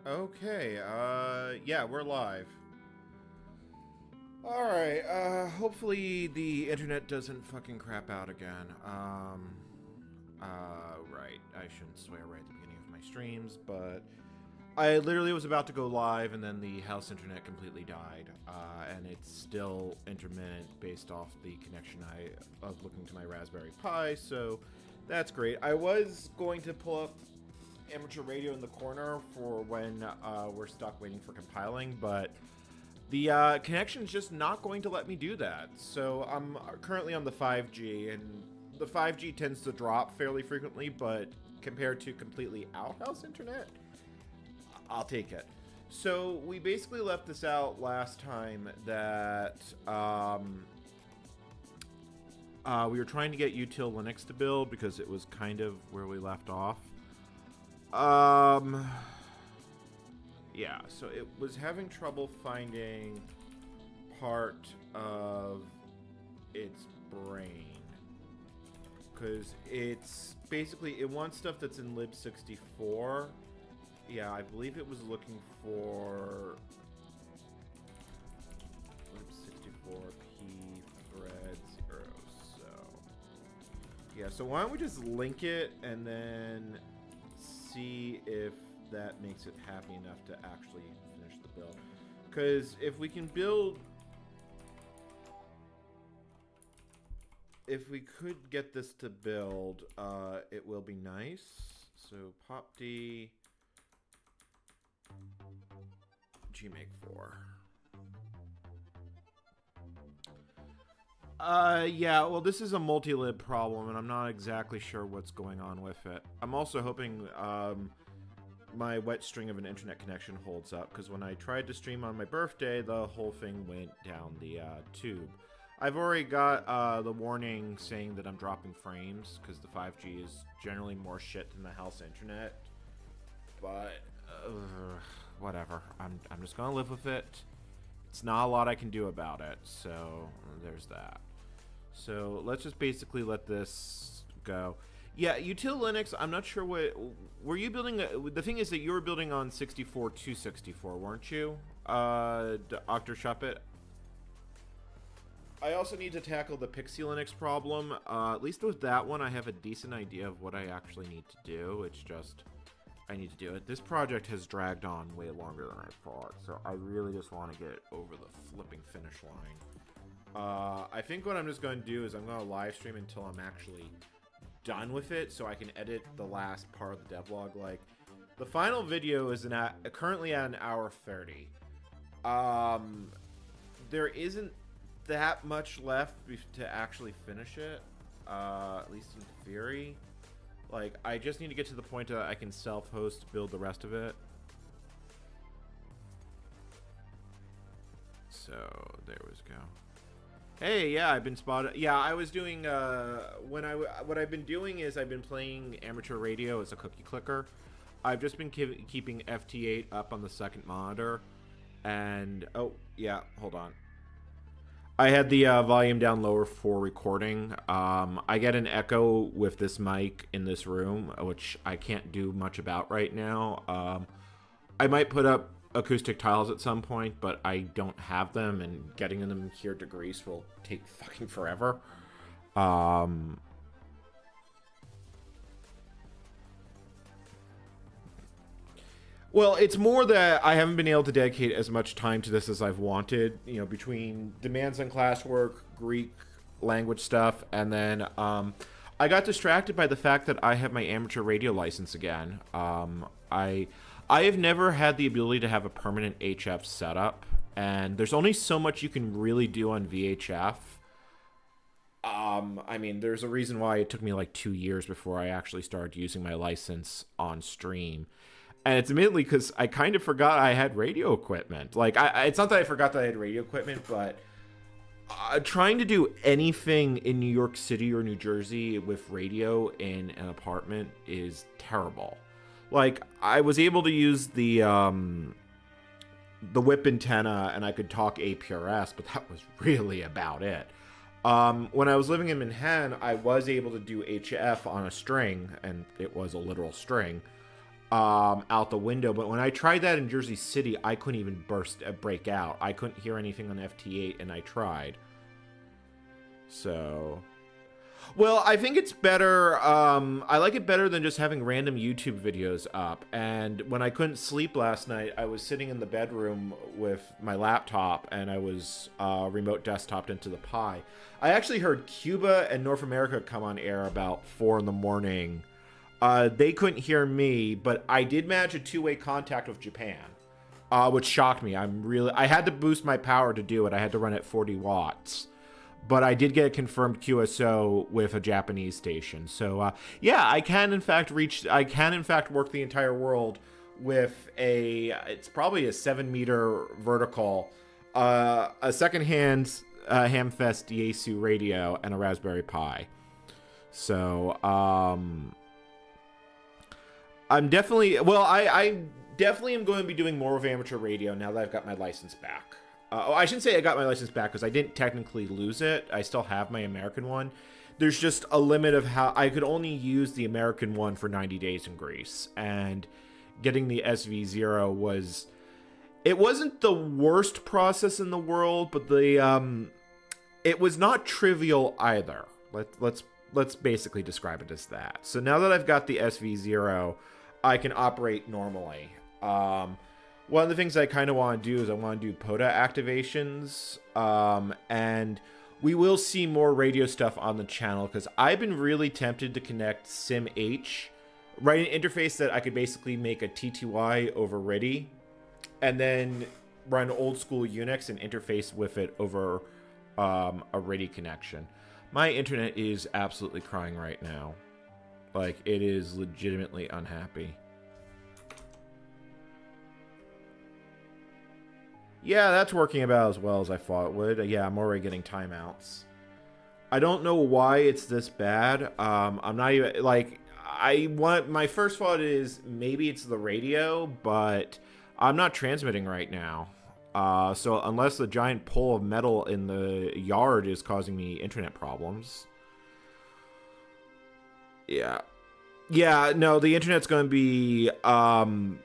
Okay, yeah, we're live. Alright, hopefully the internet doesn't fucking crap out again. Right, I shouldn't swear right at the beginning of my streams, but I literally was about to go live and then the house internet completely died, and it's still intermittent based off the connection of looking to my Raspberry Pi, so that's great. I was going to pull up amateur radio in the corner for when we're stuck waiting for compiling, but the connection's just not going to let me do that. So I'm currently on the 5G, and the 5G tends to drop fairly frequently, but compared to completely outhouse internet, I'll take it. So we basically left this out last time that we were trying to get util Linux to build because it was kind of where we left off. Yeah, so it was having trouble finding part of its brain. Because it's basically, it wants stuff that's in lib64. Yeah, I believe it was looking for lib64 p thread 0. So, yeah, so why don't we just link it and then see if that makes it happy enough to actually finish the build. Because if we can build, if we could get this to build, it will be nice. So popd gmake4. Yeah, well, this is a multi-lib problem, and I'm not exactly sure what's going on with it. I'm also hoping, my wet string of an internet connection holds up, because when I tried to stream on my birthday, the whole thing went down the tube. I've already got the warning saying that I'm dropping frames, because the 5G is generally more shit than the house internet. But, whatever. I'm just gonna live with it. It's not a lot I can do about it, so there's that. So let's just basically let this go. Yeah, util Linux, I'm not sure what... Were you building... the thing is that you were building on 64-264, weren't you? Octoshuppet? I also need to tackle the pxelinux problem. At least with that one, I have a decent idea of what I actually need to do. It's just... I need to do it. This project has dragged on way longer than I thought, so I really just want to get over the flipping finish line. I think what I'm just going to do is I'm going to live stream until I'm actually done with it, so I can edit the last part of the devlog. Like, the final video is currently at 1:30. There isn't that much left to actually finish it, at least in theory. Like, I just need to get to the point that I can self-host build the rest of it. So, there we go. Hey, yeah, I've been spotted. Yeah, I was doing, what I've been doing is I've been playing amateur radio as a cookie clicker. I've just been keeping FT8 up on the second monitor. And, oh, yeah, hold on. I had the volume down lower for recording. I get an echo with this mic in this room, which I can't do much about right now. I might put up acoustic tiles at some point, but I don't have them, and getting them here to Greece will take fucking forever. Well, it's more that I haven't been able to dedicate as much time to this as I've wanted, you know, between demands on classwork, Greek language stuff, and then I got distracted by the fact that I have my amateur radio license again. I have never had the ability to have a permanent HF setup, and there's only so much you can really do on VHF. I mean, there's a reason why it took me like 2 years before I actually started using my license on stream. And it's admittedly because I kind of forgot I had radio equipment. Like, it's not that I forgot that I had radio equipment, but trying to do anything in New York City or New Jersey with radio in an apartment is terrible. Like, I was able to use the whip antenna and I could talk APRS, but that was really about it. When I was living in Manhattan, I was able to do HF on a string, and it was a literal string. out the window. But when I tried that in Jersey City, I couldn't even break out. I couldn't hear anything on FT8, and I tried. So, well, I think it's better. I like it better than just having random YouTube videos up. And when I couldn't sleep last night, I was sitting in the bedroom with my laptop, and I was remote desktoped into the Pi. I actually heard Cuba and North America come on air about 4 in the morning. They couldn't hear me, but I did manage a two-way contact with Japan, which shocked me. I had to boost my power to do it. I had to run at 40 watts, but I did get a confirmed QSO with a Japanese station. So yeah, I can in fact work the entire world with it's probably a 7-meter vertical, a secondhand Hamfest Yaesu radio, and a Raspberry Pi. So I'm definitely, I definitely am going to be doing more of amateur radio now that I've got my license back. I shouldn't say I got my license back, because I didn't technically lose it. I still have my American one. There's just a limit of how I could only use the American one for 90 days in Greece. And getting the SV0 wasn't the worst process in the world, but it was not trivial either. Let's basically describe it as that. So now that I've got the SV0, I can operate normally. One of the things I kind of want to do is I want to do POTA activations, and we will see more radio stuff on the channel, because I've been really tempted to connect SimH, write an interface that I could basically make a TTY over RTTY, and then run old school Unix and interface with it over a RTTY connection. My internet is absolutely crying right now. Like, it is legitimately unhappy. Yeah, that's working about as well as I thought it would. Yeah, I'm already getting timeouts. I don't know why it's this bad. I'm not even, like, my first thought is maybe it's the radio, but I'm not transmitting right now. So unless the giant pole of metal in the yard is causing me internet problems. Yeah. Yeah, no, the internet's going to be bad.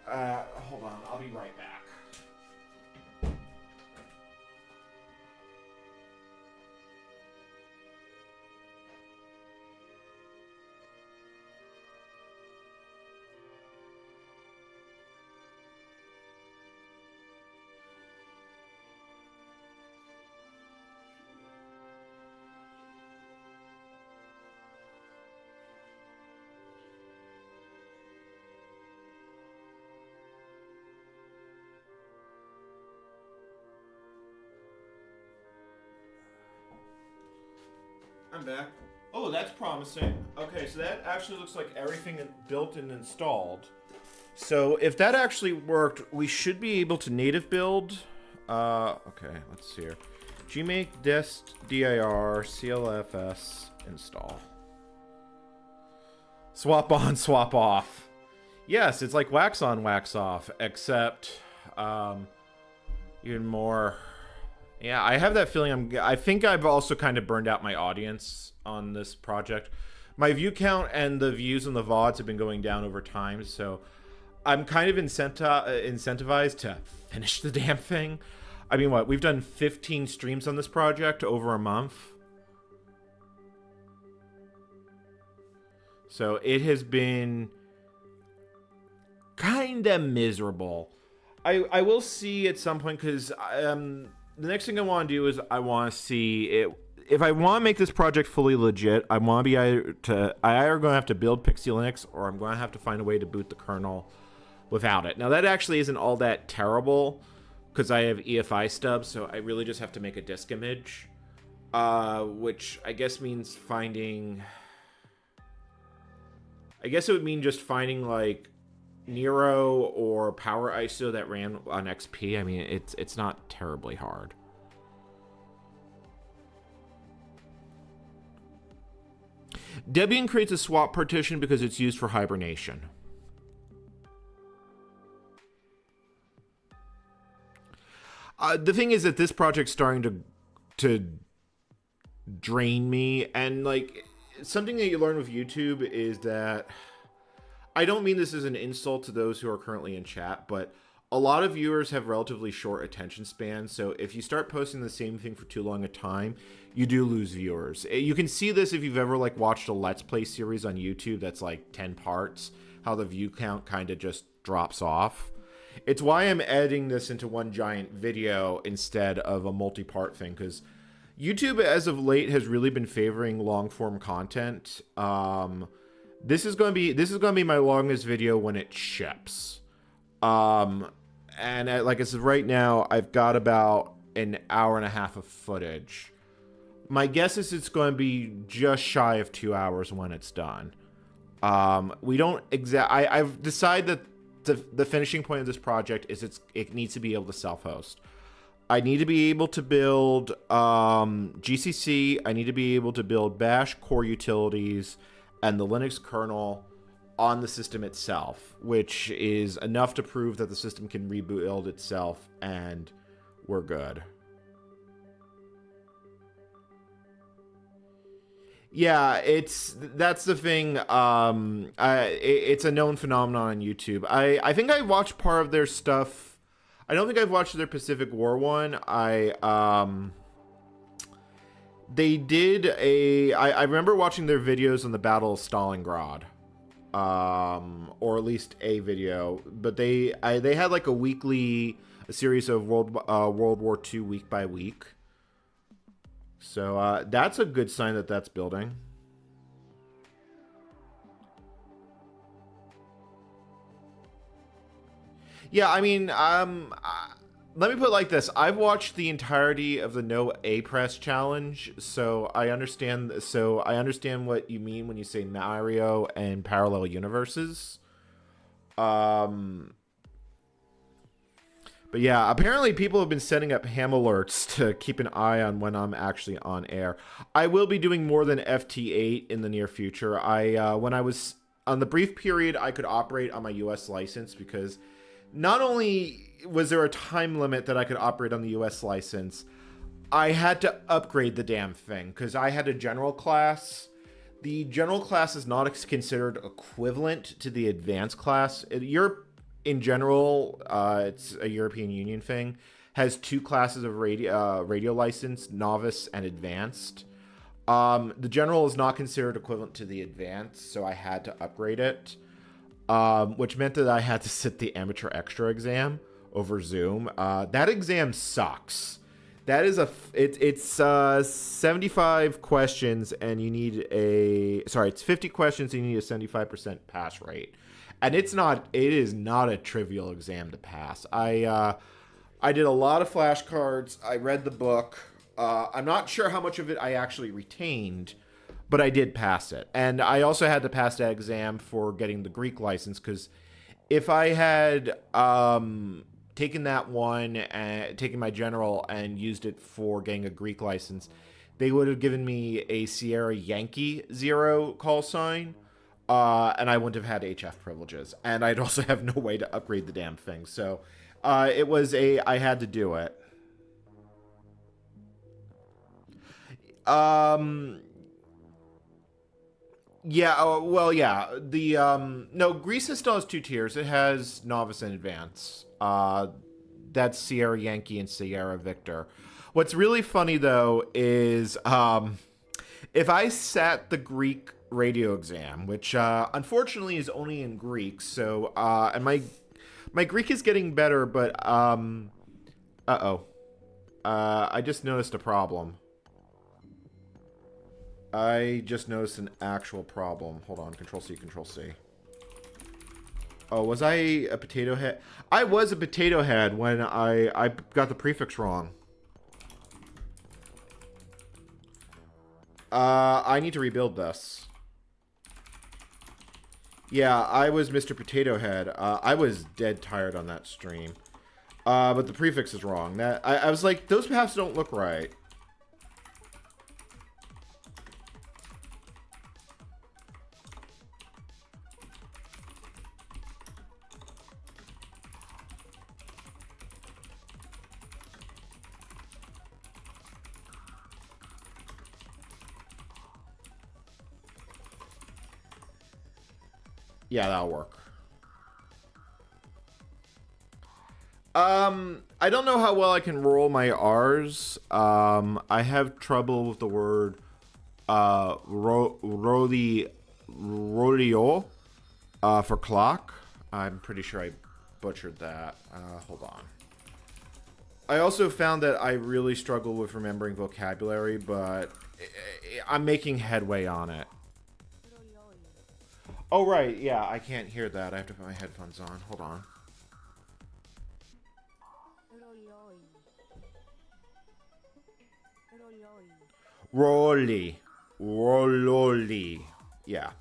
Hold on, I'll be right back. I'm back. Oh, that's promising. Okay, so that actually looks like everything built and installed. So if that actually worked, we should be able to native build. Okay, let's see here. Gmake dest dir clfs install. Swap on, swap off. Yes, it's like wax on, wax off, except even more. Yeah, I have that feeling. I think I've also kind of burned out my audience on this project. My view count and the views on the VODs have been going down over time, so I'm kind of incentivized to finish the damn thing. I mean, what? We've done 15 streams on this project over a month. So it has been kind of miserable. I will see at some point, because the next thing I want to do is I want to see it. If I want to make this project fully legit, I want to be either going to have to build pxelinux, or I'm going to have to find a way to boot the kernel without it. Now that actually isn't all that terrible, because I have EFI stubs, so I really just have to make a disk image, which I guess means finding. I guess it would mean just finding like Nero or Power ISO that ran on XP. I mean, it's not terribly hard. Debian creates a swap partition because it's used for hibernation. The thing is that this project's starting to drain me, and like something that you learn with YouTube is that I don't mean this as an insult to those who are currently in chat, but a lot of viewers have relatively short attention spans. So if you start posting the same thing for too long a time, you do lose viewers. You can see this if you've ever like watched a Let's Play series on YouTube that's like 10 parts, how the view count kind of just drops off. It's why I'm editing this into one giant video instead of a multi-part thing, because YouTube as of late has really been favoring long-form content. This is going to be my longest video when it ships. And like I said, right now I've got about an hour and a half of footage. My guess is it's going to be just shy of 2 hours when it's done. We don't I've decided that the finishing point of this project is it needs to be able to self-host. I need to be able to build GCC. I need to be able to build Bash core utilities and the Linux kernel on the system itself, which is enough to prove that the system can rebuild itself, and we're good. Yeah, that's the thing. It's a known phenomenon on YouTube. I think I watched part of their stuff. I don't think I've watched their Pacific War one. They did I remember watching their videos on the Battle of Stalingrad. Or at least a video, but they had like a series of World War II week by week. So that's a good sign that that's building. Yeah, I mean, let me put it like this. I've watched the entirety of the No A Press challenge, so I understand what you mean when you say Mario and parallel universes. But yeah, apparently people have been setting up ham alerts to keep an eye on when I'm actually on air. I will be doing more than FT8 in the near future. When I was on the brief period I could operate on my US license, because not only was there a time limit that I could operate on the US license, I had to upgrade the damn thing because I had a general class. The general class is not considered equivalent to the advanced class. Europe, in general, it's a European Union thing, has two classes of radio license, novice and advanced. The general is not considered equivalent to the advanced, so I had to upgrade it, which meant that I had to sit the amateur extra exam over Zoom. That exam sucks. That is it's 75 questions and you need it's 50 questions and you need a 75% pass rate. And it is not a trivial exam to pass. I did a lot of flashcards. I read the book. I'm not sure how much of it I actually retained, but I did pass it. And I also had to pass that exam for getting the Greek license, because if I had taken that one and taken my general and used it for getting a Greek license, they would have given me a Sierra Yankee 0 call sign, and I wouldn't have had HF privileges, and I'd also have no way to upgrade the damn thing. So I had to do it. Yeah, well, yeah. No, Greece still has two tiers. It has novice and advanced. That's Sierra Yankee and Sierra Victor. What's really funny, though, is if I sat the Greek radio exam, which unfortunately is only in Greek, so and my Greek is getting better, but I just noticed a problem. I just noticed an actual problem. Hold on, Control C, Control C. Oh, was I a potato head? I was a potato head when I got the prefix wrong. I need to rebuild this. Yeah, I was Mr. Potato Head. I was dead tired on that stream. But the prefix is wrong. I was like, those paths don't look right. Yeah, that'll work. I don't know how well I can roll my R's. I have trouble with the word rodeo for clock. I'm pretty sure I butchered that. Hold on. I also found that I really struggle with remembering vocabulary, but I'm making headway on it. Oh, right. Yeah, I can't hear that. I have to put my headphones on. Hold on. Rolly. Rolloli. Yeah.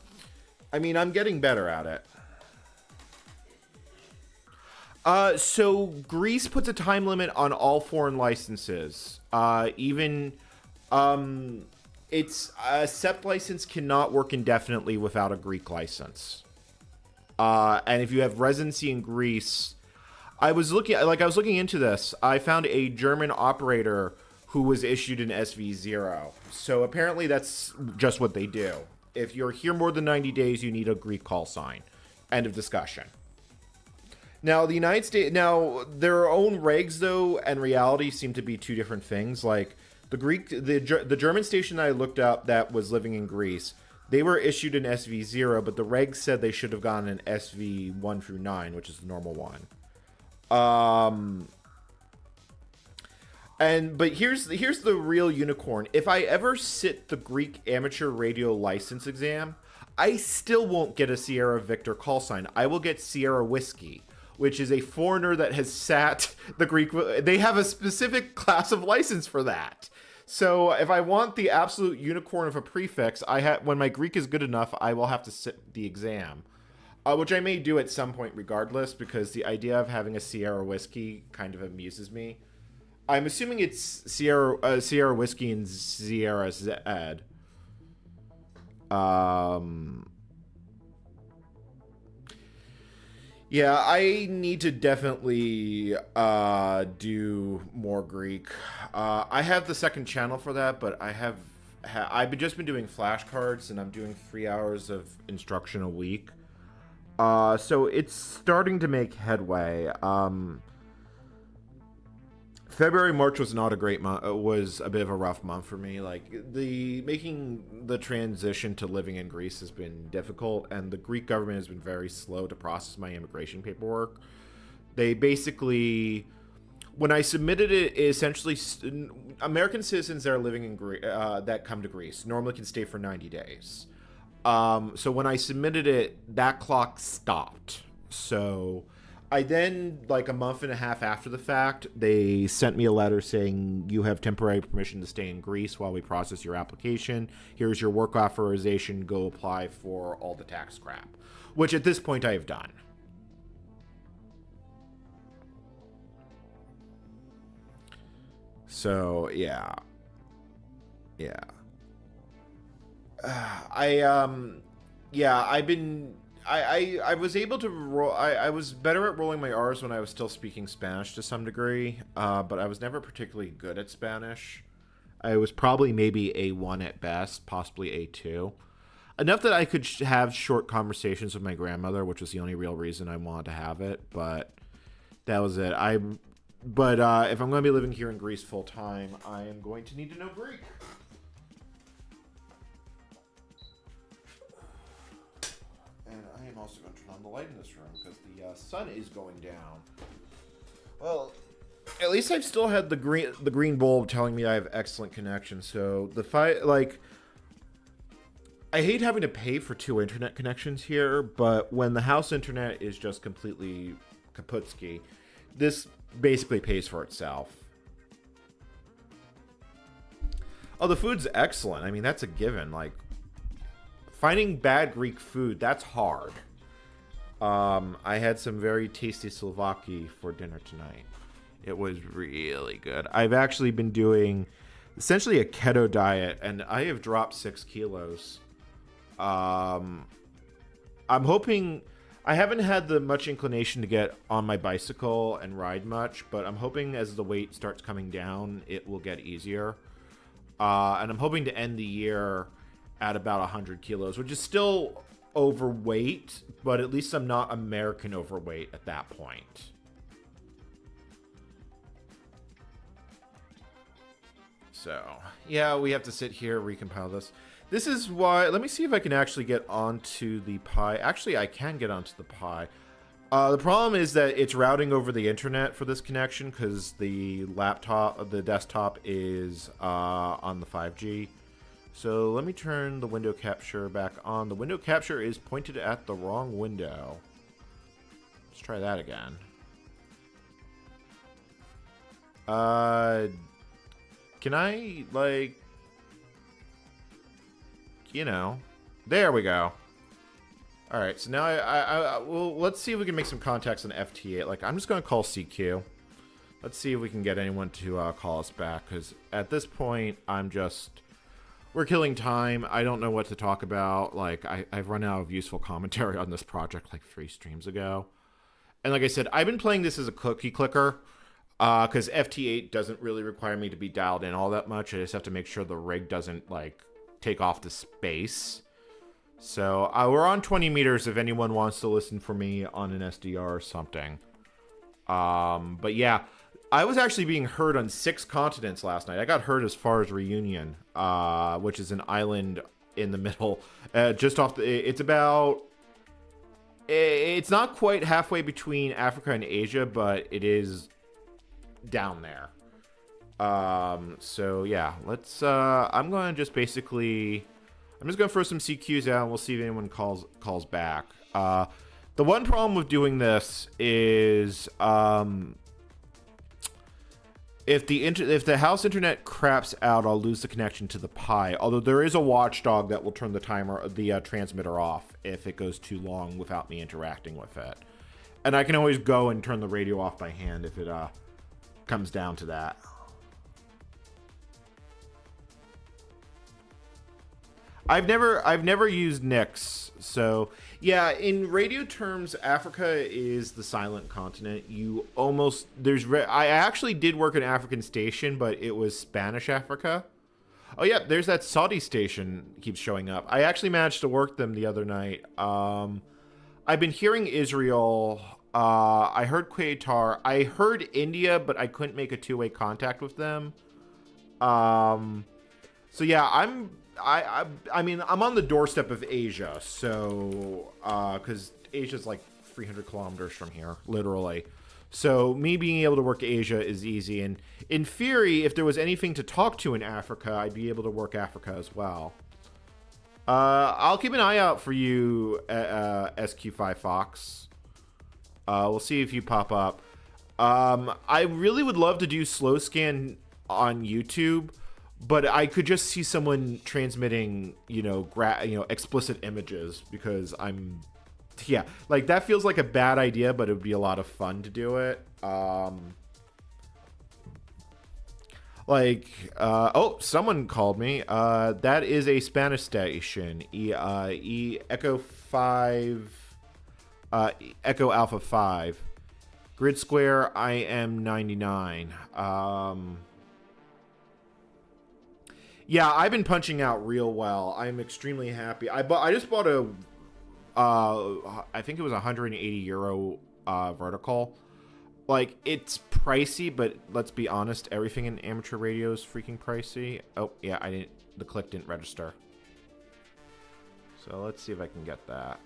I mean, I'm getting better at it. So Greece puts a time limit on all foreign licenses. Its SEP license cannot work indefinitely without a Greek license. And if you have residency in Greece, I was looking into this. I found a German operator who was issued an SV0. So apparently that's just what they do. If you're here more than 90 days, you need a Greek call sign. End of discussion. Now, the United States, their own regs, though, and reality seem to be two different things. Like, the German station that I looked up that was living in Greece, they were issued an SV0, but the regs said they should have gotten an SV1 through 9, which is the normal one. But here's the real unicorn. If I ever sit the Greek amateur radio license exam, I still won't get a Sierra Victor call sign. I will get Sierra Whiskey, which is a foreigner that has sat the Greek. They have a specific class of license for that. So if I want the absolute unicorn of a prefix, when my Greek is good enough, I will have to sit the exam, which I may do at some point regardless, because the idea of having a Sierra Whiskey kind of amuses me. I'm assuming it's Sierra Whiskey and Sierra Zed. Yeah, I need to definitely do more Greek. I have the second channel for that, but I've just been doing flashcards, and I'm doing 3 hours of instruction a week. So it's starting to make headway. February, March was not a great month. It was a bit of a rough month for me. Like, making the transition to living in Greece has been difficult, and the Greek government has been very slow to process my immigration paperwork. They basically, when I submitted it, essentially, American citizens that are living in that come to Greece normally can stay for 90 days. So when I submitted it, that clock stopped. So I then, like a month and a half after the fact, they sent me a letter saying, you have temporary permission to stay in Greece while we process your application. Here's your work authorization. Go apply for all the tax crap, which at this point I have done. So, yeah. Yeah. I was able to roll. I was better at rolling my R's when I was still speaking Spanish to some degree, but I was never particularly good at Spanish. I was probably maybe A1 at best, possibly A2. Enough that I could have short conversations with my grandmother, which was the only real reason I wanted to have it, but that was it. But if I'm going to be living here in Greece full time, I am going to need to know Greek. I'm also going to turn on the light in this room because the sun is going down. Well, at least I've still had the green bulb telling me I have excellent connection. So I hate having to pay for 2 internet connections here, but when the house internet is just completely kaputski, this basically pays for itself. Oh, the food's excellent. I mean, that's a given. Like, finding bad Greek food, that's hard. I had some very tasty Slovaki for dinner tonight. It was really good. I've actually been doing essentially a keto diet, and I have dropped 6 kilos. I'm hoping... I haven't had the much inclination to get on my bicycle and ride much, but I'm hoping as the weight starts coming down, it will get easier. And I'm hoping to end the year at about 100 kilos, which is still overweight, but at least I'm not American overweight at that point. So, yeah, we have to sit here, recompile this. This is why, let me see if I can actually get onto the Pi. Actually, I can get onto the Pi. The problem is that it's routing over the internet for this connection because the desktop is on the 5G. So let me turn the window capture back on. The window capture is pointed at the wrong window. Let's try that again. Can I, like, you know, there we go. All right, so now well, let's see if we can make some contacts on FT8. Like, I'm just going to call CQ. Let's see if we can get anyone to call us back, because at this point, we're killing time. I don't know what to talk about. Like, I've run out of useful commentary on this project like 3 streams ago. And like I said, I've been playing this as a cookie clicker, because FT8 doesn't really require me to be dialed in all that much. I just have to make sure the rig doesn't, like, take off the space. So we're on 20 meters if anyone wants to listen for me on an SDR or something. But yeah, I was actually being heard on 6 continents last night. I got heard as far as Reunion, which is an island in the middle, just off the. It's not quite halfway between Africa and Asia, but it is down there. So yeah, let's. I'm going to just basically. I'm just going to throw some CQs out, and we'll see if anyone calls back. The one problem with doing this is if the house internet craps out, I'll lose the connection to the Pi. Although there is a watchdog that will turn the transmitter off if it goes too long without me interacting with it. And I can always go and turn the radio off by hand if it comes down to that. I've never used Nix, so yeah. In radio terms, Africa is the silent continent. I actually did work an African station, but it was Spanish Africa. Oh yeah, there's that Saudi station keeps showing up. I actually managed to work them the other night. I've been hearing Israel. I heard Qatar. I heard India, but I couldn't make a two-way contact with them. So yeah, I mean, I'm on the doorstep of Asia, so, because Asia's like 300 kilometers from here, literally. So me being able to work Asia is easy, and in theory, if there was anything to talk to in Africa, I'd be able to work Africa as well. I'll keep an eye out for you, SQ5 Fox. We'll see if you pop up. I really would love to do slow scan on YouTube, but I could just see someone transmitting, explicit images because yeah, like that feels like a bad idea, but it would be a lot of fun to do it. Oh, someone called me. That is a Spanish station. Echo 5, Echo Alpha 5. Grid Square, IM 99. Yeah, I've been punching out real well. I'm extremely happy. I just bought I think it was 180 euro vertical. Like, it's pricey, but let's be honest, everything in amateur radio is freaking pricey. Oh, yeah, the click didn't register. So let's see if I can get that.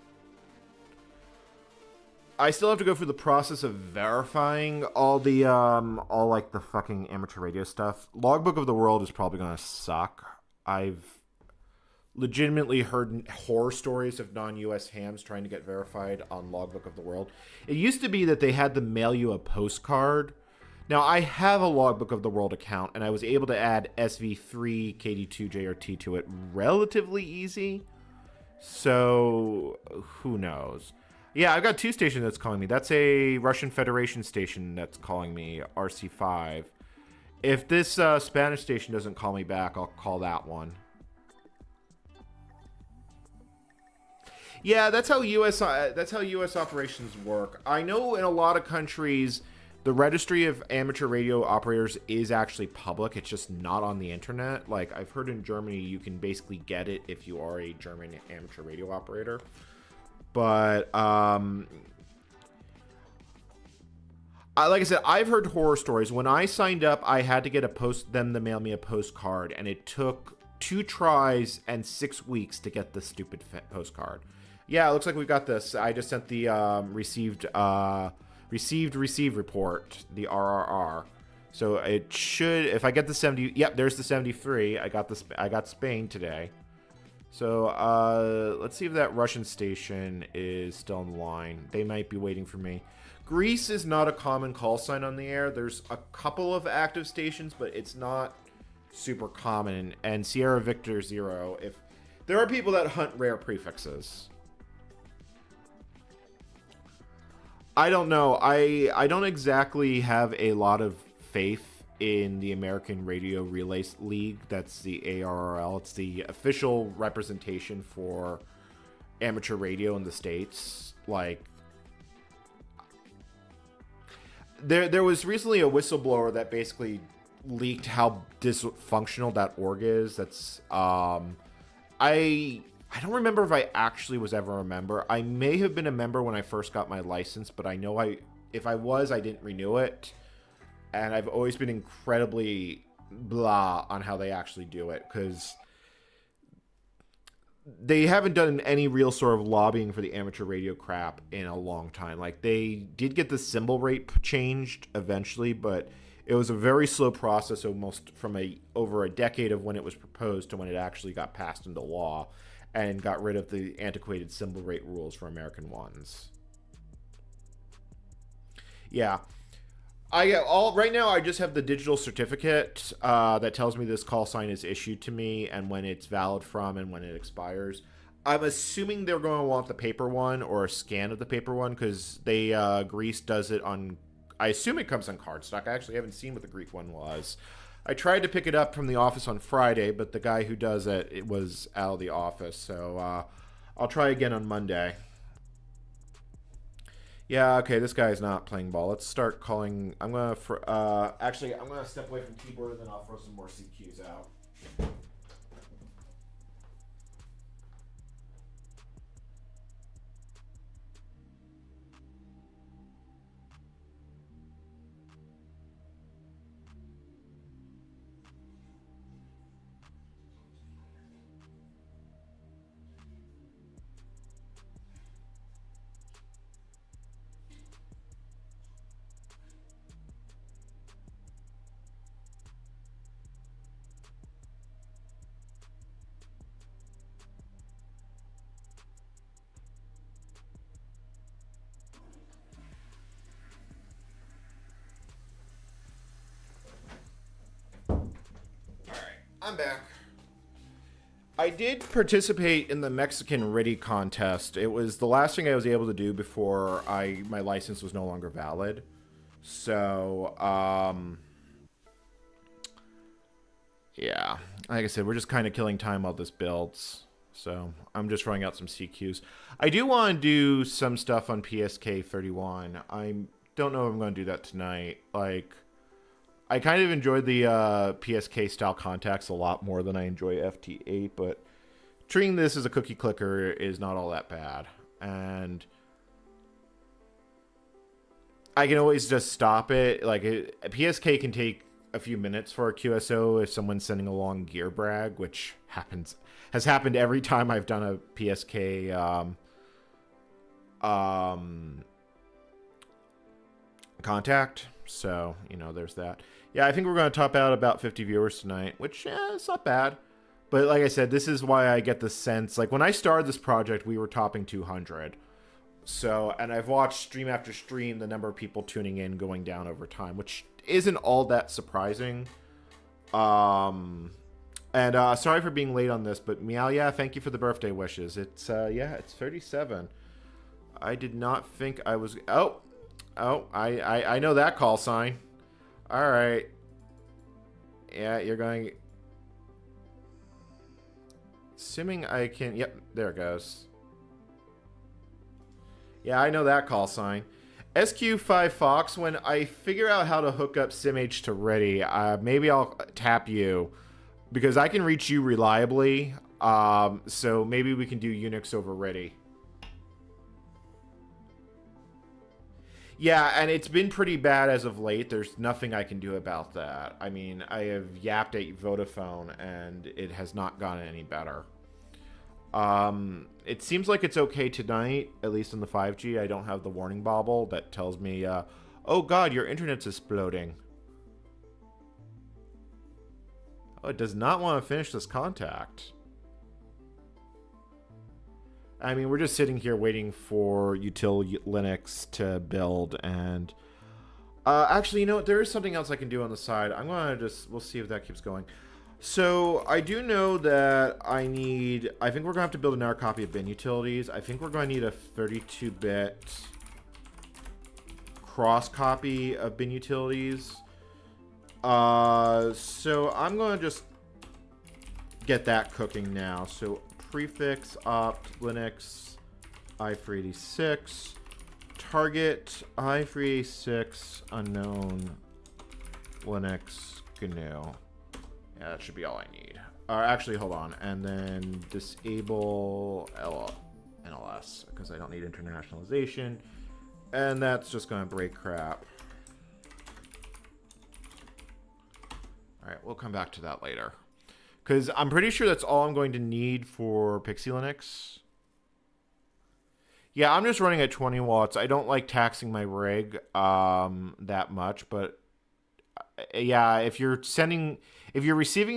I still have to go through the process of verifying all the, all like the fucking amateur radio stuff. Logbook of the World is probably gonna suck. I've legitimately heard horror stories of non-US hams trying to get verified on Logbook of the World. It used to be that they had to mail you a postcard. Now, I have a Logbook of the World account, and I was able to add SV3, KD2, JRT to it relatively easy. So, who knows? Yeah, I've got 2 stations that's calling me. That's a Russian Federation station that's calling me, RC5. If this Spanish station doesn't call me back, I'll call that one. Yeah, that's how US operations work. I know in a lot of countries, the registry of amateur radio operators is actually public. It's just not on the internet. Like, I've heard in Germany, you can basically get it if you are a German amateur radio operator. But like I said, I've heard horror stories. When I signed up, I had to get them to mail me a postcard, and it took 2 tries and 6 weeks to get the stupid postcard. Yeah, it looks like we got this. I just sent the received report, the RRR. So it should, if I get the 70, yep, there's the 73. I got Spain today. So let's see if that Russian station is still on the line. They might be waiting for me. Greece is not a common call sign on the air. There's a couple of active stations, but it's not super common. And Sierra Victor 0, if there are people that hunt rare prefixes. I don't know. I don't exactly have a lot of faith in the American Radio Relay League. That's the ARRL. It's the official representation for amateur radio in the States. Like, there was recently a whistleblower that basically leaked how dysfunctional that org is. That's I don't remember if I actually was ever a member. I may have been a member when I first got my license, but I know if I was, I didn't renew it. And I've always been incredibly blah on how they actually do it, because they haven't done any real sort of lobbying for the amateur radio crap in a long time. Like, they did get the symbol rate changed eventually, but it was a very slow process, almost from over a decade of when it was proposed to when it actually got passed into law and got rid of the antiquated symbol rate rules for American ones. Yeah. Right now I just have the digital certificate that tells me this call sign is issued to me and when it's valid from and when it expires. I'm assuming they're going to want the paper one or a scan of the paper one, because Greece does it on, I assume it comes on cardstock. I actually haven't seen what the Greek one was. I tried to pick it up from the office on Friday, but the guy who does it was out of the office, so I'll try again on Monday. Yeah, okay, this guy's not playing ball. Let's start calling. Actually, I'm gonna step away from keyboard and then I'll throw some more CQs out. I'm back. I did participate in the Mexican RIDI contest. It was the last thing I was able to do before my license was no longer valid. So, yeah. Like I said, we're just kind of killing time while this builds. So, I'm just throwing out some CQs. I do want to do some stuff on PSK 31. I don't know if I'm going to do that tonight. Like, I kind of enjoyed the PSK style contacts a lot more than I enjoy FT8, but treating this as a cookie clicker is not all that bad. And I can always just stop it. Like, PSK can take a few minutes for a QSO if someone's sending a long gear brag, which has happened every time I've done a PSK contact. So, there's that. Yeah, I think we're going to top out about 50 viewers tonight, which, it's not bad. But like I said, this is why I get the sense, like, when I started this project, we were topping 200. So, and I've watched stream after stream, the number of people tuning in going down over time, which isn't all that surprising. Sorry for being late on this, but Meow, yeah, thank you for the birthday wishes. It's, it's 37. I did not think I was... Oh, I know that call sign. All right. Yeah, you're going... Assuming I can... Yep, there it goes. Yeah, I know that call sign. SQ5 Fox, when I figure out how to hook up SimH to Ready, maybe I'll tap you. Because I can reach you reliably. So maybe we can do Unix over Ready. Yeah, and it's been pretty bad as of late. There's nothing I can do about that. I mean, I have yapped at Vodafone, and it has not gotten any better. It seems like it's okay tonight, at least in the 5G. I don't have the warning bobble that tells me, oh god, your internet's exploding. Oh, it does not want to finish this contact. I mean, we're just sitting here waiting for util Linux to build, and actually, you know what? There is something else I can do on the side. I'm gonna we'll see if that keeps going. So I do know that I think we're gonna have to build another copy of bin utilities. I think we're gonna need a 32-bit cross copy of bin utilities. So I'm gonna just get that cooking now. So prefix opt Linux i386 target i386 unknown Linux GNU. Yeah, that should be all I need. Actually, hold on, and then disable NLS because I don't need internationalization, and that's just gonna break crap. All right, we'll come back to that later. Because I'm pretty sure that's all I'm going to need for pxelinux. Yeah, I'm just running at 20 watts. I don't like taxing my rig that much, but yeah, if you're receiving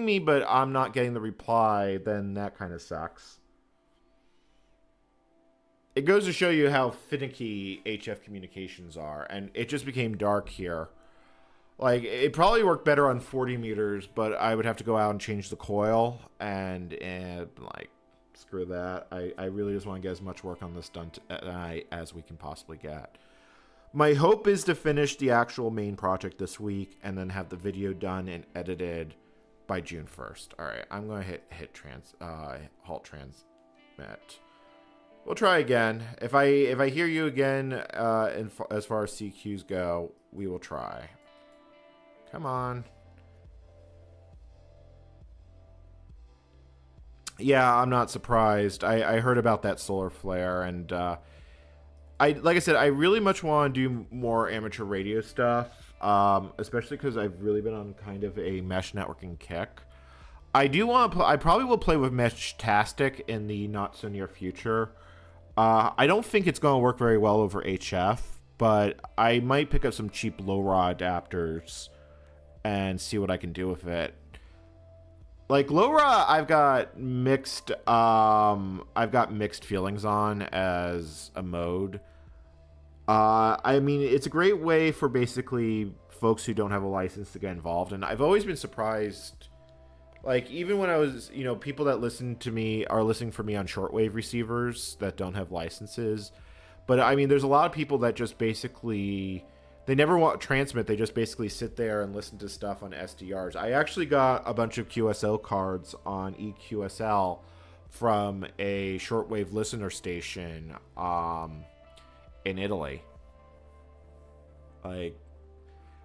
me but I'm not getting the reply, then that kind of sucks. It goes to show you how finicky HF communications are, and it just became dark here. Like, it probably worked better on 40 meters, but I would have to go out and change the coil, and like, screw that. I really just want to get as much work on this done tonight as we can possibly get. My hope is to finish the actual main project this week, and then have the video done and edited by June 1st. All right, I'm going to hit halt transmit. We'll try again. If I hear you again, as far as CQs go, we will try. Come on. Yeah, I'm not surprised. I heard about that solar flare, and like I said, I really much want to do more amateur radio stuff, especially because I've really been on kind of a mesh networking kick. I probably will play with Meshtastic in the not so near future. I don't think it's going to work very well over HF, but I might pick up some cheap LoRa adapters and see what I can do with it. Like LoRa, I've got mixed feelings on as a mode. I mean, it's a great way for basically folks who don't have a license to get involved, and I've always been surprised. Like, even when I was, people that listen to me are listening for me on shortwave receivers that don't have licenses. But I mean, there's a lot of people that just basically, they never want to transmit. They just basically sit there and listen to stuff on SDRs. I actually got a bunch of QSL cards on EQSL from a shortwave listener station in Italy. Like,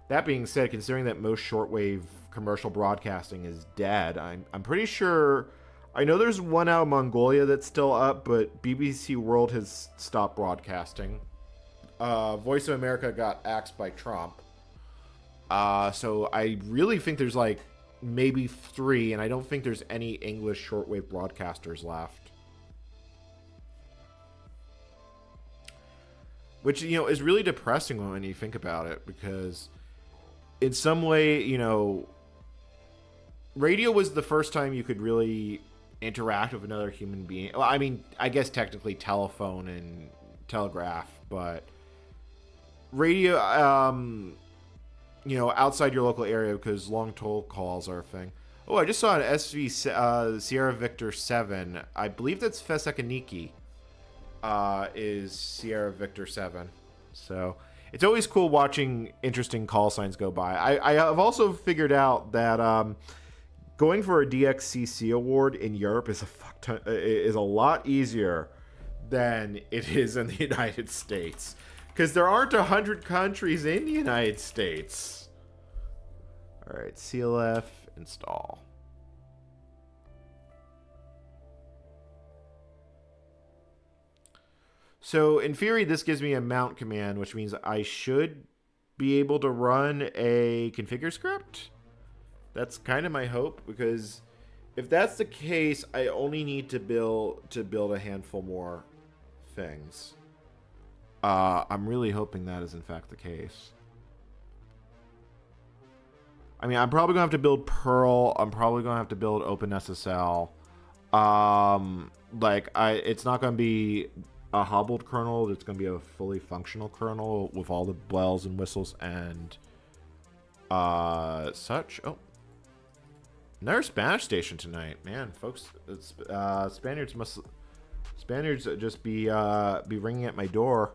that being said, considering that most shortwave commercial broadcasting is dead, I'm pretty sure, I know there's one out of Mongolia that's still up, but BBC World has stopped broadcasting. Voice of America got axed by Trump. So I really think there's like maybe 3, and I don't think there's any English shortwave broadcasters left. Which, is really depressing when you think about it, because in some way, radio was the first time you could really interact with another human being. Well, I mean, I guess technically telephone and telegraph, but radio, outside your local area, because long toll calls are a thing. Oh, I just saw an SV Sierra Victor 7. I believe that's Thessaloniki. Is Sierra Victor 7. So it's always cool watching interesting call signs go by. I have also figured out that going for a DXCC award in Europe is a lot easier than it is in the United States, because there aren't 100 countries in the United States. All right, CLF install. So in theory, this gives me a mount command, which means I should be able to run a configure script. That's kind of my hope, because if that's the case, I only need to build a handful more things. I'm really hoping that is in fact the case. I mean, I'm probably gonna have to build Perl. I'm probably gonna have to build OpenSSL. It's not gonna be a hobbled kernel. It's gonna be a fully functional kernel with all the bells and whistles and such. Oh, another Spanish station tonight, man, folks. It's, Spaniards just be ringing at my door.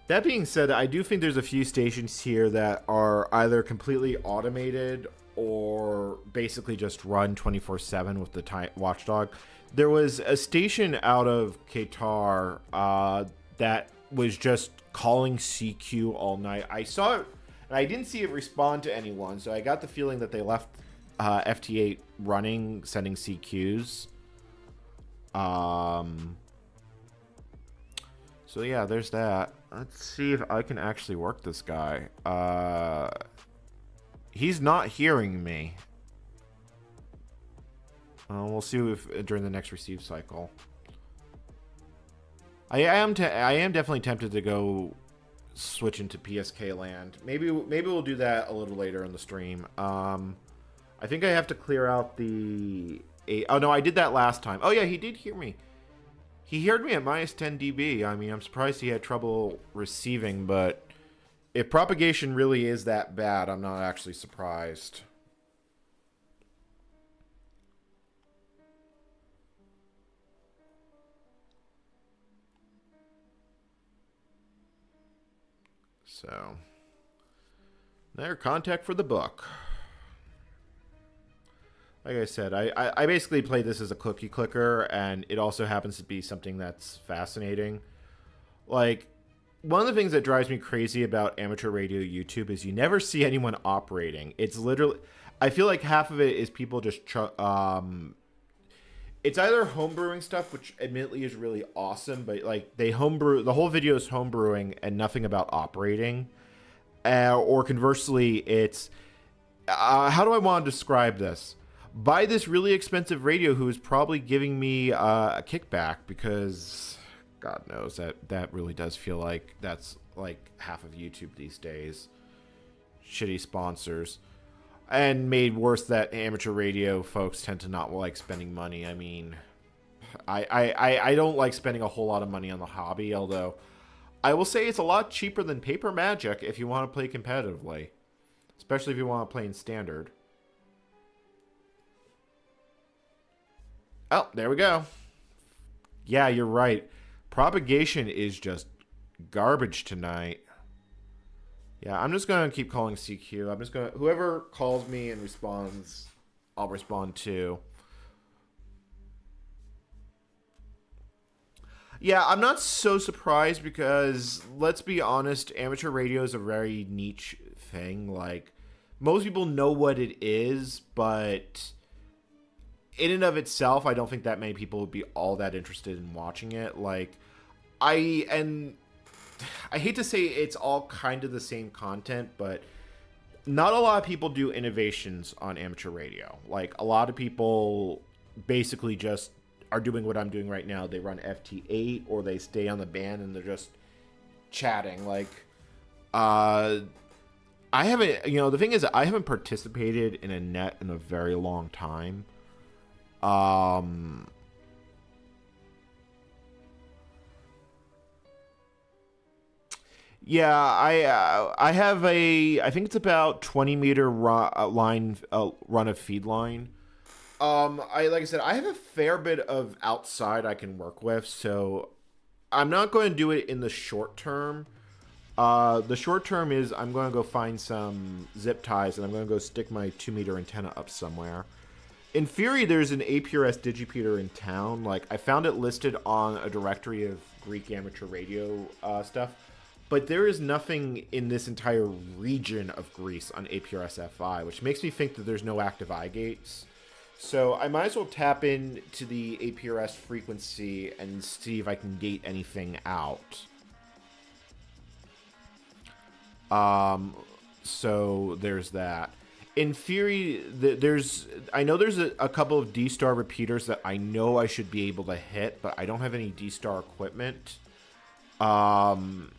That being said, I do think there's a few stations here that are either completely automated or basically just run 24/7 with the watchdog. There was a station out of Qatar that was just calling CQ all night. I saw it, and I didn't see it respond to anyone, so I got the feeling that they left FT8 running, sending CQs. So yeah, there's that. Let's see if I can actually work this guy. He's not hearing me. We'll see if during the next receive cycle. I am definitely tempted to go switch into PSK land. Maybe we'll do that a little later in the stream. I think I have to clear out the. Oh no, I did that last time. Oh yeah, he did hear me. He heard me at minus 10 dB. I mean, I'm surprised he had trouble receiving, but if propagation really is that bad, I'm not actually surprised. So, another contact for the book. Like I said, I basically play this as a cookie clicker, and it also happens to be something that's fascinating. Like, one of the things that drives me crazy about amateur radio YouTube is you never see anyone operating. It's literally, I feel like half of it is people just, it's either homebrewing stuff, which admittedly is really awesome, but like they homebrew, the whole video is homebrewing and nothing about operating. Or conversely, it's, how do I want to describe this? Buy this really expensive radio who is probably giving me a kickback, because God knows that really does feel like that's like half of YouTube these days. Shitty sponsors. And made worse that amateur radio folks tend to not like spending money. I mean, I don't like spending a whole lot of money on the hobby, although I will say it's a lot cheaper than Paper Magic if you want to play competitively. Especially if you want to play in standard. Oh, there we go. Yeah, you're right. Propagation is just garbage tonight. Yeah, I'm just going to keep calling CQ. I'm just going to... Whoever calls me and responds, I'll respond to. Yeah, I'm not so surprised because, let's be honest, amateur radio is a very niche thing. Like, most people know what it is, but in and of itself, I don't think that many people would be all that interested in watching it. Like, I hate to say it's all kind of the same content, but not a lot of people do innovations on amateur radio. Like, a lot of people basically just are doing what I'm doing right now. They run FT8 or they stay on the band and they're just chatting. Like, I haven't, the thing is, I haven't participated in a net in a very long time. Yeah, I have I think it's about 20 meter run of feed line. Like I said, I have a fair bit of outside I can work with, so I'm not going to do it in the short term. The short term is I'm going to go find some zip ties and I'm going to go stick my 2 meter antenna up somewhere. In theory, there's an APRS digipeater in town. Like, I found it listed on a directory of Greek amateur radio stuff. but there is nothing in this entire region of Greece on APRS-FI, which makes me think that there's no active eye gates. So I might as well tap into the APRS frequency and see if I can gate anything out. So there's that. In theory, I know there's a couple of D-Star repeaters that I know I should be able to hit, but I don't have any D-Star equipment. I'd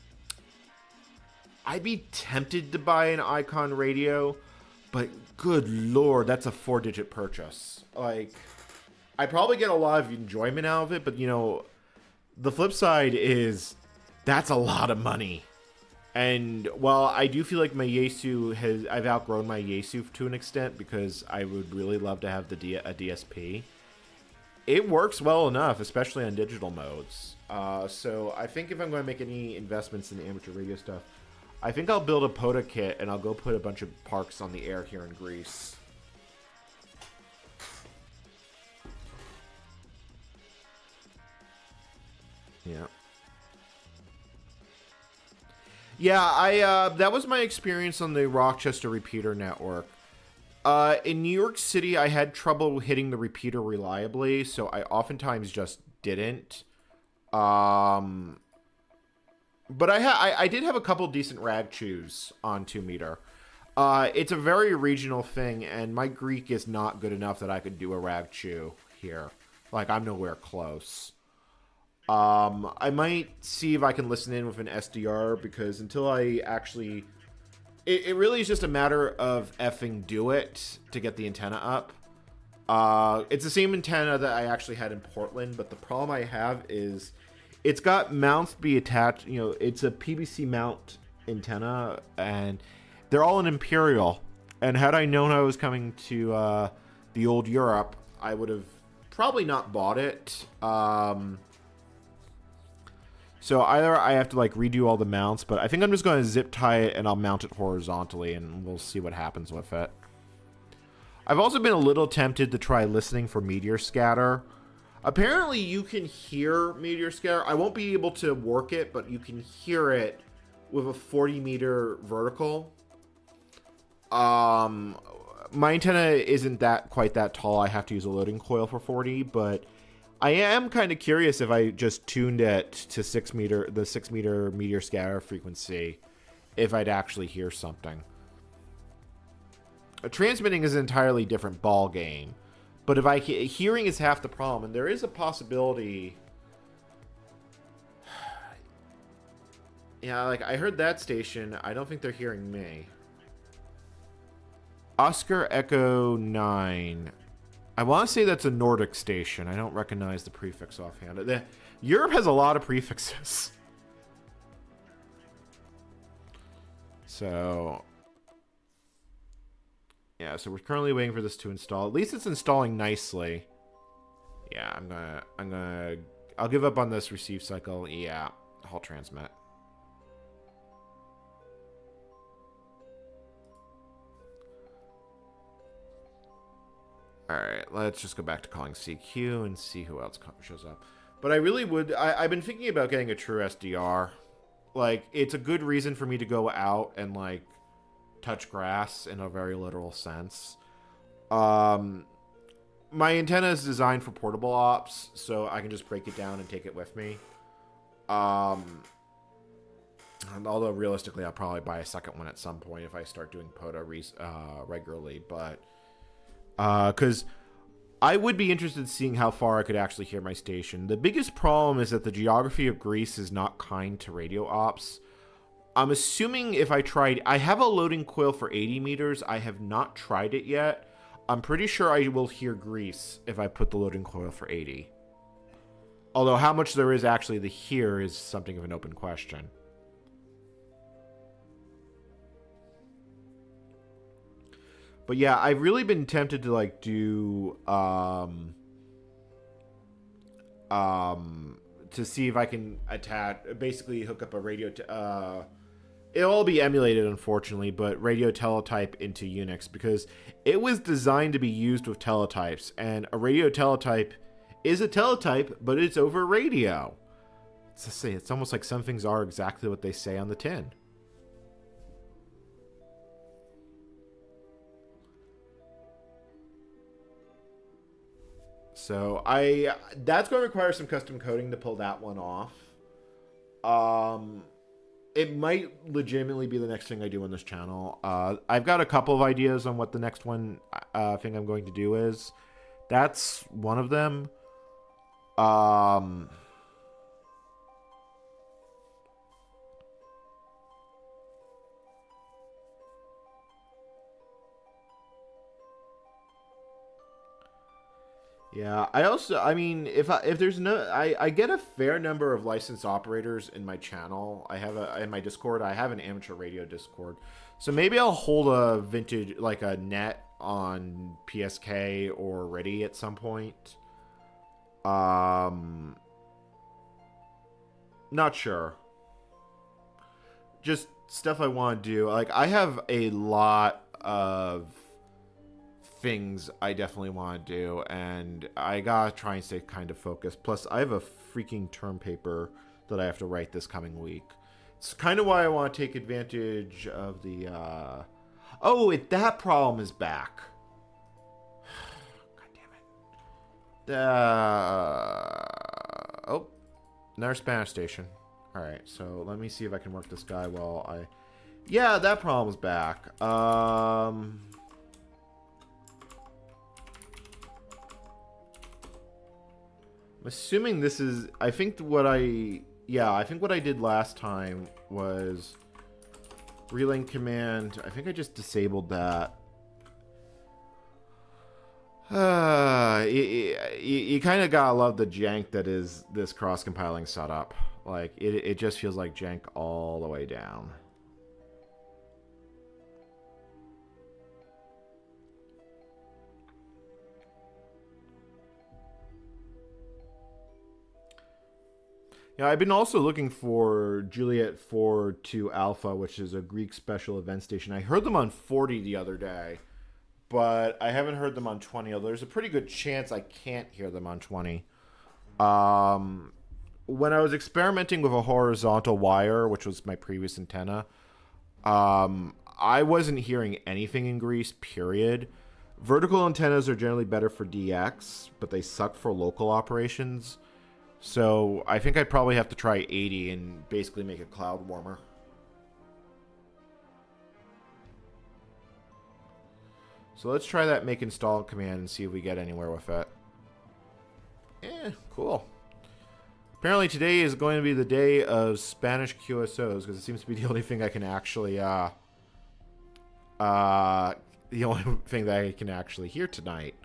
be tempted to buy an Icon radio, but good lord, that's a 4-digit purchase. Like, I probably get a lot of enjoyment out of it, but, you know, the flip side is that's a lot of money. And while I do feel like my Yaesu I've outgrown my Yaesu to an extent because I would really love to have a DSP. It works well enough, especially on digital modes. So I think if I'm going to make any investments in the amateur radio stuff, I think I'll build a POTA kit and I'll go put a bunch of parks on the air here in Greece. Yeah. Yeah, that was my experience on the Rochester repeater network. In New York City, I had trouble hitting the repeater reliably, so I oftentimes just didn't. But I did have a couple decent rag chews on 2 meter. It's a very regional thing, and my Greek is not good enough that I could do a rag chew here. Like, I'm nowhere close. I might see if I can listen in with an SDR, because until I actually... It really is just a matter of effing do it to get the antenna up. It's the same antenna that I actually had in Portland, but the problem I have is it's got mounts to be attached. You know, it's a PVC mount antenna, and they're all in Imperial. And had I known I was coming to the old Europe, I would have probably not bought it. So either I have to like redo all the mounts, but I think I'm just going to zip tie it and I'll mount it horizontally and we'll see what happens with it. I've also been a little tempted to try listening for meteor scatter. Apparently you can hear meteor scatter. I won't be able to work it, but you can hear it with a 40 meter vertical. My antenna isn't quite that tall. I have to use a loading coil for 40, but I am kind of curious if I just tuned it to the 6 meter meteor scatter frequency, if I'd actually hear something. Transmitting is an entirely different ball game, but if hearing is half the problem, and there is a possibility. Yeah, like I heard that station. I don't think they're hearing me. Oscar Echo 9. I want to say that's a Nordic station. I don't recognize the prefix offhand. Europe has a lot of prefixes. So, yeah, so we're currently waiting for this to install. At least it's installing nicely. Yeah, I'll give up on this receive cycle. Yeah, I'll transmit. Alright, let's just go back to calling CQ and see who else shows up. But I really would... I've been thinking about getting a true SDR. Like, it's a good reason for me to go out and, like, touch grass in a very literal sense. My antenna is designed for portable ops, so I can just break it down and take it with me. And although, realistically, I'll probably buy a second one at some point if I start doing POTA regularly, but... because I would be interested in seeing how far I could actually hear my station. The biggest problem is that the geography of Greece is not kind to radio ops. I'm assuming if I tried... I have a loading coil for 80 meters. I have not tried it yet. I'm pretty sure I will hear Greece if I put the loading coil for 80. Although how much there is actually to hear is something of an open question. But yeah, I've really been tempted to like do to see if I can basically hook up a radio it'll all be emulated, unfortunately, but radio teletype into Unix, because it was designed to be used with teletypes, and a radio teletype is a teletype, but it's over radio. It's almost like some things are exactly what they say on the tin. So that's going to require some custom coding to pull that one off. It might legitimately be the next thing I do on this channel. I've got a couple of ideas on what the next one thing I'm going to do is. That's one of them. Yeah, I mean, if there's no, I get a fair number of licensed operators in my channel. In my Discord, I have an amateur radio Discord. So maybe I'll hold a vintage, like a net on PSK or Ready at some point. Not sure. Just stuff I want to do. Like, I have a lot of things I definitely want to do, and I gotta try and stay kind of focused. Plus, I have a freaking term paper that I have to write this coming week. It's kind of why I want to take advantage of the that problem is back. God damn it. Another Spanish station. Alright, so let me see if I can work this guy while I... Yeah, that problem's back. I'm assuming this is... I think what I did last time was relink command. I think I just disabled that. You kind of gotta love the jank that is this cross-compiling setup. Like, it just feels like jank all the way down. Yeah, I've been also looking for Juliet 4.2 Alpha, which is a Greek special event station. I heard them on 40 the other day, but I haven't heard them on 20, although there's a pretty good chance I can't hear them on 20. When I was experimenting with a horizontal wire, which was my previous antenna, I wasn't hearing anything in Greece, period. Vertical antennas are generally better for DX, but they suck for local operations. So I think I'd probably have to try 80 and basically make a cloud warmer. So let's try that make install command and see if we get anywhere with it. Cool. Apparently today is going to be the day of Spanish QSOs, because it seems to be the only thing I can actually, the only thing that I can actually hear tonight.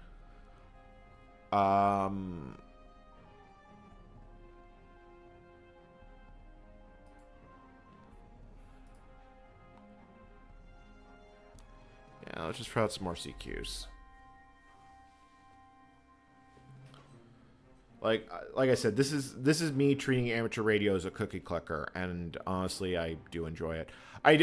Yeah, let's just try out some more CQs. Like I said, this is me treating amateur radio as a cookie clicker, and honestly, I do enjoy it. I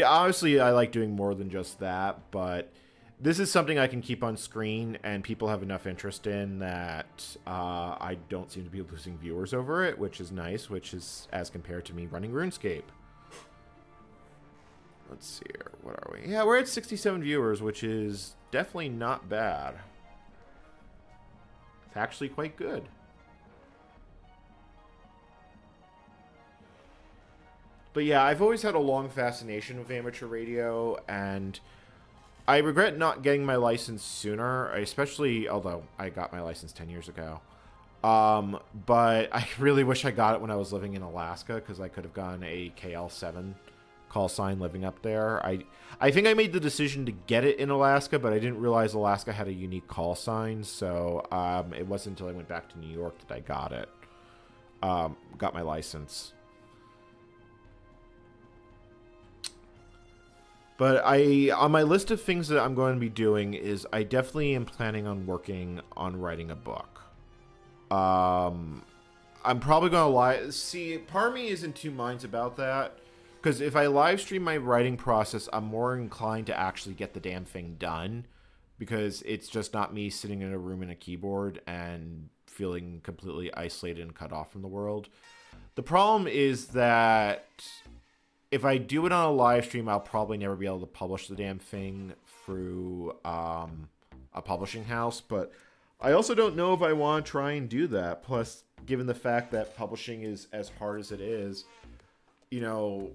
like doing more than just that, but this is something I can keep on screen, and people have enough interest in that I don't seem to be losing viewers over it, which is nice, which is as compared to me running RuneScape. Let's see here. What are we? Yeah, we're at 67 viewers, which is definitely not bad. It's actually quite good. But yeah, I've always had a long fascination with amateur radio, and I regret not getting my license sooner, especially, although I got my license 10 years ago. But I really wish I got it when I was living in Alaska, because I could have gotten a KL7 call sign living up there. I think I made the decision to get it in Alaska, but I didn't realize Alaska had a unique call sign, so it wasn't until I went back to New York that I got it. Got my license. But on my list of things that I'm going to be doing is I definitely am planning on working on writing a book. I'm probably going to see, part of me is in two minds about that. Because if I live stream my writing process, I'm more inclined to actually get the damn thing done. Because it's just not me sitting in a room and a keyboard and feeling completely isolated and cut off from the world. The problem is that if I do it on a live stream, I'll probably never be able to publish the damn thing through a publishing house. But I also don't know if I want to try and do that. Plus, given the fact that publishing is as hard as it is, you know,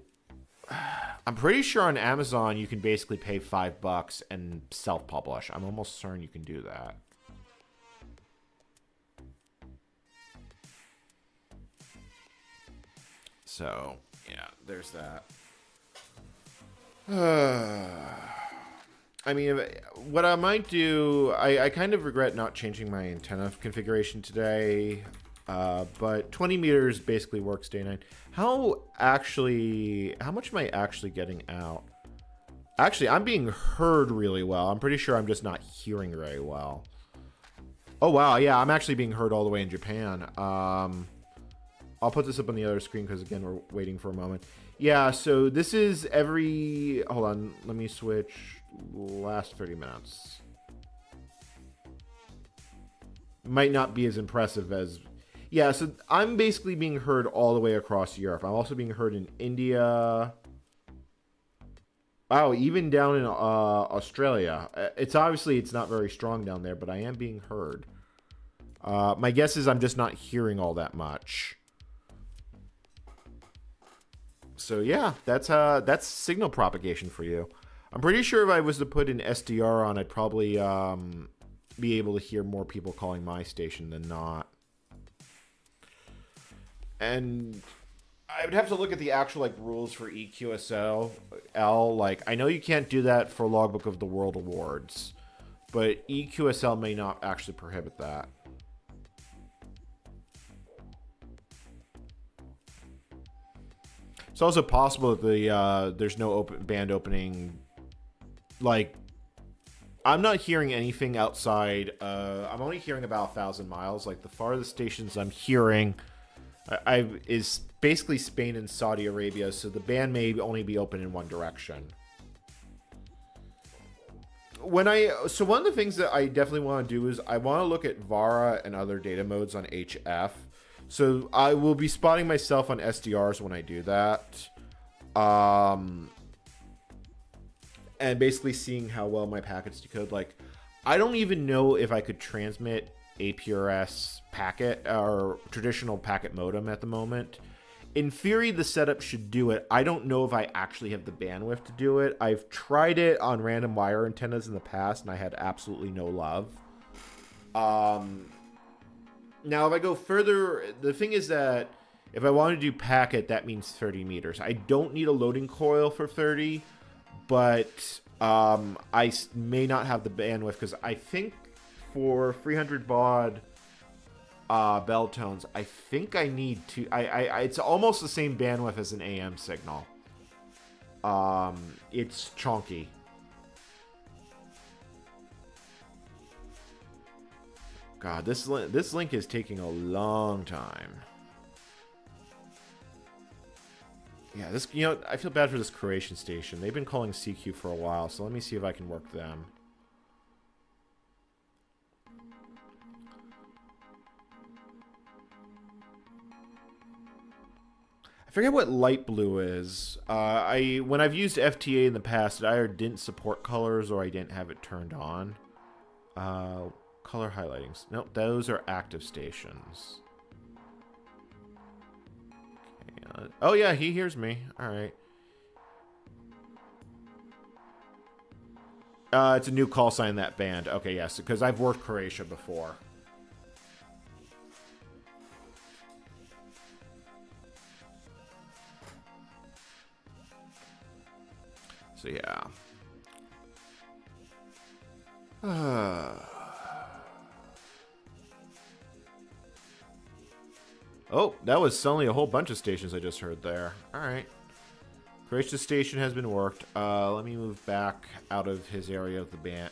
I'm pretty sure on Amazon you can basically pay $5 and self-publish. I'm almost certain you can do that. So, yeah, there's that. I mean, what I might do, I kind of regret not changing my antenna configuration today, but 20 meters basically works day and night. How much am I actually getting out? Actually, I'm being heard really well. I'm pretty sure I'm just not hearing very well. Oh, wow, yeah, I'm actually being heard all the way in Japan. I'll put this up on the other screen because, again, we're waiting for a moment. Yeah, so this is every... Hold on, let me switch. Last 30 minutes. Might not be as impressive as... Yeah, so I'm basically being heard all the way across Europe. I'm also being heard in India. Wow, even down in Australia. It's not very strong down there, but I am being heard. My guess is I'm just not hearing all that much. So yeah, that's signal propagation for you. I'm pretty sure if I was to put an SDR on, I'd probably be able to hear more people calling my station than not. And I would have to look at the actual like rules for EQSL. Like, I know you can't do that for Logbook of the World Awards, but EQSL may not actually prohibit that. It's also possible that there's no band opening. Like, I'm not hearing anything outside. I'm only hearing about 1,000 miles. Like, the farthest stations I'm hearing is basically Spain and Saudi Arabia, so the band may only be open in one direction. So one of the things that I definitely want to do is I want to look at VARA and other data modes on HF. So I will be spotting myself on SDRs when I do that. And basically seeing how well my packets decode. Like, I don't even know if I could transmit APRS packet or traditional packet modem at the moment. In theory, the setup should do it. I don't know if I actually have the bandwidth to do it. I've tried it on random wire antennas in the past, and I had absolutely no love. Now, if I go further, the thing is that if I want to do packet, that means 30 meters. I don't need a loading coil for 30, but I may not have the bandwidth because I think for 300 baud bell tones, I think I need to... it's almost the same bandwidth as an AM signal. It's chunky. God, this link is taking a long time. Yeah, I feel bad for this Croatian station. They've been calling CQ for a while, so let me see if I can work them. I forget what light blue is. When I've used FTA in the past, it either didn't support colors or I didn't have it turned on. Color highlightings. Nope, those are active stations. Okay, oh yeah, he hears me. All right. It's a new call sign, that band. Okay, yes, because I've worked Croatia before. So yeah. Oh, that was suddenly a whole bunch of stations I just heard there. Alright. Croatia station has been worked. Let me move back out of his area of the band.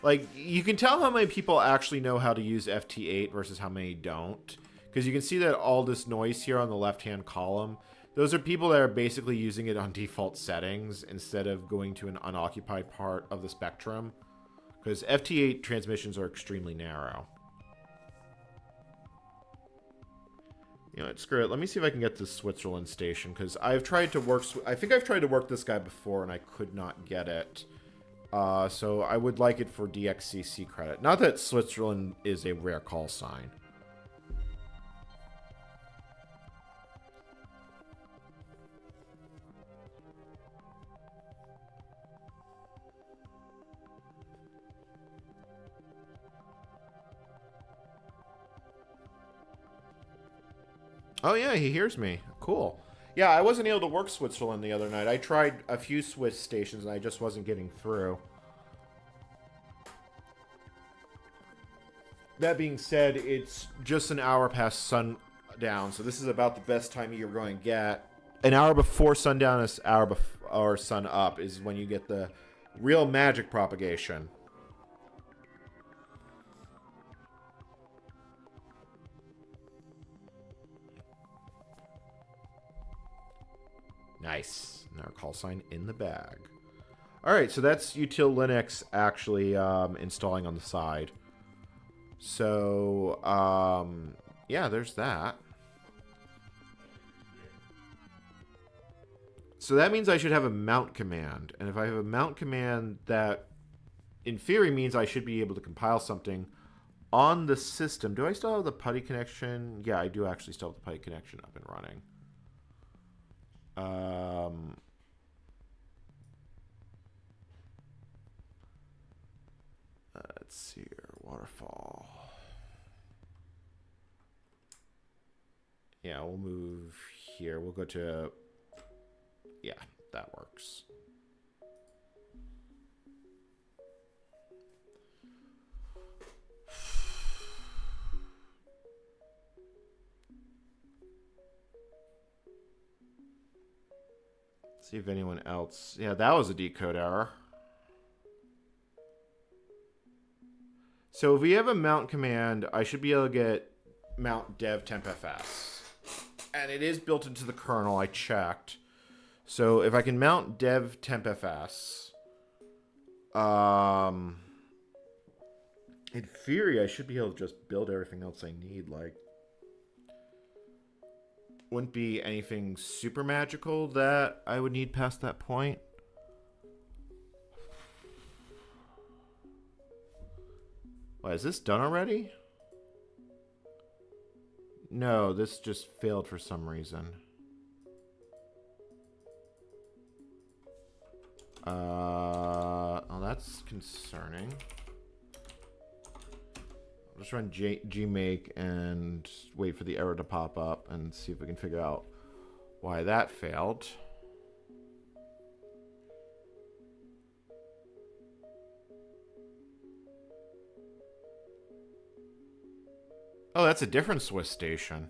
Like, you can tell how many people actually know how to use FT8 versus how many don't. Because you can see that all this noise here on the left-hand column, those are people that are basically using it on default settings instead of going to an unoccupied part of the spectrum. Because FT8 transmissions are extremely narrow. You know what, screw it. Let me see if I can get to Switzerland station, because I've tried to work... I think I've tried to work this guy before, and I could not get it. So I would like it for DXCC credit. Not that Switzerland is a rare call sign. Oh yeah, he hears me. Cool. Yeah, I wasn't able to work Switzerland the other night. I tried a few Swiss stations and I just wasn't getting through. That being said, it's just an hour past sundown, so this is about the best time you're going to get. An hour before sundown is hour before sun up is when you get the real magic propagation. Nice. And our call sign in the bag. Alright, so that's util Linux actually installing on the side. So, yeah, there's that. So that means I should have a mount command. And if I have a mount command, that in theory means I should be able to compile something on the system. Do I still have the PuTTY connection? Yeah, I do actually still have the PuTTY connection up and running. Let's see here. Waterfall. Yeah, we'll move here. We'll go to... Yeah, that works. See if anyone else... Yeah, that was a decode error. So if we have a mount command, I should be able to get mount dev tempfs. And it is built into the kernel, I checked. So if I can mount dev tempfs, in theory, I should be able to just build everything else I need. Like, wouldn't be anything super magical that I would need past that point. Why, is this done already? No, this just failed for some reason. Oh, that's concerning. I'll just run gmake and wait for the error to pop up and see if we can figure out why that failed. Oh, that's a different Swiss station.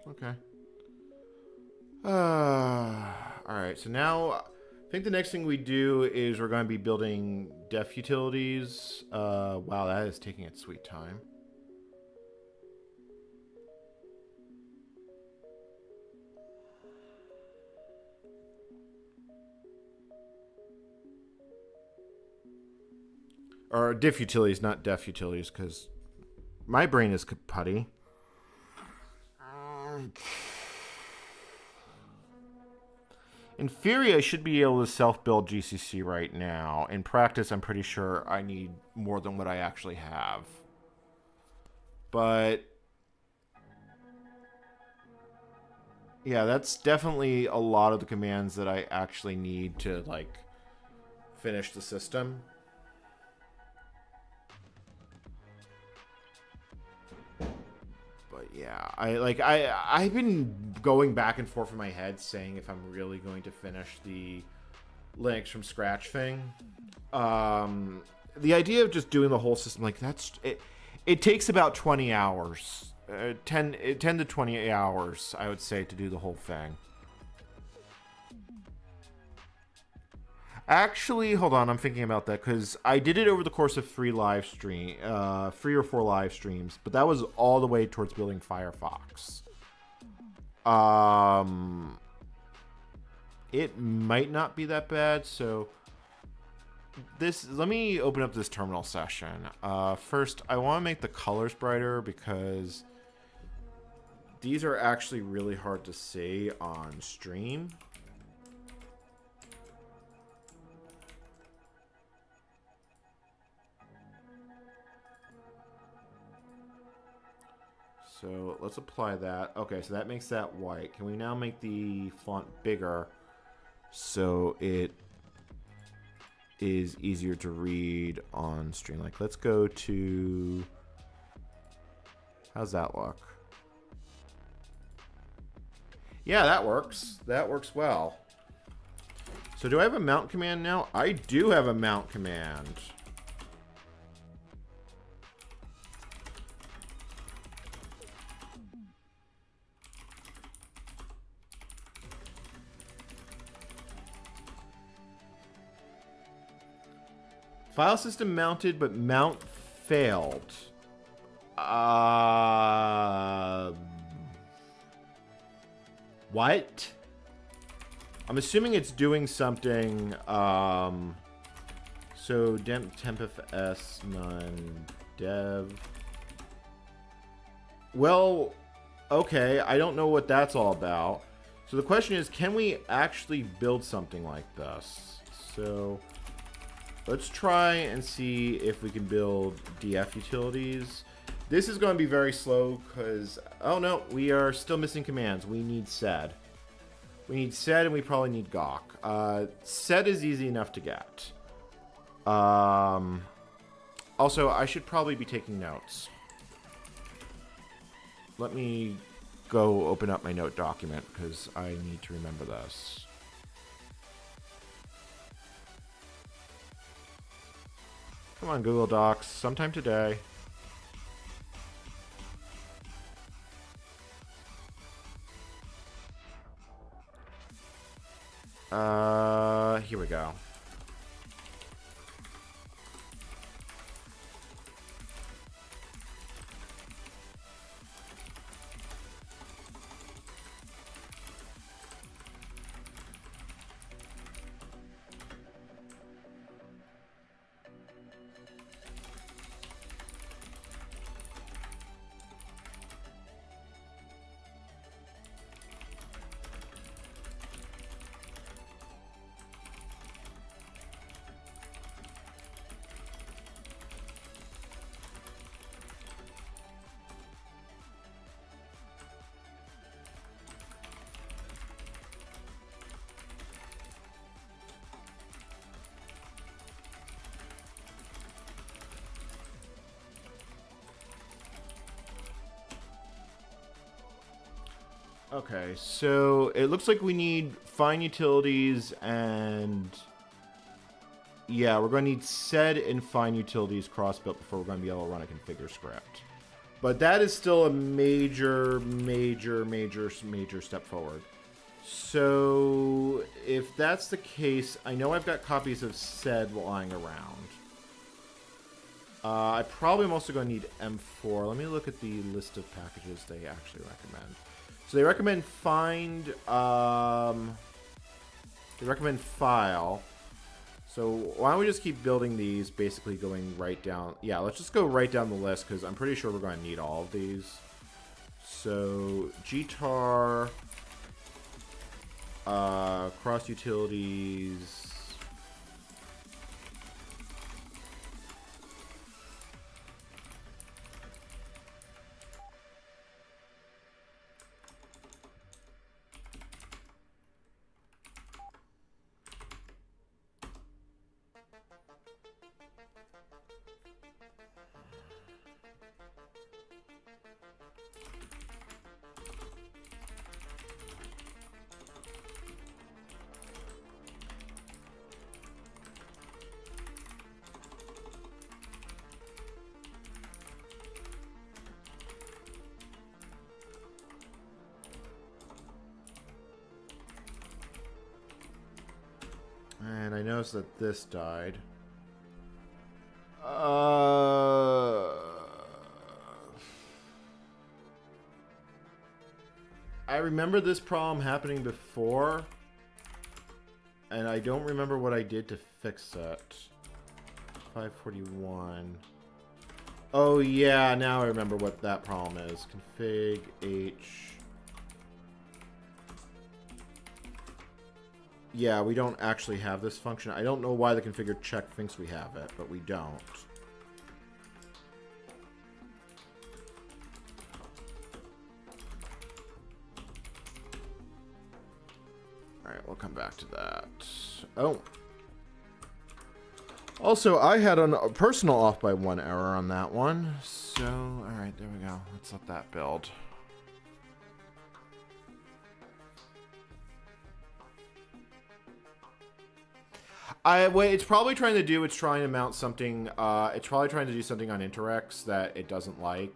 Okay. Alright, so now I think the next thing we do is we're going to be building def utilities. Wow, that is taking its sweet time. Or diff utilities, not def utilities, because my brain is putty. In theory, I should be able to self-build GCC right now. In practice, I'm pretty sure I need more than what I actually have. But yeah, that's definitely a lot of the commands that I actually need to, like, finish the system. Yeah, I've been going back and forth in my head saying if I'm really going to finish the Linux from scratch thing. The idea of just doing the whole system, like, that's it takes about 20 hours. 10 to 20 hours, I would say, to do the whole thing. Actually, hold on, I'm thinking about that, because I did it over the course of 3 or 4 live streams, but that was all the way towards building Firefox. It might not be that bad, so let me open up this terminal session. First, I want to make the colors brighter because these are actually really hard to see on stream. So let's apply that. Okay, so that makes that white. Can we now make the font bigger so it is easier to read on stream? Like, let's go to... How's that look? Yeah, that works. That works well. So do I have a mount command now? I do have a mount command. File system mounted, but mount failed. What? I'm assuming it's doing something. So tempfs none dev. Well, okay. I don't know what that's all about. So the question is, can we actually build something like this? So let's try and see if we can build DF utilities. This is going to be very slow because, oh no, we are still missing commands. We need sed. We need sed and we probably need gawk. Sed is easy enough to get. Also, I should probably be taking notes. Let me go open up my note document because I need to remember this. Come on, Google Docs, sometime today. Here we go. Okay, so it looks like we need fine utilities and... Yeah, we're going to need sed and fine utilities cross-built before we're going to be able to run a configure script. But that is still a major step forward. So if that's the case, I know I've got copies of sed lying around. I probably am also going to need M4. Let me look at the list of packages they actually recommend. So they recommend they recommend file. So why don't we just keep building these, basically going right down. Yeah, let's just go right down the list because I'm pretty sure we're going to need all of these. So gtar, cross utilities. And I noticed that this died. I remember this problem happening before, and I don't remember what I did to fix it. 541. Oh yeah, now I remember what that problem is. Config H. Yeah, we don't actually have this function. I don't know why the configure check thinks we have it, but we don't. Alright, we'll come back to that. Oh. Also, I had a personal off by 1 error on that one. So, alright, there we go. Let's let that build. What it's probably trying to do, it's trying to mount something, it's probably trying to do something on Interx that it doesn't like.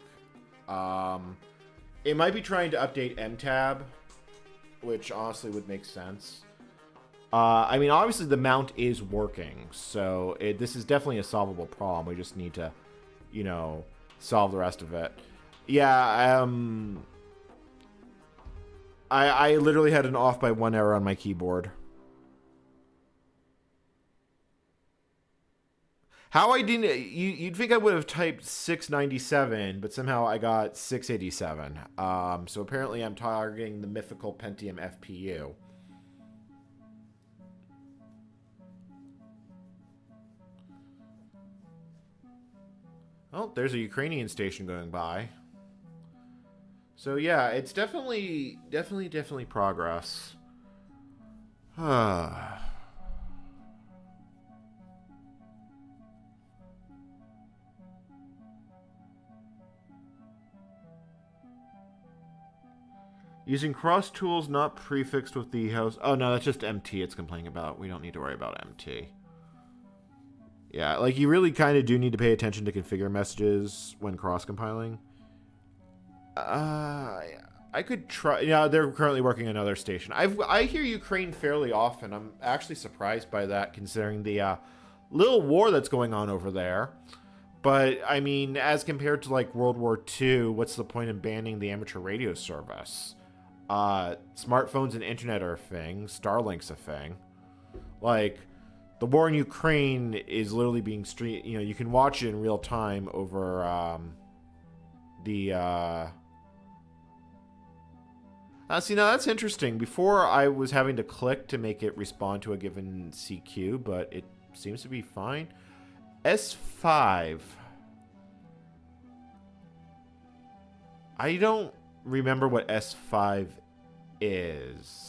It might be trying to update mtab, which honestly would make sense. I mean, obviously the mount is working, so this is definitely a solvable problem. We just need to, you know, solve the rest of it. Yeah, I literally had an off by 1 error on my keyboard. How I didn't... You'd think I would have typed 697, but somehow I got 687. So apparently I'm targeting the mythical Pentium FPU. Oh, there's a Ukrainian station going by. So yeah, it's definitely progress. Using cross tools not prefixed with the house. Oh no, that's just MT it's complaining about. We don't need to worry about MT. Yeah, like you really kind of do need to pay attention to configure messages when cross-compiling. I could try. Yeah, they're currently working on another station. I hear Ukraine fairly often. I'm actually surprised by that, considering the little war that's going on over there. But I mean, as compared to like World War II, what's the point in banning the amateur radio service? Smartphones and internet are a thing. Starlink's a thing. Like, the war in Ukraine is literally being streamed. You know, you can watch it in real time over see, now that's interesting. Before, I was having to click to make it respond to a given CQ, but it seems to be fine. S5. I don't remember what S5 is.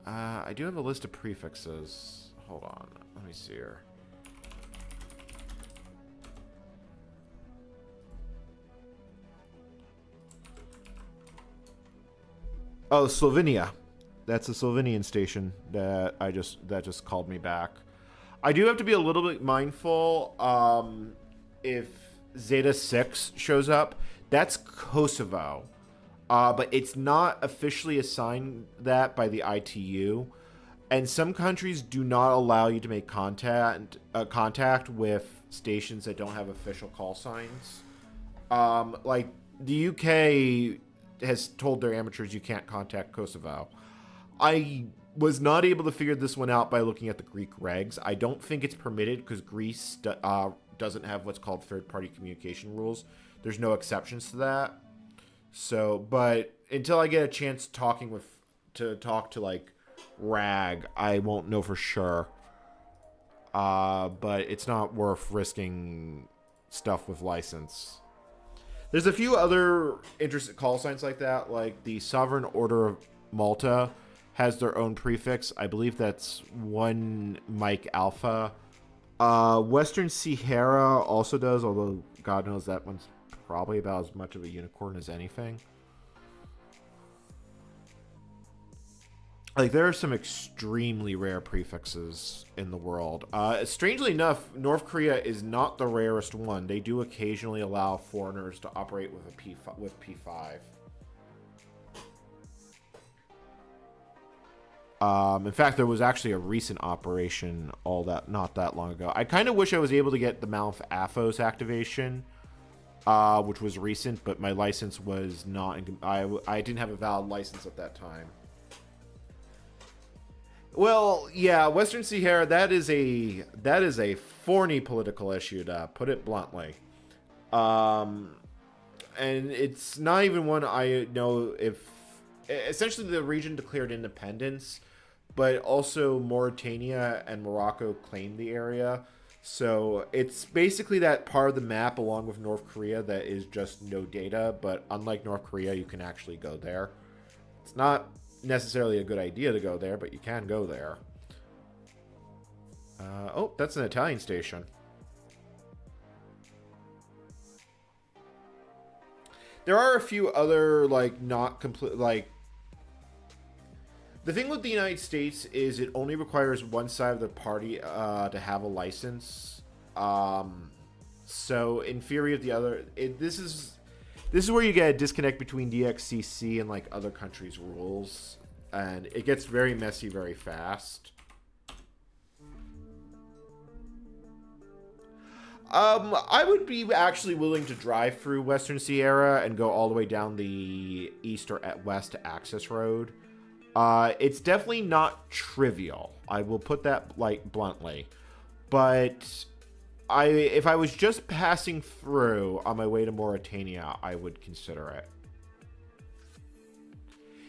I do have a list of prefixes. Hold on. Let me see here. Oh, Slovenia. That's a Slovenian station that just called me back. I do have to be a little bit mindful if Zeta 6 shows up. That's Kosovo. But it's not officially assigned that by the ITU. And some countries do not allow you to make contact with stations that don't have official call signs. Like, the UK has told their amateurs you can't contact Kosovo. I was not able to figure this one out by looking at the Greek regs. I don't think it's permitted because Greece doesn't have what's called third-party communication rules. There's no exceptions to that. So, but until I get a chance to talk to like RAG, I won't know for sure. But it's not worth risking stuff with license. There's a few other interesting call signs like that, like the Sovereign Order of Malta has their own prefix. I believe that's 1 Mike Alpha. Western Sahara also does, although God knows that one's probably about as much of a unicorn as anything. Like, there are some extremely rare prefixes in the world. Strangely enough, North Korea is not the rarest one. They do occasionally allow foreigners to operate with P5. In fact, there was actually a recent operation not that long ago. I kind of wish I was able to get the Mouth Athos activation, which was recent, but my license was not. I didn't have a valid license at that time. Well, yeah, Western Sahara, that is a thorny political issue, to put it bluntly. Um, and it's not even one I know if. Essentially, the region declared independence, but also Mauritania and Morocco claimed the area. So it's basically that part of the map, along with North Korea, that is just no data. But unlike North Korea, you can actually go there. It's not necessarily a good idea to go there, but you can go there. Oh, that's an Italian station. There are a few other, like, not complete, like... The thing with the United States is it only requires one side of the party to have a license. So, in theory, of the other... This is where you get a disconnect between DXCC and, like, other countries' rules. And it gets very messy very fast. I would be actually willing to drive through Western Sierra and go all the way down the east or west access road. It's definitely not trivial. I will put that, like, bluntly. But if I was just passing through on my way to Mauritania, I would consider it.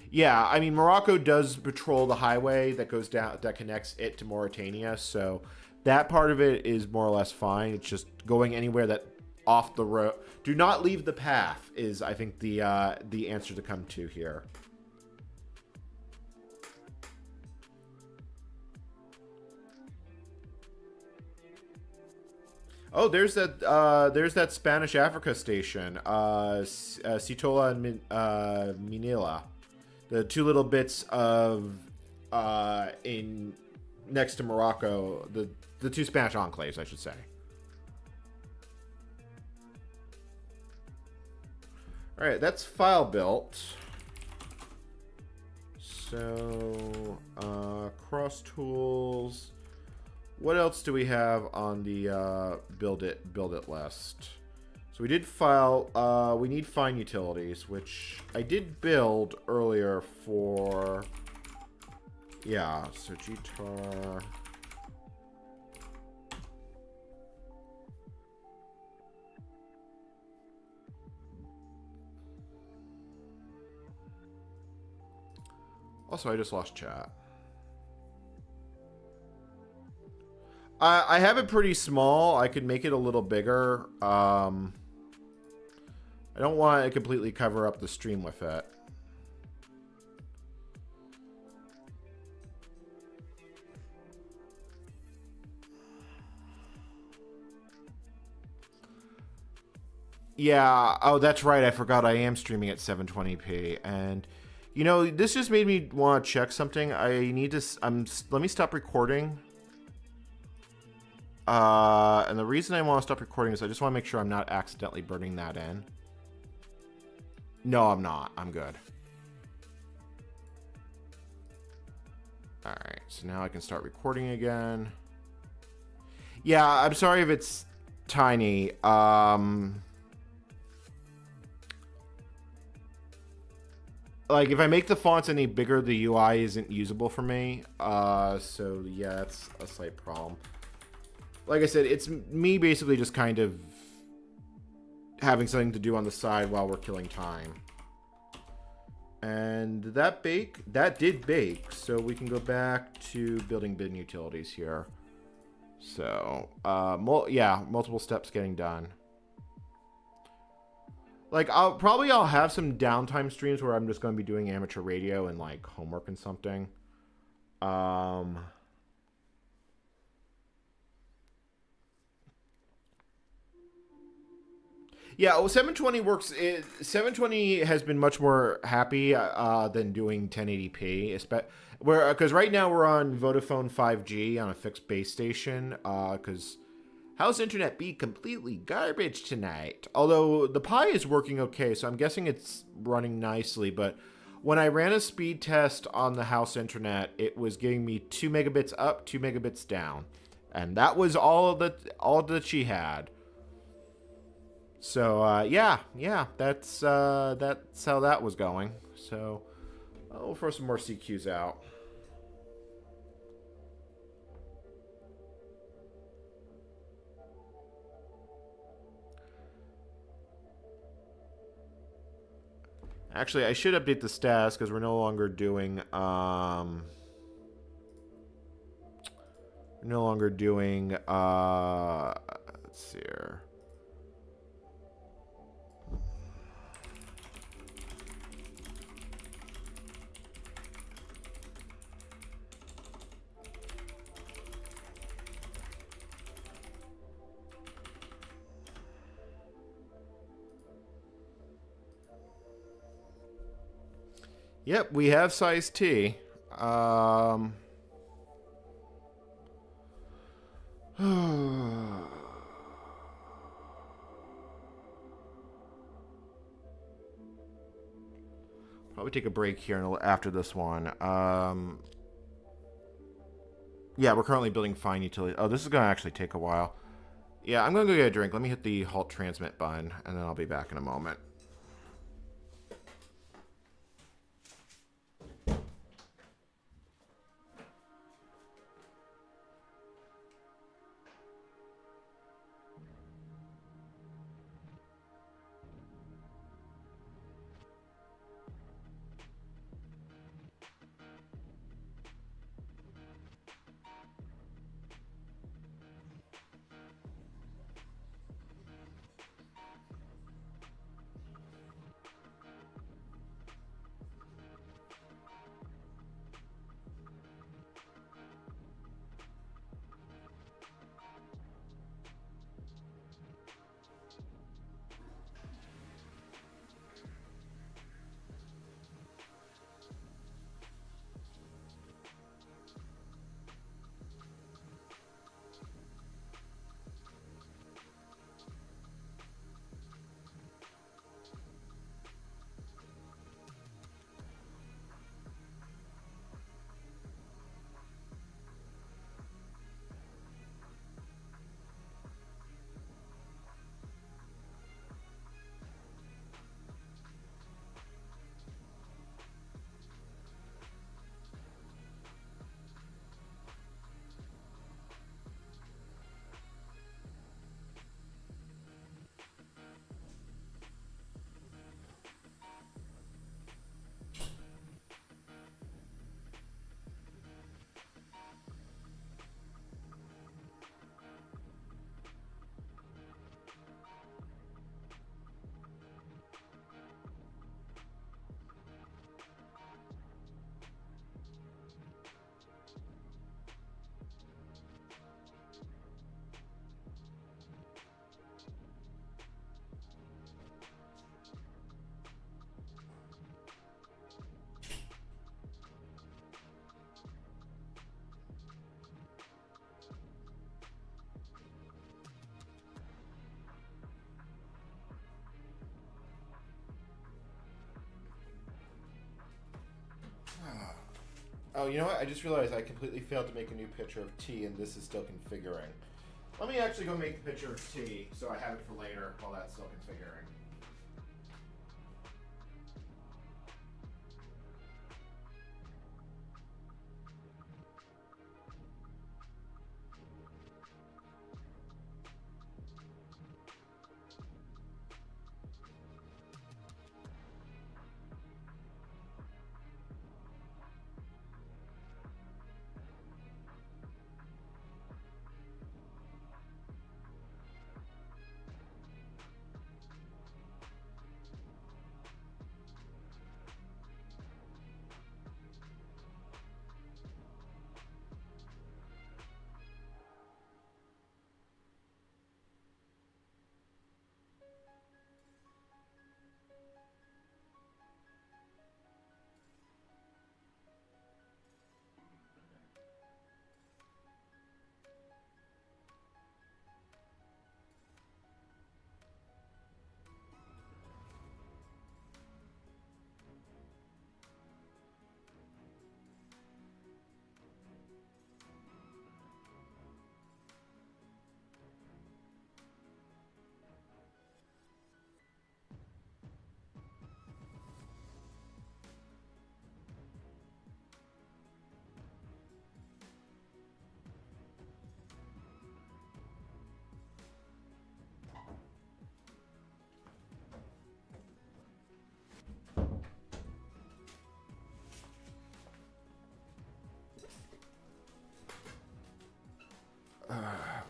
Yeah, I mean, Morocco does patrol the highway that goes down, that connects it to Mauritania, so that part of it is more or less fine. It's just going anywhere that off the road. Do not leave the path is, I think, the answer to come to here. Oh, there's that Spanish Africa station, Citola and Minila, the two little bits of in next to Morocco, the two Spanish enclaves, I should say. All right, that's file built. So cross tools. What else do we have on the build it list? So we did file. We need find utilities, which I did build earlier for. Yeah. So GTAR. Also, I just lost chat. I have it pretty small. I could make it a little bigger. I don't want to completely cover up the stream with it. Yeah. Oh, that's right. I forgot I am streaming at 720p. And, you know, this just made me want to check something. I need to... let me stop recording. And the reason I want to stop recording is I just want to make sure I'm not accidentally burning that in. No, I'm not. I'm good. Alright, so now I can start recording again. Yeah, I'm sorry if it's tiny. Like, if I make the fonts any bigger, the UI isn't usable for me. So, yeah, that's a slight problem. Like I said, it's me basically just kind of having something to do on the side while we're killing time. And that did bake, so we can go back to building bin utilities here. So, yeah, multiple steps getting done. Like, I'll have some downtime streams where I'm just going to be doing amateur radio and, like, homework and something. Yeah, well, 720 works. 720 has been much more happy than doing 1080p, because right now we're on Vodafone 5G on a fixed base station. Because how's internet be completely garbage tonight? Although the Pi is working okay, so I'm guessing it's running nicely. But when I ran a speed test on the house internet, it was giving me 2 megabits up, 2 megabits down, and that was all that she had. So, yeah, that's how that was going. So, I'll throw some more CQs out. Actually, I should update the status because we're no longer doing let's see here. Yep, we have size T. Probably take a break here after this one. Yeah, we're currently building fine utility. Oh, this is going to actually take a while. Yeah, I'm going to go get a drink. Let me hit the halt transmit button, and then I'll be back in a moment. Oh, you know what? I just realized I completely failed to make a new picture of T, and this is still configuring. Let me actually go make the picture of T, so I have it for later while that's still configuring.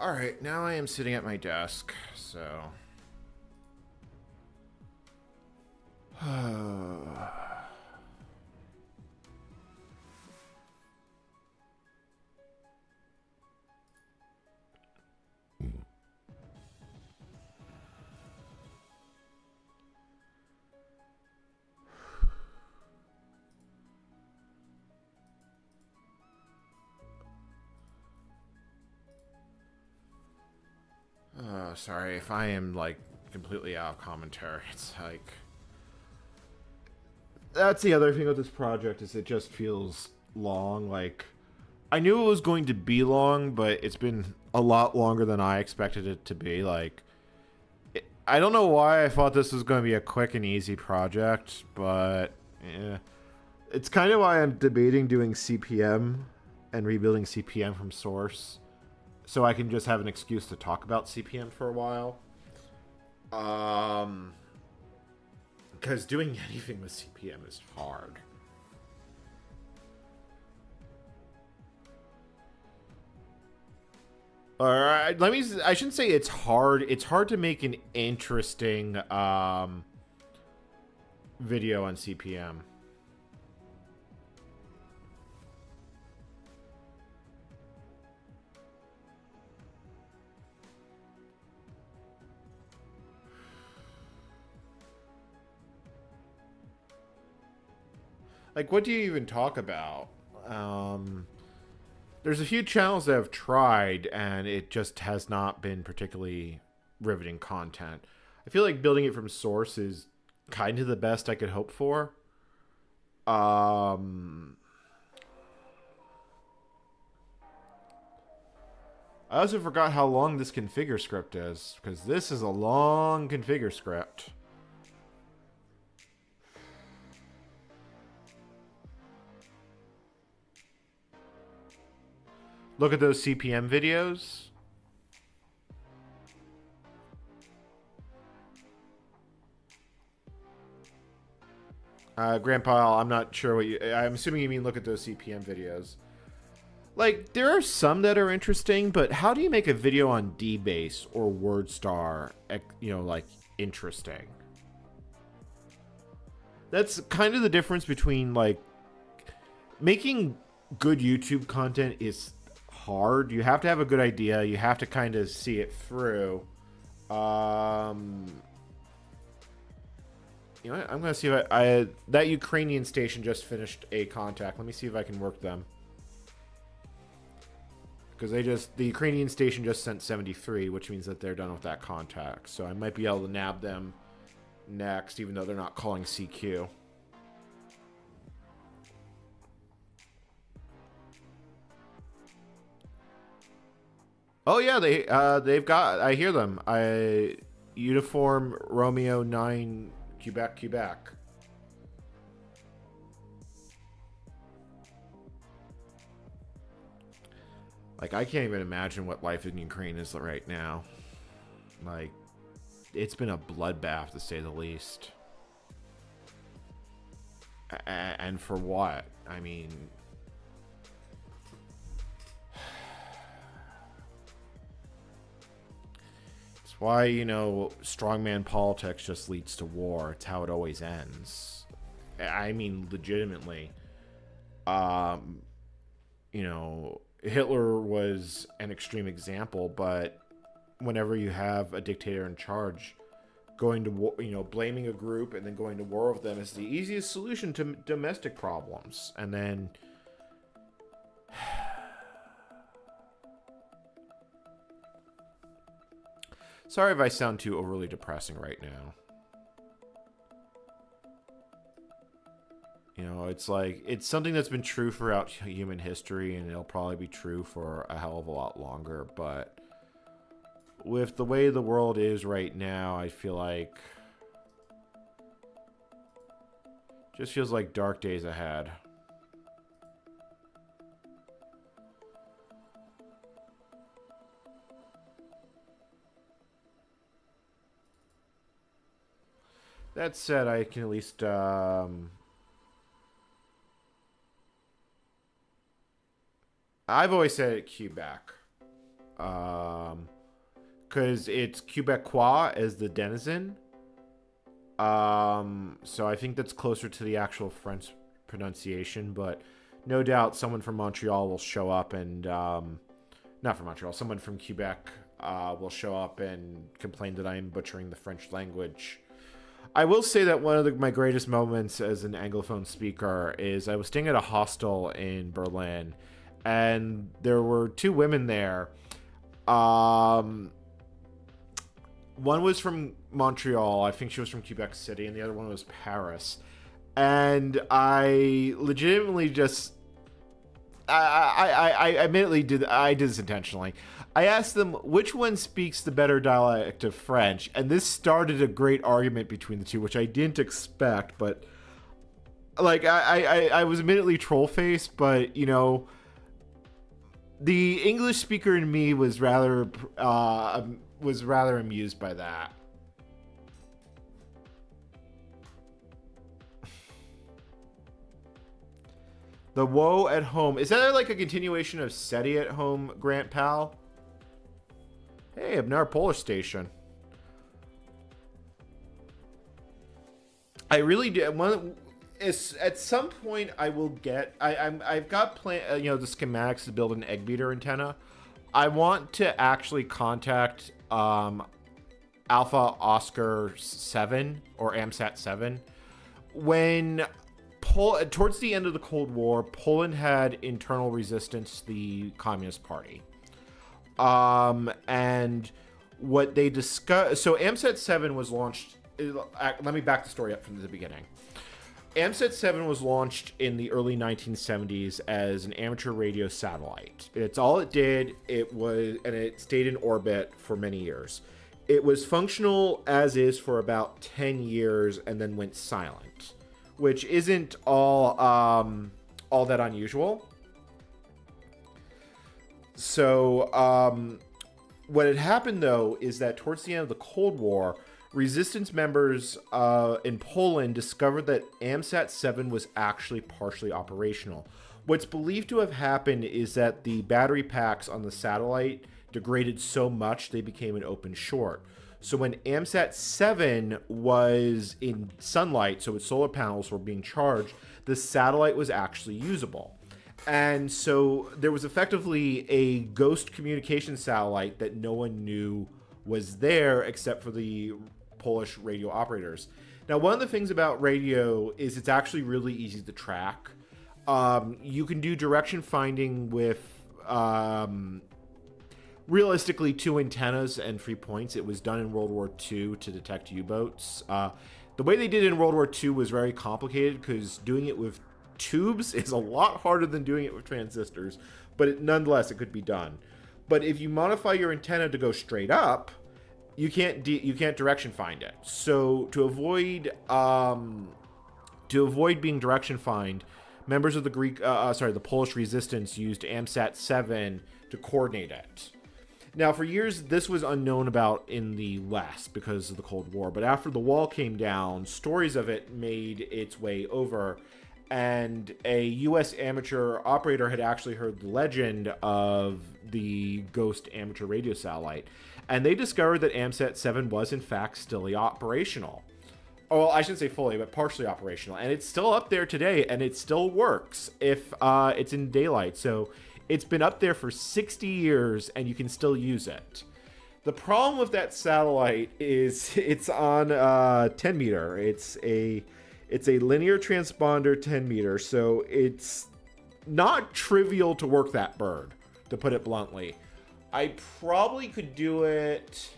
Alright, now I am sitting at my desk, so... sorry if I am, like, completely out of commentary. It's like... That's the other thing with this project, is it just feels long. Like, I knew it was going to be long, but it's been a lot longer than I expected it to be. Like, I don't know why I thought this was going to be a quick and easy project, but yeah. It's kind of why I'm debating doing CPM and rebuilding CPM from source, so I can just have an excuse to talk about CPM for a while. Because doing anything with CPM is hard. Alright, I shouldn't say it's hard. It's hard to make an interesting video on CPM. Like, what do you even talk about? There's a few channels that have tried, and it just has not been particularly riveting content. I feel like building it from source is kind of the best I could hope for. I also forgot how long this configure script is, because this is a long configure script. Look at those CPM videos. Grandpa, I'm not sure what you... I'm assuming you mean look at those CPM videos. Like, there are some that are interesting, but how do you make a video on DBase or WordStar, you know, like, interesting? That's kind of the difference between, like... Making good YouTube content is hard. You have to have a good idea. You have to kind of see it through. You know what? I'm gonna see if I that Ukrainian station just finished a contact. Let me see if I can work them, because the Ukrainian station just sent 73, which means that they're done with that contact. So I might be able to nab them next, even though they're not calling CQ. Oh yeah, they've got. I hear them. Uniform Romeo 9 Quebec Quebec. Like, I can't even imagine what life in Ukraine is right now. Like, it's been a bloodbath to say the least. And for what? I mean. Why, you know, strongman politics just leads to war. It's how it always ends. I mean, legitimately. You know, Hitler was an extreme example, but whenever you have a dictator in charge, going to war, you know, blaming a group and then going to war with them is the easiest solution to domestic problems. And then... Sorry if I sound too overly depressing right now. You know, it's like, it's something that's been true throughout human history, and it'll probably be true for a hell of a lot longer, but with the way the world is right now, I feel like just feels like dark days ahead. That said, I can at least, I've always said it Quebec. Because it's Quebecois as the denizen. So I think that's closer to the actual French pronunciation, but no doubt someone from Montreal will show up and, not from Montreal, someone from Quebec will show up and complain that I'm butchering the French language. I will say that one of my greatest moments as an Anglophone speaker is I was staying at a hostel in Berlin, and there were two women there. One was from Montreal. I think she was from Quebec City, and the other one was Paris. And I legitimately just, I admittedly did this intentionally. I asked them which one speaks the better dialect of French, and this started a great argument between the two, which I didn't expect. But like, I was admittedly troll faced, but you know, the English speaker in me was rather amused by that. The Woe at Home. Is that like a continuation of SETI at Home, Grant Pal? Hey, Abnar Polish Station. I really do. At some point, I will get. I've got the schematics to build an egg beater antenna. I want to actually contact Alpha Oscar 7 or AMSAT 7. When towards the end of the Cold War, Poland had internal resistance to the Communist Party. And what they discussed... So AMSAT 7 was launched... Let me back the story up from the beginning. AMSAT 7 was launched in the early 1970s as an amateur radio satellite. It's all it did. And it stayed in orbit for many years. It was functional as is for about 10 years and then went silent, which isn't all that unusual. So what had happened, though, is that towards the end of the Cold War, resistance members in Poland discovered that AMSAT 7 was actually partially operational. What's believed to have happened is that the battery packs on the satellite degraded so much they became an open short. So when AMSAT 7 was in sunlight, so its solar panels were being charged, the satellite was actually usable. And so there was effectively a ghost communication satellite that no one knew was there except for the Polish radio operators. Now, one of the things about radio is it's actually really easy to track. You can do direction finding with realistically 2 antennas and 3 points. It was done in World War II to detect U-boats. The way they did it in World War II was very complicated because doing it with tubes is a lot harder than doing it with transistors, but nonetheless, it could be done. But if you modify your antenna to go straight up, you can't direction find it. So to avoid being direction find, members of the Polish resistance used AMSAT 7 to coordinate it. Now, for years, this was unknown about in the West because of the Cold War. But after the wall came down, stories of it made its way over. And a U.S. amateur operator had actually heard the legend of the ghost amateur radio satellite. And they discovered that AMSAT 7 was, in fact, still operational. Oh, well, I shouldn't say fully, but partially operational. And it's still up there today, and it still works if it's in daylight. So it's been up there for 60 years, and you can still use it. The problem with that satellite is it's on 10 meter. It's a linear transponder 10 meter, so it's not trivial to work that bird, to put it bluntly. I probably could do it.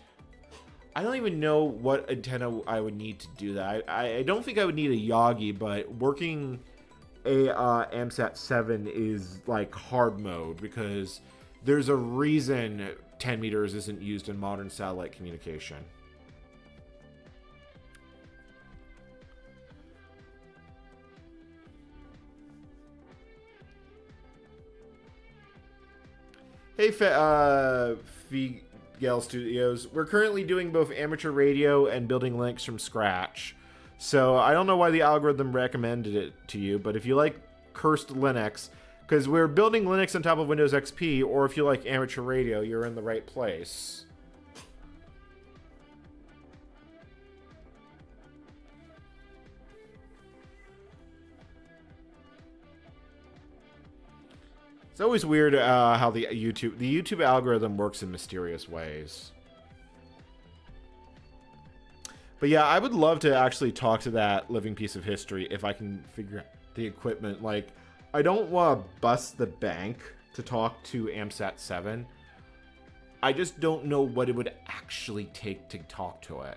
I don't even know what antenna I would need to do that. I don't think I would need a Yagi, but working a AMSAT 7 is like hard mode because there's a reason 10 meters isn't used in modern satellite communication. Hey, Figel Studios. We're currently doing both amateur radio and building Linux from scratch. So I don't know why the algorithm recommended it to you, but if you like cursed Linux, Because we're building Linux on top of Windows XP, or if you like amateur radio, you're in the right place. It's always weird how the YouTube algorithm works in mysterious ways. But yeah, I would love to actually talk to that living piece of history if I can figure out the equipment. Like, I don't want to bust the bank to talk to AMSAT 7. I just don't know what it would actually take to talk to it.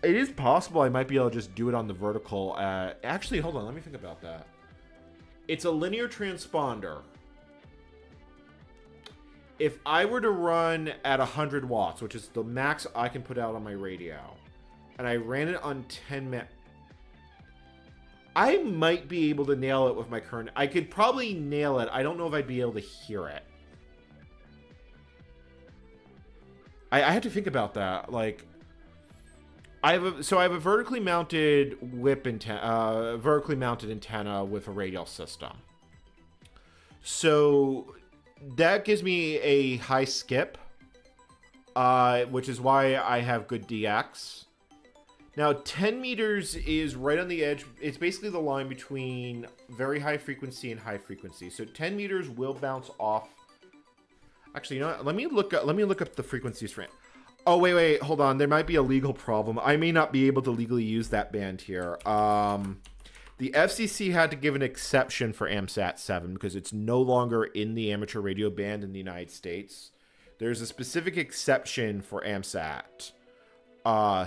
It is possible I might be able to just do it on the vertical. Actually, hold on, let me think about that. It's a linear transponder. If I were to run at 100 watts, which is the max I can put out on my radio, and I ran it on 10 minutes, I might be able to nail it with my current. I could probably nail it. I don't know if I'd be able to hear it. I have to think about that. Like, I have a vertically mounted vertically mounted antenna with a radial system. So that gives me a high skip, which is why I have good DX. Now, 10 meters is right on the edge. It's basically the line between very high frequency and high frequency. So 10 meters will bounce off. Actually, you know what? Let me look up the frequencies for it. Oh, wait, hold on. There might be a legal problem. I may not be able to legally use that band here. The FCC had to give an exception for AMSAT 7 because it's no longer in the amateur radio band in the United States. There's a specific exception for AMSAT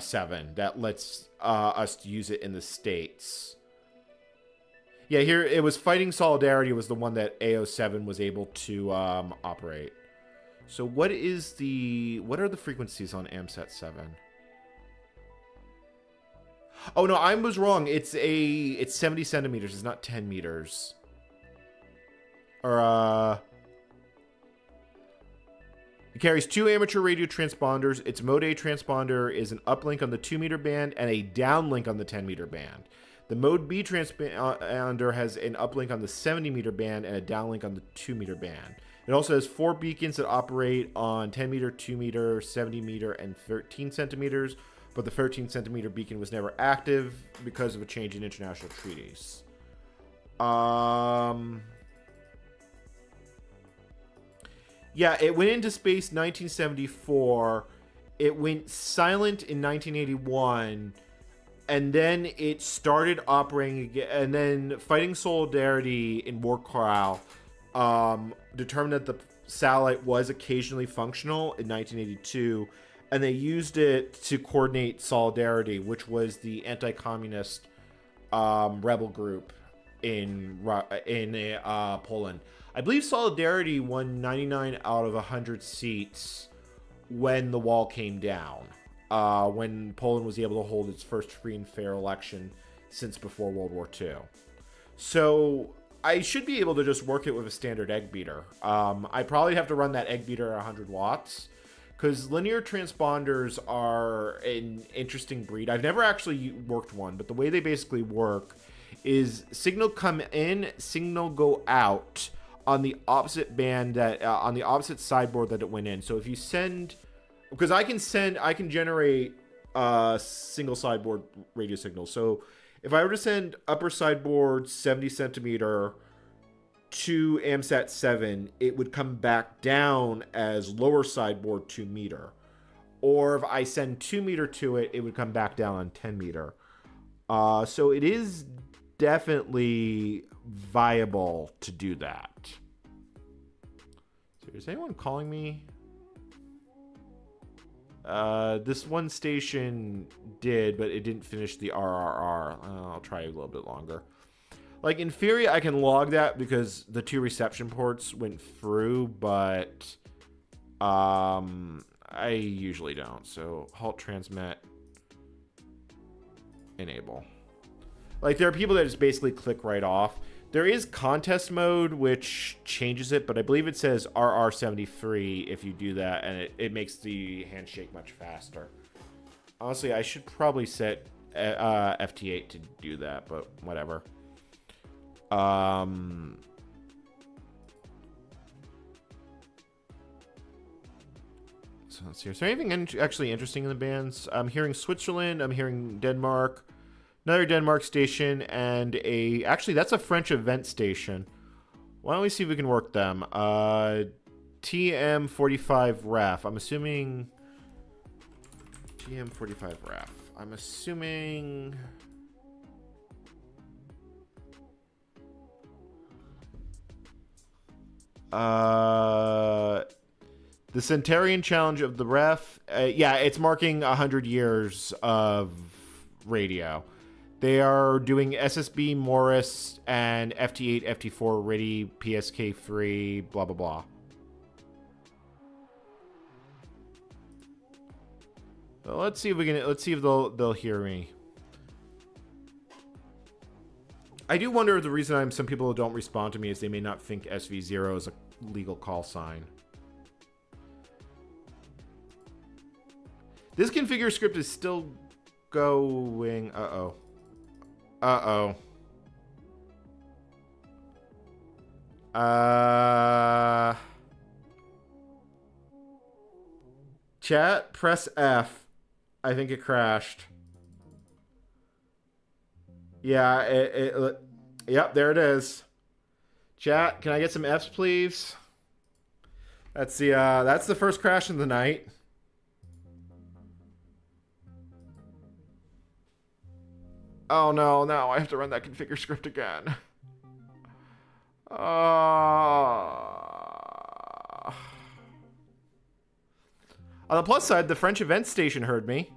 7 that lets us use it in the States. Yeah, here it was Fighting Solidarity was the one that AO7 was able to operate. So what are the frequencies on AMSAT 7? Oh no, I was wrong. It's 70 centimeters. It's not 10 meters. Or it carries 2 amateur radio transponders. Its Mode A transponder is an uplink on the 2-meter band and a downlink on the 10-meter band. The Mode B transponder has an uplink on the 70-meter band and a downlink on the 2-meter band. It also has 4 beacons that operate on 10 meter, 2 meter, 70 meter, and 13 centimeters, but the 13 centimeter beacon was never active because of a change in international treaties. Yeah, it went into space 1974. It went silent in 1981, and then it started operating again. And then Fighting Solidarity in War Corral determined that the satellite was occasionally functional in 1982, and they used it to coordinate Solidarity, which was the anti-communist rebel group in Poland. I believe Solidarity won 99 out of 100 seats when the wall came down, when Poland was able to hold its first free and fair election since before World War II. So I should be able to just work it with a standard egg beater. I probably have to run that egg beater at 100 watts because linear transponders are an interesting breed. I've never actually worked one, but the way they basically work is signal come in, signal go out on the opposite band that on the opposite sideboard that it went in. So if you send, because I can generate single sideboard radio signals. So if I were to send upper sideboard 70 centimeter to AMSAT 7, it would come back down as lower sideboard 2 meter. Or if I send 2 meter to it, it would come back down on 10 meter. So it is definitely viable to do that. So is anyone calling me? This one station did, but it didn't finish the RRR. I'll try a little bit longer. Like, in theory, I can log that because the 2 reception ports went through, but I usually don't. So, halt transmit, enable. Like, there are people that just basically click right off. There is contest mode, which changes it, but I believe it says RR73 if you do that, and it makes the handshake much faster. Honestly, I should probably set FT8 to do that, but whatever. So let's see. Is there anything actually interesting in the bands? I'm hearing Switzerland. I'm hearing Denmark. Another Denmark station. And actually, that's a French event station. Why don't we see if we can work them? TM45 RAF. I'm assuming... TM45 RAF. I'm assuming... The Centurion Challenge of the Ref. Yeah, it's marking 100 years of radio. They are doing SSB, Morris, and FT8, FT4, RIDI, PSK3, blah, blah, blah. Well, let's see if we can. Let's see if they'll hear me. I do wonder if the reason some people don't respond to me is they may not think SV0 is a legal call sign. This configure script is still going. Uh-oh. Uh-oh. Chat, press F. I think it crashed. Yeah, yep, there it is. Chat, can I get some Fs, please? That's the first crash of the night. Oh no, now I have to run that configure script again. On the plus side, the French event station heard me.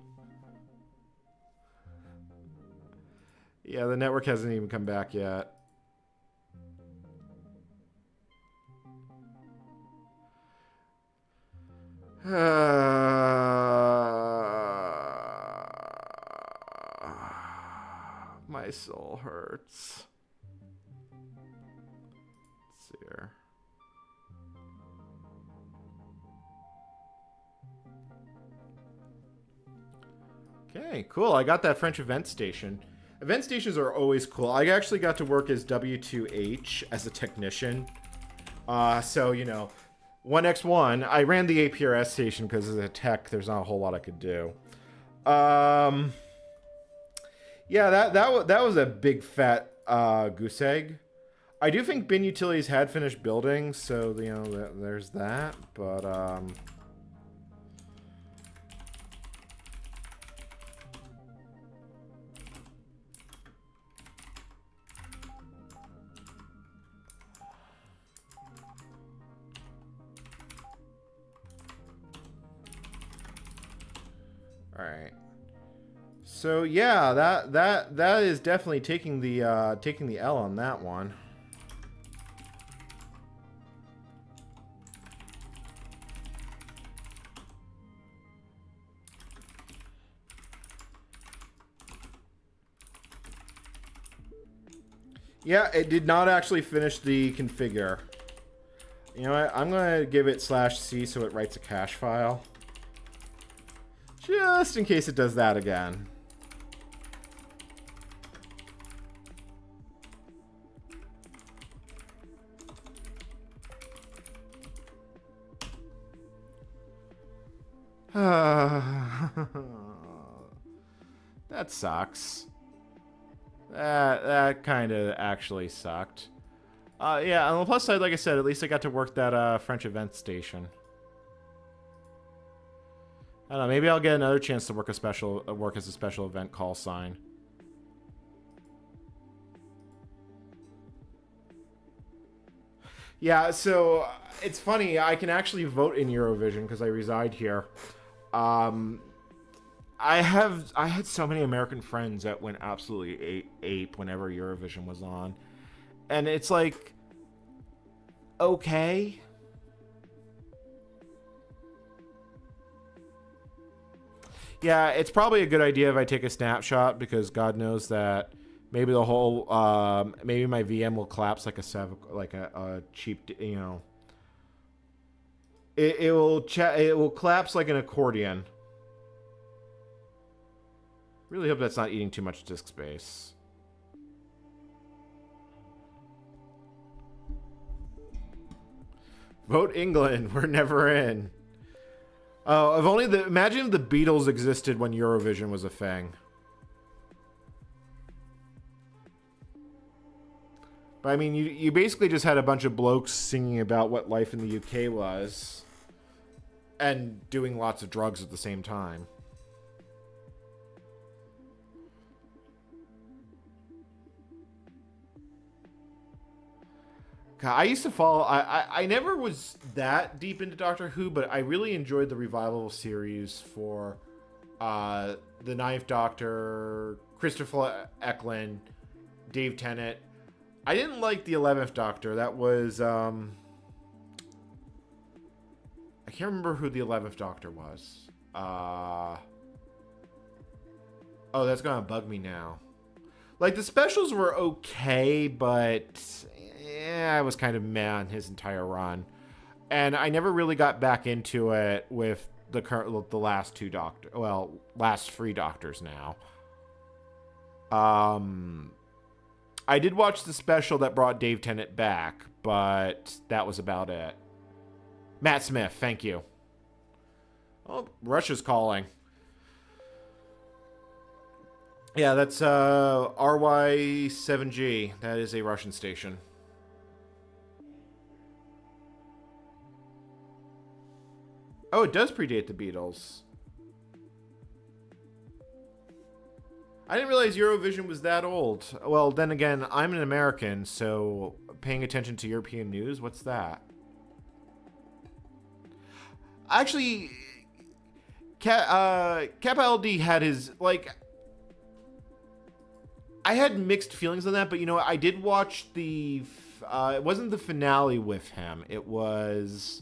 Yeah, the network hasn't even come back yet. My soul hurts. Let's see here. Okay, cool. I got that French event station. Event stations are always cool. I actually got to work as W2H as a technician. So, you know, 1x1. I ran the APRS station because as a tech, there's not a whole lot I could do. Yeah, that was a big fat goose egg. I do think bin utilities had finished building, so you know there's that. But all right. So yeah, that is definitely taking the L on that one. Yeah, it did not actually finish the configure. You know what? I'm gonna give it /C so it writes a cache file. Just in case it does that again. That sucks. That kind of actually sucked. Yeah, on the plus side, like I said, at least I got to work that French event station. I don't know, maybe I'll get another chance to work as a special event call sign. Yeah, so it's funny, I can actually vote in Eurovision because I reside here. I had so many American friends that went absolutely ape whenever Eurovision was on. And it's like, okay. Yeah, it's probably a good idea if I take a snapshot because God knows that maybe the whole, maybe my VM will collapse like a cheap, you know. It will collapse like an accordion. Really hope that's not eating too much disk space. Vote England. We're never in. Oh, if only imagine if the Beatles existed when Eurovision was a thing. But I mean, you basically just had a bunch of blokes singing about what life in the UK was. And doing lots of drugs at the same time. I used to follow. I never was that deep into Doctor Who, but I really enjoyed the revival series for the Ninth Doctor, Christopher Eccleston, Dave Tennant. I didn't like the 11th Doctor. That was I can't remember who the 11th Doctor was. Oh, that's gonna bug me now. Like, the specials were okay, but I was kind of meh on his entire run. And I never really got back into it with the last two Doctors. Well, last three Doctors now. I did watch the special that brought Dave Tennant back, but that was about it. Matt Smith, thank you. Oh, Russia's calling. Yeah, that's RY7G. That is a Russian station. Oh, it does predate the Beatles. I didn't realize Eurovision was that old. Well, then again, I'm an American, so paying attention to European news, what's that? Actually, Kappa LD had his, like... I had mixed feelings on that, but you know what? I did watch the... it wasn't the finale with him. It was...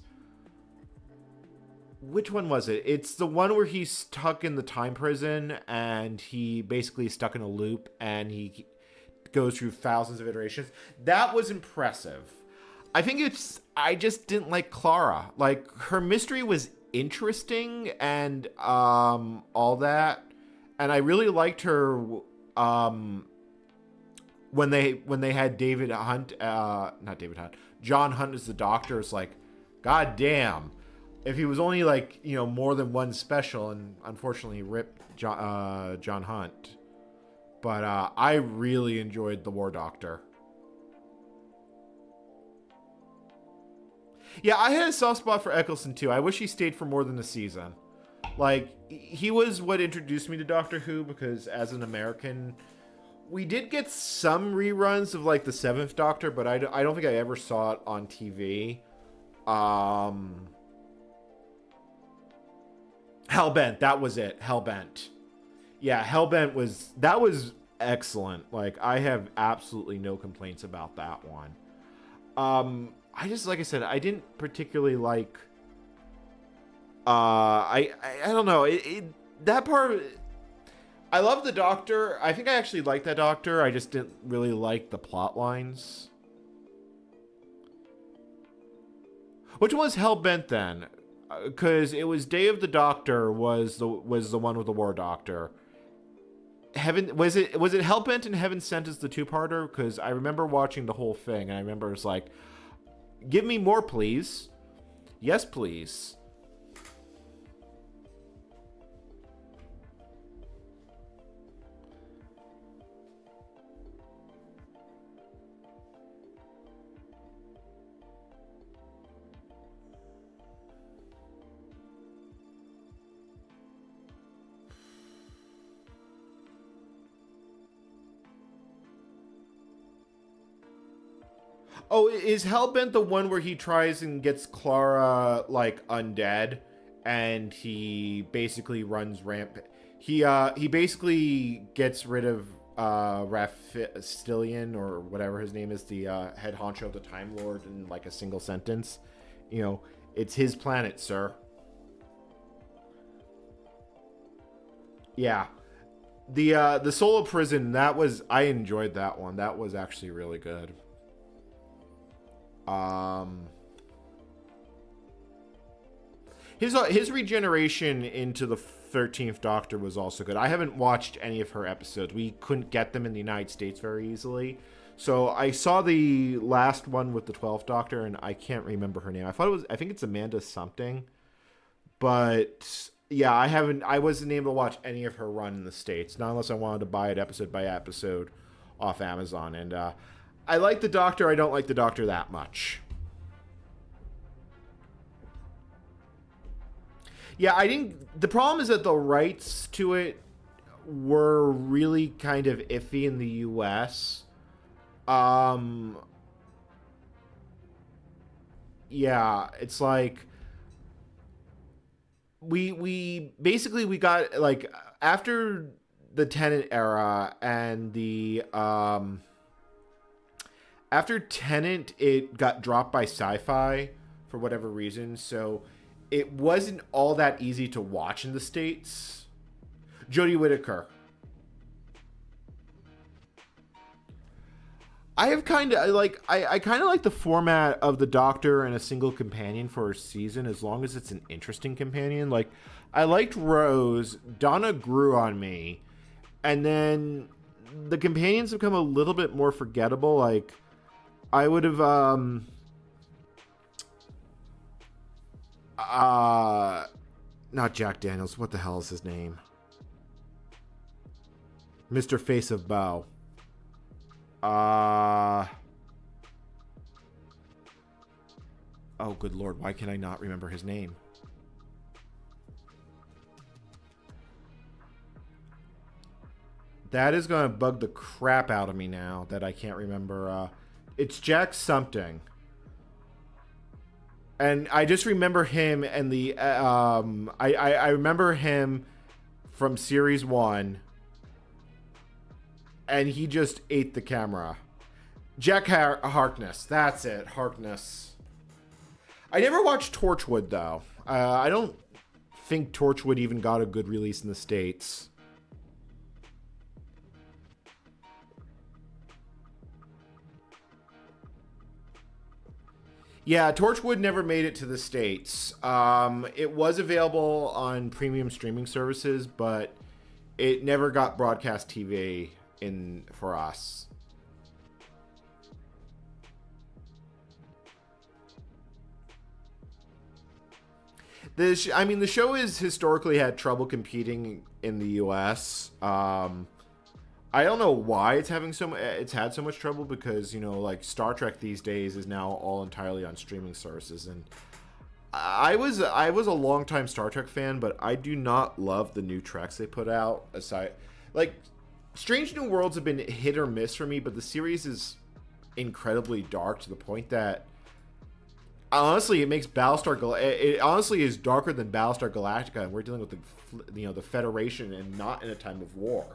Which one was it? It's the one where he's stuck in the time prison and he basically is stuck in a loop and he goes through thousands of iterations. That was impressive. I think I just didn't like Clara. Like, her mystery was interesting and all that. And I really liked her when they had David Hunt, not David Hunt, John Hunt as the Doctor. It's like, god damn. If he was only, like, you know, more than one special, and unfortunately ripped John Hunt. But I really enjoyed The War Doctor. Yeah, I had a soft spot for Eccleston, too. I wish he stayed for more than a season. Like, he was what introduced me to Doctor Who, because as an American, we did get some reruns of, like, the 7th Doctor, but I don't think I ever saw it on TV. Hellbent, that was it. Hellbent. Yeah, Hellbent was excellent. Like, I have absolutely no complaints about that one. I just, like I said, I didn't particularly like, I don't know, that part, I love the Doctor. I think I actually liked that Doctor. I just didn't really like the plot lines. Which one was Hellbent then? Because it was Day of the Doctor was the one with the War Doctor. Was it Hellbent and Heaven Sent as the two-parter? Because I remember watching the whole thing and I remember it was like, give me more, please. Yes, please. Oh, is Hellbent the one where he tries and gets Clara, like, undead, and he basically runs rampant? He basically gets rid of Raphistillion, or whatever his name is, the head honcho of the Time Lord, in, like, a single sentence. You know, it's his planet, sir. Yeah. The Solo Prison, I enjoyed that one. That was actually really good. His regeneration into the 13th Doctor was also good. I haven't watched any of her episodes. We couldn't get them in the United States very easily, So I saw the last one with the 12th Doctor, and I can't remember her name. I think it's Amanda something. But yeah, I wasn't able to watch any of her run in the States, not unless I wanted to buy it episode by episode off Amazon. And I like the Doctor, I don't like the Doctor that much. Yeah, the problem is that the rights to it were really kind of iffy in the US. Yeah, it's like we basically we got like after the Tennant era and the after Tennant, it got dropped by Sci-Fi for whatever reason, so it wasn't all that easy to watch in the States. Jodie Whittaker. I have kind of like I kind of like the format of the Doctor and a single companion for a season, as long as it's an interesting companion. Like I liked Rose, Donna grew on me, and then the companions have become a little bit more forgettable. Like I would have not Jack Daniels. What the hell is his name? Mr. Face of Bow. Oh, good lord. Why can I not remember his name? That is going to bug the crap out of me now that I can't remember. It's Jack something. And I just remember him and the... I remember him from Series 1. And he just ate the camera. Jack Harkness. That's it. Harkness. I never watched Torchwood, though. I don't think Torchwood even got a good release in the States. Yeah, Torchwood never made it to the States. It was available on premium streaming services, but it never got broadcast TV for us. The show has historically had trouble competing in the US. I don't know why it's had so much trouble, because, you know, like Star Trek these days is now all entirely on streaming services, and I was a longtime Star Trek fan, but I do not love the new Treks they put out. Aside, like, Strange New Worlds have been hit or miss for me, but the series is incredibly dark to the point that honestly it makes it honestly is darker than Battlestar Galactica, and we're dealing with the Federation and not in a time of war.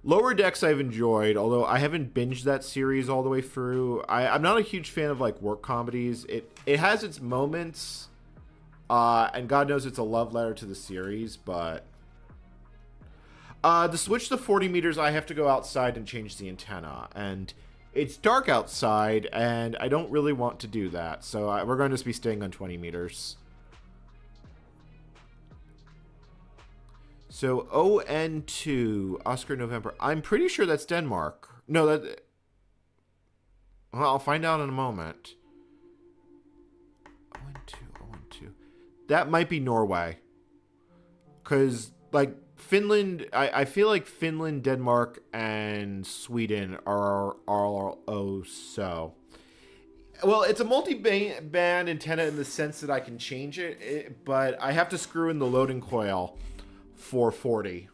Lower Decks I've enjoyed, although I haven't binged that series all the way through. I'm not a huge fan of like work comedies. It has its moments, and God knows it's a love letter to the series, but to switch to 40 meters, I have to go outside and change the antenna, and it's dark outside, and I don't really want to do that, so we're going to be staying on 20 meters. So ON2, Oscar November. I'm pretty sure that's Denmark. No, well, I'll find out in a moment. ON2. That might be Norway. Because, like, Finland, I feel like Finland, Denmark, and Sweden are so. Well, it's a multi-band antenna in the sense that I can change it, but I have to screw in the loading coil for 40.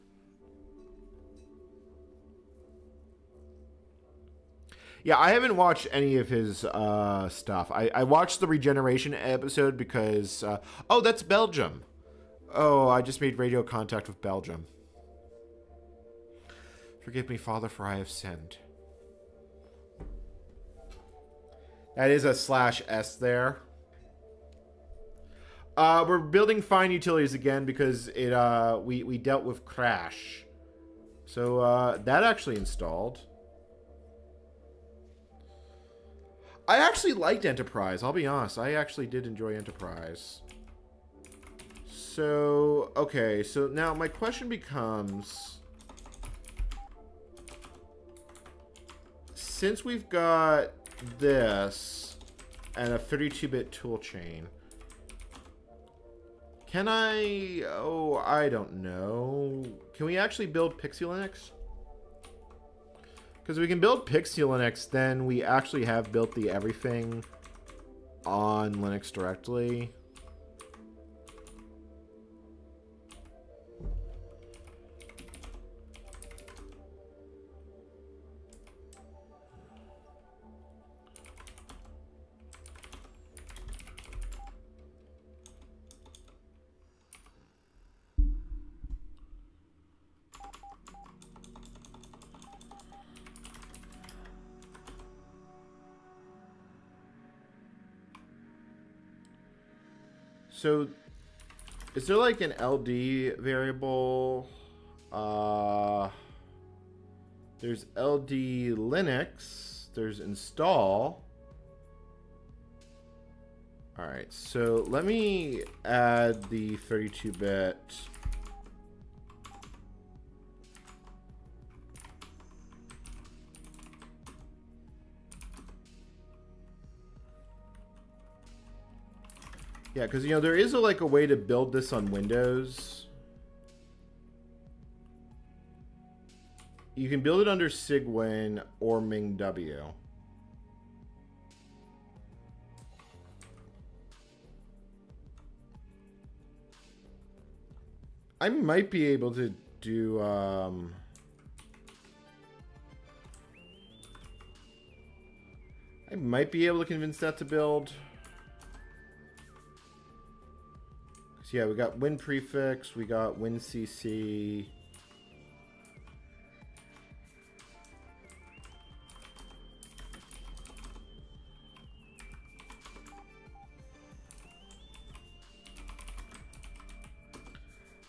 Yeah, I haven't watched any of his stuff. I watched the Regeneration episode because... oh, that's Belgium. Oh, I just made radio contact with Belgium. Forgive me, Father, for I have sinned. That is a /S there. We're building fine utilities again because we dealt with crash. So that actually installed. I actually liked Enterprise. I'll be honest. I actually did enjoy Enterprise. So, okay. So now my question becomes... since we've got this and a 32-bit toolchain, can I... Oh, I don't know. Can we actually build pxelinux? Because we can build pxelinux, then we actually have built the everything on Linux directly. So, is there like an LD variable? There's LD Linux. There's install. All right, so let me add the 32-bit. Yeah, because, you know, there is like a way to build this on Windows. You can build it under Cygwin or MingW. I might be able to do... I might be able to convince that to build... Yeah, we got win prefix, we got WinCC.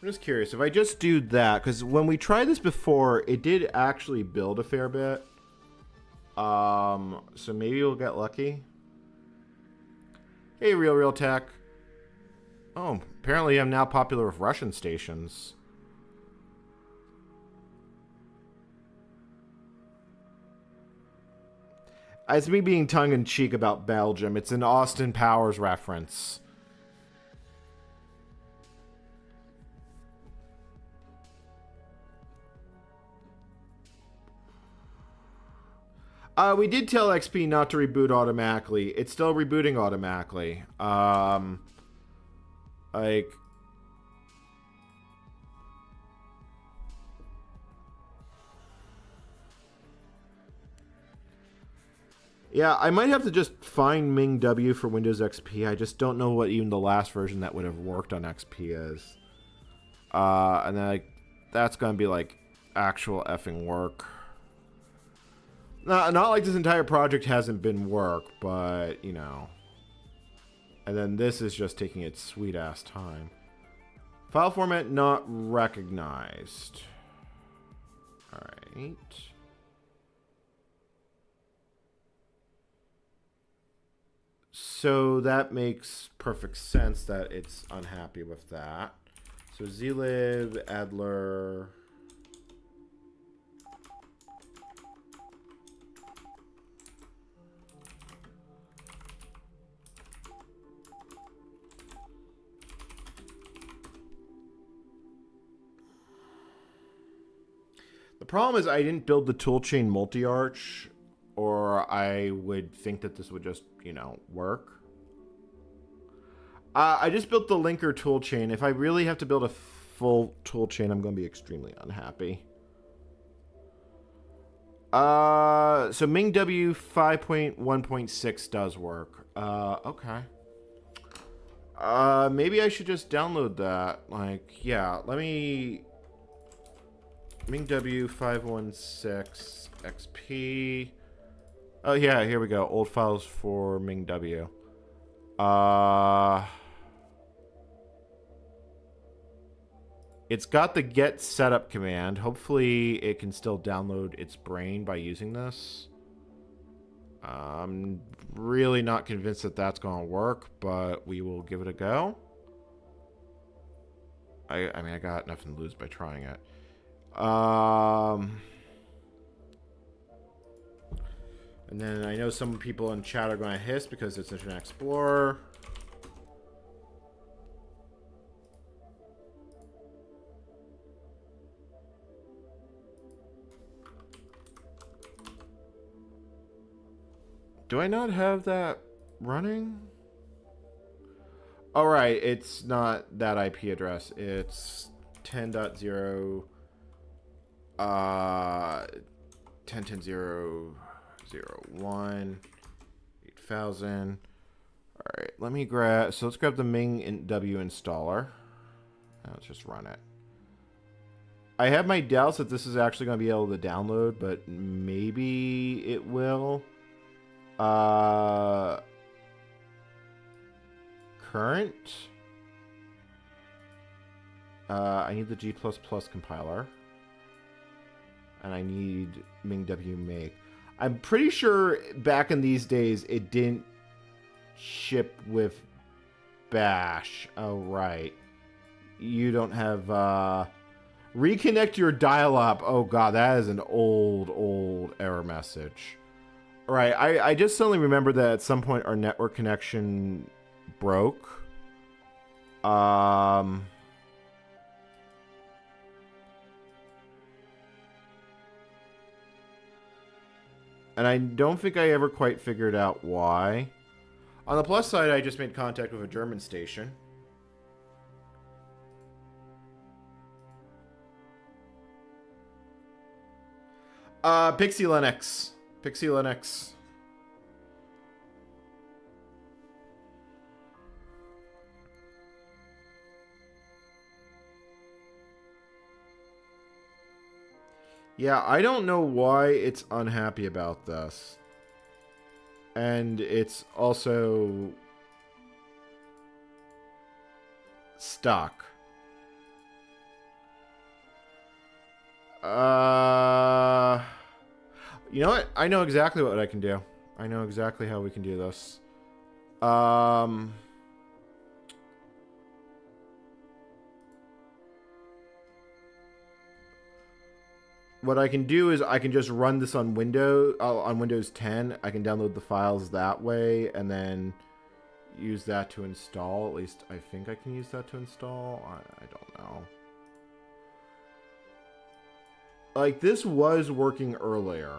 I'm just curious, if I just do that, because when we tried this before, it did actually build a fair bit. So maybe we'll get lucky. Hey, Real Tech. Oh, apparently I'm now popular with Russian stations. It's me being tongue-in-cheek about Belgium. It's an Austin Powers reference. We did tell XP not to reboot automatically. It's still rebooting automatically. Like... Yeah, I might have to just find MingW for Windows XP. I just don't know what even the last version that would have worked on XP is. And then that's going to be like actual effing work. Not like this entire project hasn't been work, but, you know. And then this is just taking its sweet-ass time. File format not recognized. Alright. So that makes perfect sense that it's unhappy with that. So zlib, adler... The problem is I didn't build the toolchain multi-arch, or I would think that this would just, you know, work. I just built the linker toolchain. If I really have to build a full toolchain, I'm going to be extremely unhappy. So MingW 5.1.6 does work. Okay. Maybe I should just download that. Like, yeah, let me... MingW 516 XP. Oh, yeah, here we go. Old files for MingW. It's got the get setup command. Hopefully it can still download its brain by using this. I'm really not convinced that that's going to work, but we will give it a go. I mean, I got nothing to lose by trying it. And then I know some people in chat are going to hiss because it's Internet Explorer. Do I not have that running? All right, it's not that IP address. It's 10.0 10.10.0.0.1 8000. All right, let me grab. So let's grab the Ming W installer. Let's just run it. I have my doubts that this is actually going to be able to download, but maybe it will. Current. I need the G++ compiler. And I need MingW make. I'm pretty sure back in these days it didn't ship with Bash. Oh, right. You don't have... reconnect your dial-up. Oh, God, that is an old error message. All right, I just suddenly remembered that at some point our network connection broke. And I don't think I ever quite figured out why. On the plus side, I just made contact with a German station. pxelinux. pxelinux. Yeah, I don't know why it's unhappy about this. And it's also stuck. You know what? I know exactly what I can do. I know exactly how we can do this. What I can do is I can just run this on Windows 10. I can download the files that way and then use that to install. At least I think I can use that to install. I don't know. Like, this was working earlier.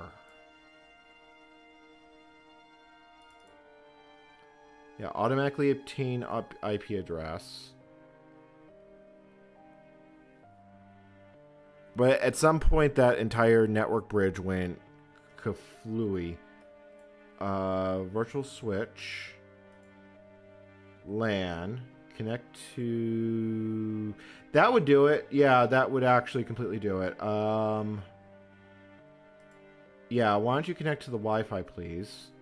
Yeah, automatically obtain IP address. But at some point, that entire network bridge went kaflooey. Virtual switch. LAN. Connect to... That would do it. Yeah, that would actually completely do it. Yeah, why don't you connect to the Wi-Fi, please?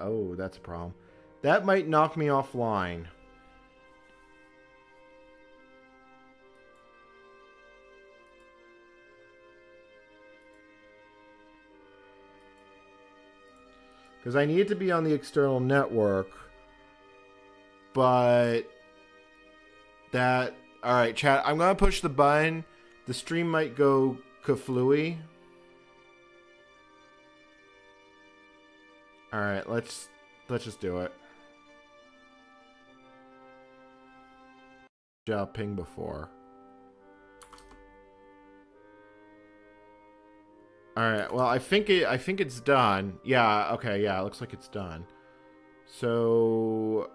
Oh, that's a problem. That might knock me offline. Because I need it to be on the external network. But that... Alright, chat. I'm going to push the button. The stream might go kaflooey. Alright, let's just do it. Job ping before. Alright, well I think it's done. Yeah, okay, yeah, it looks like it's done. So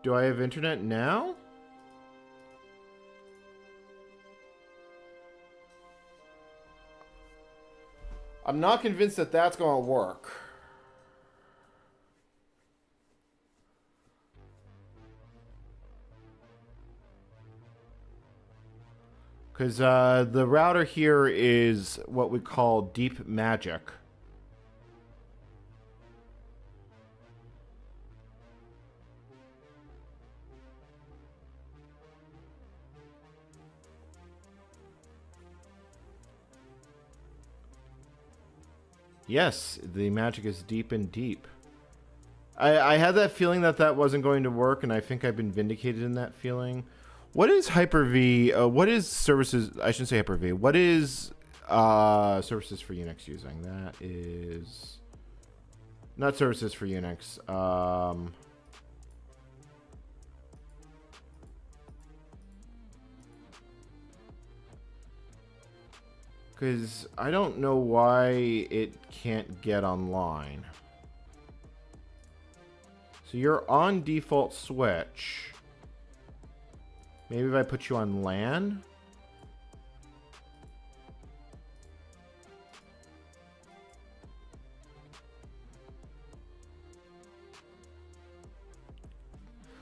do I have internet now? I'm not convinced that that's going to work. Because the router here is what we call deep magic. Yes, the magic is deep and deep. I had that feeling that that wasn't going to work, and I think I've been vindicated in that feeling. What is Hyper-V? What is services? I shouldn't say Hyper-V. What is services for Unix using? That is not services for Unix. Because I don't know why it can't get online. So you're on default switch. Maybe if I put you on LAN?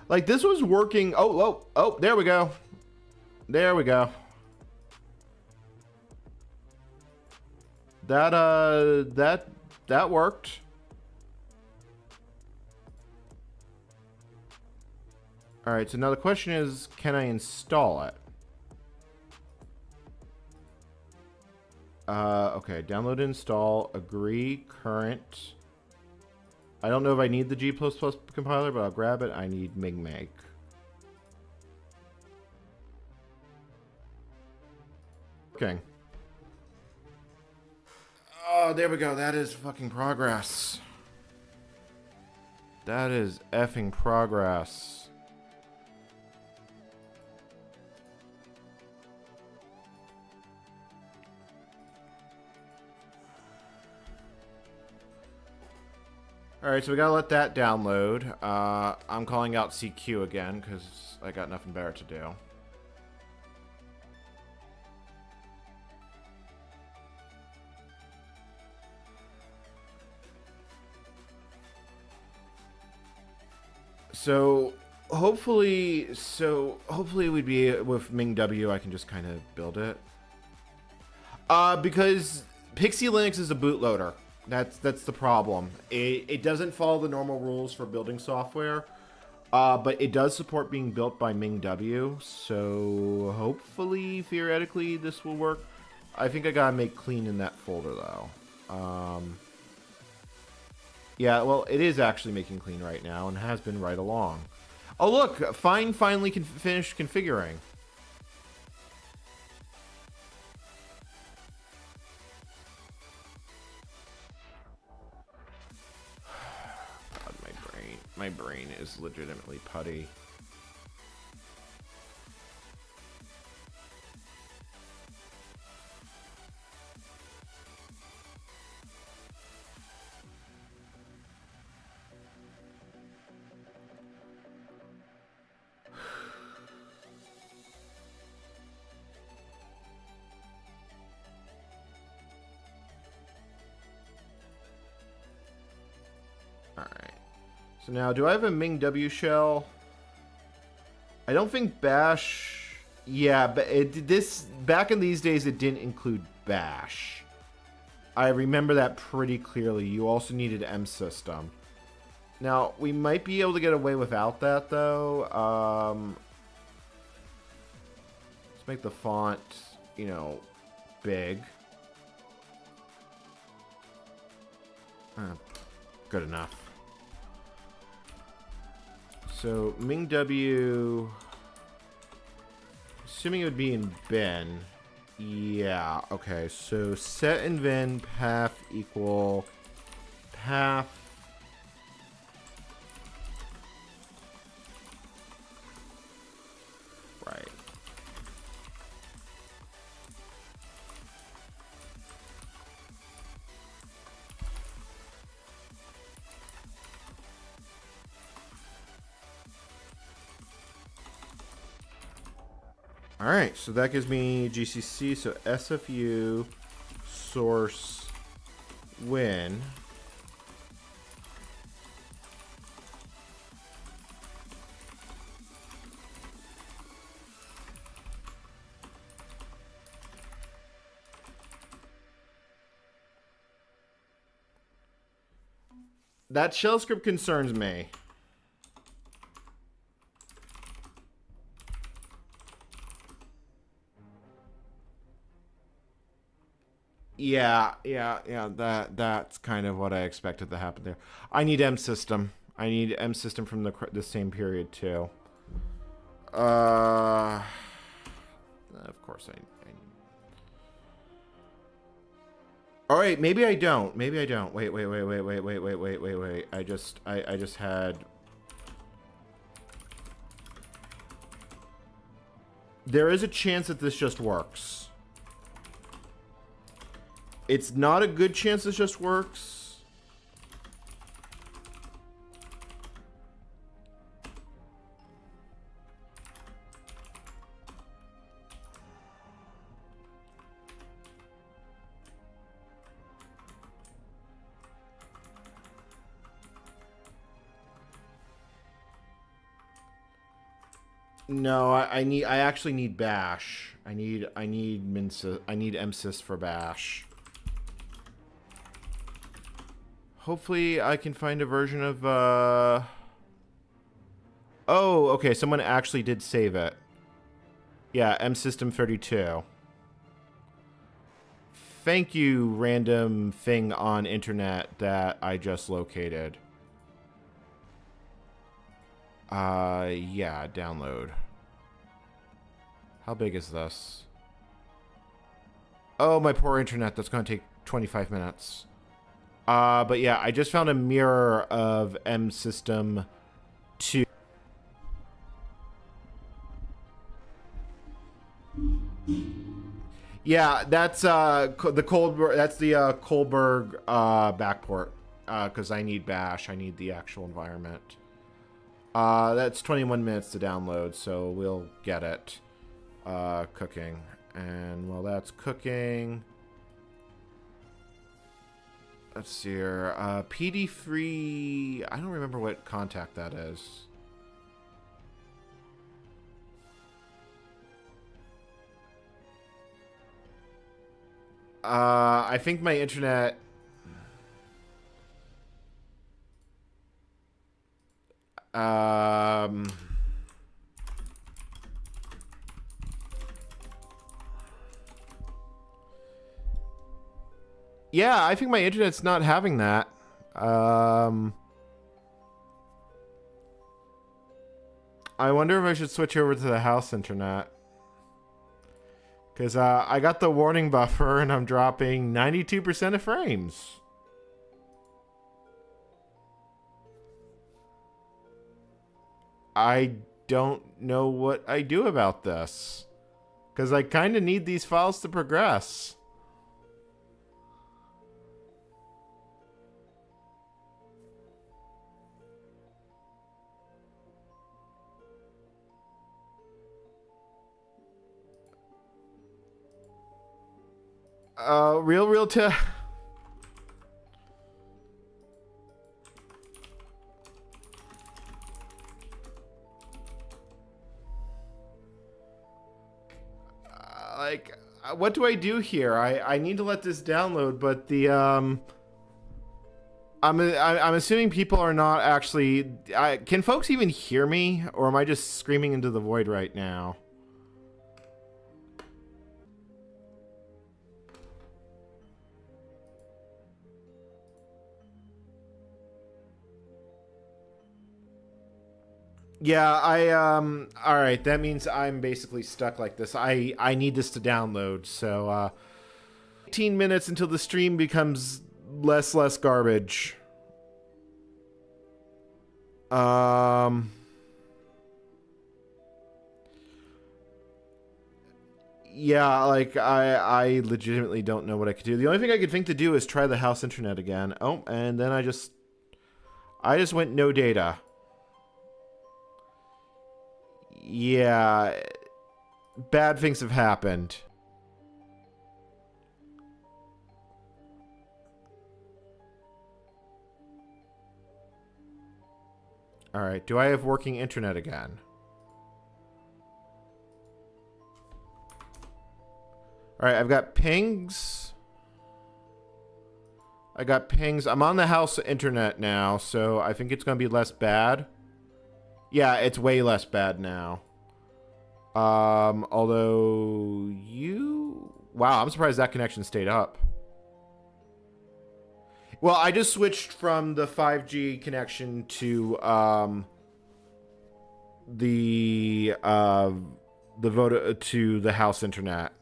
Like, this was working. Oh, there we go. There we go. That worked. All right, so now the question is, can I install it? Okay, download, install, agree, current. I don't know if I need the G++ compiler, but I'll grab it. I need MigMake. Okay. Oh, there we go. That is fucking progress. That is effing progress. Alright, so we gotta let that download. I'm calling out CQ again, because I got nothing better to do. So hopefully we'd be with MingW. I can just kind of build it. Because pxelinux is a bootloader. That's the problem. It doesn't follow the normal rules for building software, but it does support being built by MingW. So hopefully, theoretically, this will work. I think I gotta make clean in that folder though. Yeah, well, it is actually making clean right now and has been right along. Oh look, finally finished configuring. My brain is legitimately putty. All right. So now, do I have a MingW shell? I don't think Bash... Yeah, but back in these days, it didn't include Bash. I remember that pretty clearly. You also needed msystem. Now, we might be able to get away without that, though. Let's make the font, you know, big. Good enough. So, MingW, assuming it would be in bin. Yeah, okay. So, set in bin path equal path. Right. All right, so that gives me GCC, so SFU source win. That shell script concerns me. Yeah, that's kind of what I expected to happen there. I need msystem. I need M system from the same period too. Of course I all right, maybe I don't. Maybe I don't. Wait. I just had. There is a chance that this just works. It's not a good chance this just works. No, I actually need bash. I need msys for bash. Hopefully I can find a version of oh, okay, someone actually did save it. Yeah, msystem32. Thank you, random thing on internet that I just located. Yeah, download. How big is this? Oh, my poor internet. That's going to take 25 minutes. But yeah, I just found a mirror of msystem 2. Yeah, that's the Kohlberg backport. Because I need bash. I need the actual environment. That's 21 minutes to download, so we'll get it cooking. And while that's cooking, let's see here. PD3, I don't remember what contact that is. I think my internet... yeah, I think my internet's not having that. I wonder if I should switch over to the house internet. Because I got the warning buffer and I'm dropping 92% of frames. I don't know what I do about this. Because I kind of need these files to progress. Real to... like, what do I do here? I need to let this download, but the I'm assuming people are not actually. Can folks even hear me, or am I just screaming into the void right now? Yeah, all right, that means I'm basically stuck like this. I need this to download, so 18 minutes until the stream becomes less garbage. Yeah, like I legitimately don't know what I could do. The only thing I could think to do is try the house internet again. Oh, and then I just went no data. Yeah, bad things have happened. All right, do I have working internet again? All right, I've got pings. I got pings. I'm on the house internet now, so I think it's going to be less bad. Yeah, it's way less bad now. Although you... Wow, I'm surprised that connection stayed up. Well, I just switched from the 5G connection to the to the house internet.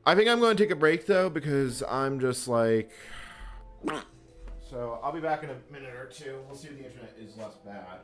I think I'm going to take a break though because I'm just like. So I'll be back in a minute or two. We'll see if the internet is less bad.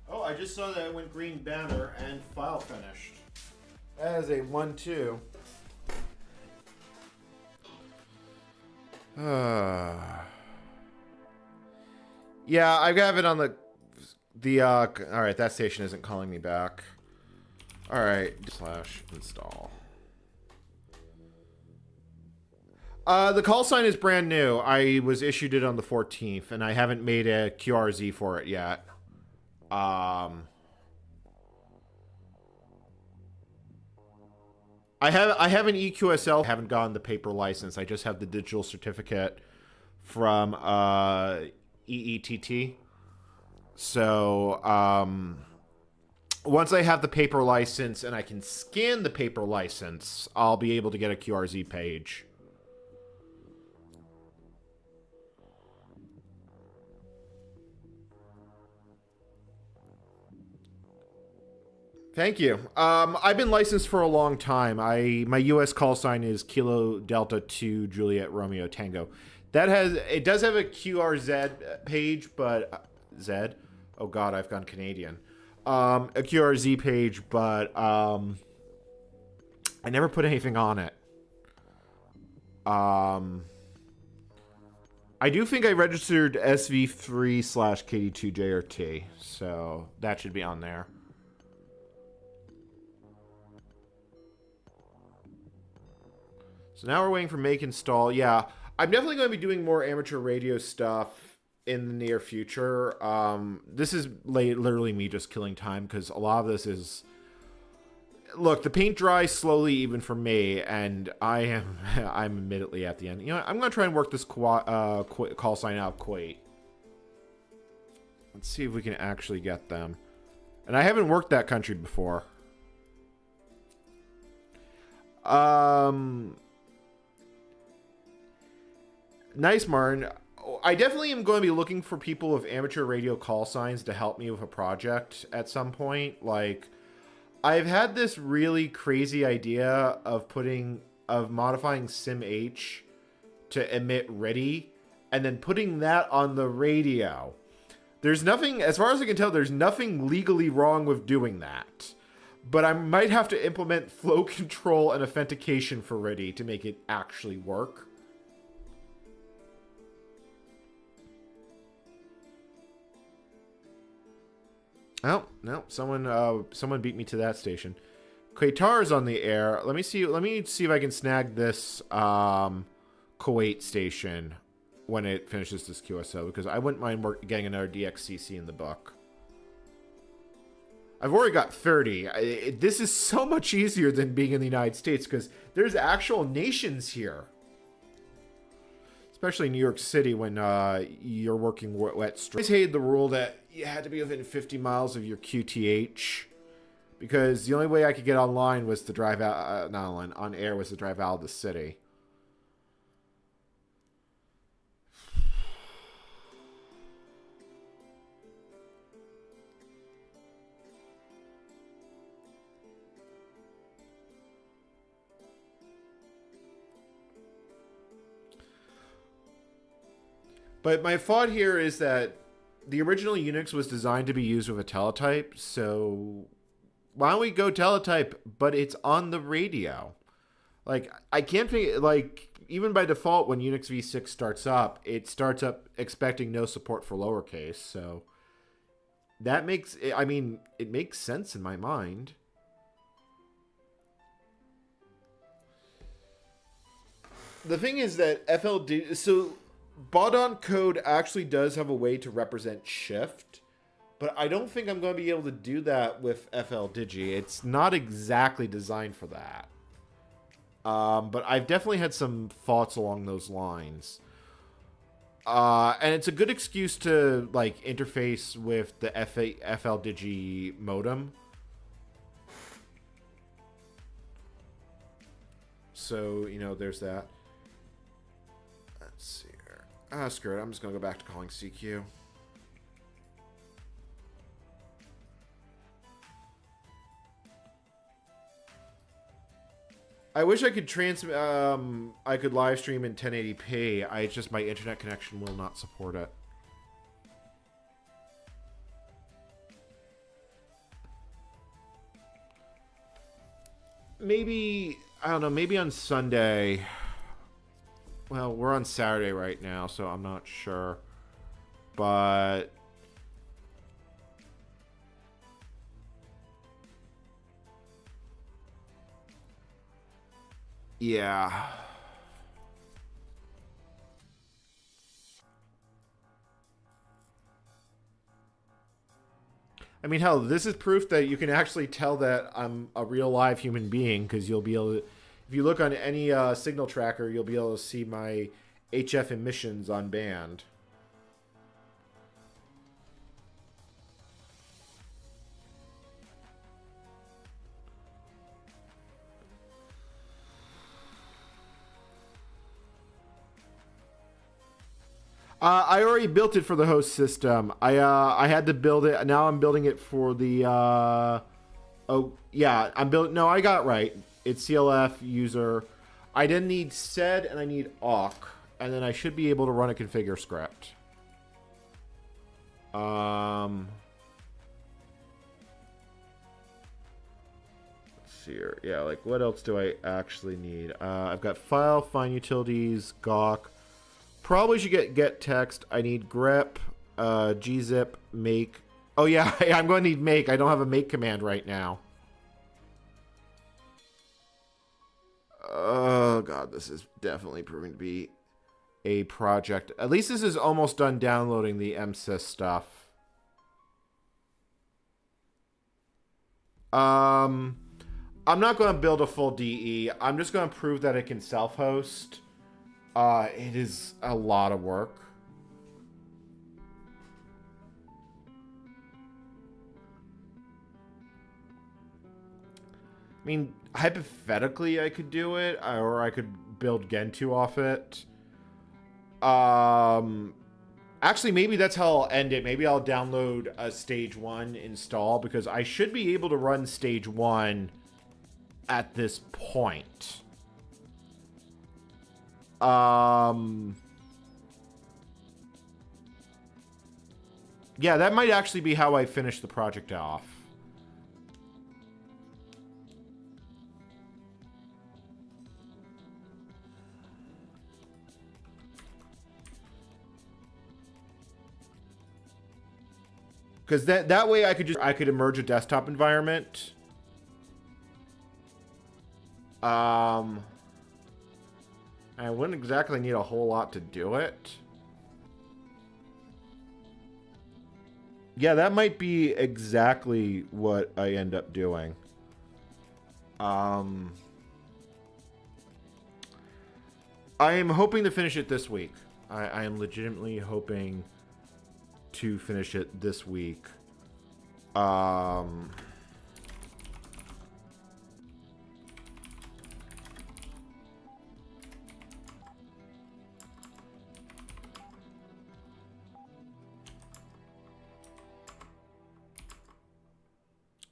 Oh, I just saw that it went green banner and file finished. As a 1-2. Yeah, I have it on the alright, that station isn't calling me back. Alright, /install. The call sign is brand new. I was issued it on the 14th, and I haven't made a QRZ for it yet. I have an EQSL. I haven't gotten the paper license. I just have the digital certificate from EETT. So once I have the paper license and I can scan the paper license, I'll be able to get a QRZ page. Thank you. I've been licensed for a long time. My U.S. call sign is Kilo Delta 2 Juliet Romeo Tango. It does have a QRZ page, but Zed. Oh God, I've gone Canadian. A QRZ page, but I never put anything on it. I do think I registered SV3/KD2JRT, so that should be on there. So now we're waiting for make install. Yeah, I'm definitely going to be doing more amateur radio stuff in the near future. This is literally me just killing time because a lot of this is... Look, the paint dries slowly even for me, and I'm admittedly at the end. You know what? I'm going to try and work this call sign out Kuwait. Let's see if we can actually get them. And I haven't worked that country before. Nice, Martin. I definitely am going to be looking for people with amateur radio call signs to help me with a project at some point. Like, I've had this really crazy idea of modifying SimH to emit ready and then putting that on the radio. There's nothing, as far as I can tell, there's nothing legally wrong with doing that. But I might have to implement flow control and authentication for ready to make it actually work. Oh, no, someone beat me to that station. Qatar's on the air. Let me see if I can snag this Kuwait station when it finishes this QSO, because I wouldn't mind getting another DXCC in the book. I've already got 30. This is so much easier than being in the United States, because there's actual nations here. Especially in New York City when you're working wet street. I always hated the rule that you had to be within 50 miles of your QTH, because the only way I could get online was to drive out, not online, on air was to drive out of the city. But my thought here is that the original Unix was designed to be used with a teletype, so why don't we go teletype, but it's on the radio? Like, I can't think, like, even by default, when Unix v6 starts up, it starts up expecting no support for lowercase, so that makes, I mean, it makes sense in my mind. The thing is that FLD, so Baudon code actually does have a way to represent shift, but I don't think I'm going to be able to do that with FLDigi. It's not exactly designed for that. But I've definitely had some thoughts along those lines. And it's a good excuse to, like, interface with the FLDigi modem. So, you know, there's that. Let's see. Ah, screw it. I'm just going to go back to calling CQ. I wish I could I could live stream in 1080p. It's just my internet connection will not support it. Maybe, I don't know, maybe on Sunday. Well, we're on Saturday right now, so I'm not sure. But yeah. I mean, hell, this is proof that you can actually tell that I'm a real live human being, because you'll be able to, if you look on any signal tracker, you'll be able to see my HF emissions on band. I already built it for the host system. I had to build it. Now I'm building it for the oh yeah, no, I got it right. It's CLF user. I then need sed and I need awk, and then I should be able to run a configure script. Let's see here. Yeah, like what else do I actually need? I've got file, find utilities, gawk. Probably should get text. I need grep, gzip, make. Oh yeah, I'm going to need make. I don't have a make command right now. Oh god, this is definitely proving to be a project. At least this is almost done downloading the MSys stuff. I'm not going to build a full DE. I'm just going to prove that it can self-host. It is a lot of work. I mean, hypothetically, I could do it, or I could build Gentoo off it. Actually, maybe that's how I'll end it. Maybe I'll download a stage 1 install, because I should be able to run stage 1 at this point. Yeah, that might actually be how I finish the project off. Because that way I could emerge a desktop environment. I wouldn't exactly need a whole lot to do it. Yeah, that might be exactly what I end up doing. I am hoping to finish it this week. I am legitimately hoping to finish it this week.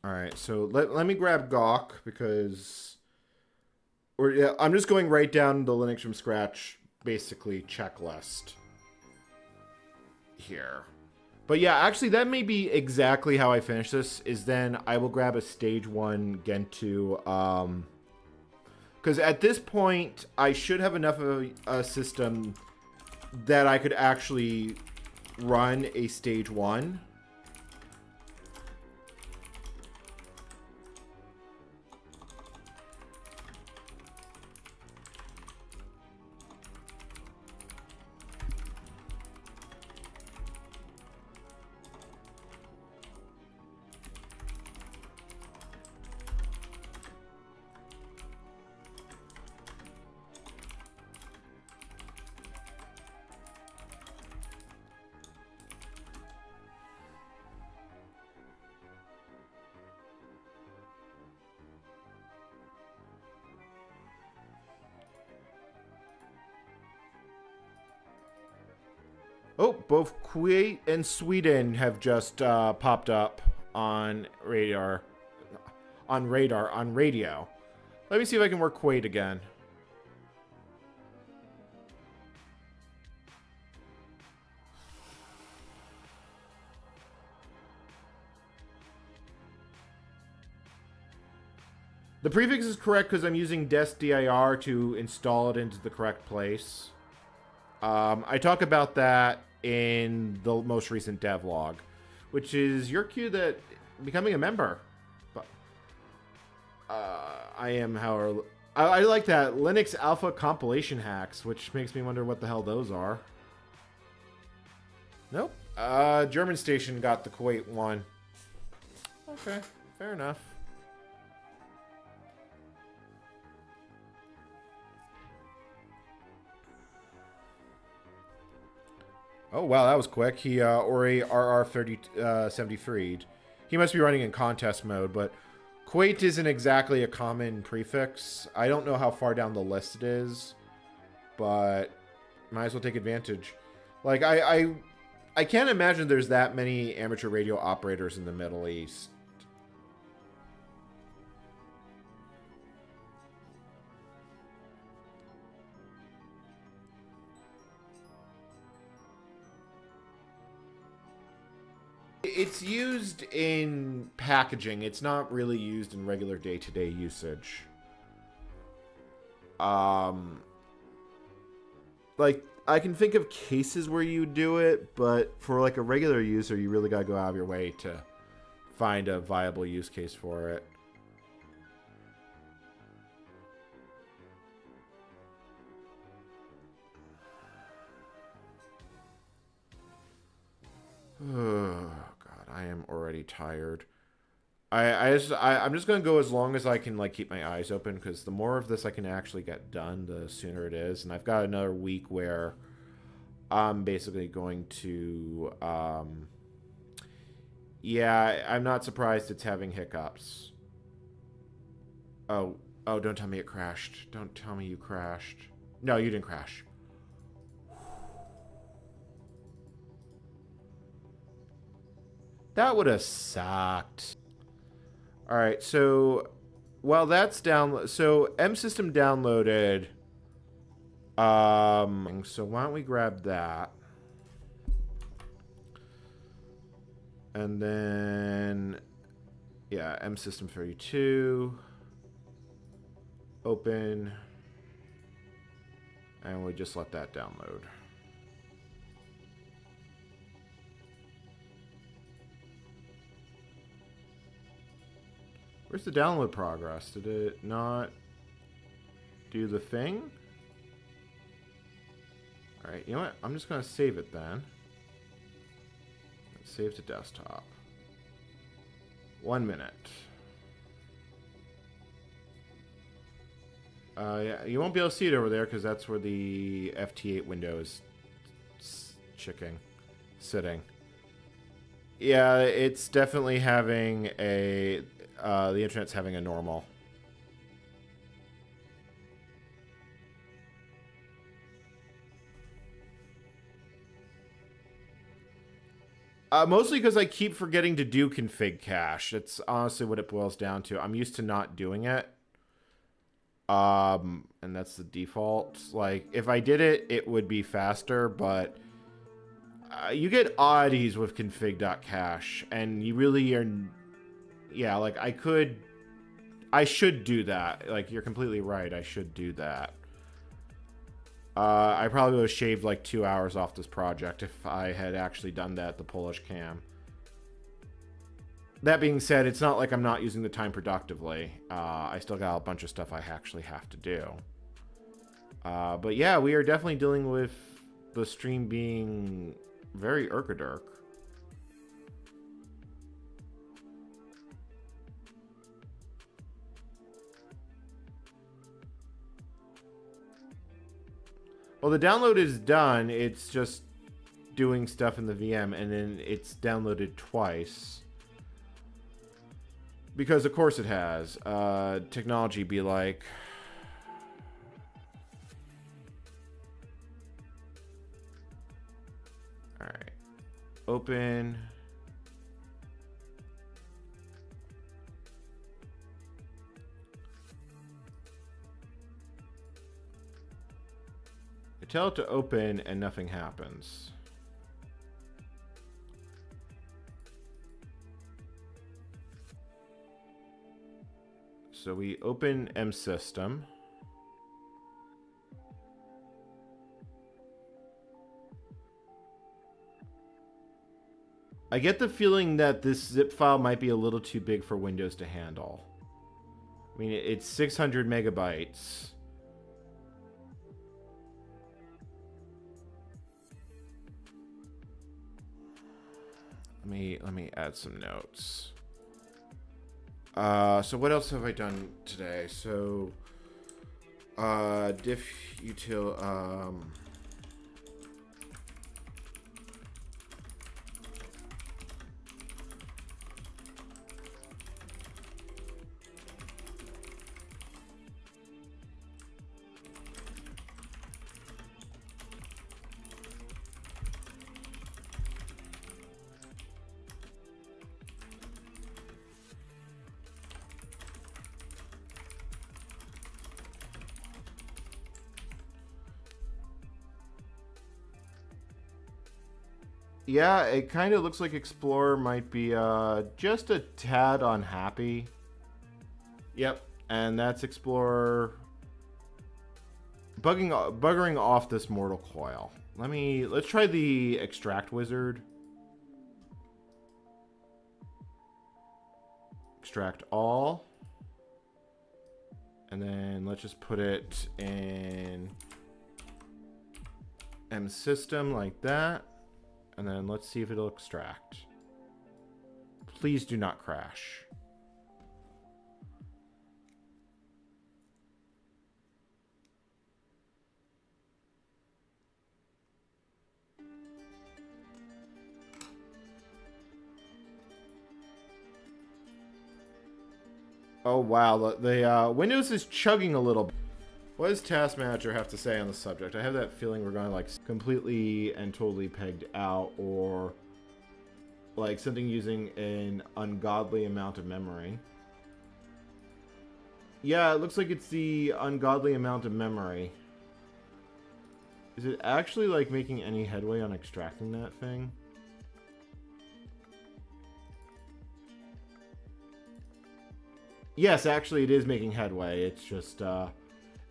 Alright, so let me grab Gawk because... yeah, I'm just going right down the Linux from scratch, basically, checklist. Here. But yeah, actually, that may be exactly how I finish this, is then I will grab a stage 1 Gentoo, because at this point, I should have enough of a system that I could actually run a stage 1. Oh, both Kuwait and Sweden have just popped up on radio. Let me see if I can work Kuwait again. The prefix is correct because I'm using -dir to install it into the correct place. I talk about that in the most recent devlog, which is your cue that becoming a member. But I am, however, I like that Linux Alpha compilation hacks, which makes me wonder what the hell those are. Nope. German station got the Kuwait one. Okay, fair enough. Oh, wow, that was quick. He, Ori RR3073'd. He must be running in contest mode, but Kuwait isn't exactly a common prefix. I don't know how far down the list it is, but might as well take advantage. Like, I can't imagine there's that many amateur radio operators in the Middle East. It's used in packaging. It's not really used in regular day-to-day usage. Like, I can think of cases where you do it, but for like a regular user, you really gotta go out of your way to find a viable use case for it. Oh, God, I am already tired. I'm just gonna go as long as I can, like, keep my eyes open, because the more of this I can actually get done, the sooner it is. And I've got another week where I'm basically going to, yeah, I'm not surprised it's having hiccups. Oh, don't tell me it crashed. Don't tell me you crashed. No, you didn't crash. That would have sucked. Alright, so while that's down, so M system downloaded. So why don't we grab that? And then, yeah, M system 32. Open. And we just let that download. Where's the download progress? Did it not do the thing? Alright, you know what? I'm just going to save it then. Save to desktop. 1 minute. Yeah, you won't be able to see it over there because that's where the FT8 window is sitting. Yeah, it's definitely having a, the internet's having a normal. Mostly because I keep forgetting to do config cache. That's honestly what it boils down to. I'm used to not doing it. And that's the default. Like, if I did it, it would be faster, but you get oddities with config.cache, and you really are... Yeah, like, I should do that. Like, you're completely right. I should do that. I probably would have shaved like 2 hours off this project if I had actually done that at the Polish cam. That being said, it's not like I'm not using the time productively. I still got a bunch of stuff I actually have to do. But yeah, we are definitely dealing with the stream being very irkadirk. Well, the download is done. It's just doing stuff in the VM, and then it's downloaded twice. Because, of course, it has. Technology be like... Alright. Open... Tell it to open and nothing happens. So we open msystem. I get the feeling that this zip file might be a little too big for Windows to handle. I mean, it's 600 megabytes. Let me add some notes. So what else have I done today? So diff util yeah, it kind of looks like Explorer might be just a tad unhappy. Yep, and that's Explorer buggering off this mortal coil. Let's try the extract wizard. Extract all. And then let's just put it in msystem like that. And then let's see if it'll extract. Please do not crash. Oh wow, the Windows is chugging a little bit. What does Task Manager have to say on the subject? I have that feeling we're going to like completely and totally pegged out, or like something using an ungodly amount of memory. Yeah, it looks like it's the ungodly amount of memory. Is it actually like making any headway on extracting that thing? Yes, actually it is making headway. It's just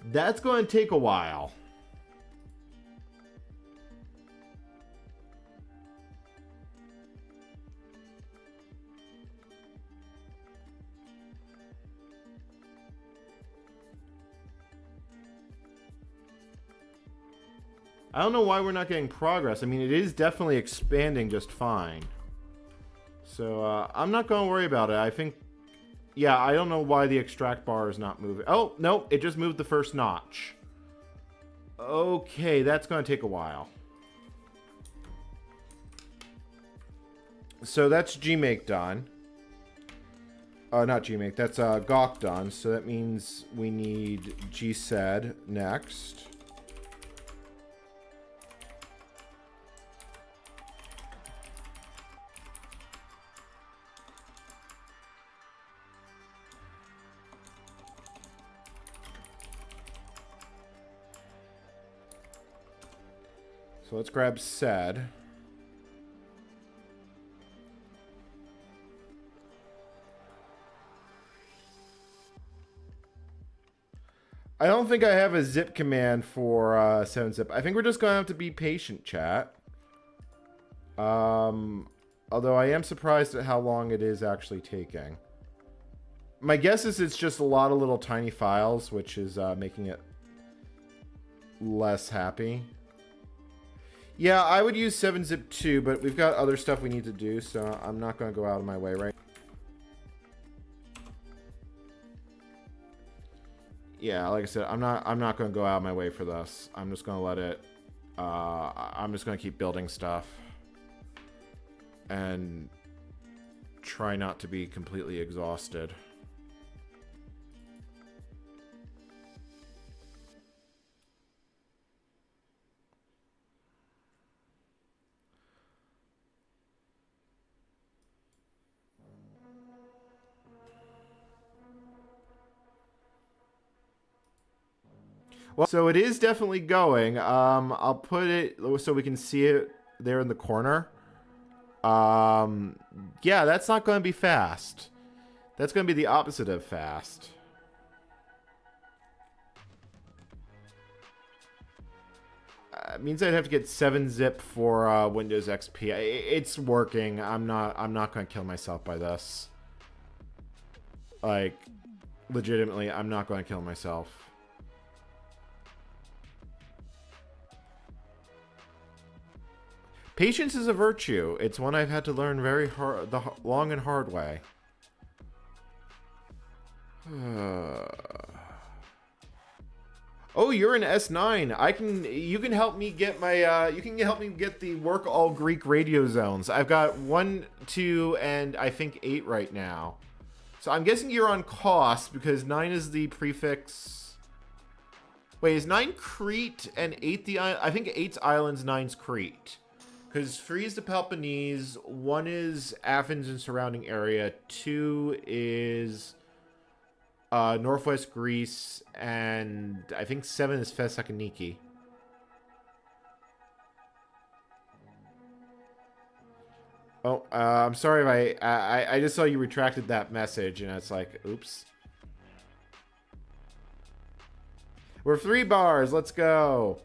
that's going to take a while. I don't know why we're not getting progress. I mean, it is definitely expanding just fine. So, I'm not going to worry about it. I think... Yeah, I don't know why the extract bar is not moving. Oh, no, it just moved the first notch. Okay, that's going to take a while. So that's gmake done. Not gmake, that's gawk done. So that means we need gsed next. So let's grab sed. I don't think I have a zip command for 7-zip. I think we're just going to have to be patient, chat. Although I am surprised at how long it is actually taking. My guess is it's just a lot of little tiny files, which is making it less happy. Yeah, I would use 7-zip too, but we've got other stuff we need to do, so I'm not going to go out of my way, right? Yeah, like I said, I'm not going to go out of my way for this. I'm just going to let it... I'm just going to keep building stuff. And try not to be completely exhausted. Well, so it is definitely going. I'll put it so we can see it there in the corner. Yeah, that's not going to be fast. That's going to be the opposite of fast. It means I'd have to get 7-zip for Windows XP. It's working. I'm not going to kill myself by this. Like, legitimately, I'm not going to kill myself. Patience is a virtue. It's one I've had to learn very hard, the long and hard way. Oh, you're an S9. You can help me get my you can help me get the work all Greek radio zones. I've got 1, 2, and I think 8 right now. So I'm guessing you're on cost because 9 is the prefix. Wait, is 9 Crete and 8 the island? I think 8's islands, 9's Crete. Because 3 is the Peloponnese, 1 is Athens and surrounding area, 2 is Northwest Greece, and I think 7 is Thessaloniki. Oh, I'm sorry if I just saw you retracted that message, and it's like, oops. We're 3 bars, let's go.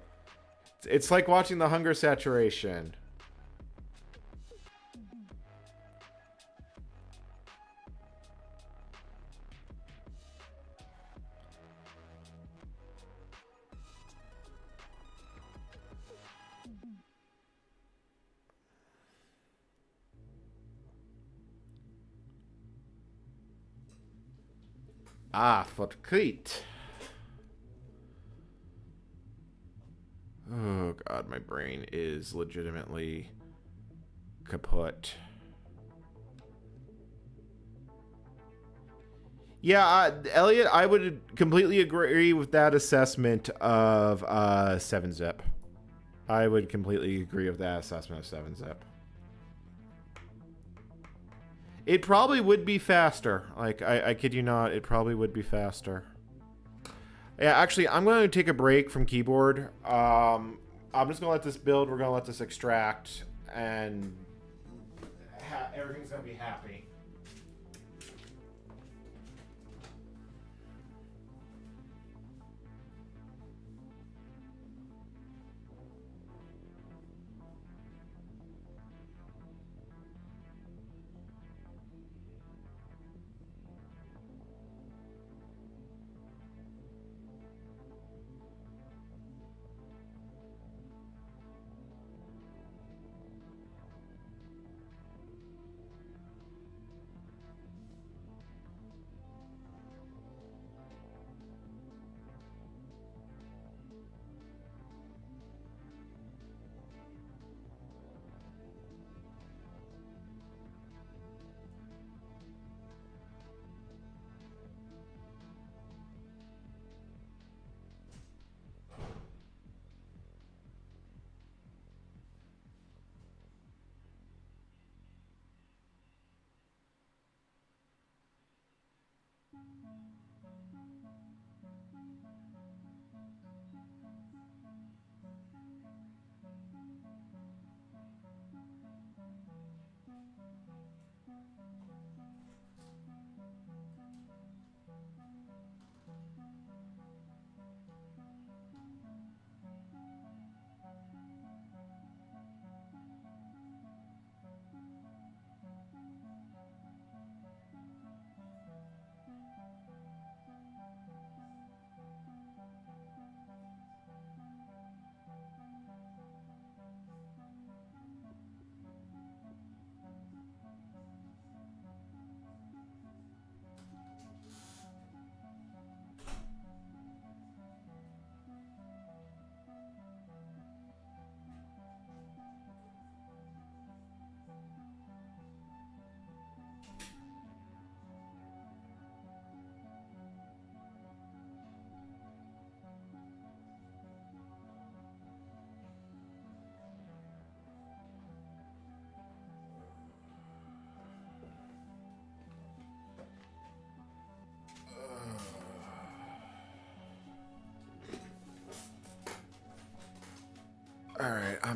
It's like watching the hunger saturation. Ah, for Crete. Oh god, my brain is legitimately kaput. Yeah, Elliot, I would completely agree with that assessment of 7-zip. I would completely agree with that assessment of 7-zip. It probably would be faster. Like, I kid you not, it probably would be faster. Yeah, actually, I'm going to take a break from keyboard. I'm just going to let this build. We're going to let this extract. And everything's going to be happy.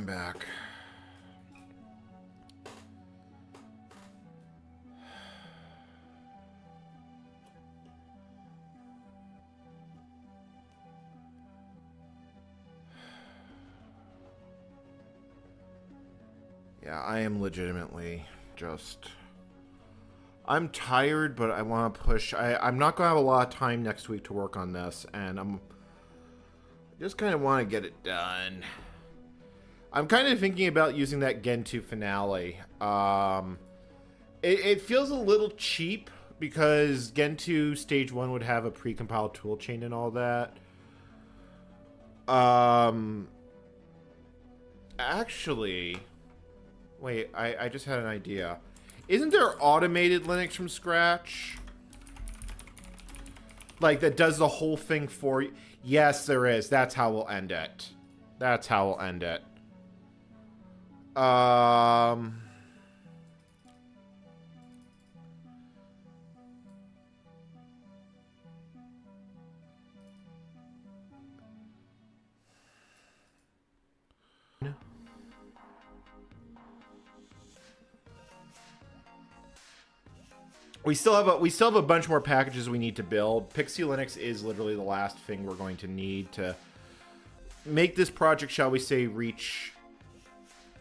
I'm back. Yeah, I am legitimately just... I'm tired, but I want to push. I'm not going to have a lot of time next week to work on this, and I'm just kind of want to get it done. I'm kind of thinking about using that Gen 2 finale. It feels a little cheap because Gen 2 Stage 1 would have a precompiled toolchain and all that. Actually... Wait, I just had an idea. Isn't there automated Linux from scratch? Like, that does the whole thing for you? Yes, there is. That's how we'll end it. That's how we'll end it. We still have a bunch more packages we need to build. pxelinux is literally the last thing we're going to need to make this project, shall we say, reach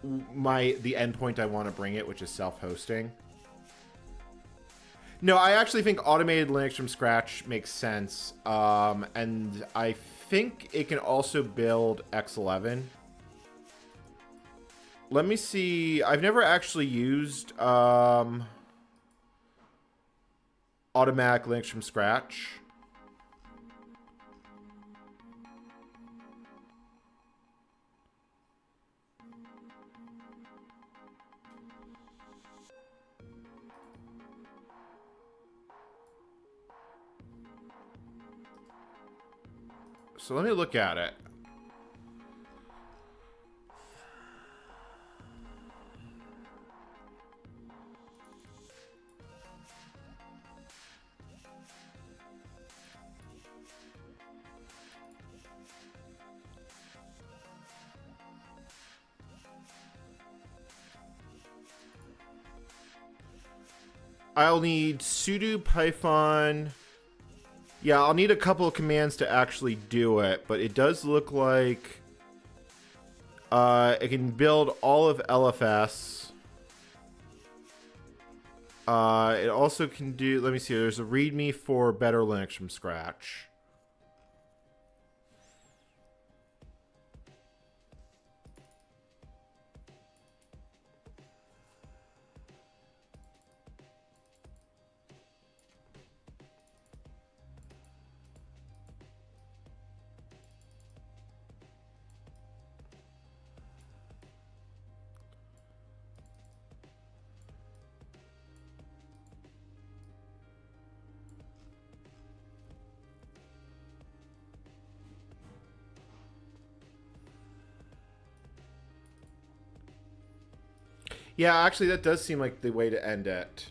the endpoint I want to bring it, which is self-hosting. No, I actually think automated Linux from scratch makes sense, and I think it can also build X11. Let me see. I've never actually used automatic Linux from scratch. So let me look at it. I'll need sudo python. Yeah, I'll need a couple of commands to actually do it, but it does look like it can build all of LFS. It also can do, let me see, there's a README for Better Linux from scratch. Yeah, actually, that does seem like the way to end it.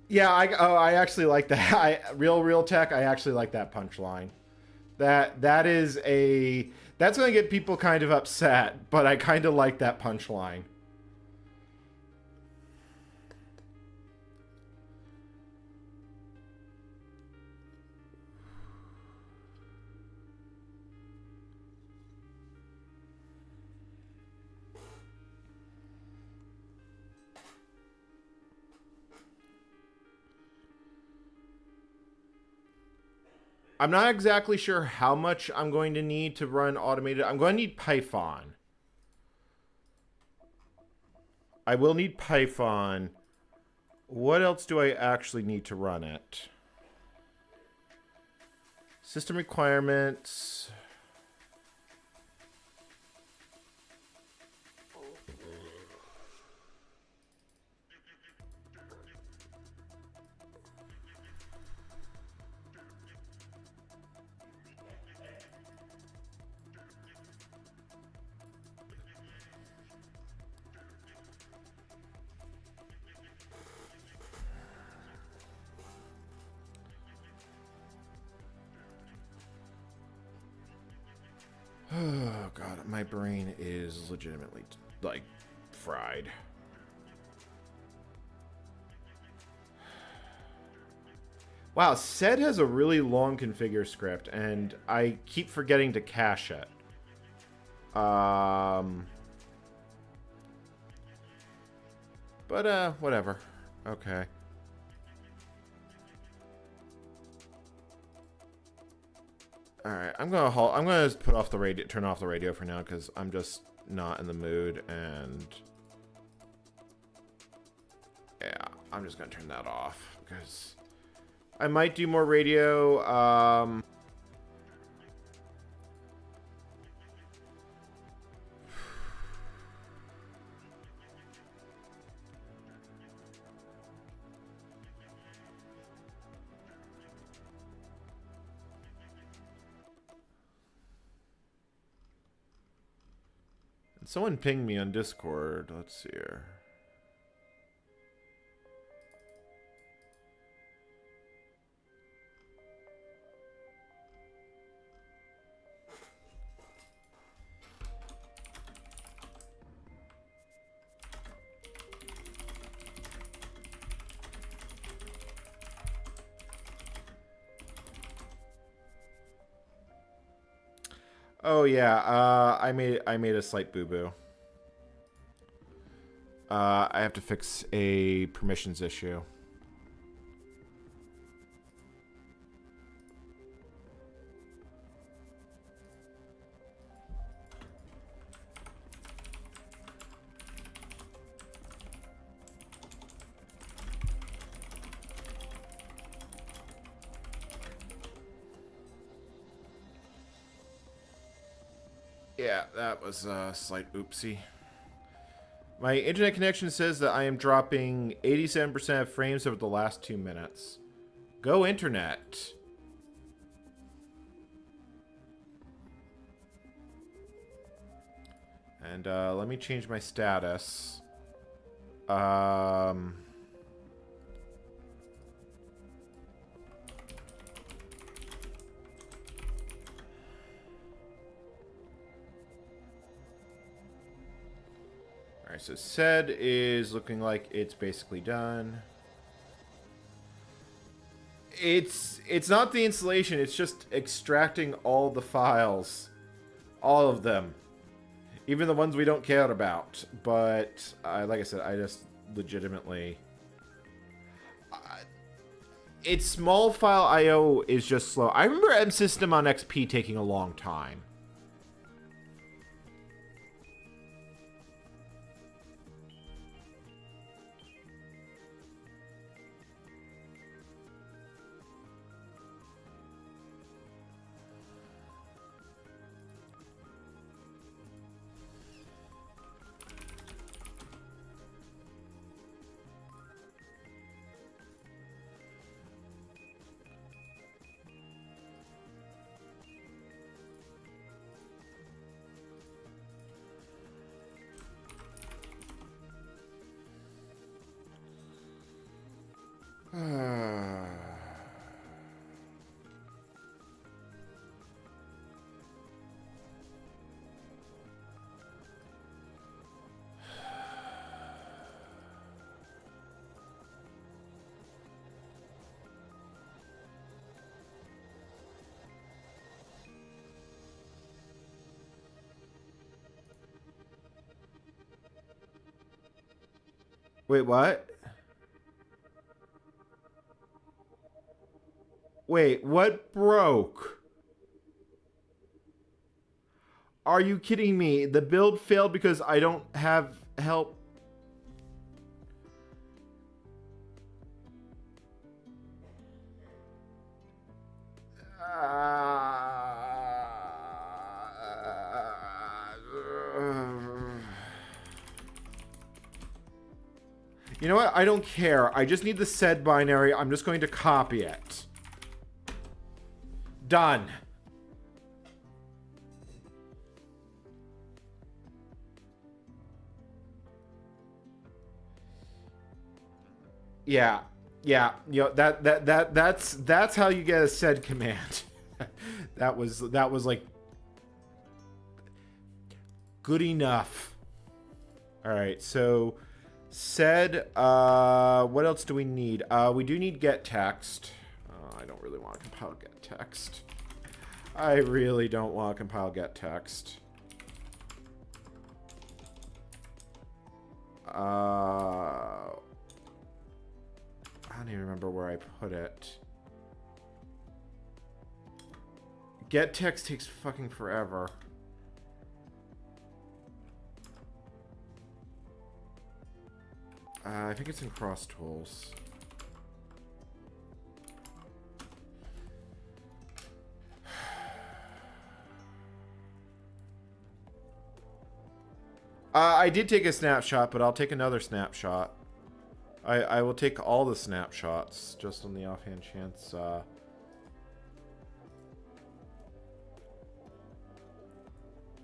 Yeah, I actually like that. Real tech. I actually like that punchline. That is that's gonna get people kind of upset, but I kind of like that punchline. I'm not exactly sure how much I'm going to need to run automated. I'm going to need Python. I will need Python. What else do I actually need to run it? System requirements. Oh god, my brain is legitimately like fried. Wow, sed has a really long configure script, and I keep forgetting to cache it. But whatever. Okay. All right, I'm gonna put off the radio, turn off the radio for now because I'm just not in the mood, and yeah, I'm just gonna turn that off because I might do more radio. Someone pinged me on Discord. Let's see here. Oh yeah, I made a slight boo-boo. I have to fix a permissions issue. Yeah, that was a slight oopsie. My internet connection says that I am dropping 87% of frames over the last 2 minutes. Go internet. And let me change my status. Alright, so sed is looking like it's basically done. It's not the installation, it's just extracting all the files. All of them. Even the ones we don't care about. But, like I said, I just legitimately... its small file I.O. is just slow. I remember M-System on XP taking a long time. Wait, what? Wait, what broke? Are you kidding me? The build failed because I don't have help. You know what? I don't care. I just need the sed binary. I'm just going to copy it. Done. Yeah. Yeah. You know, that's how you get a sed command. that was like good enough. All right. So sed, what else do we need? We do need get text. I don't really want to compile get text. I really don't want to compile get text. I don't even remember where I put it. Get text takes fucking forever. I think it's in cross tools. I did take a snapshot, but I'll take another snapshot. I will take all the snapshots, just on the offhand chance.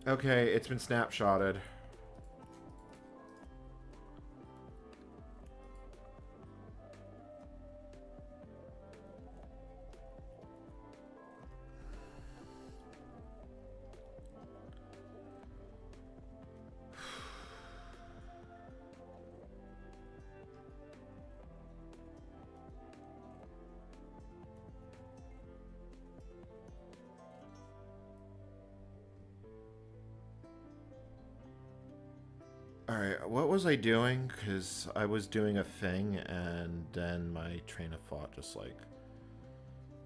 Okay, it's been snapshotted. Alright, what was I doing? Because I was doing a thing, and then my train of thought just, like,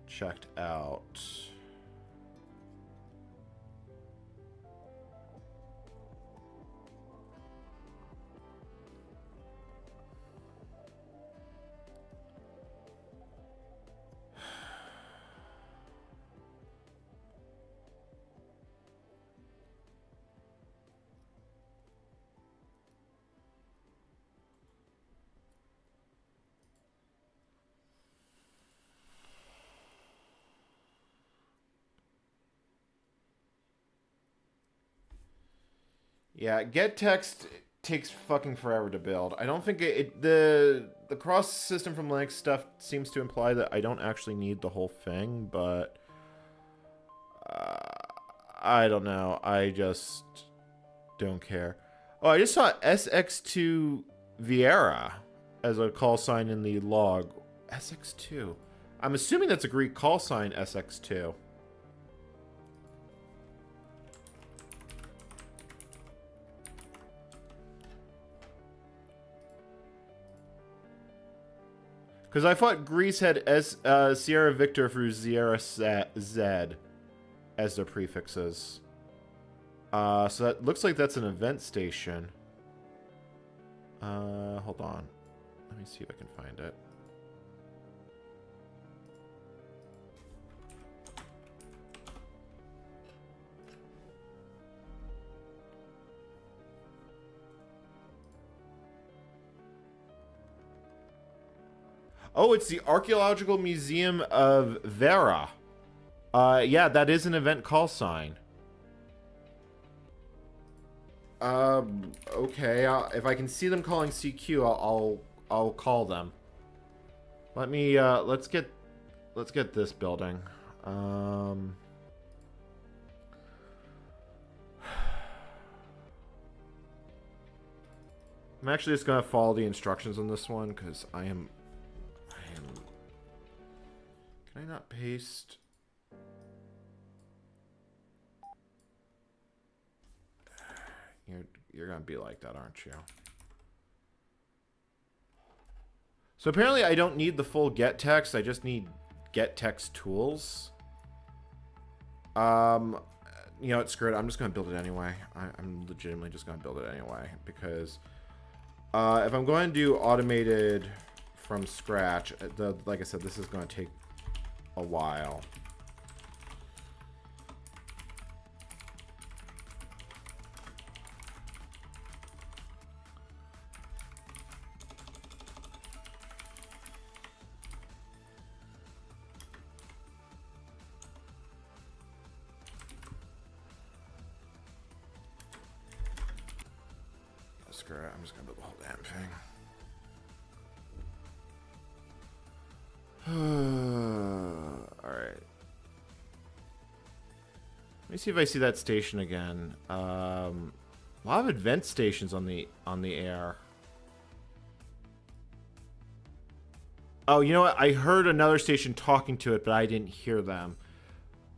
checked out. Yeah, get text takes fucking forever to build. I don't think the cross system from Linux stuff seems to imply that I don't actually need the whole thing, but I don't know. I just don't care. Oh, I just saw SX2 Vieira as a call sign in the log. SX2. I'm assuming that's a Greek call sign, SX2. Because I thought Greece had Sierra Victor through Sierra Z as their prefixes. So that looks like that's an event station. Hold on. Let me see if I can find it. Oh, it's the Archaeological Museum of Vera. Yeah, that is an event call sign. Okay. If I can see them calling CQ, I'll call them. Let me. Let's get this building. I'm actually just gonna follow the instructions on this one because I am. Can I not paste? You're gonna be like that, aren't you? So apparently I don't need the full get text. I just need get text tools. You know what? Screw it. I'm just gonna build it anyway. I'm legitimately just gonna build it anyway because if I'm going to do automated from scratch, like I said, this is going to take a while. Screw it. I'm just gonna build the whole damn thing. Alright. Let me see if I see that station again. A lot of event stations on the air. Oh, you know what? I heard another station talking to it, but I didn't hear them.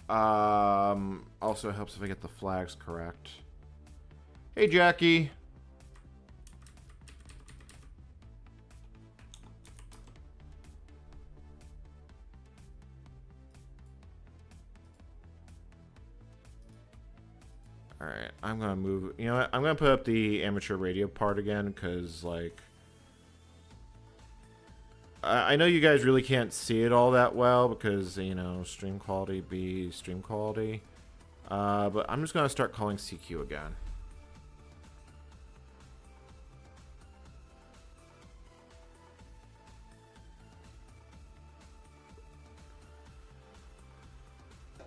Also helps if I get the flags correct. Hey, Jackie. Alright, I'm gonna move. You know what? I'm gonna put up the amateur radio part again, because, like, I know you guys really can't see it all that well because, you know, stream quality be stream quality. But I'm just gonna start calling CQ again.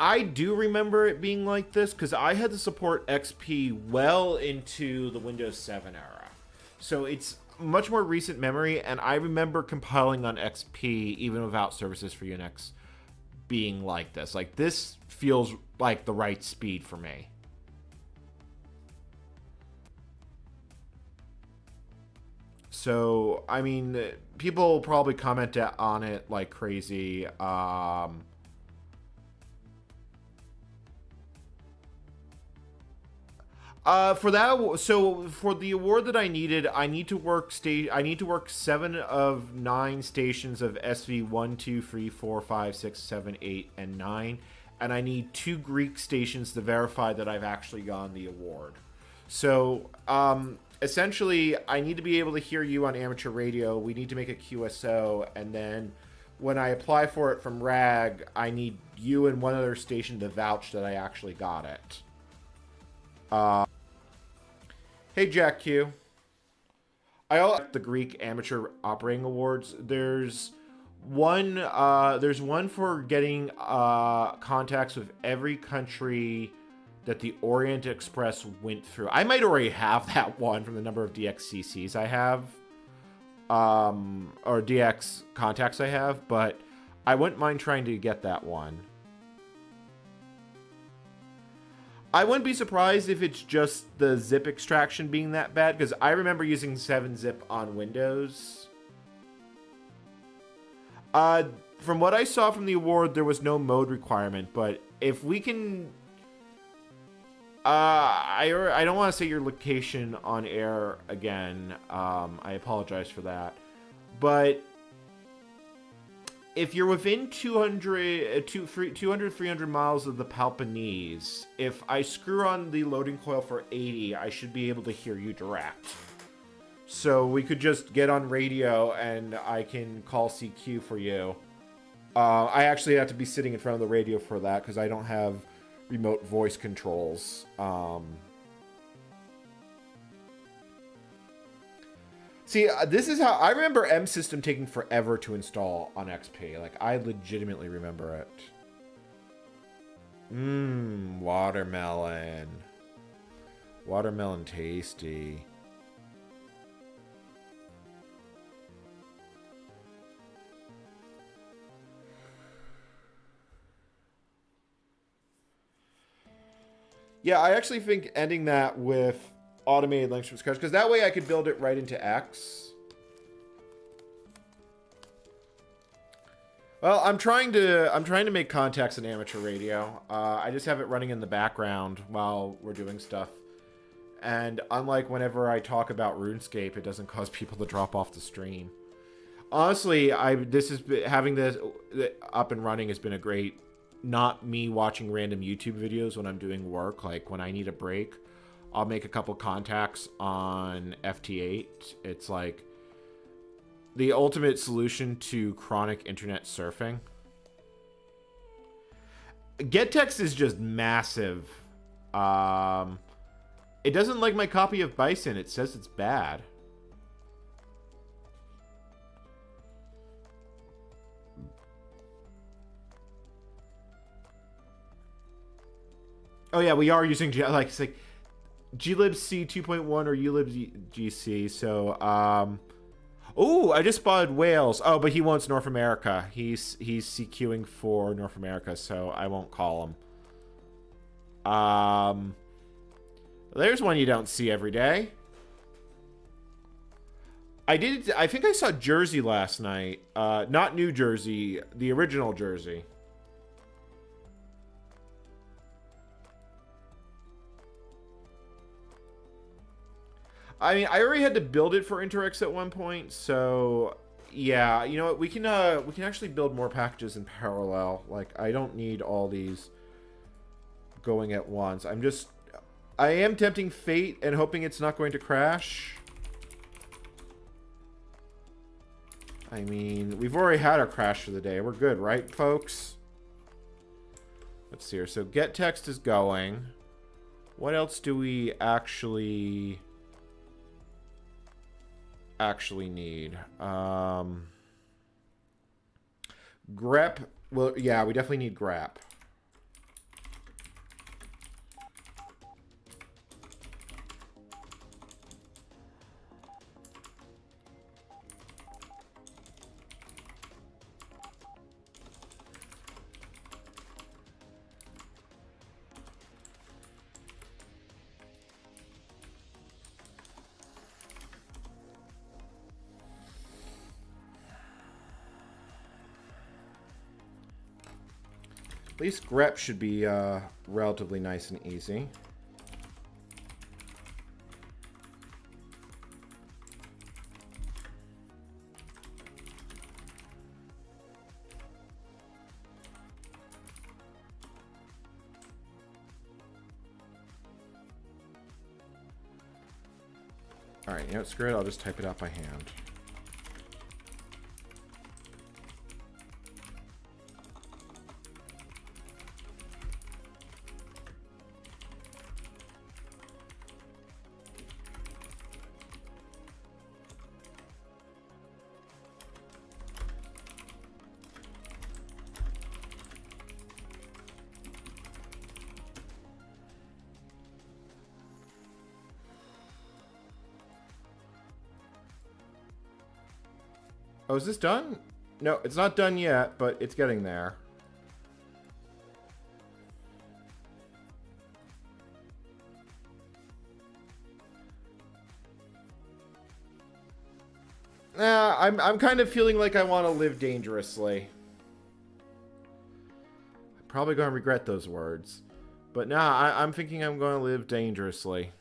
I do remember it being like this because I had to support XP well into the Windows 7 era. So it's much more recent memory, and I remember compiling on XP even without services for Unix being like this. Like, this feels like the right speed for me. So, I mean, people probably comment on it like crazy. For that, so for the award that I needed, I need to work 7 of 9 stations of SV 1, 2, 3, 4, 5, 6, 7, 8, and 9, and I need 2 Greek stations to verify that I've actually gotten the award. So, essentially, I need to be able to hear you on amateur radio. We need to make a QSO, and then when I apply for it from RAG, I need you and one other station to vouch that I actually got it. Hey, Jack Q. I also the Greek Amateur Operating Awards. There's one for getting contacts with every country that the Orient Express went through. I might already have that one from the number of DXCCs I have, or DX contacts I have, but I wouldn't mind trying to get that one. I wouldn't be surprised if it's just the zip extraction being that bad, because I remember using 7-zip on Windows. From what I saw from the award, there was no mode requirement, but if we can... I don't want to say your location on air again. I apologize for that. But if you're within 200, 300 miles of the Peloponnese, if I screw on the loading coil for 80, I should be able to hear you direct. So we could just get on radio and I can call CQ for you. I actually have to be sitting in front of the radio for that because I don't have remote voice controls. See, this is how... I remember M System taking forever to install on XP. Like, I legitimately remember it. Watermelon. Watermelon tasty. Yeah, I actually think ending that with automated links from scratch, because that way I could build it right into X. Well, I'm trying to make contacts in amateur radio. I just have it running in the background while we're doing stuff. And unlike whenever I talk about RuneScape, it doesn't cause people to drop off the stream. Honestly, having this up and running has been a great, not me watching random YouTube videos when I'm doing work. Like when I need a break, I'll make a couple contacts on FT8. It's like the ultimate solution to chronic internet surfing. GetText is just massive. It doesn't like my copy of Bison. It says it's bad. Oh yeah, we are using like it's like glibc 2.1 or ulibgc. So, oh, I just spotted Wales. Oh, but he wants North America. He's CQing for North America, so I won't call him. There's one you don't see every day. I think I saw Jersey last night. Not New Jersey, the original Jersey. I mean, I already had to build it for Interx at one point, so yeah, you know what? We can actually build more packages in parallel. Like, I don't need all these going at once. I am tempting fate and hoping it's not going to crash. I mean, we've already had our crash for the day. We're good, right, folks? Let's see here. So get text is going. What else do we actually need? Grep. Well, yeah, we definitely need grep. At least grep should be relatively nice and easy. Alright, you know what, screw it, I'll just type it out by hand. Oh, is this done? No, it's not done yet, but it's getting there. I'm kind of feeling like I want to live dangerously. I'm probably going to regret those words. But nah, I'm thinking I'm going to live dangerously.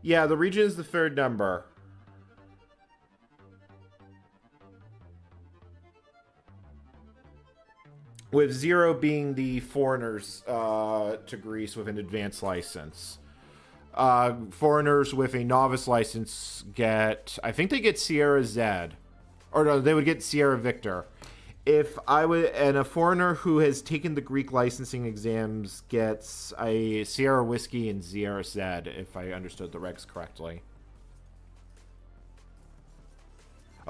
Yeah, the region is the third number. With 0 being the foreigners to Greece with an advanced license. Foreigners with a novice license get... I think they get Sierra Z. Or no, they would get Sierra Victor. If I would... And a foreigner who has taken the Greek licensing exams gets a Sierra Whiskey and Sierra Z, if I understood the regs correctly.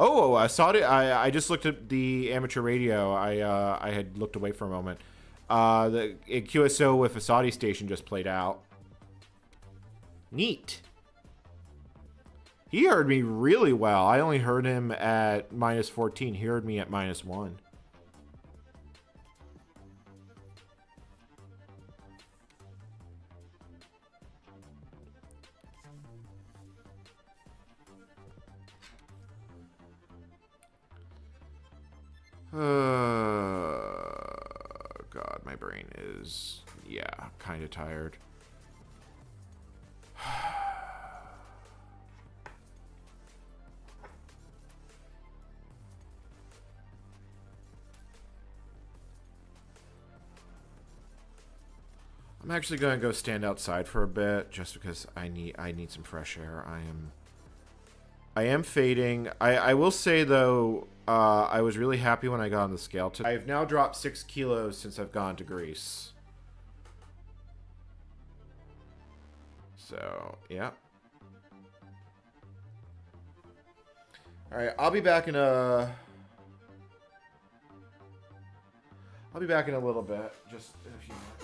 Oh, I just looked at the amateur radio. I had looked away for a moment. The QSO with a Saudi station just played out. Neat. He heard me really well. I only heard him at -14. He heard me at -1. God, my brain is, yeah, kind of tired. I'm actually going to go stand outside for a bit just because I need some fresh air. I am fading. I will say though, I was really happy when I got on the scale today. I've now dropped 6 kilos since I've gone to Greece. So, yeah. All right, I'll be back in a little bit, just in a few minutes.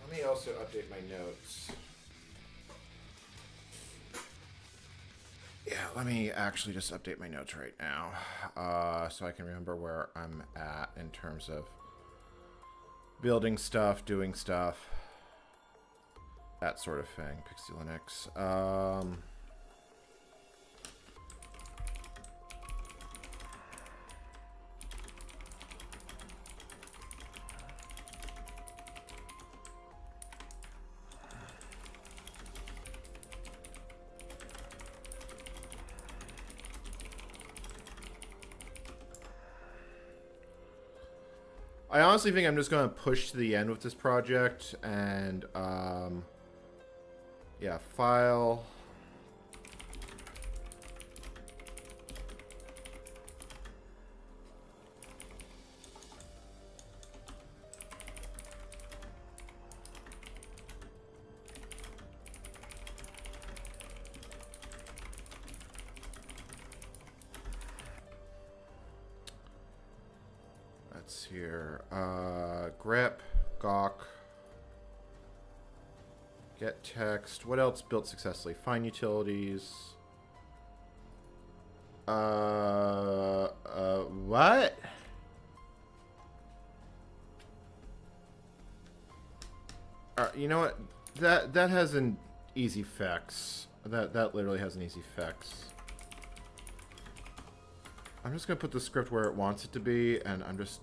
Let me also update my notes. Yeah, let me actually just update my notes right now, so I can remember where I'm at in terms of building stuff, doing stuff, that sort of thing. pxelinux. I honestly think I'm just going to push to the end with this project and, yeah, file. Here, grep, gawk, get text. What else built successfully? Find utilities. What? You know what? That has an easy fix. That literally has an easy fix. I'm just gonna put the script where it wants it to be, and I'm just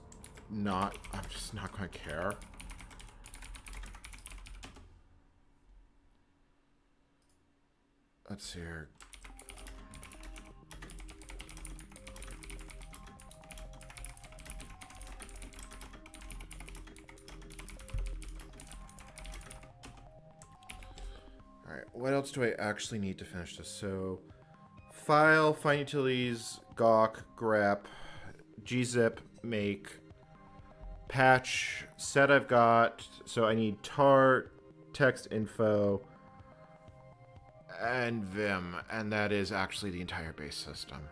not gonna care. Let's see here. what else do I actually need to finish this? So, file, find utilities, gawk, grep, gzip, make, patch, set I've got. So I need tar, text info, and vim. And that is actually the entire base system.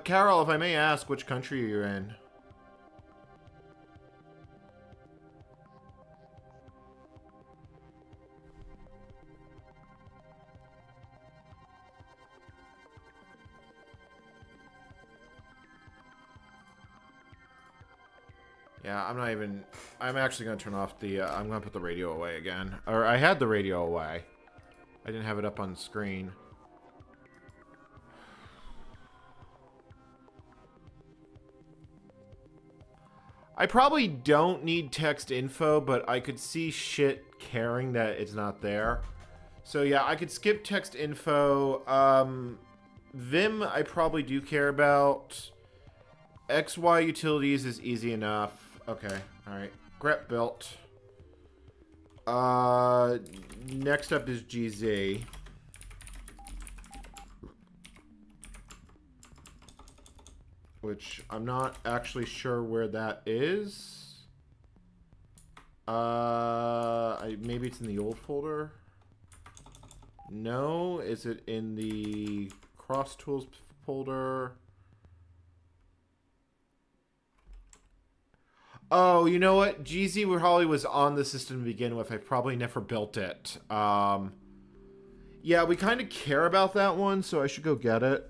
Karl, if I may ask, which country you're in? Yeah, I'm actually going to turn off the, I'm going to put the radio away again. Or, I had the radio away. I didn't have it up on the screen. I probably don't need text info, but I could see shit caring that it's not there. So yeah, I could skip text info. Vim, I probably do care about. XY utilities is easy enough. Okay, alright. Grep built. Next up is GZ. Which I'm not actually sure where that is. Maybe it's in the old folder. No, is it in the cross tools folder? Oh, you know what? GZ probably was on the system to begin with. I probably never built it. Yeah, we kind of care about that one, so I should go get it.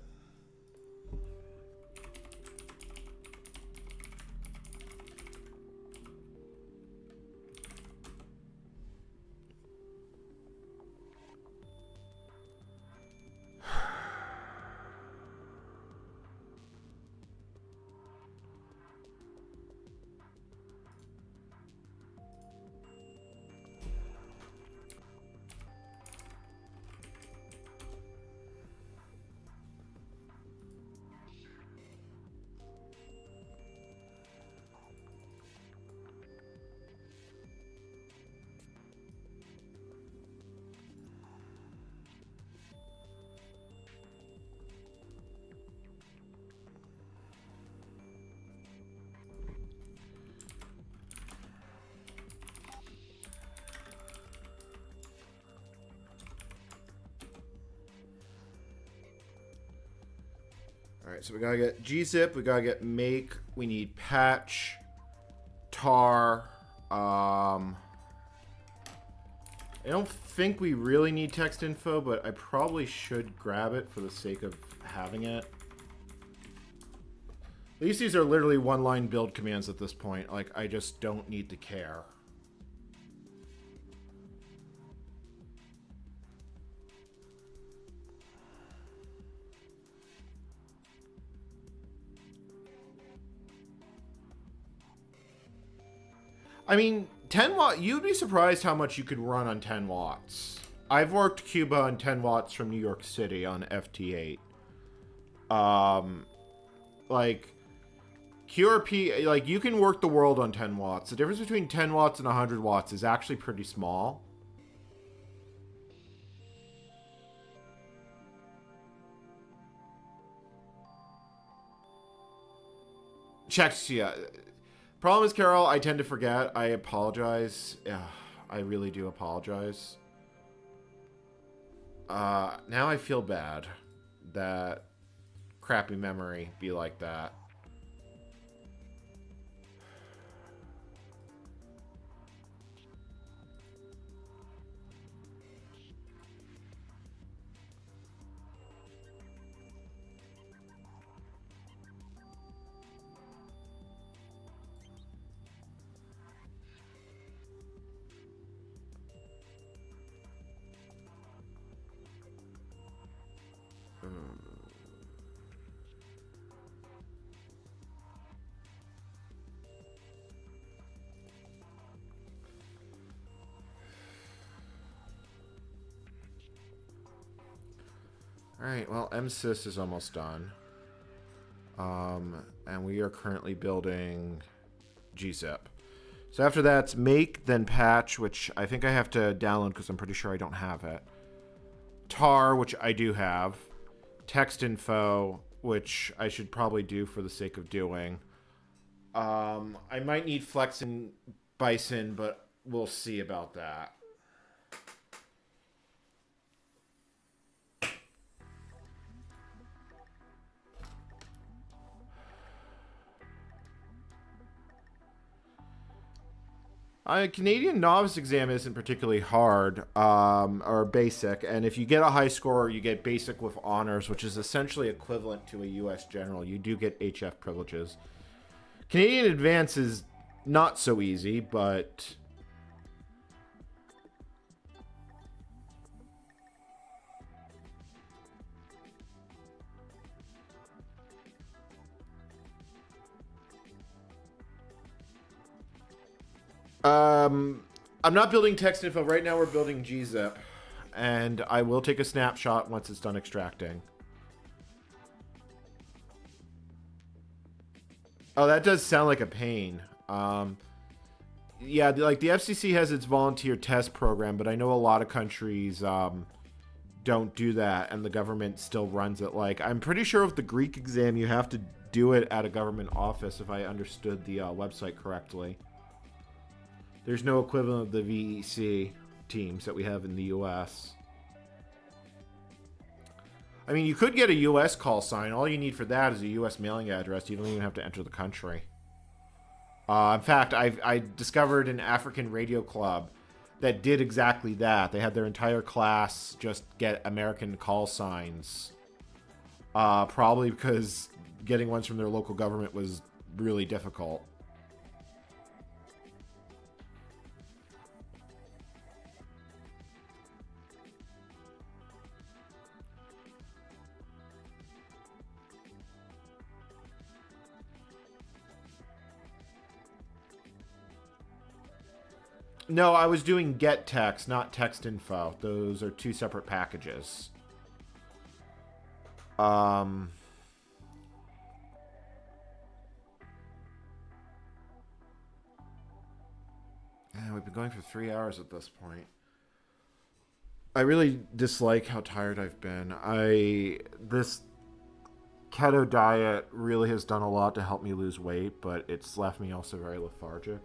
Alright, so we gotta get gzip, we gotta get make, we need patch, tar, I don't think we really need text info, but I probably should grab it for the sake of having it. At least these are literally one-line build commands at this point. Like, I just don't need to care. I mean, 10 watt, you'd be surprised how much you could run on 10 watts. I've worked Cuba on 10 watts from New York City on FT8. Like, QRP, like, you can work the world on 10 watts. The difference between 10 watts and 100 watts is actually pretty small. Checks, yeah. Problem is, Karl, I tend to forget. I apologize. I really do apologize. Now I feel bad that crappy memory be like that. Alright, well, MSys is almost done. And we are currently building gzip. So after that's make, then patch, which I think I have to download because I'm pretty sure I don't have it. Tar, which I do have. Text info, which I should probably do for the sake of doing. I might need Flex and Bison, but we'll see about that. Canadian novice exam isn't particularly hard, or basic, and if you get a high score, you get basic with honors, which is essentially equivalent to a U.S. general. You do get HF privileges. Canadian advance is not so easy, but... I'm not building text info. Right now we're building gzip. And I will take a snapshot once it's done extracting. Oh, that does sound like a pain. Yeah, like the FCC has its volunteer test program, but I know a lot of countries don't do that, and the government still runs it. Like, I'm pretty sure with the Greek exam, you have to do it at a government office, if I understood the website correctly. There's no equivalent of the VEC teams that we have in the US. I mean, you could get a US call sign. All you need for that is a US mailing address. You don't even have to enter the country. In fact, I discovered an African radio club that did exactly that. They had their entire class just get American call signs. Probably because getting ones from their local government was really difficult. No, I was doing get text, not text info. Those are two separate packages. And we've been going for 3 hours at this point. I really dislike how tired I've been. This keto diet really has done a lot to help me lose weight, but it's left me also very lethargic.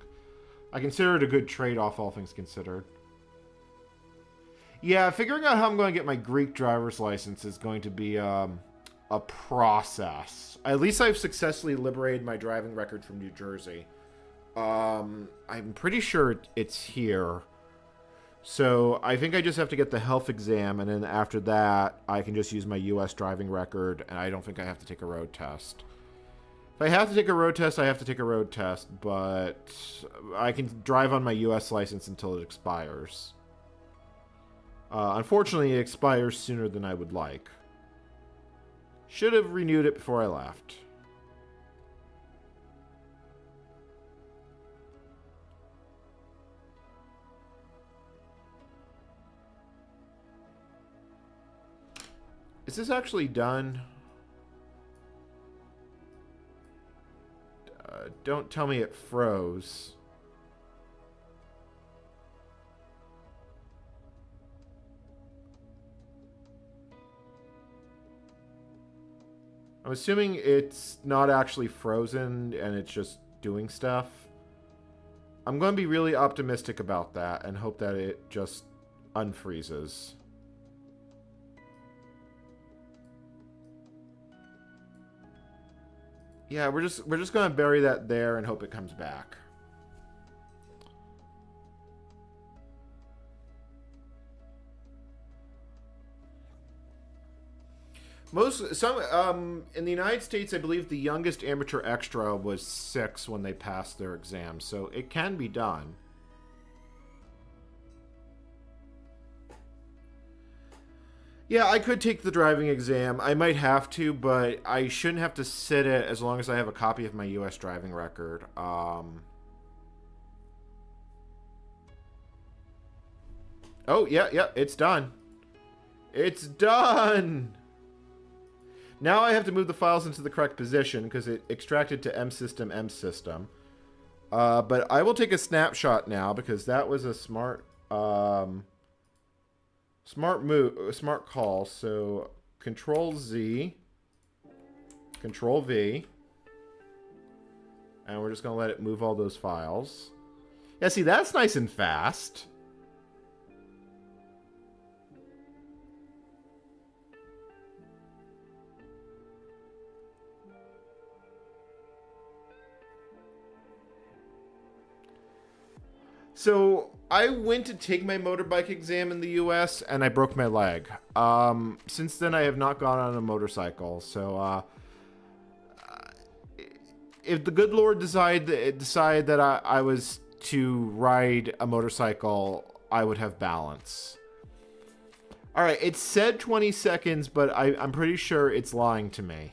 I consider it a good trade-off, all things considered. Yeah, figuring out how I'm going to get my Greek driver's license is going to be a process. At least I've successfully liberated my driving record from New Jersey. I'm pretty sure it's here. So I think I just have to get the health exam, and then after that, I can just use my U.S. driving record, and I don't think I have to take a road test. If I have to take a road test, I have to take a road test, but I can drive on my U.S. license until it expires. Unfortunately, it expires sooner than I would like. Should have renewed it before I left. Is this actually done? Don't tell me it froze. I'm assuming it's not actually frozen and it's just doing stuff. I'm going to be really optimistic about that and hope that it just unfreezes. Yeah, we're just going to bury that there and hope it comes back. In the United States, I believe the youngest amateur extra was 6 when they passed their exam, so it can be done. Yeah, I could take the driving exam. I might have to, but I shouldn't have to sit it as long as I have a copy of my U.S. driving record. Oh, yeah, it's done. It's done! Now I have to move the files into the correct position because it extracted to msystem. But I will take a snapshot now because that was a smart smart call. So Control Z, Control V, and we're just gonna let it move all those files. Yeah, see, that's nice and fast. So I went to take my motorbike exam in the US and I broke my leg. Since then I have not gone on a motorcycle. So if the good Lord decide that I was to ride a motorcycle, I would have balance. All right, it said 20 seconds, but I'm pretty sure it's lying to me.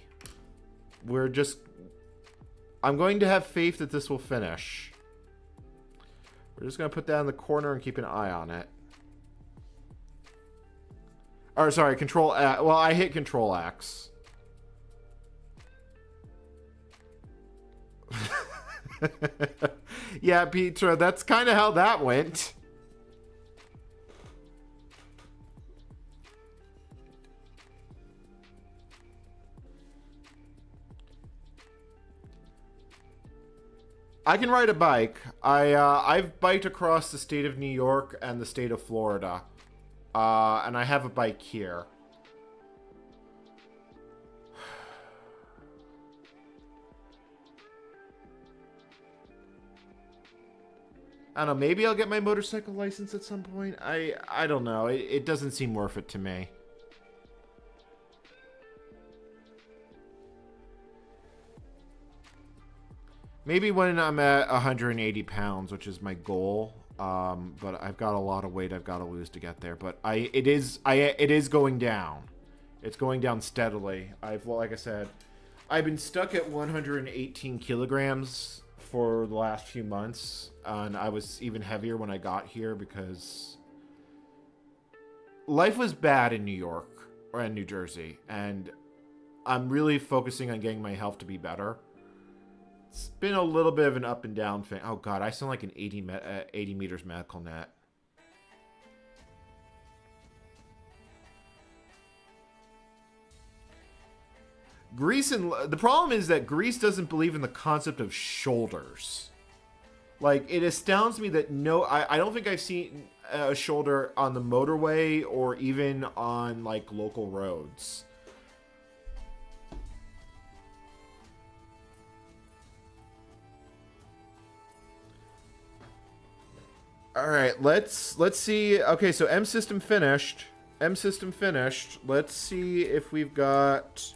I'm going to have faith that this will finish. We're just going to put that in the corner and keep an eye on it. Or, sorry, Control X. Well, I hit Control X. Yeah, Petra, that's kind of how that went. I can ride a bike. I've biked across the state of New York and the state of Florida. And I have a bike here. I don't know, maybe I'll get my motorcycle license at some point. I don't know. It doesn't seem worth it to me. Maybe when I'm at 180 pounds, which is my goal. But I've got a lot of weight I've got to lose to get there. But it is going down. It's going down steadily. Like I said, I've been stuck at 118 kilograms for the last few months, and I was even heavier when I got here because life was bad in New York or in New Jersey, and I'm really focusing on getting my health to be better. It's been a little bit of an up and down thing. Oh god, I sound like an 80 meters medical net. Greece the problem is that Greece doesn't believe in the concept of shoulders. Like, it astounds me that I don't think I've seen a shoulder on the motorway or even on like local roads. All right, let's see. Okay, so M system finished. Let's see if we've got.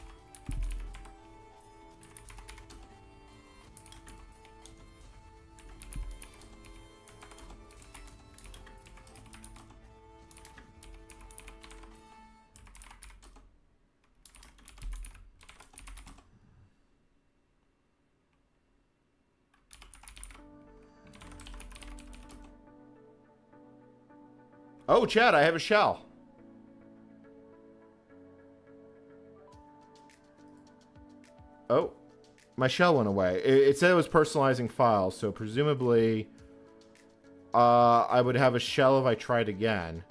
Oh, Chad, I have a shell. Oh, my shell went away. It said it was personalizing files, so presumably I would have a shell if I tried again.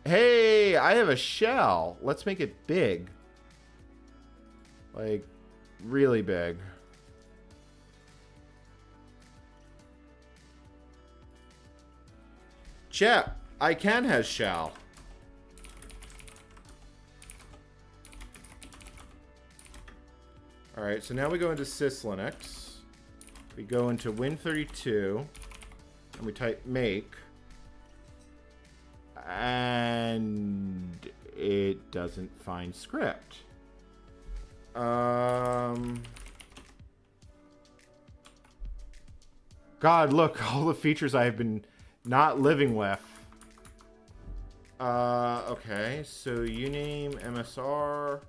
Hey, I have a shell. Let's make it big. Like, really big. Chat, I can has shell. Alright, so now we go into pxelinux. We go into Win32. And we type make. And it doesn't find script. God, look, all the features I have been not living with. Okay, so uname MSR.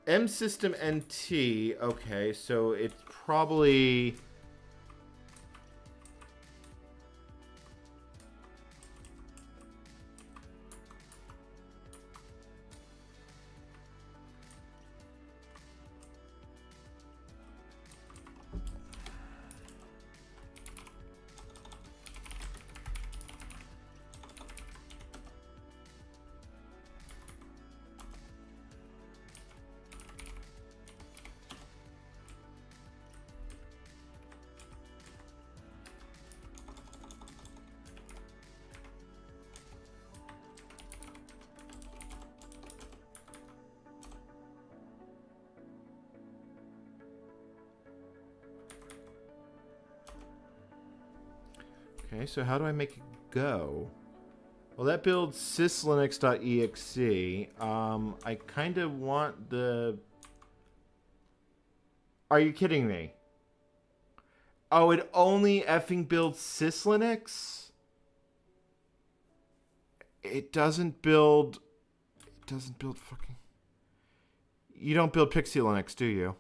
M system NT. Okay, so it's probably... Okay, so how do I make it go? Well, that builds syslinux.exe. I kind of want the... Are you kidding me? Oh, it only effing builds syslinux? It doesn't build... It doesn't build fucking... You don't build pxelinux, do you?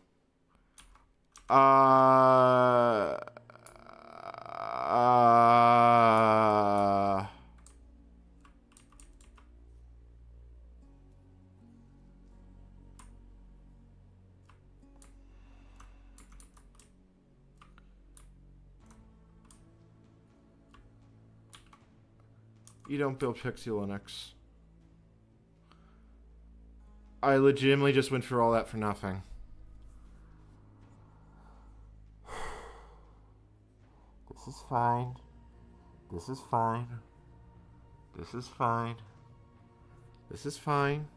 You don't build pxelinux. I legitimately just went through all that for nothing. This is fine. This is fine. This is fine. This is fine.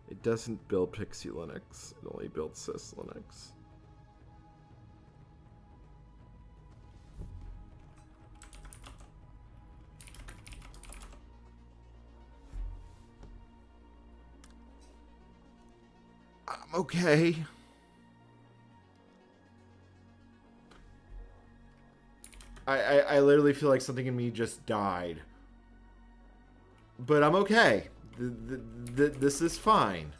It doesn't build pxelinux. It only builds syslinux. I'm okay. I literally feel like something in me just died. But I'm okay. This is fine.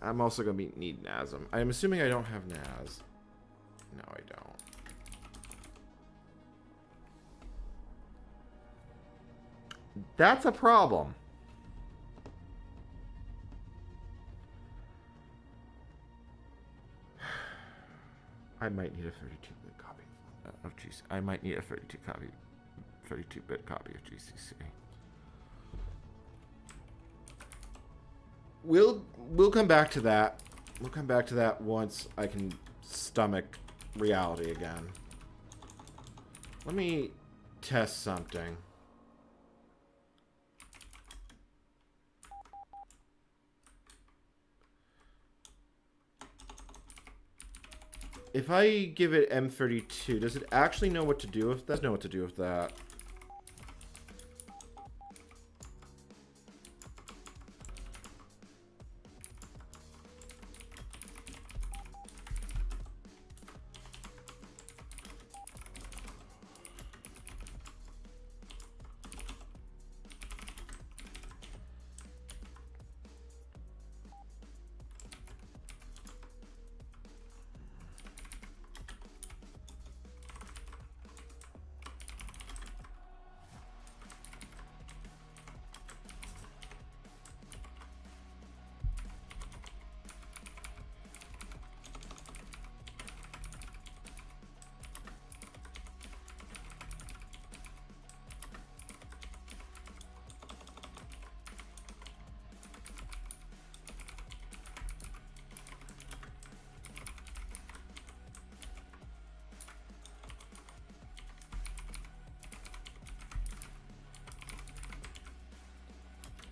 I'm also going to need NASM. I'm assuming I don't have NAS. No, I don't. That's a problem. I might need a 32-bit copy of GCC. I might need a 32-bit copy of GCC. We'll come back to that. We'll come back to that once I can stomach reality again. Let me test something. If I give it M32, does it actually know what to do with that? It does know what to do with that.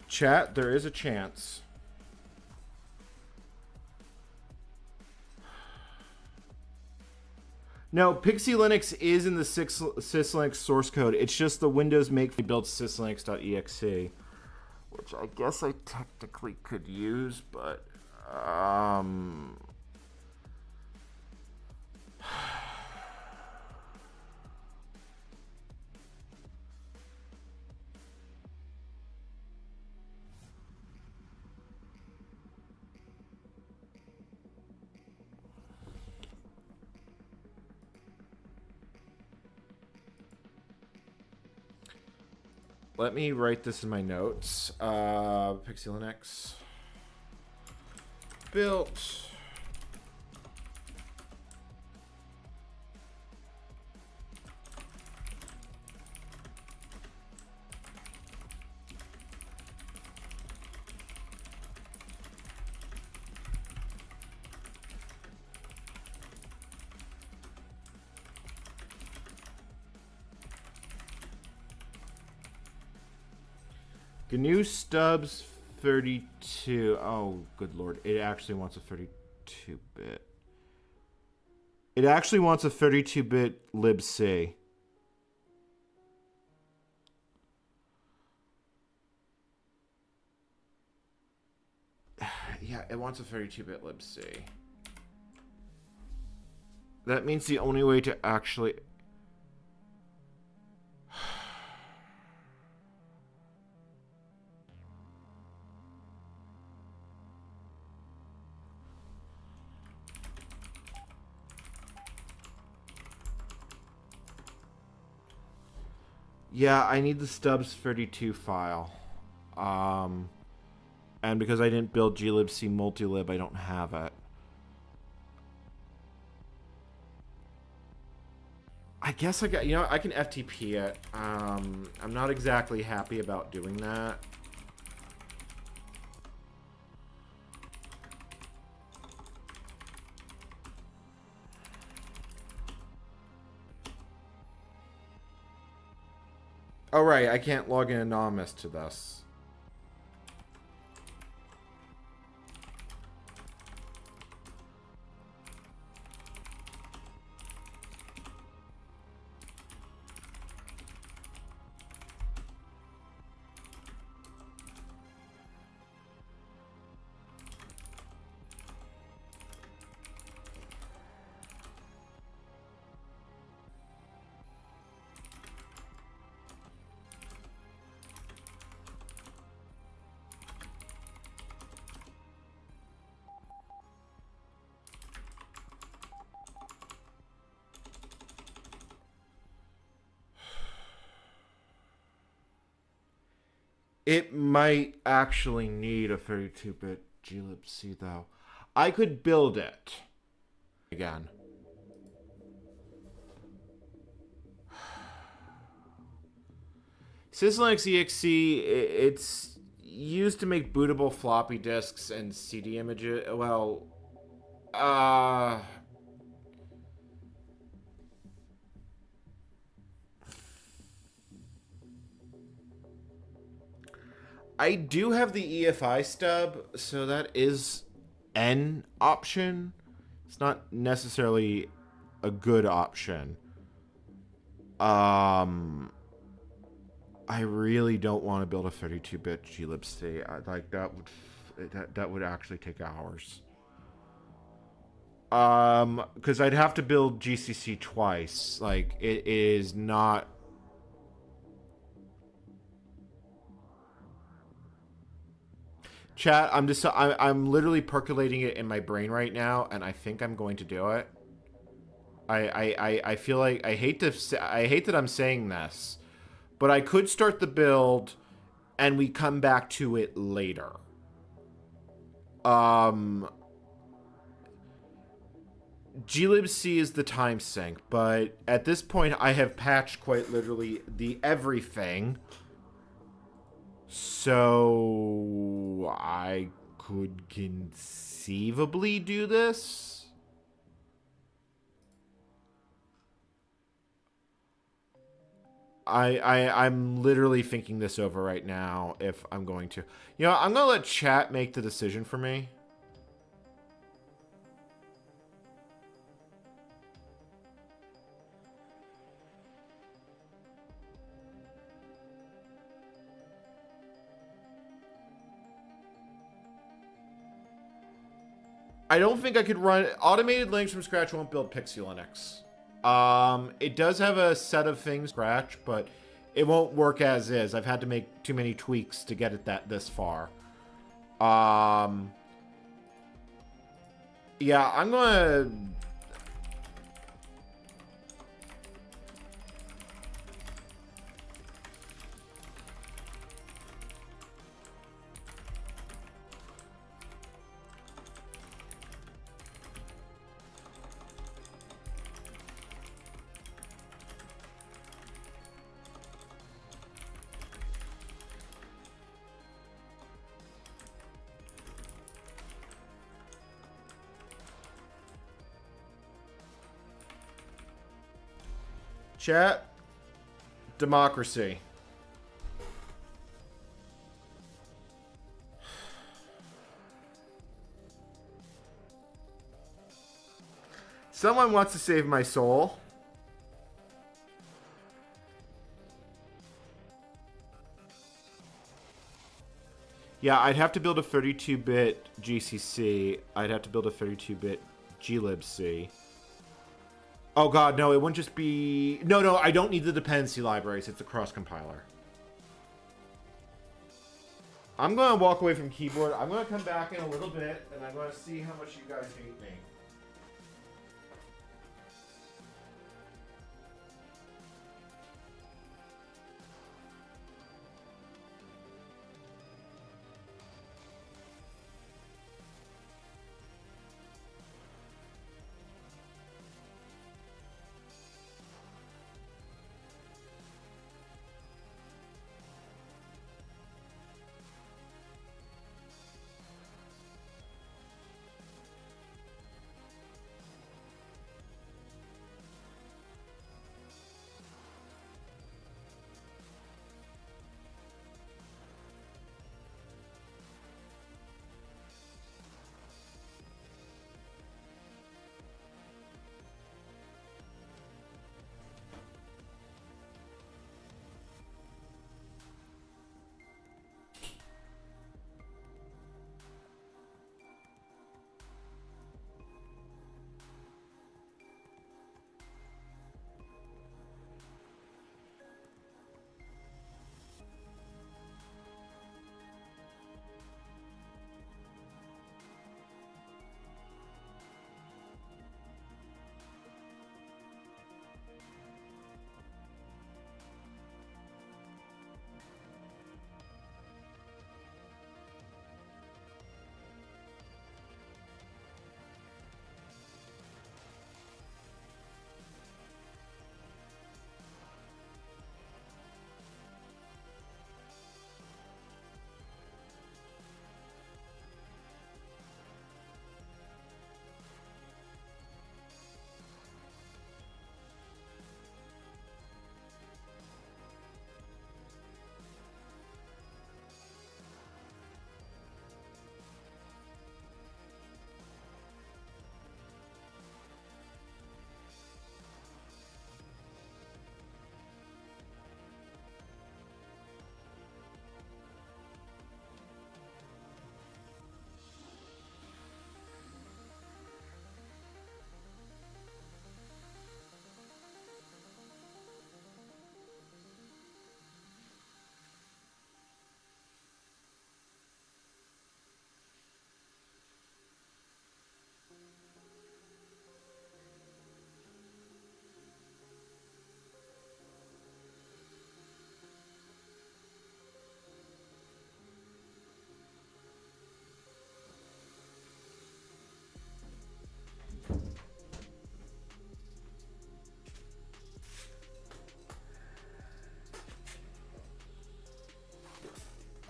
Chat, there is a chance. No, pxelinux is in the syslinux source code. It's just the Windows make me build syslinux.exe, which I guess I technically could use, but let me write this in my notes. pxelinux built GNU stubs 32. Oh, good lord. It actually wants a 32-bit. It actually wants a 32-bit libc. Yeah, it wants a 32-bit libc. That means the only way to actually... Yeah, I need the stubs 32 file. And because I didn't build glibc multilib, I don't have it. I guess I got, you know, I can FTP it. I'm not exactly happy about doing that. Oh, right, I can't log in anonymous to this. It might actually need a 32-bit glibc, though. I could build it again. Syslinux exe, it's used to make bootable floppy disks and CD images. Well, I do have the EFI stub, so that is an option. It's not necessarily a good option. I really don't want to build a 32-bit glibc. Like that would actually take hours. Because I'd have to build GCC twice. Like, it is not... Chat, I'm literally percolating it in my brain right now, and I think I'm going to do it. I feel like I hate that I'm saying this, but I could start the build and we come back to it later. glibc is the time sink, but at this point I have patched quite literally the everything. So I could conceivably do this. I'm literally thinking this over right now if I'm going to. You know, I'm going to let chat make the decision for me. I don't think I could run automated Linux from scratch. Won't build pxelinux. It does have a set of things scratch, but it won't work as is. I've had to make too many tweaks to get it this far. Yeah, I'm gonna... Chat. Democracy. Someone wants to save my soul. Yeah, I'd have to build a 32-bit GCC. I'd have to build a 32-bit glibc. Oh god, no, it wouldn't just be... No, I don't need the dependency libraries. It's a cross-compiler. I'm going to walk away from keyboard. I'm going to come back in a little bit, and I'm going to see how much you guys hate me.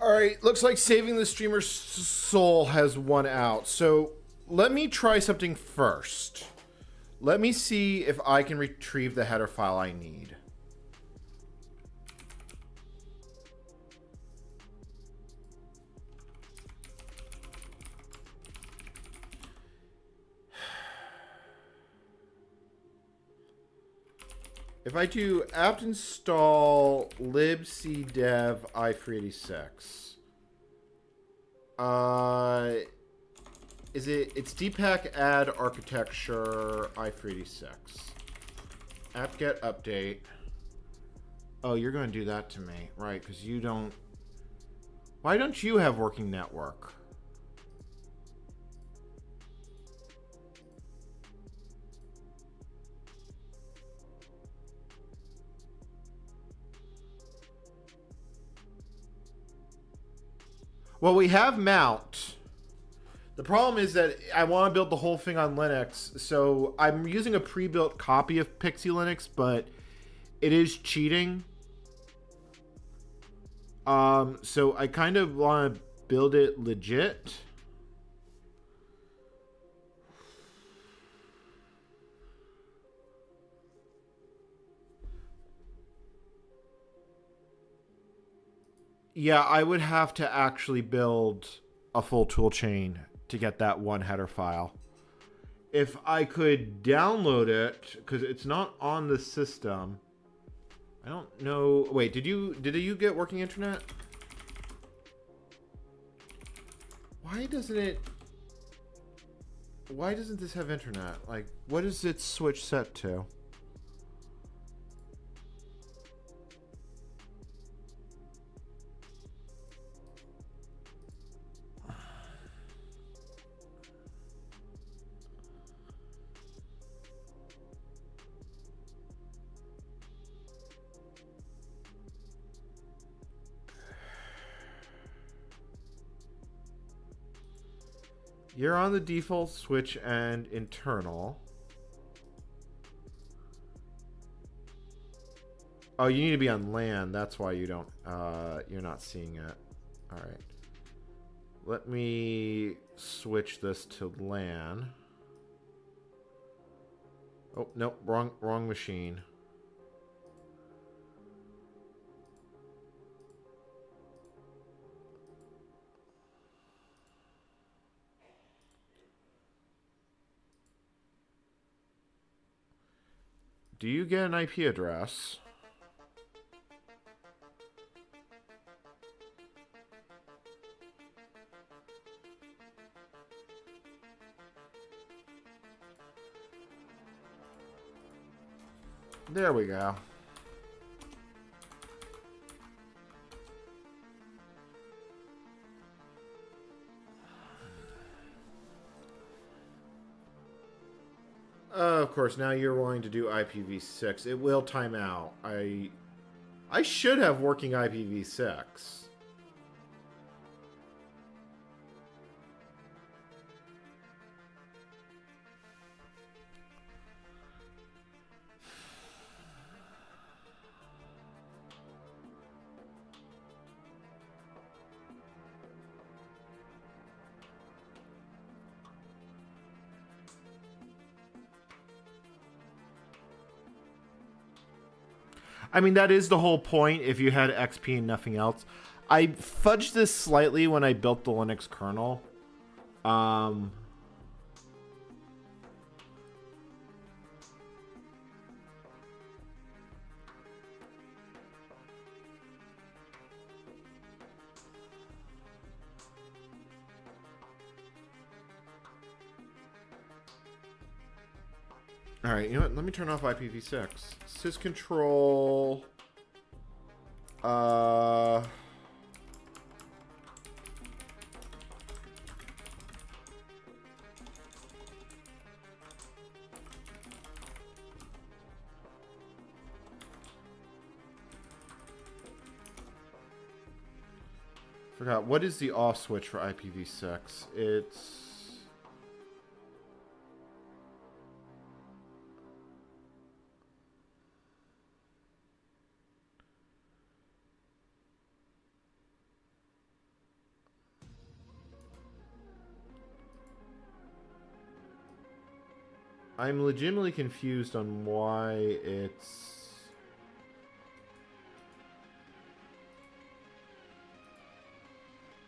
Alright, looks like saving the streamer's soul has won out. So let me try something first. Let me see if I can retrieve the header file I need. If I do apt install libcdev i386, Is it? It's dpack add architecture i386. apt-get update. Oh, you're going to do that to me, right? Because you don't. Why don't you have working network? Well, we have mount. The problem is that I want to build the whole thing on Linux, so I'm using a pre-built copy of pxelinux, but it is cheating. So I kind of want to build it legit. Yeah, I would have to actually build a full tool chain to get that one header file. If I could download it, because it's not on the system. I don't know. Wait, did you get working internet? Why doesn't this have internet? Like, what is its switch set to? You're on the default switch and internal. Oh, you need to be on LAN. That's why you don't. You're not seeing it. All right. Let me switch this to LAN. Oh no, wrong machine. Do you get an IP address? There we go. Of course, now you're willing to do IPv6. It will time out. I should have working IPv6. I mean, that is the whole point if you had XP and nothing else. I fudged this slightly when I built the Linux kernel. All right, you know what? Let me turn off IPv6. Syscontrol. Forgot. What is the off switch for IPv6? It's... I'm legitimately confused on why it's...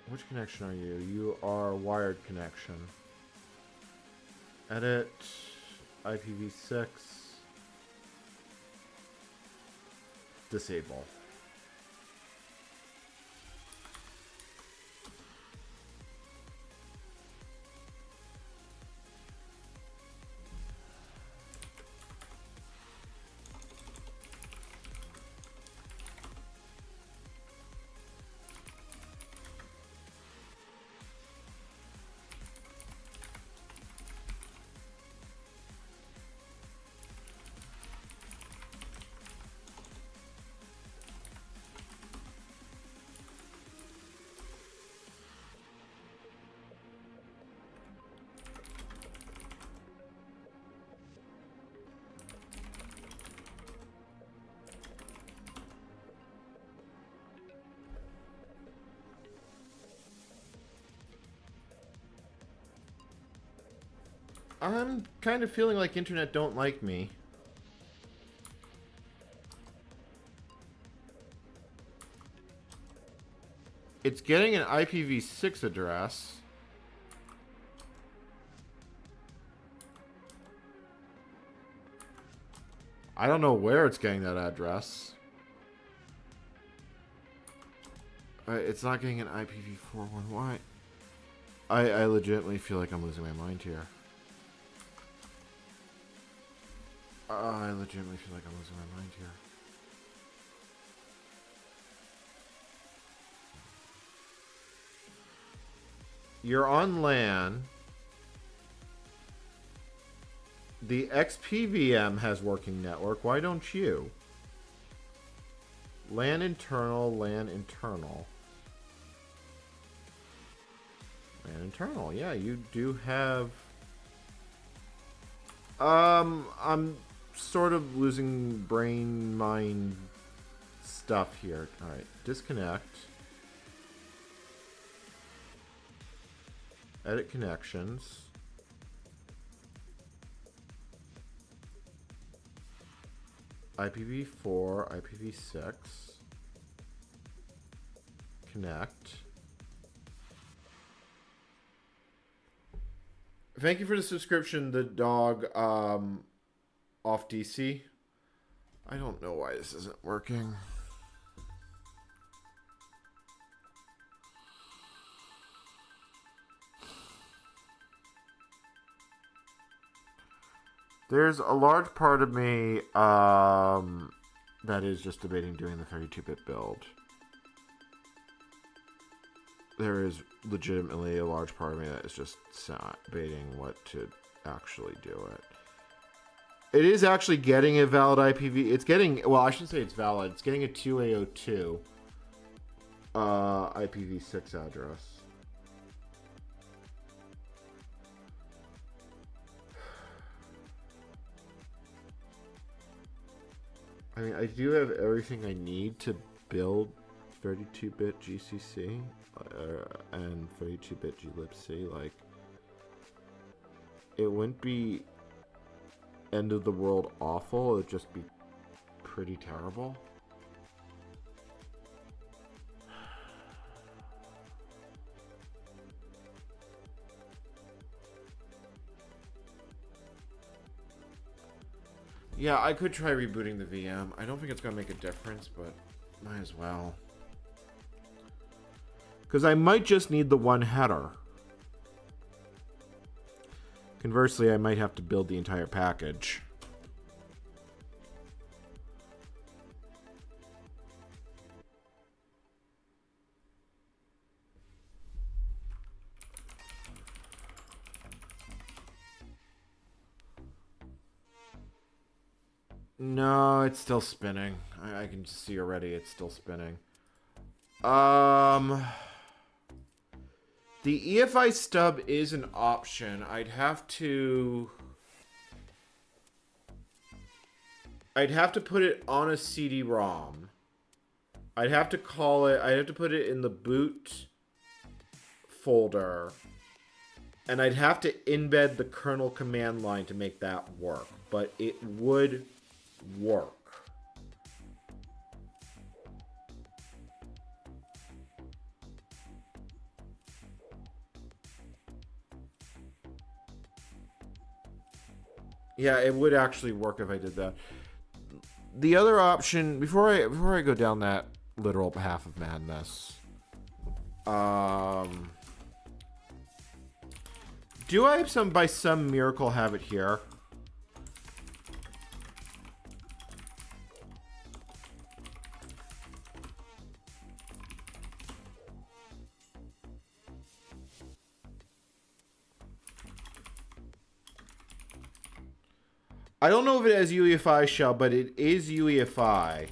Which connection are you? You are wired connection. Edit IPv6. Disable. I'm kind of feeling like internet don't like me. It's getting an IPv6 address. I don't know where it's getting that address. It's not getting an IPv4 one. Why? I legitimately feel like I'm losing my mind here. I legitimately feel like I'm losing my mind here. You're on LAN. The XPVM has working network. Why don't you? LAN internal, LAN internal. LAN internal. Yeah, you do have... I'm sort of losing brain mind stuff here. Alright, disconnect. Edit connections. IPv4, IPv6. Connect. Thank you for the subscription, the dog off DC. I don't know why this isn't working. There's a large part of me that is just debating doing the 32-bit build. There is legitimately a large part of me that is just debating what to actually do it. It is actually getting a valid IPv. It's getting, well, I shouldn't say it's valid. It's getting a 2A02 IPv6 address. I mean, I do have everything I need to build 32-bit GCC and 32-bit glibc. Like, it wouldn't be end of the world awful. It would just be pretty terrible. Yeah, I could try rebooting the VM. I don't think it's going to make a difference, but might as well. Because I might just need the one header. Conversely, I might have to build the entire package. No, it's still spinning. I can see already it's still spinning. The EFI stub is an option. I'd have to put it on a CD-ROM. I'd have to put it in the boot folder. And I'd have to embed the kernel command line to make that work. But it would work. Yeah, it would actually work if I did that. The other option, before I go down that literal path of madness, do I by some miracle have it here? I don't know if it has UEFI shell, but it is UEFI.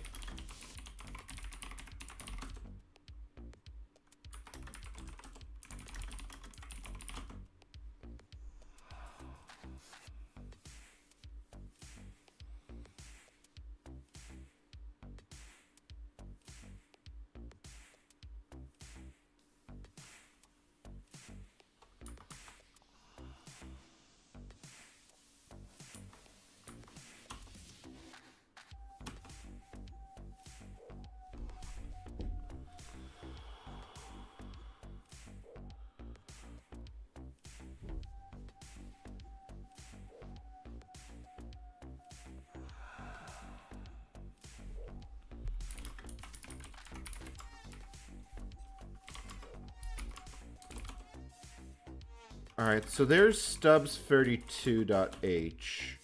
All right, so there's stubs32.h.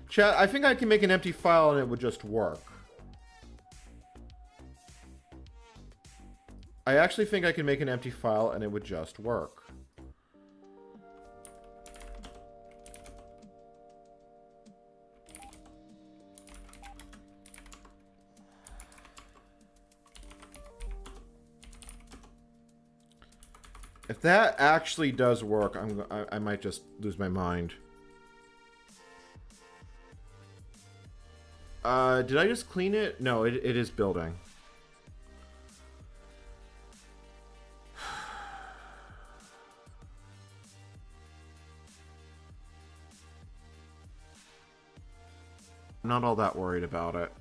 Chat, I think I can make an empty file and it would just work. I actually think I can make an empty file and it would just work. If that actually does work, I might just lose my mind. Did I just clean it? No, it is building. I'm not all that worried about it.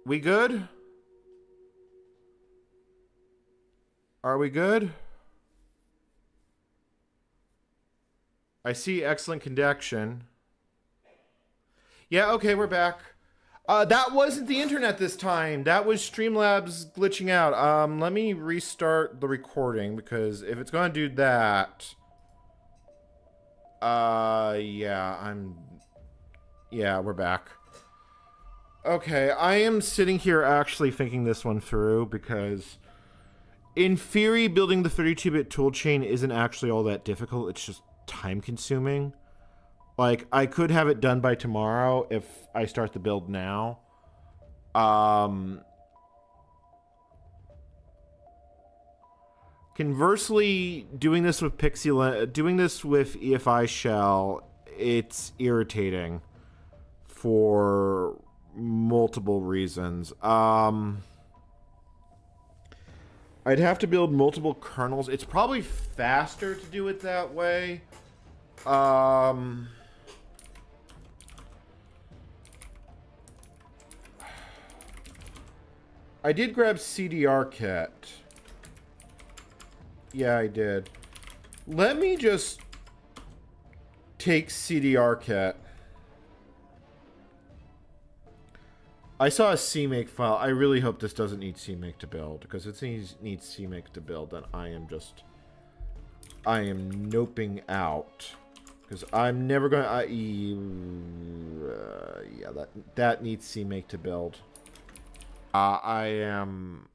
We good? Are we good? I see excellent connection. Yeah, okay, we're back. That wasn't the internet this time. That was Streamlabs glitching out. Let me restart the recording because if it's gonna do that... yeah, we're back. Okay, I am sitting here actually thinking this one through because in theory, building the 32-bit toolchain isn't actually all that difficult. It's just time-consuming. Like, I could have it done by tomorrow if I start the build now. Conversely, doing this with EFI shell, it's irritating for multiple reasons. I'd have to build multiple kernels. It's probably faster to do it that way. I did grab CDR kit. Yeah, I did. Let me just take CDR kit. I saw a CMake file. I really hope this doesn't need CMake to build, because if it needs CMake to build, then I am noping out. Because I'm never going to... yeah, that needs CMake to build. I am...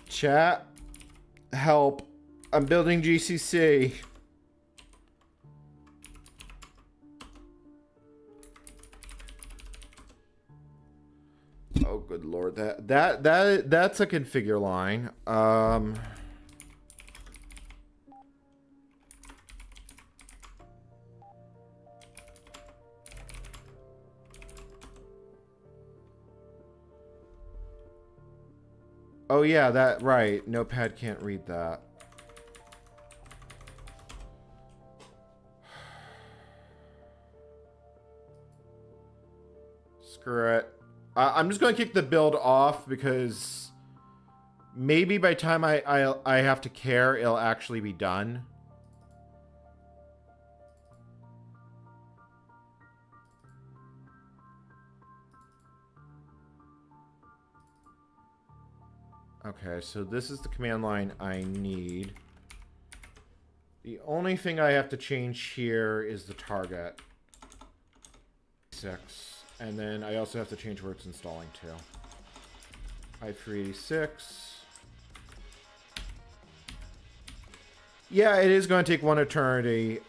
Chat, help. I'm building GCC. Oh, good lord. That's a configure line. Oh yeah, that right. Notepad can't read that. Screw it. I'm just going to kick the build off because maybe by the time I have to care, it'll actually be done. Okay, so this is the command line I need. The only thing I have to change here is the target. 6. And then I also have to change where it's installing to. i386. Yeah, it is going to take 1 eternity.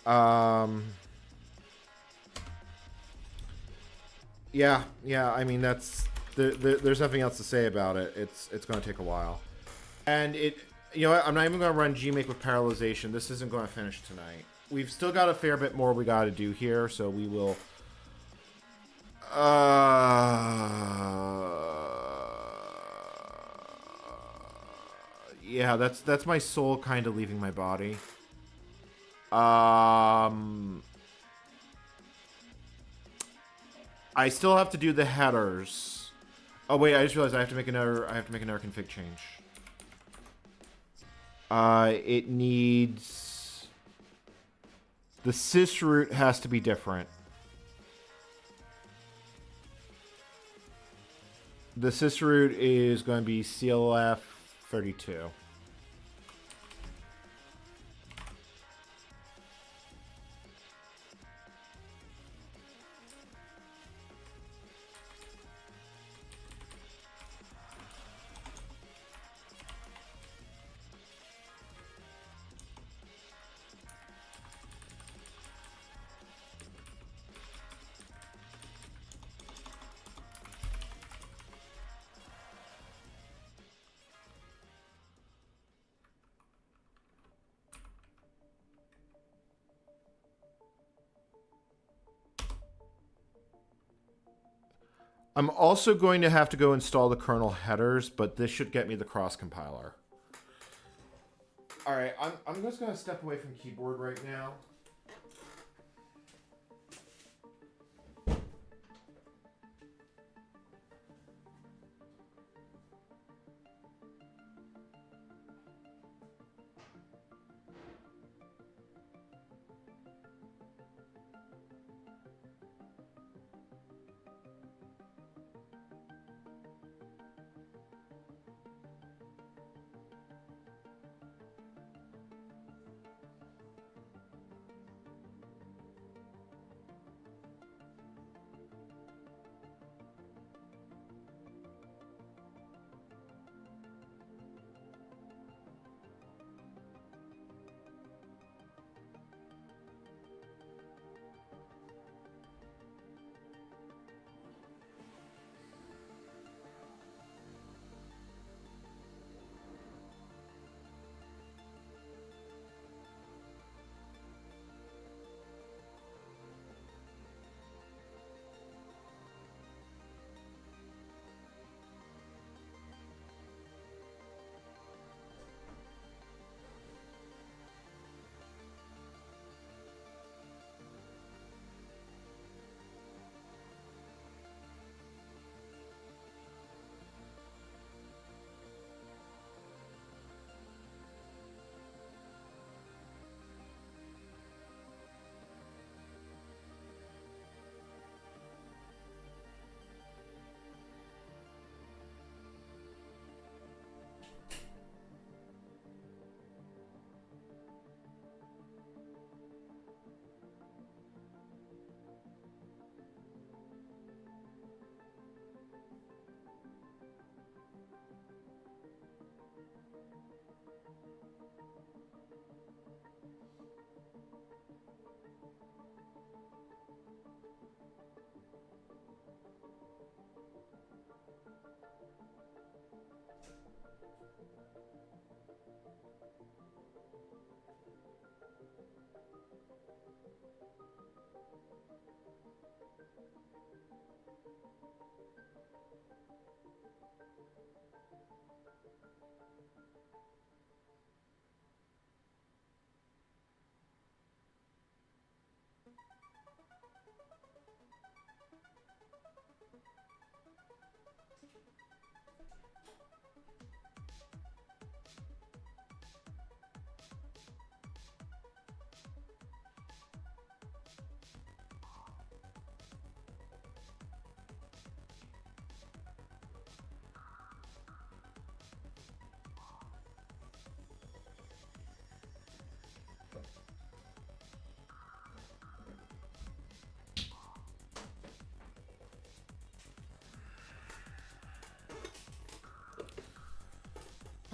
Yeah, I mean, that's... there's nothing else to say about it. It's going to take a while. And it... You know what? I'm not even going to run Gmake with parallelization. This isn't going to finish tonight. We've still got a fair bit more we got to do here, so we will... Yeah, that's my soul kind of leaving my body. I still have to do the headers. Oh wait, I just realized I have to make another config change. It needs... The sys root has to be different. The sys root is going to be CLF 32. I'm also going to have to go install the kernel headers, but this should get me the cross compiler. All right, I'm just going to step away from keyboard right now.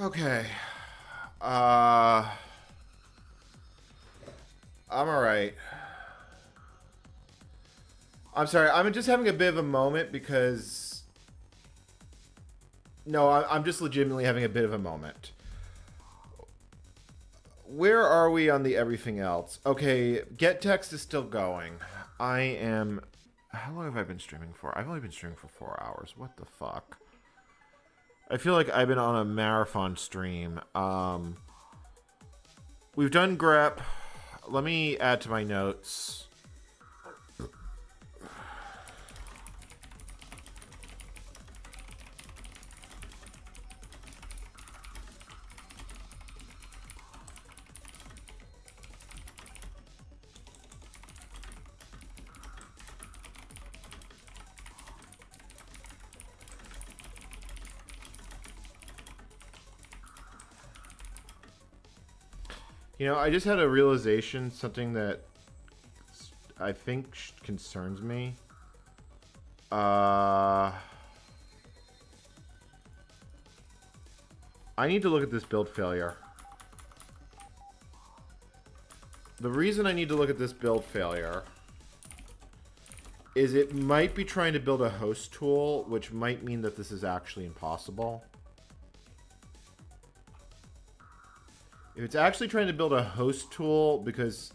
Okay. I'm alright. I'm sorry, I'm just having a bit of a moment because... No, I'm just legitimately having a bit of a moment. Where are we on the everything else? Okay, get text is still going. I am... How long have I been streaming for? I've only been streaming for 4 hours. What the fuck? I feel like I've been on a marathon stream. We've done grep. Let me add to my notes. You know, I just had a realization, something that I think concerns me. I need to look at this build failure. The reason I need to look at this build failure is it might be trying to build a host tool, which might mean that this is actually impossible. If it's actually trying to build a host tool, because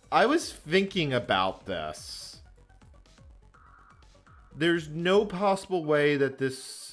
I was thinking about this. There's no possible way that this...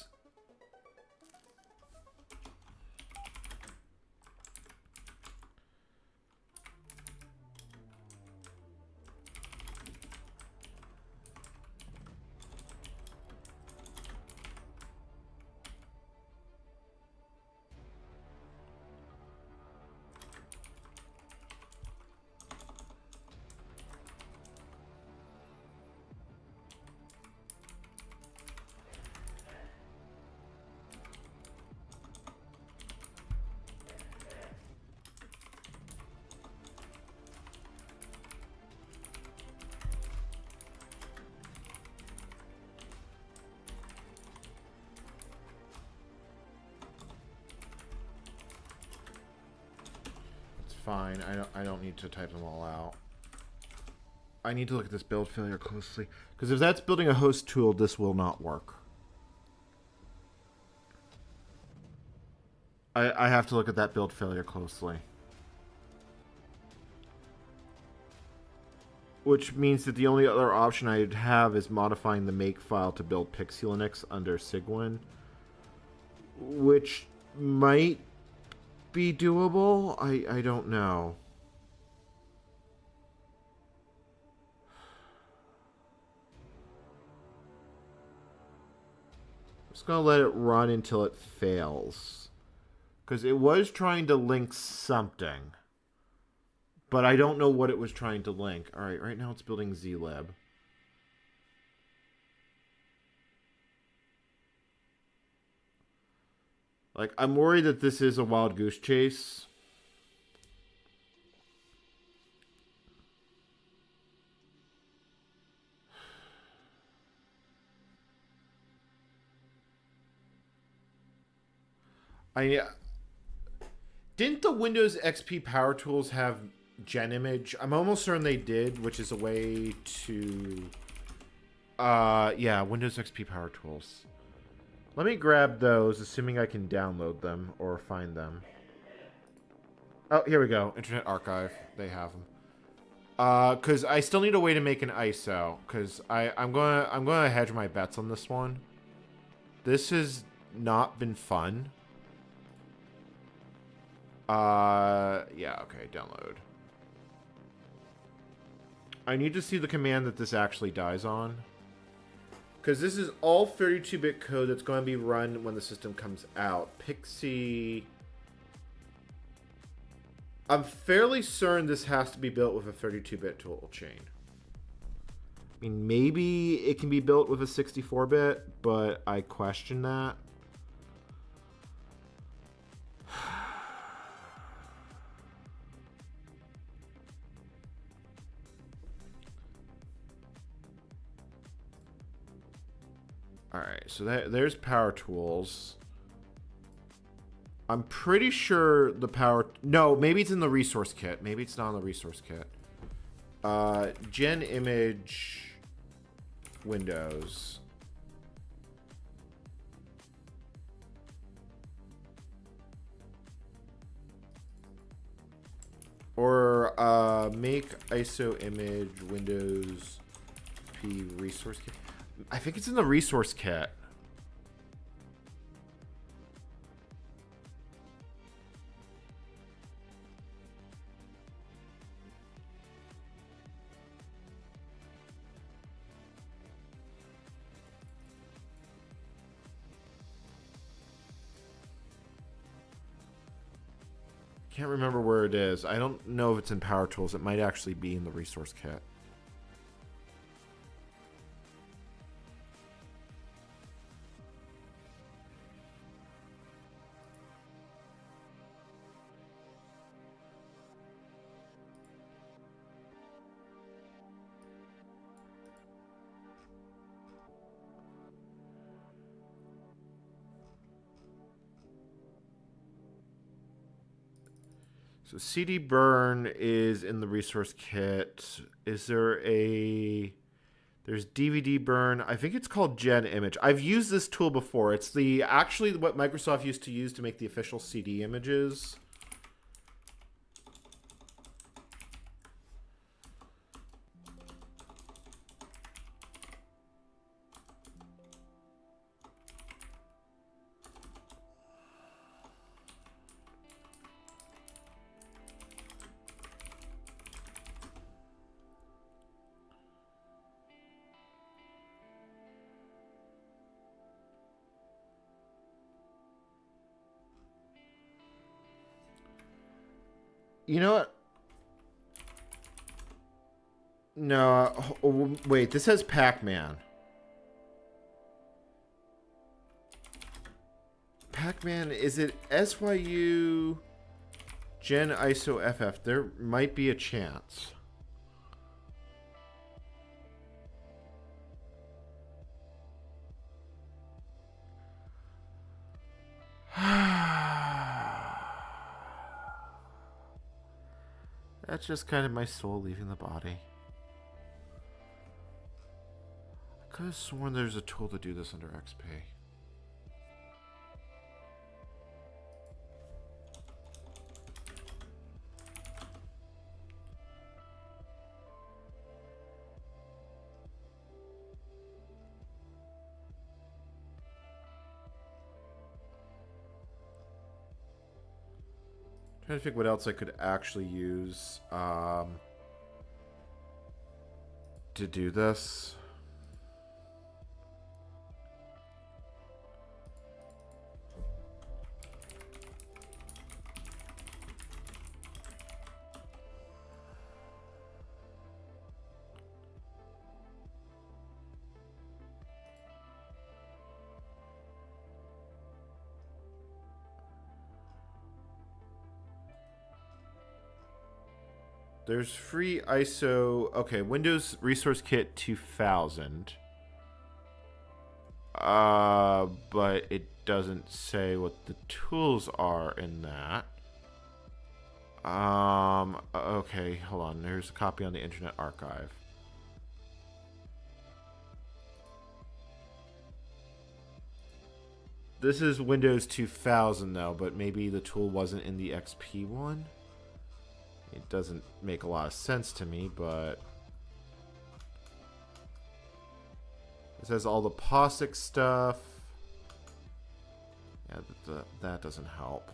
Fine, I don't need to type them all out. I need to look at this build failure closely. Because if that's building a host tool, this will not work. I have to look at that build failure closely. Which means that the only other option I'd have is modifying the make file to build pxelinux under Cygwin. Which might be doable? I don't know. I'm just gonna let it run until it fails. Because it was trying to link something. But I don't know what it was trying to link. Alright, right now it's building zlib. Like, I'm worried that this is a wild goose chase. Didn't the Windows XP Power Tools have gen image? I'm almost certain they did, which is a way to... yeah, Windows XP Power Tools. Let me grab those, assuming I can download them or find them. Oh, here we go. Internet Archive. They have them. Because I still need a way to make an ISO. Because I'm gonna hedge my bets on this one. This has not been fun. Yeah, okay, download. I need to see the command that this actually dies on. Because this is all 32-bit code that's going to be run when the system comes out. Pixie... I'm fairly certain this has to be built with a 32-bit tool chain. I mean, maybe it can be built with a 64-bit, but I question that. Alright, so there's Power Tools. I'm pretty sure the power... No, maybe it's in the resource kit. Maybe it's not in the resource kit. Gen image Windows. Or make ISO image Windows P resource kit. I think it's in the resource kit. Can't remember where it is. I don't know if it's in Power Tools. It might actually be in the resource kit. So CD burn is in the resource kit. Is there a... There's DVD burn. I think it's called Gen Image. I've used this tool before. It's the actually what Microsoft used to use to make the official CD images. You know what? No, wait, this says Pac-Man. Pac-Man, is it SYU Gen ISO FF? There might be a chance. That's just kind of my soul leaving the body. I could have sworn there's a tool to do this under XP. Trying to think what else I could actually use to do this. There's free ISO. Okay, Windows Resource Kit 2000. But it doesn't say what the tools are in that. Okay, hold on. There's a copy on the Internet Archive. This is Windows 2000 though, but maybe the tool wasn't in the XP one. It doesn't make a lot of sense to me, but it says all the POSIX stuff. Yeah, that doesn't help.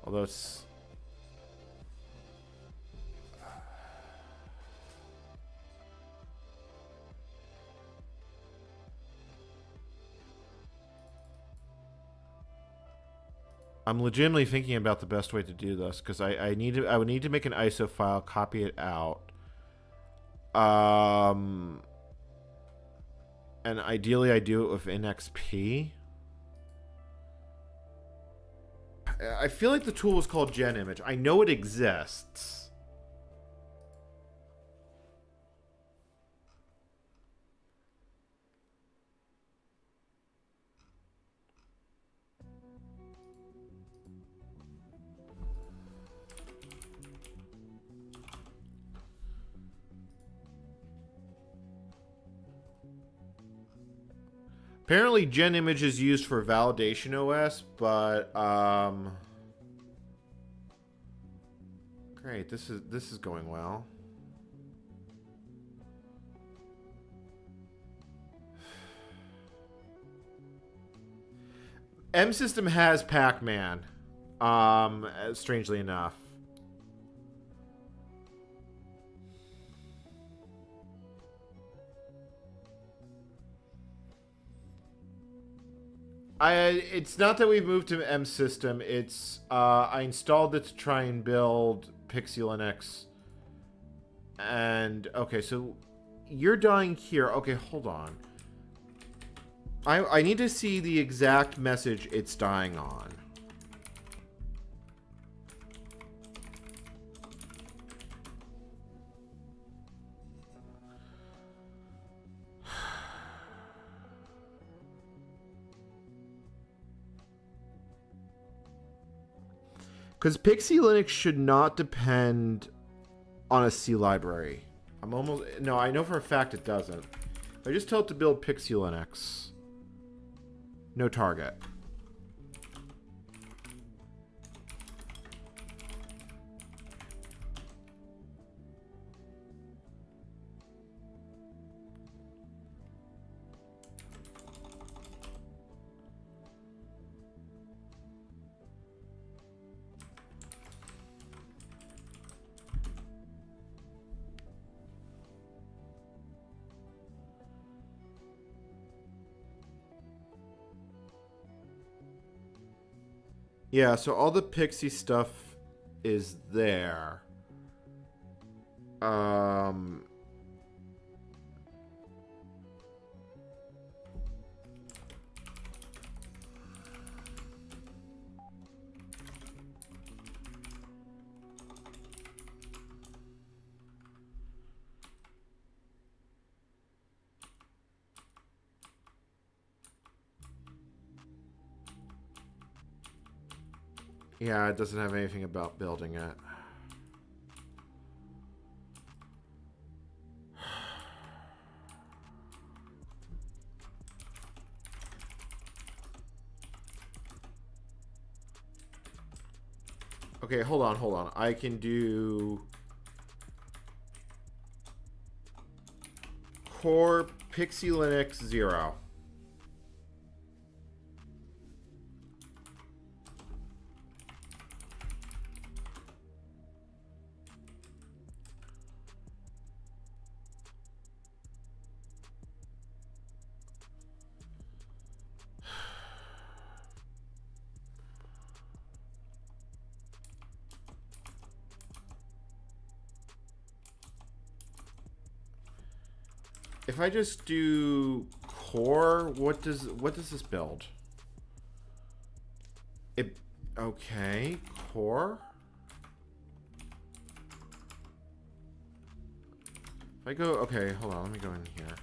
Although it's... I'm legitimately thinking about the best way to do this because I would need to make an ISO file, copy it out, and ideally I do it with NXP. I feel like the tool was called Gen Image. I know it exists. Apparently, gen image is used for validation OS, but great. This is going well. M system has Pac-Man. Strangely enough. It's not that we've moved to M system. It's I installed it to try and build pxelinux. And okay, so you're dying here. Okay, hold on. I need to see the exact message it's dying on. Because pxelinux should not depend on a C library. No, I know for a fact it doesn't. I just tell it to build pxelinux. No target. Yeah, so all the pixie stuff is there. Yeah, it doesn't have anything about building it. Okay, hold on. I can do core pxelinux 0. If I just do core, what does this build? Okay, core. If I go, okay, hold on, let me go in here.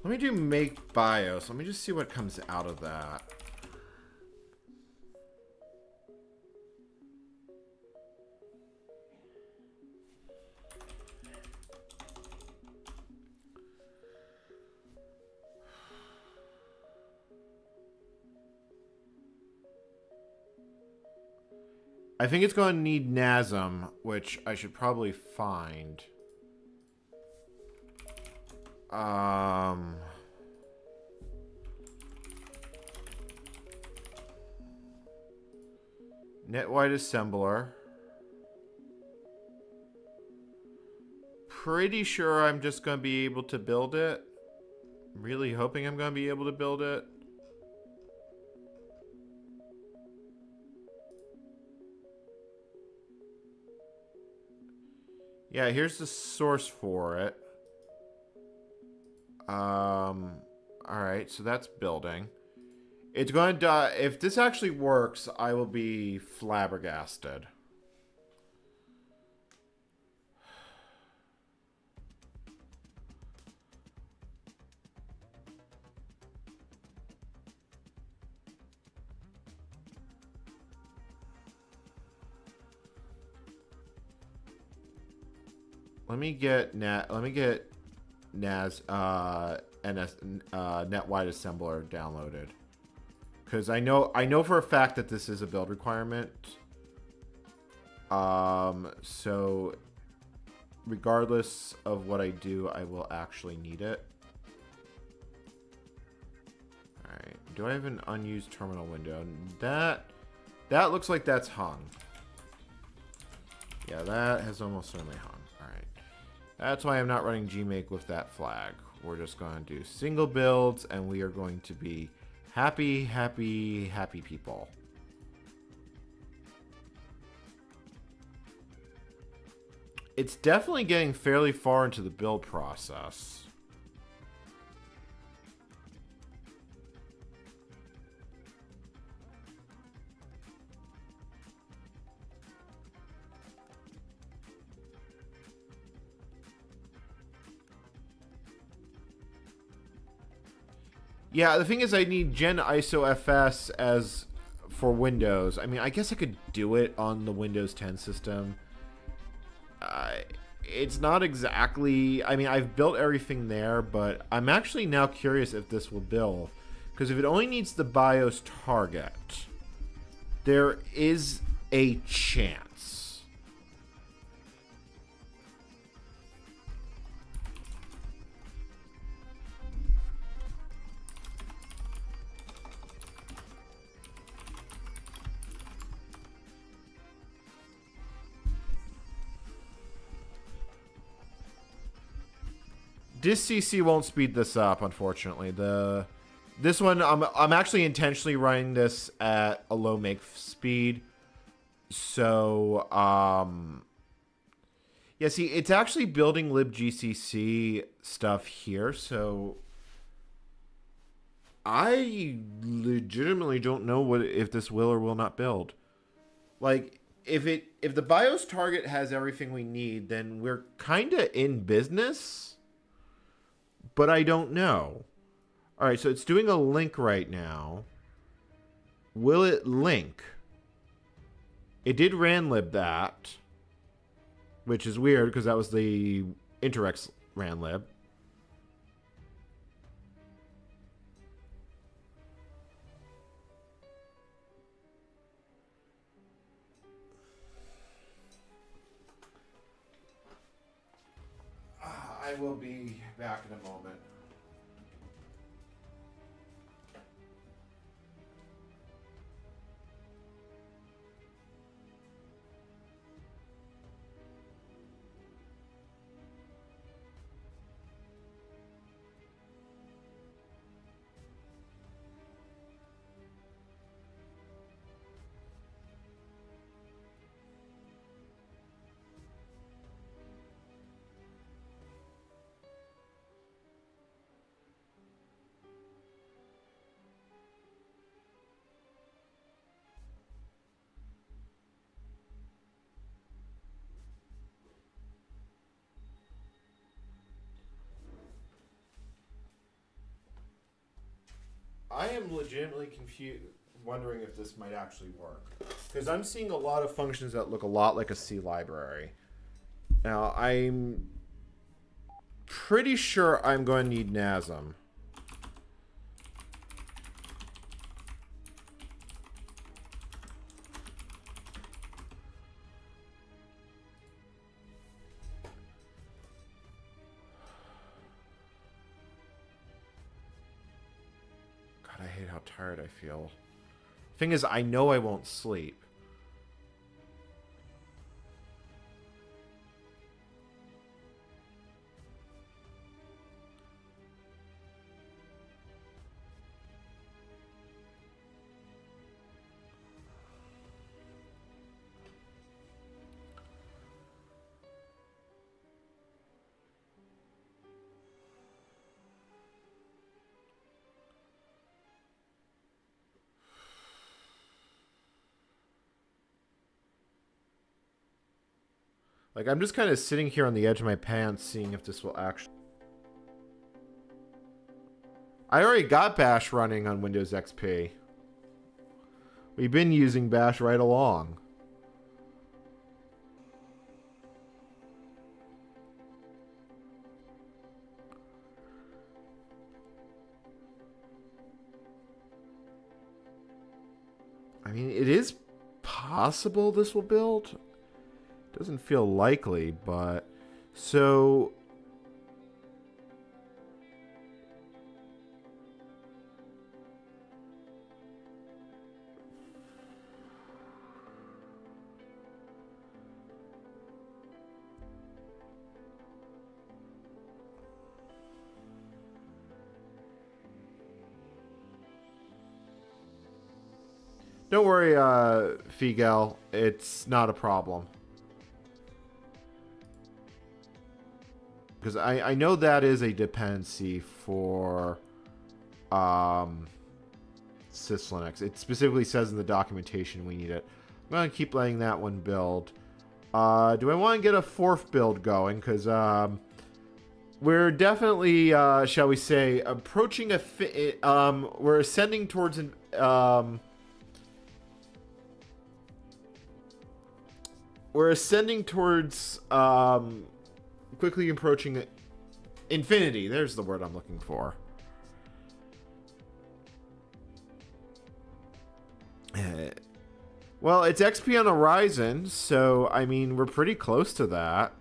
Let me do make BIOS. Let me just see what comes out of that. I think it's going to need NASM, which I should probably find. NetWide assembler. Pretty sure I'm just going to be able to build it. Really hoping I'm going to be able to build it. Yeah, here's the source for it. Alright, so that's building. It's going to die. If this actually works, I will be flabbergasted. Let me get NAS NetWide assembler downloaded. Because I know for a fact that this is a build requirement. So regardless of what I do, I will actually need it. Alright. Do I have an unused terminal window? That looks like that's hung. Yeah, that has almost certainly hung. Alright. That's why I'm not running gmake with that flag. We're just going to do single builds, and we are going to be happy, happy, happy people. It's definitely getting fairly far into the build process. Yeah, the thing is I need Gen ISO FS as for Windows. I mean, I guess I could do it on the Windows 10 system. It's not exactly... I mean, I've built everything there, but I'm actually now curious if this will build. Because if it only needs the BIOS target, there is a chance. DisCC won't speed this up, unfortunately. This one, I'm actually intentionally running this at a low make speed. So, yeah, see, it's actually building libgcc stuff here, so I legitimately don't know if this will or will not build. Like, if the BIOS target has everything we need, then we're kind of in business. But I don't know. All right, so it's doing a link right now. Will it link? It did ranlib that, which is weird because that was the Interx ranlib. I will be back in a moment. I am legitimately confused, wondering if this might actually work. Because I'm seeing a lot of functions that look a lot like a C library. Now, I'm pretty sure I'm going to need NASM. I hate how tired I feel. Thing is, I know I won't sleep. Like, I'm just kind of sitting here on the edge of my pants seeing if this will actually... I already got Bash running on Windows XP. We've been using Bash right along. I mean, it is possible this will build. Doesn't feel likely, but... So... Don't worry, Figel. It's not a problem. Because I know that is a dependency for syslinux. It specifically says in the documentation we need it. I'm going to keep letting that one build. Do I want to get a fourth build going? Because we're definitely, shall we say, approaching a... we're ascending towards an... we're ascending towards... quickly approaching infinity. There's the word I'm looking for. Well, it's XP on the horizon, so, I mean, we're pretty close to that.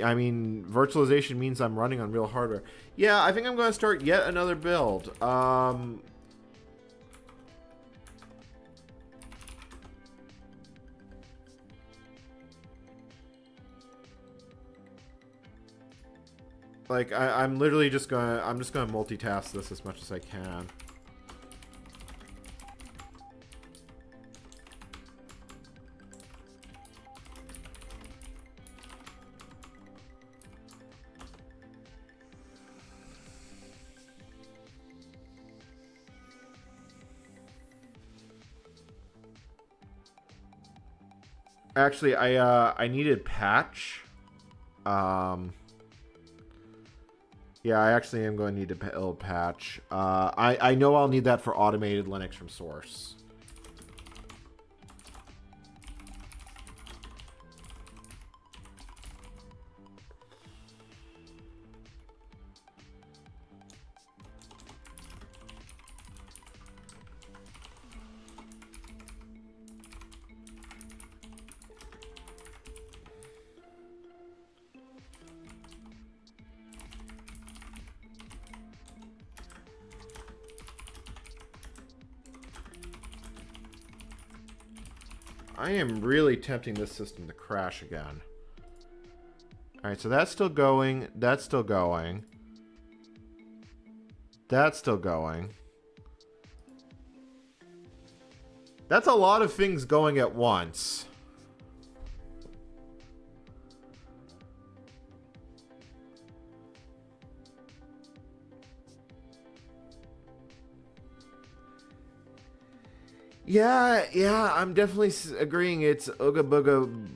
I mean, virtualization means I'm running on real hardware. Yeah, I think I'm going to start yet another build. Like, I'm literally just gonna... I'm just gonna multitask this as much as I can. Actually, I needed patch. Yeah, I actually am going to need to build patch. I know I'll need that for automated Linux from source. I am really tempting this system to crash again. Alright, so that's still going. That's still going. That's still going. That's a lot of things going at once. Yeah, I'm definitely agreeing it's Ooga Booga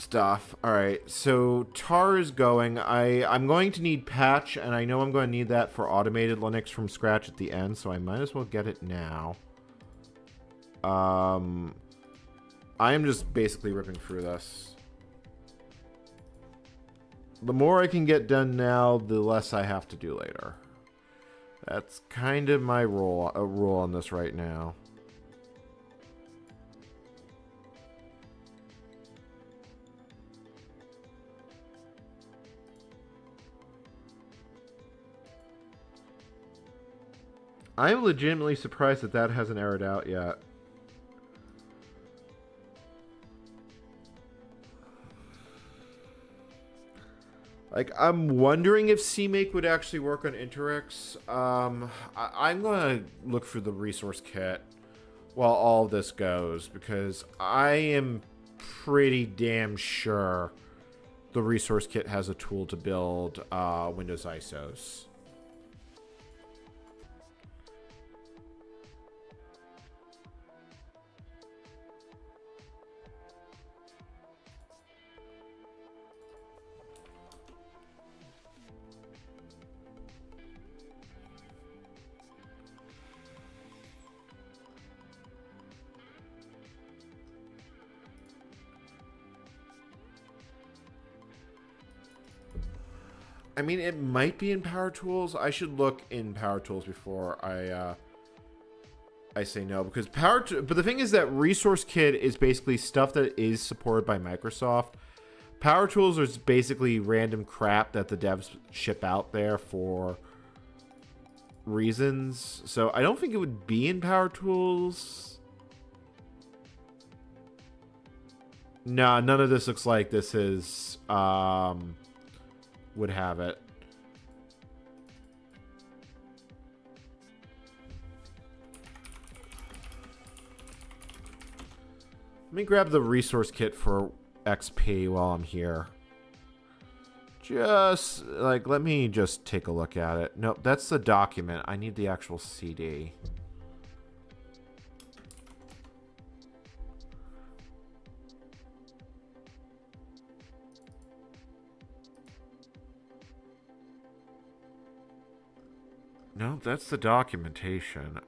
stuff. All right, so tar is going. I'm going to need patch, and I know I'm going to need that for automated Linux from scratch at the end, so I might as well get it now. I am just basically ripping through this. The more I can get done now, the less I have to do later. That's kind of my rule on this right now. I'm legitimately surprised that that hasn't aired out yet. Like, I'm wondering if CMake would actually work on Interix. I'm going to look through the resource kit while all this goes, because I am pretty damn sure the resource kit has a tool to build Windows ISOs. I mean, it might be in Power Tools. I should look in Power Tools before I say no, because but the thing is that Resource Kit is basically stuff that is supported by Microsoft. Power Tools is basically random crap that the devs ship out there for reasons. So I don't think it would be in Power Tools. No, none of this looks like this is would have it. Let me grab the resource kit for XP while I'm here. Just, like, let me just take a look at it. Nope, that's the document. I need the actual CD. No, that's the documentation.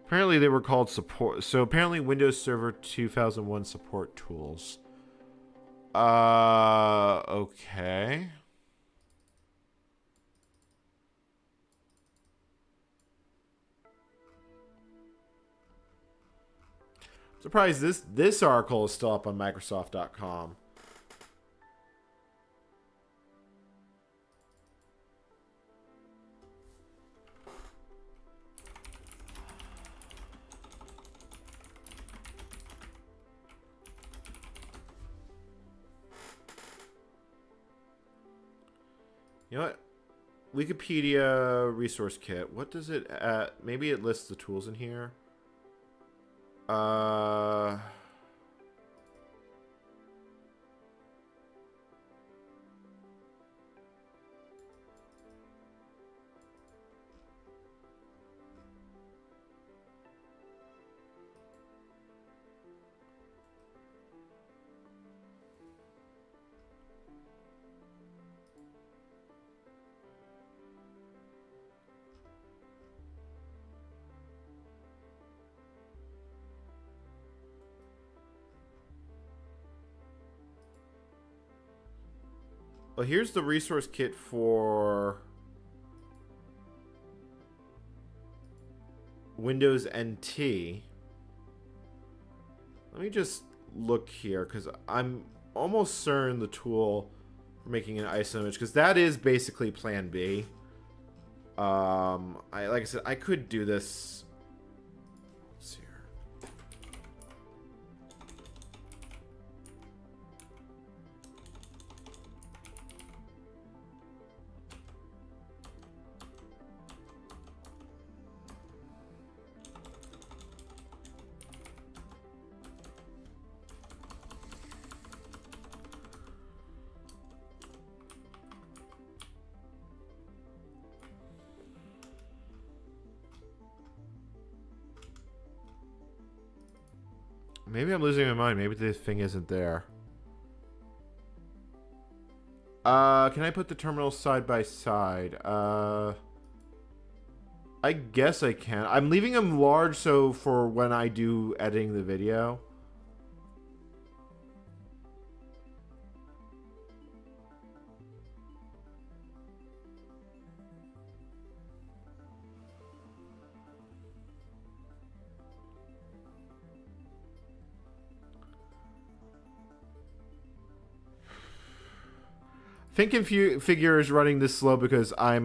Apparently they were called support. So apparently Windows Server 2001 support tools. Okay. Surprised this article is still up on Microsoft.com. You know what? Wikipedia resource kit. What does it maybe it lists the tools in here. Well, here's the resource kit for Windows NT. Let me just look here, because I'm almost certain the tool for making an ISO image, because that is basically Plan B. Like I said, I could do this. Let's see here. Maybe I'm losing my mind. Maybe the thing isn't there. Can I put the terminals side by side? I guess I can. I'm leaving them large so for when I do editing the video. Figure is running this slow because I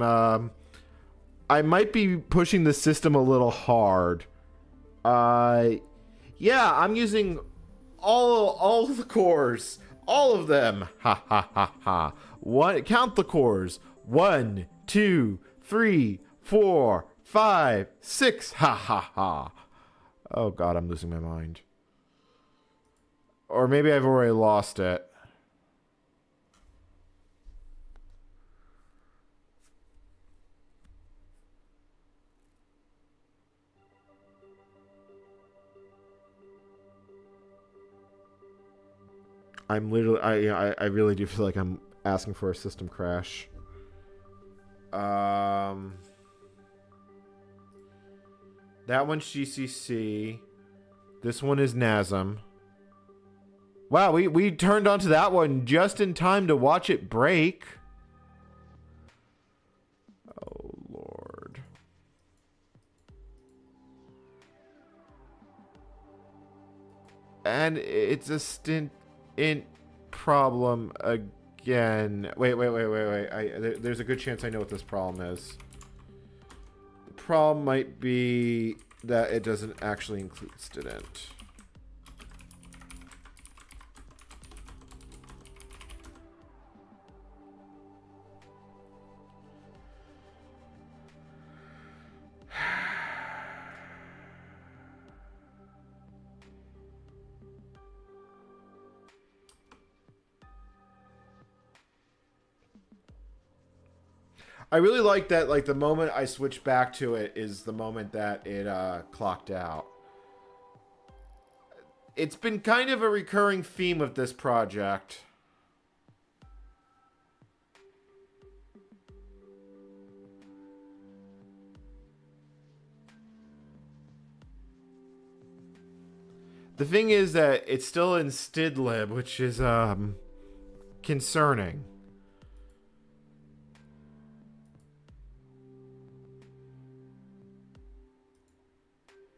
might be pushing the system a little hard. Yeah, I'm using all of the cores, all of them. Ha ha ha ha. Count the cores. 1, 2, 3, 4, 5, 6. Ha ha ha. Oh God, I'm losing my mind. Or maybe I've already lost it. I'm literally, I really do feel like I'm asking for a system crash. That one's GCC. This one is NASM. Wow, we turned onto that one just in time to watch it break. Oh, Lord. And it's a stint int problem again. Wait. There's a good chance I know what this problem is. The problem might be that it doesn't actually include student. I really like that, like, the moment I switch back to it is the moment that it clocked out. It's been kind of a recurring theme of this project. The thing is that it's still in stdlib, which is concerning.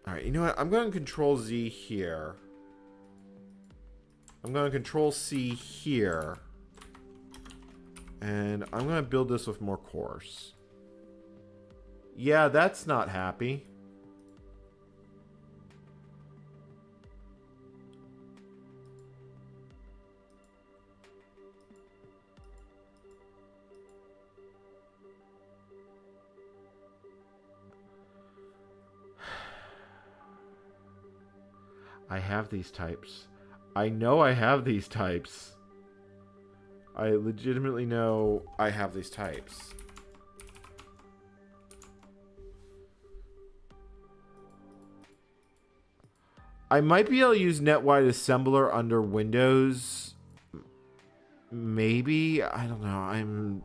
Alright, you know what? I'm going to Control Z here. I'm going to Control C here. And I'm going to build this with more cores. Yeah, that's not happy. I have these types. I know I have these types. I legitimately know I have these types. I might be able to use NetWide Assembler under Windows. Maybe. I don't know.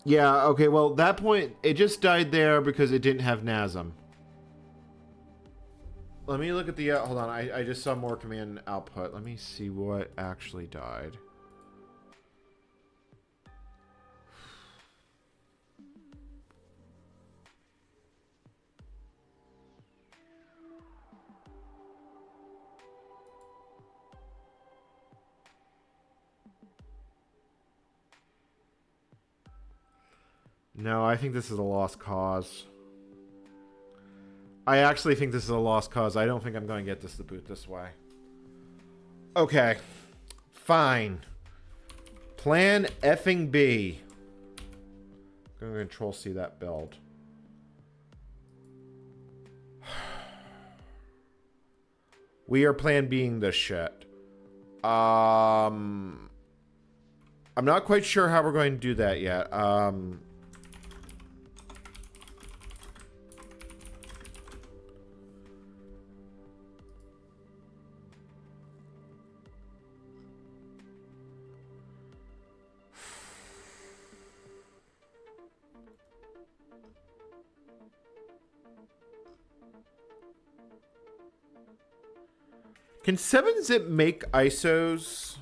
Yeah, okay, well, that point, it just died there because it didn't have NASM. Let me look at the, hold on, I just saw more command output. Let me see what actually died. No, I think this is a lost cause. I actually think this is a lost cause. I don't think I'm going to get this to boot this way. Okay. Fine. Plan effing B. I'm going to Control C that build. We are plan Bing this shit. I'm not quite sure how we're going to do that yet. Can 7-zip make ISOs?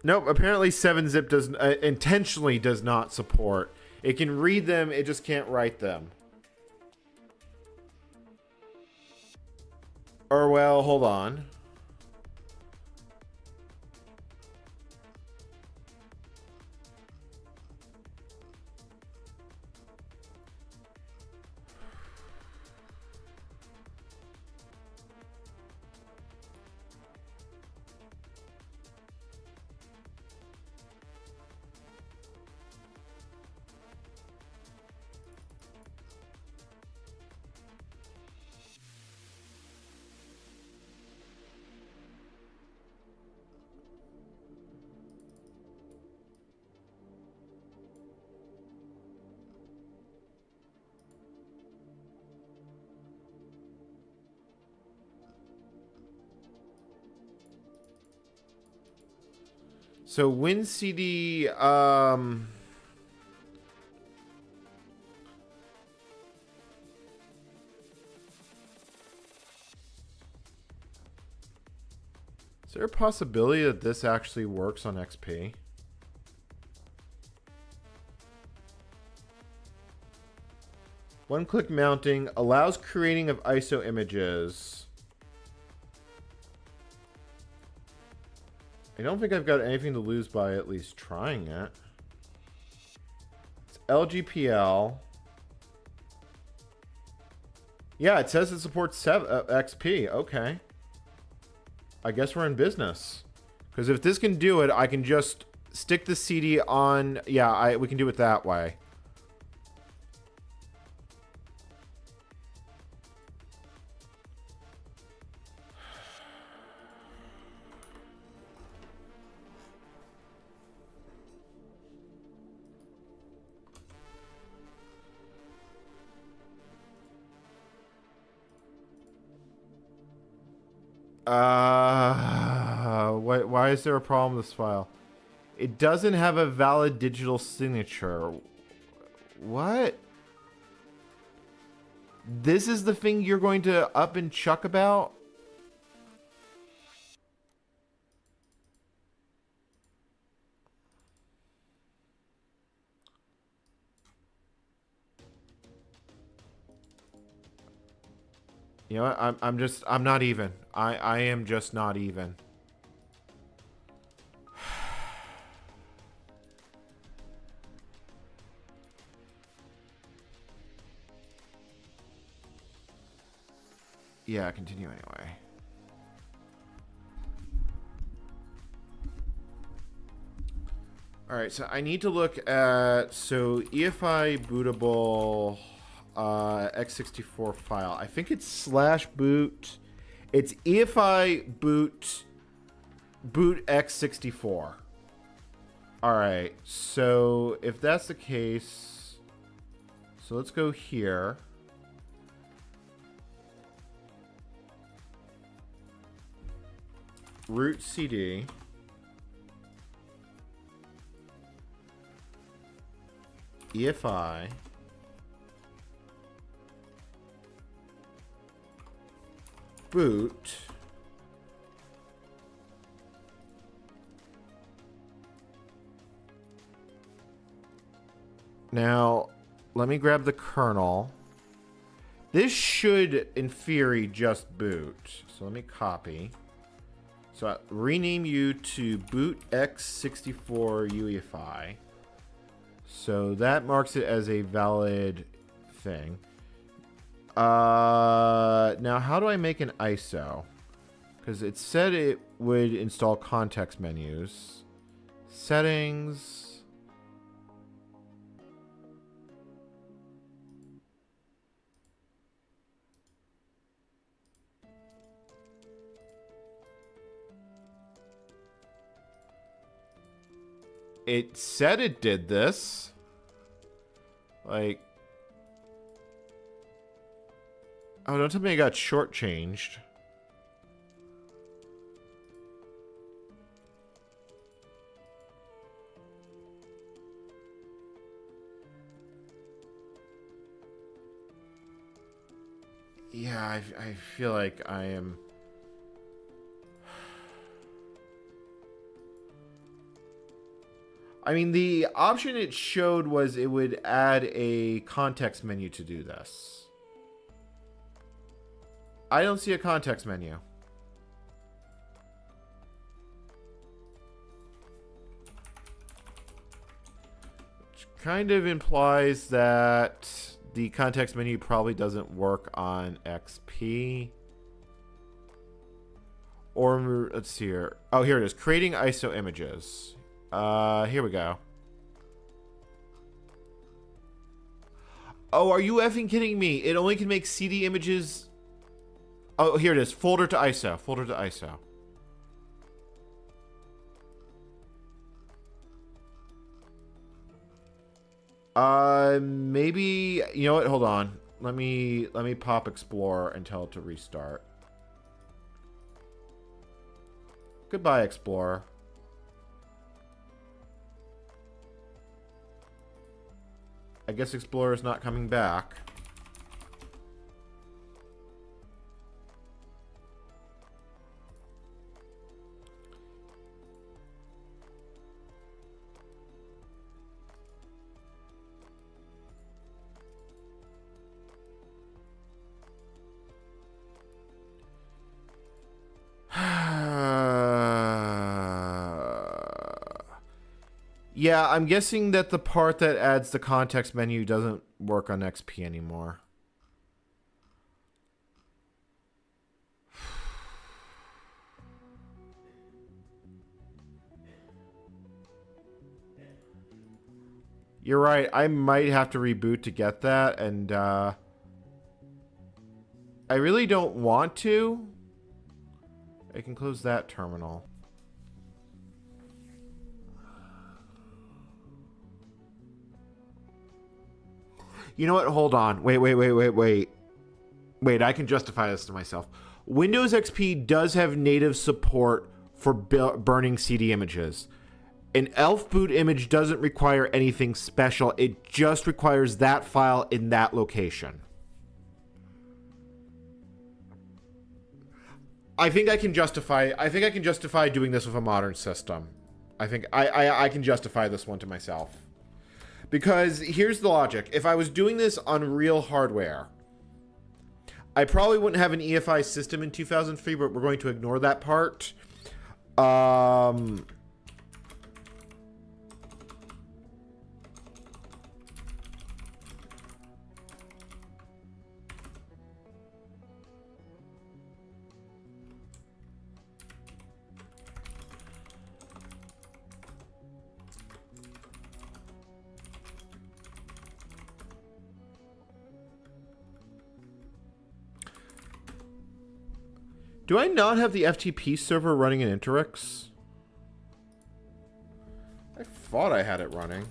Nope, apparently 7-zip does intentionally does not support. It can read them, it just can't write them. Or, well, hold on. So WinCD, is there a possibility that this actually works on XP? One-click mounting allows creating of ISO images. I don't think I've got anything to lose by at least trying it. It's LGPL. Yeah, it says it supports XP. Okay. I guess we're in business. Because if this can do it, I can just stick the CD on. Yeah, we can do it that way. Why is there a problem with this file? It doesn't have a valid digital signature. What? This is the thing you're going to up and chuck about? You know what? I'm not even. I am just not even. Yeah, continue anyway. All right, so I need to look at, so EFI bootable x64 file. I think it's /boot. It's EFI boot x64. All right, so if that's the case, so let's go here. Root CD. EFI. Boot. Now, let me grab the kernel. This should, in theory, just boot. So let me copy. So I rename you to boot x64 UEFI. So that marks it as a valid thing. Now how do I make an ISO? Because it said it would install context menus. Settings. It said it did this. Like... Oh, don't tell me I got shortchanged. Yeah, I feel like I am... I mean, the option it showed was it would add a context menu to do this. I don't see a context menu. Which kind of implies that the context menu probably doesn't work on XP. Or, let's see here. Oh, here it is. Creating ISO images. Here we go. Oh, are you effing kidding me? It only can make CD images... Oh, here it is. Folder to ISO. Folder to ISO. Maybe... You know what? Hold on. Let me pop Explorer and tell it to restart. Goodbye, Explorer. I guess Explorer's not coming back. Yeah, I'm guessing that the part that adds the context menu doesn't work on XP anymore. You're right. I might have to reboot to get that, and I really don't want to. I can close that terminal. You know what? Hold on. Wait. Wait, I can justify this to myself. Windows XP does have native support for burning CD images. An ELF boot image doesn't require anything special. It just requires that file in that location. I think I can justify doing this with a modern system. I think I can justify this one to myself. Because here's the logic. If I was doing this on real hardware, I probably wouldn't have an EFI system in 2003, but we're going to ignore that part. Do I not have the FTP server running in Interix? I thought I had it running.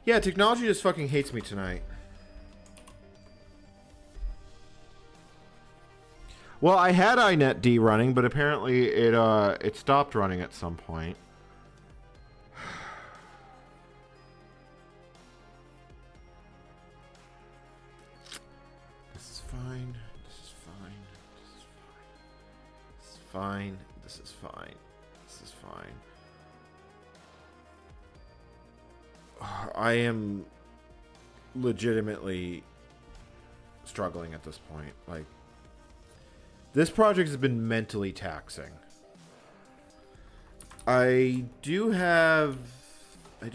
Yeah, technology just fucking hates me tonight. Well, I had inetd running, but apparently it stopped running at some point. This is fine. This is fine. This is fine. This is fine. This is fine. I am legitimately struggling at this point. Like, this project has been mentally taxing. I do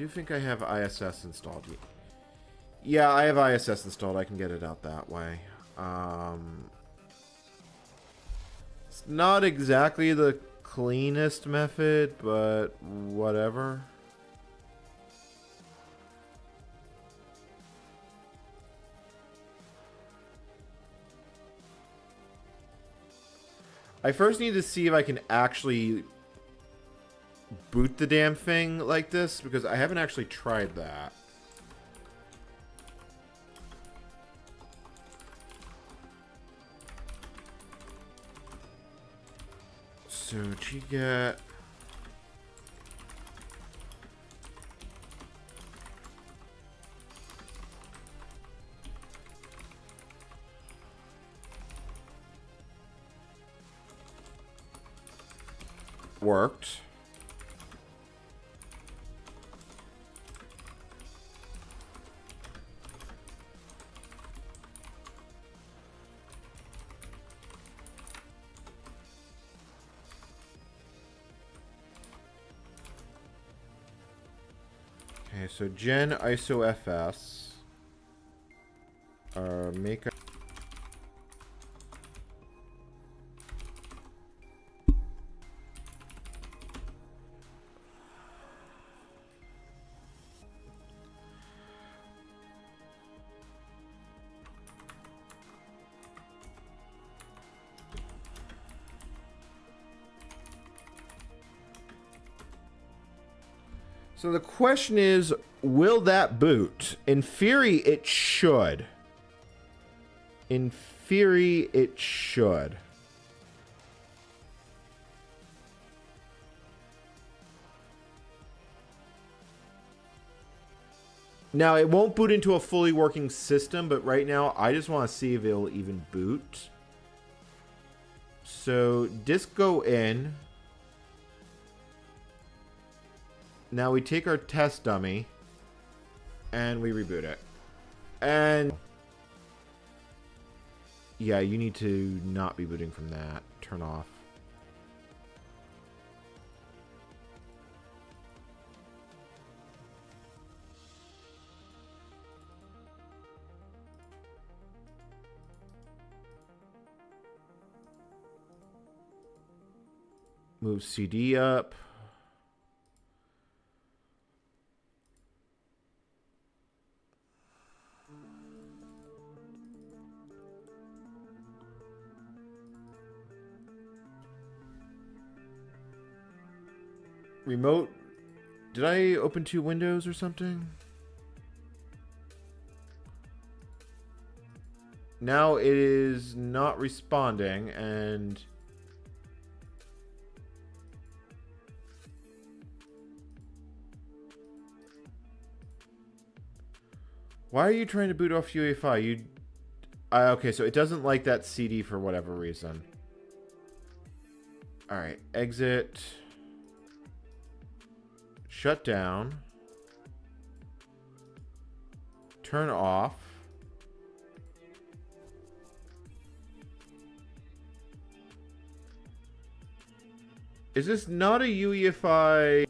think I have ISS installed. Yeah, I have ISS installed. I can get it out that way. It's not exactly the cleanest method, but whatever. I first need to see if I can actually boot the damn thing like this, because I haven't actually tried that. So, get worked. Okay, so gen isofs make a So the question is, will that boot? In theory, it should. In theory, it should. Now, it won't boot into a fully working system, but right now, I just want to see if it'll even boot. So, disk go in. Now we take our test dummy and we reboot it. And yeah, you need to not be booting from that. Turn off. Move CD up. Remote. Did I open two windows or something? Now it is not responding, and why are you trying to boot off UEFI? Okay, so it doesn't like that CD for whatever reason. All right, exit. Shut down. Turn off. Is this not a UEFI?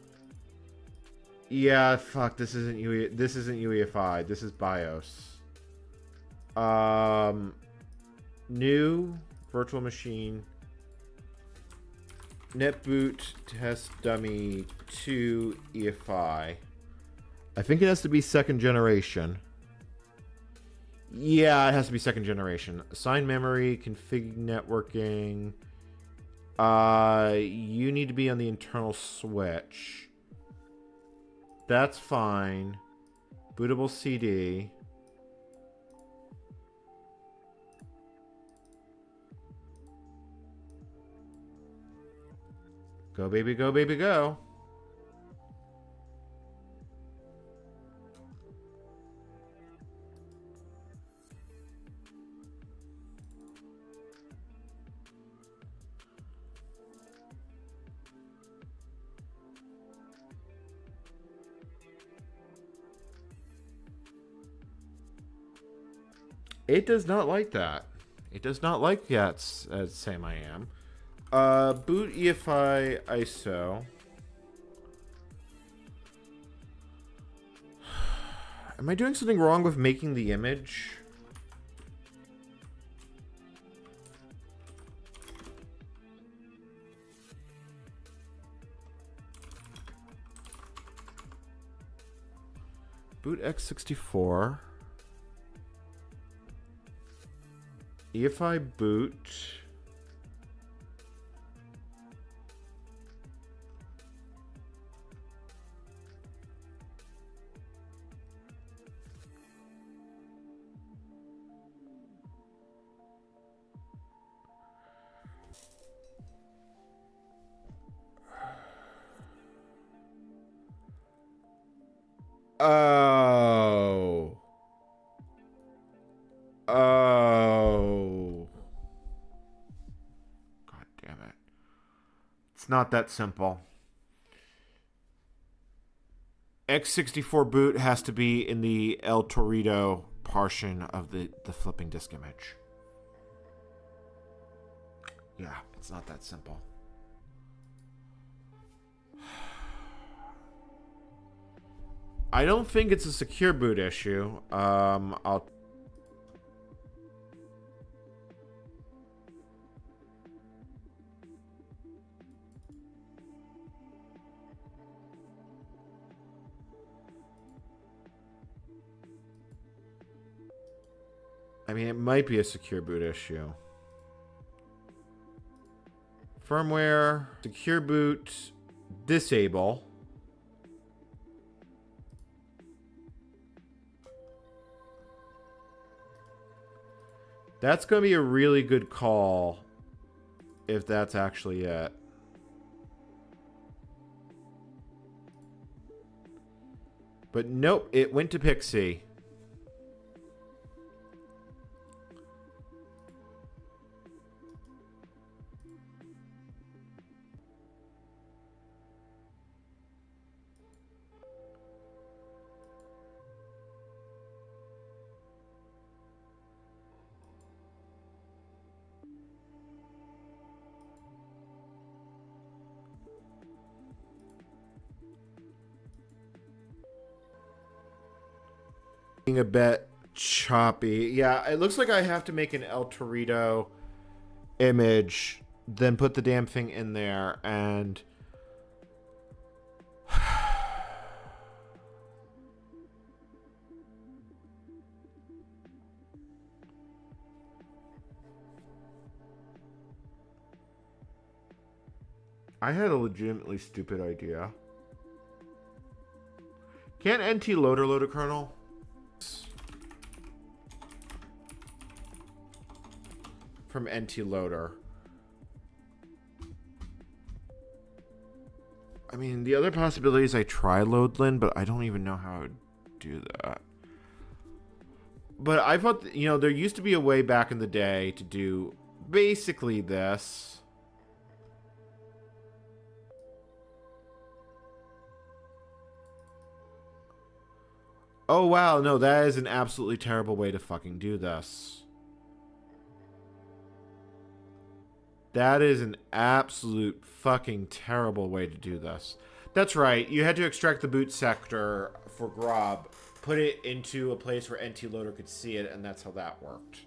Yeah, fuck, this isn't UEFI. This is BIOS. New virtual machine. Netboot test dummy 2 EFI. I think it has to be second generation. Yeah, it has to be second generation. Assign memory, config networking. You need to be on the internal switch. That's fine. Bootable CD. Go, baby, go, baby, go. It does not like that. It does not like that, Sam I am. Boot EFI ISO. Am I doing something wrong with making the image? Boot x64. EFI boot. Oh. Oh. God damn it. It's not that simple. X64 boot has to be in the El Torito portion of the flipping disk image. Yeah, it's not that simple. I don't think it's a secure boot issue. I mean, it might be a secure boot issue. Firmware, secure boot, disable. That's going to be a really good call if that's actually it. But nope, it went to Pixie. A bit choppy. Yeah, it looks like I have to make an El Torito image, then put the damn thing in there, and I had a legitimately stupid idea. Can't NT loader load a kernel? From NT loader. I mean, the other possibility is I try loadlin, but I don't even know how to do that. But I thought, you know, there used to be a way back in the day to do basically this. Oh, wow. No, that is an absolutely terrible way to fucking do this. That is an absolute fucking terrible way to do this. That's right. You had to extract the boot sector for Grob, put it into a place where NT Loader could see it, and that's how that worked.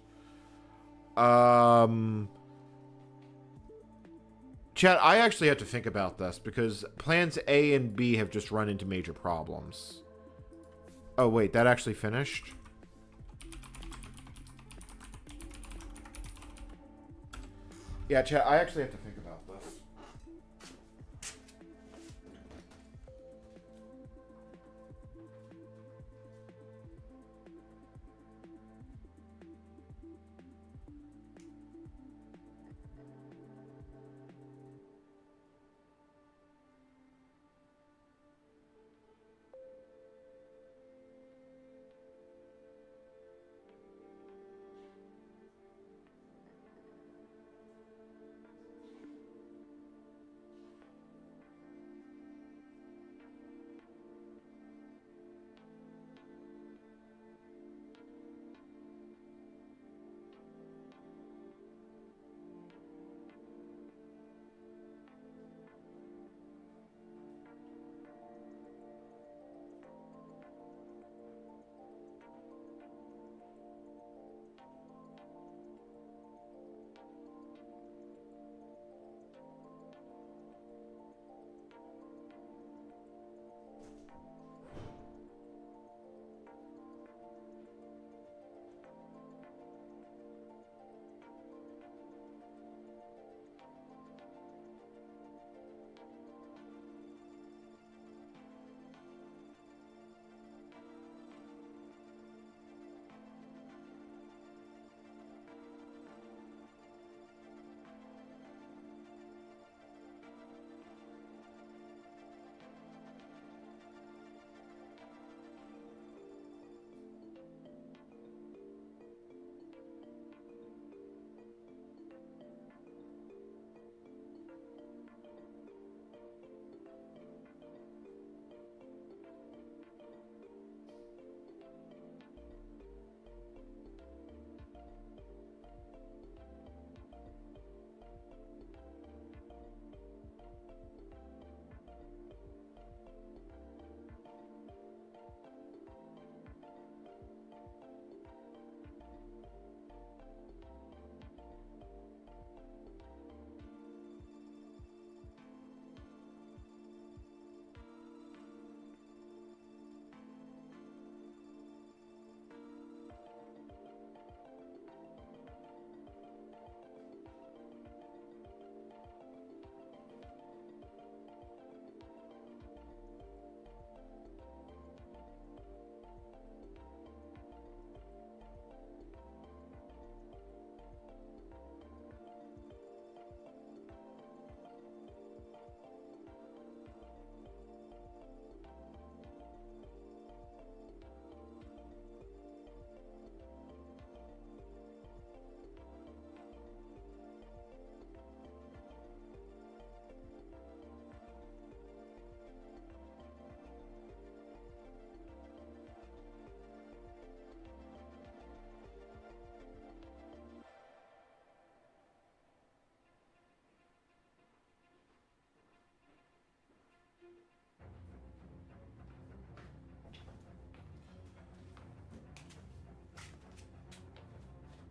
Chat, I actually have to think about this because plans A and B have just run into major problems. Oh, wait, that actually finished? Yeah, chat, I actually have to think about this.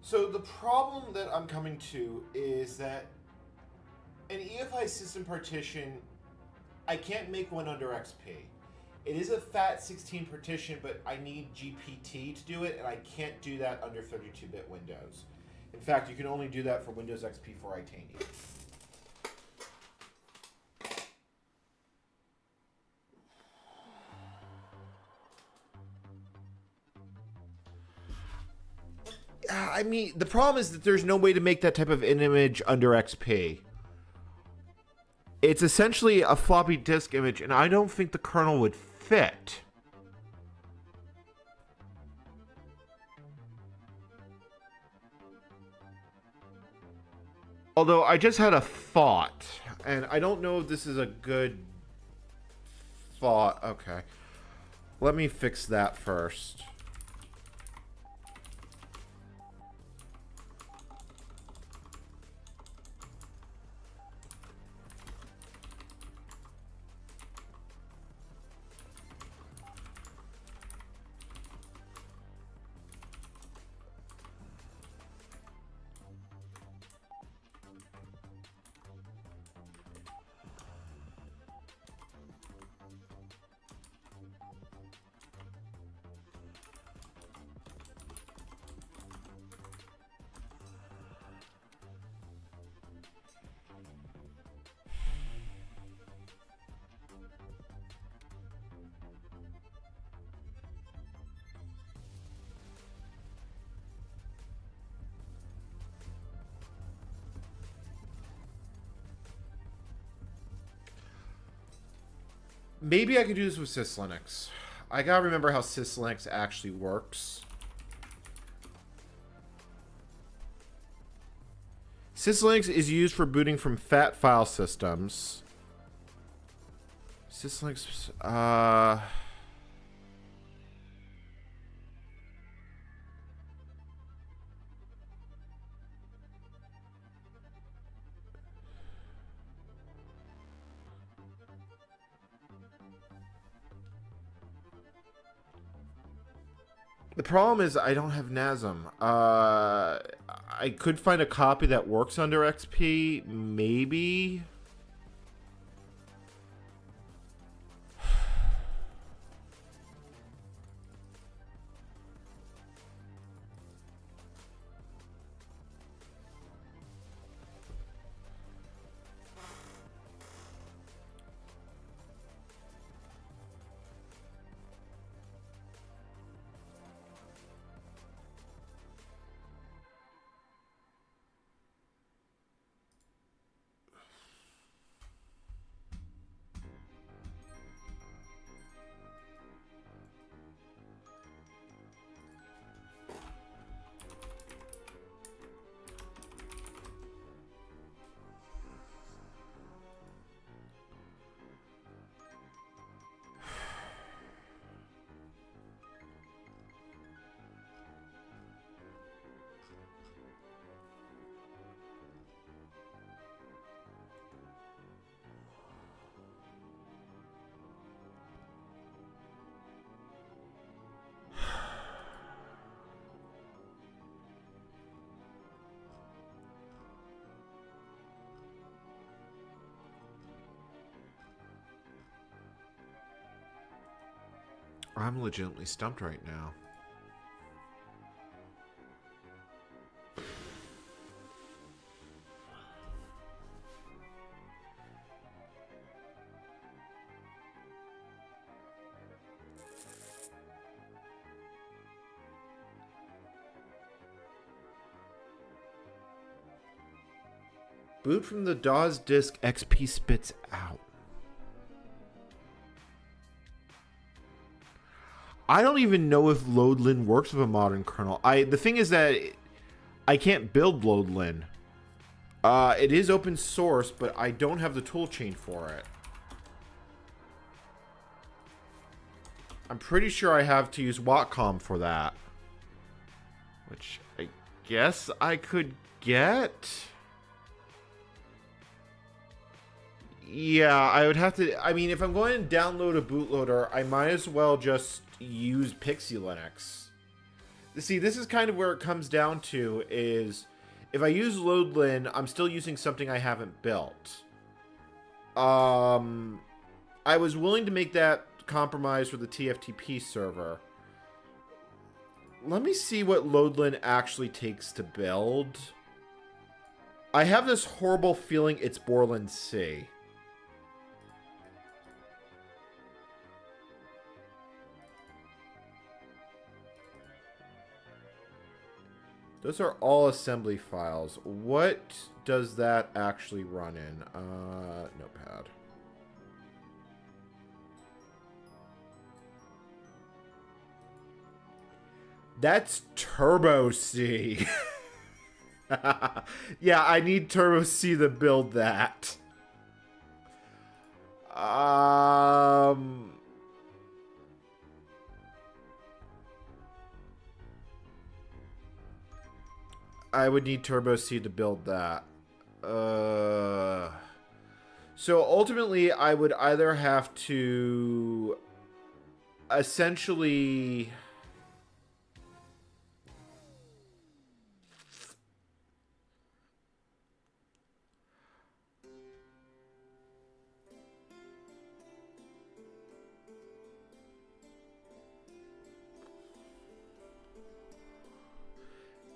So the problem that I'm coming to is that an EFI system partition, I can't make one under XP. It is a FAT16 partition, but I need GPT to do it, and I can't do that under 32-bit Windows. In fact, you can only do that for Windows XP for Itanium. I mean, the problem is that there's no way to make that type of image under XP. It's essentially a floppy disk image, and I don't think the kernel would fit. Although I just had a thought, and I don't know if this is a good thought. Okay. Let me fix that first. Maybe I could do this with pxelinux. I gotta remember how pxelinux actually works. Pxelinux is used for booting from FAT file systems. Pxelinux, the problem is I don't have NASM. I could find a copy that works under XP, maybe. I'm legitimately stumped right now. Boot from the DAW's disk, XP spits out. I don't even know if loadlin works with a modern kernel. The thing is that I can't build loadlin. It is open source, but I don't have the toolchain for it. I'm pretty sure I have to use Wacom for that, which I guess I could get. Yeah, I would have to. I mean, if I'm going to download a bootloader, I might as well just use pxelinux. See, this is kind of where it comes down to is if I use loadlin, I'm still using something I haven't built. I was willing to make that compromise for the TFTP server. Let me see what loadlin actually takes to build. I have this horrible feeling it's Borland C. Those are all assembly files. What does that actually run in? Notepad. That's Turbo C. Yeah, I need Turbo C to build that. I would need Turbo C to build that. So ultimately, I would either have to essentially...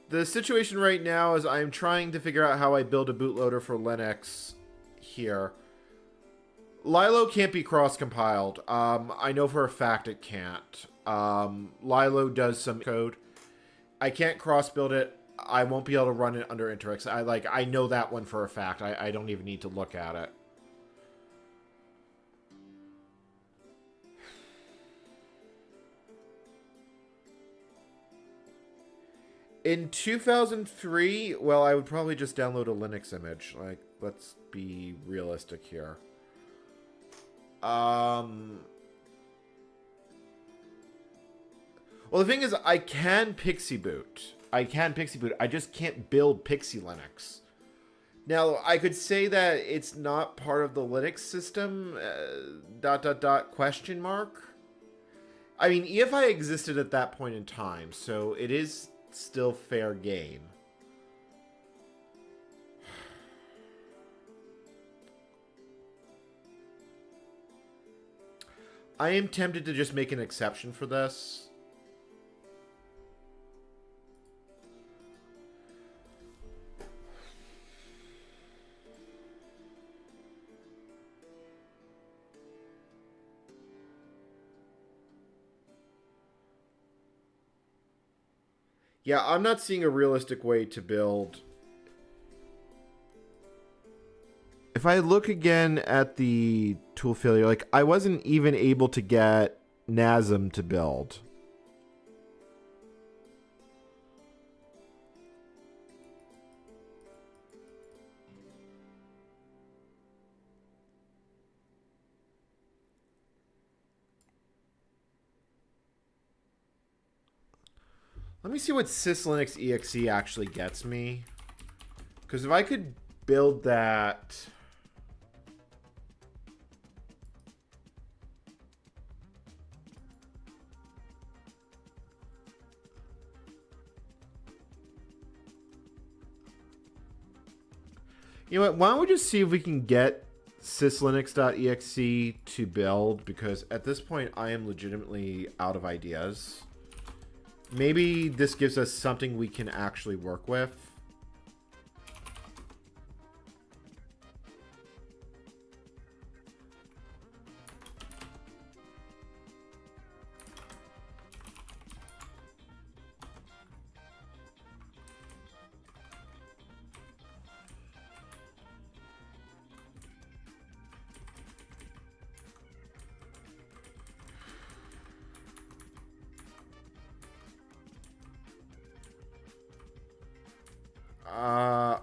The situation right now is I'm trying to figure out how I build a bootloader for Linux here. Lilo can't be cross-compiled. I know for a fact it can't. Lilo does some code. I can't cross-build it. I won't be able to run it under Interix. I know that one for a fact. I don't even need to look at it. In 2003, well, I would probably just download a Linux image. Like, let's be realistic here. Well, the thing is, I can pixie boot. I just can't build pxelinux. Now, I could say that it's not part of the Linux system, ... question mark. I mean, EFI existed at that point in time, so it is still fair game. I am tempted to just make an exception for this. Yeah, I'm not seeing a realistic way to build. If I look again at the tool failure, like, I wasn't even able to get NASM to build. Let me see what syslinux exe actually gets me. Because if I could build that... You know what? Why don't we just see if we can get syslinux.exe to build? Because at this point, I am legitimately out of ideas. Maybe this gives us something we can actually work with.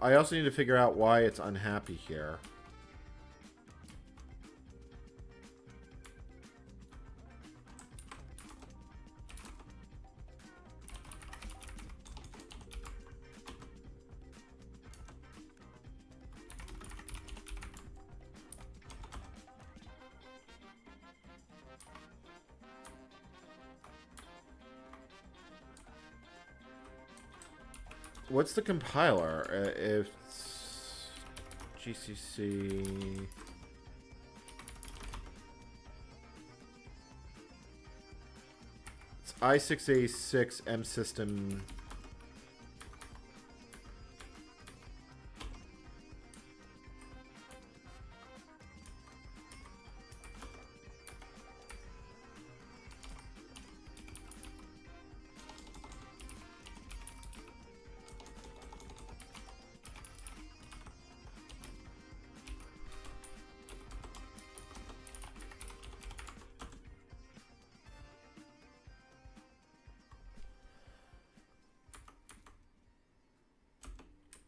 I also need to figure out why it's unhappy here. What's the compiler? If it's GCC... It's i686 M system...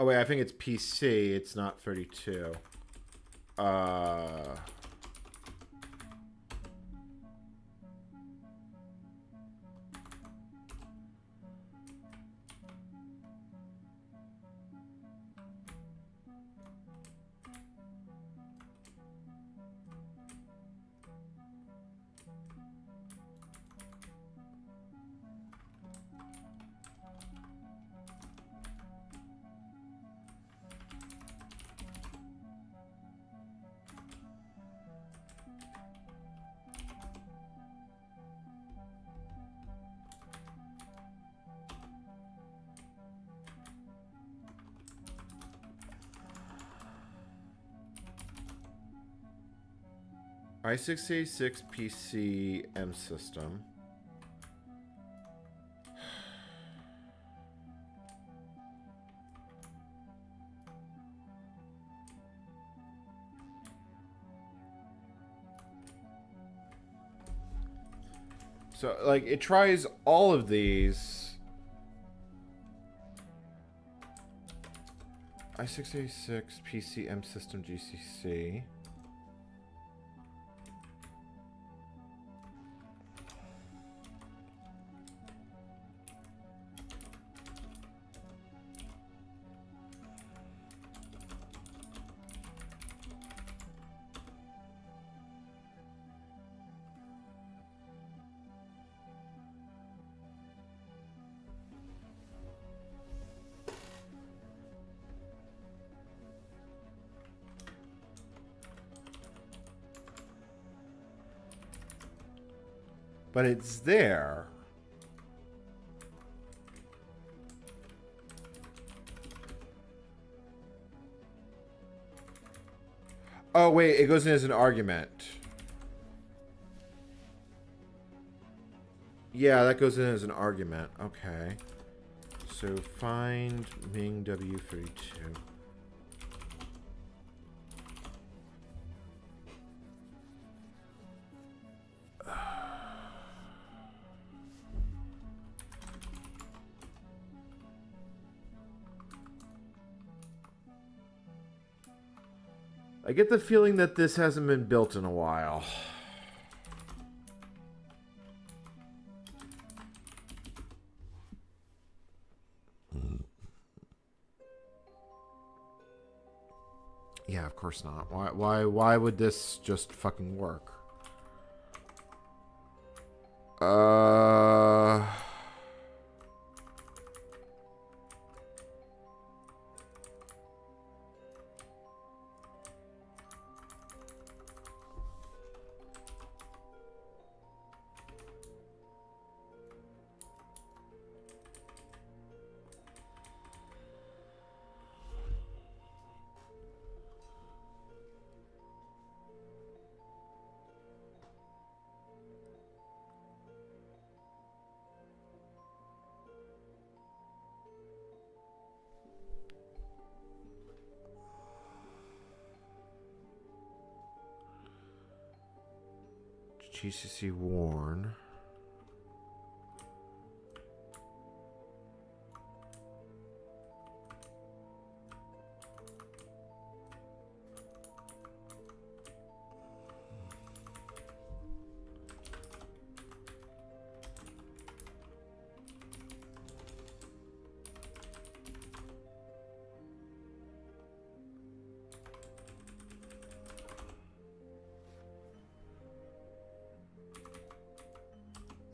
Oh wait, I think it's PC. It's not 32. i686 PC M system. So, like, it tries all of these. i686 PC M system GCC. But it's there. Oh, wait, it goes in as an argument. Yeah, that goes in as an argument. Okay. So find Ming W32. I get the feeling that this hasn't been built in a while. Yeah, of course not. Why would this just fucking work? GCC warn.